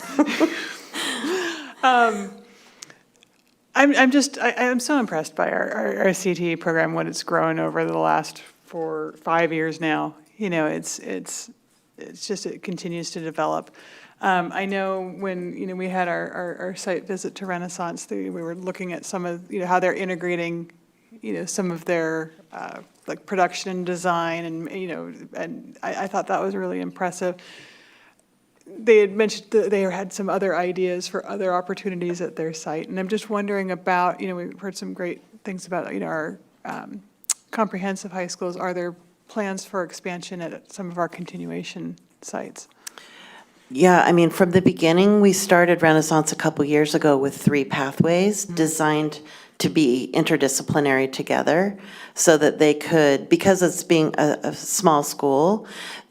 I'm so impressed by our CTE program, what it's grown over the last 5 years now. You know, it's just, it continues to develop. I know when, you know, we had our site visit to Renaissance, we were looking at some of, you know, how they're integrating, you know, some of their like production and design, and, you know, and I thought that was really impressive. They had mentioned that they had some other ideas for other opportunities at their site, and I'm just wondering about, you know, we've heard some great things about, you know, our comprehensive high schools. Are there plans for expansion at some of our continuation sites? Yeah, I mean, from the beginning, we started Renaissance a couple years ago with 3 pathways designed to be interdisciplinary together so that they could, because it's being a small school,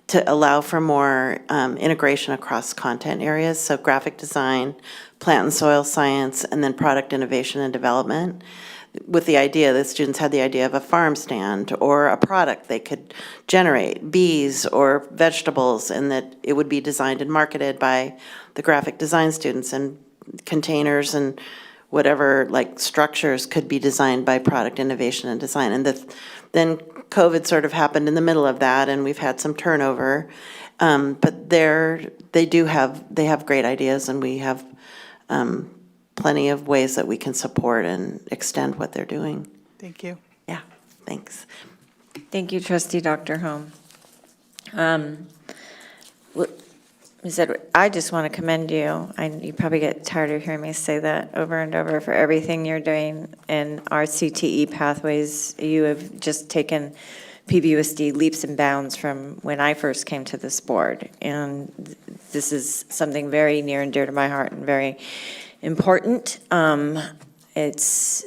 to allow for more integration across content areas, so graphic design, plant and soil science, and then product innovation and development, with the idea that students had the idea of a farm stand or a product they could generate, bees or vegetables, and that it would be designed and marketed by the graphic design students, and containers and whatever, like, structures could be designed by product innovation and design. And then COVID sort of happened in the middle of that, and we've had some turnover. But they have great ideas, and we have plenty of ways that we can support and extend what they're doing. Thank you. Yeah, thanks. Thank you, Trustee Dr. Holm. Ms. Edward, I just want to commend you. You probably get tired of hearing me say that over and over, for everything you're doing in our CTE pathways. You have just taken PVUSD leaps and bounds from when I first came to this board. And this is something very near and dear to my heart and very important. It's,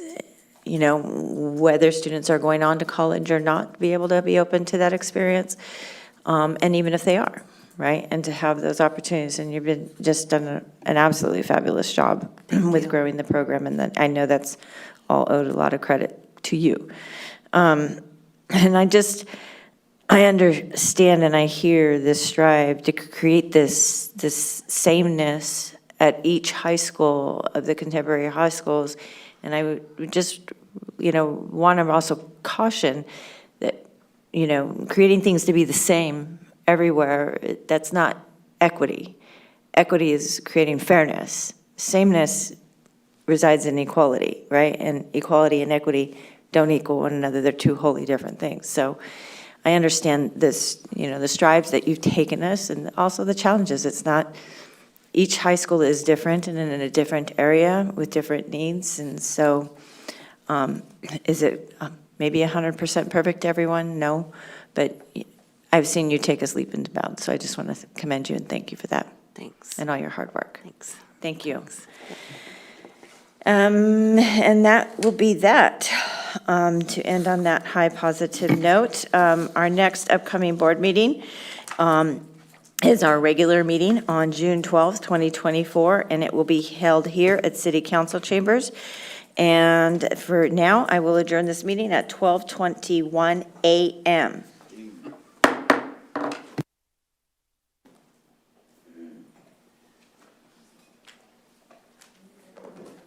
you know, whether students are going on to college or not, be able to be open to that experience. And even if they are, right? And to have those opportunities, and you've just done an absolutely fabulous job with growing the program, and I know that's all owed a lot of credit to you. And I understand and I hear this strive to create this sameness at each high school of the contemporary high schools, and I would just, you know, want to also caution that, you know, creating things to be the same everywhere, that's not equity. Equity is creating fairness. Sameness resides in equality, right? And equality and equity don't equal one another. They're two wholly different things. So I understand this, you know, the strides that you've taken us, and also the challenges. It's not, each high school is different and in a different area with different needs. And so is it maybe 100% perfect, everyone? No, but I've seen you take us leap into bounds, so I just want to commend you and thank you for that. Thanks. And all your hard work. Thanks. Thank you. Thanks. And that will be that. To end on that high positive note, our next upcoming board meeting is our regular meeting on June 12th, 2024, and it will be held here at City Council Chambers. And for now, I will adjourn this meeting at 12:21 a.m.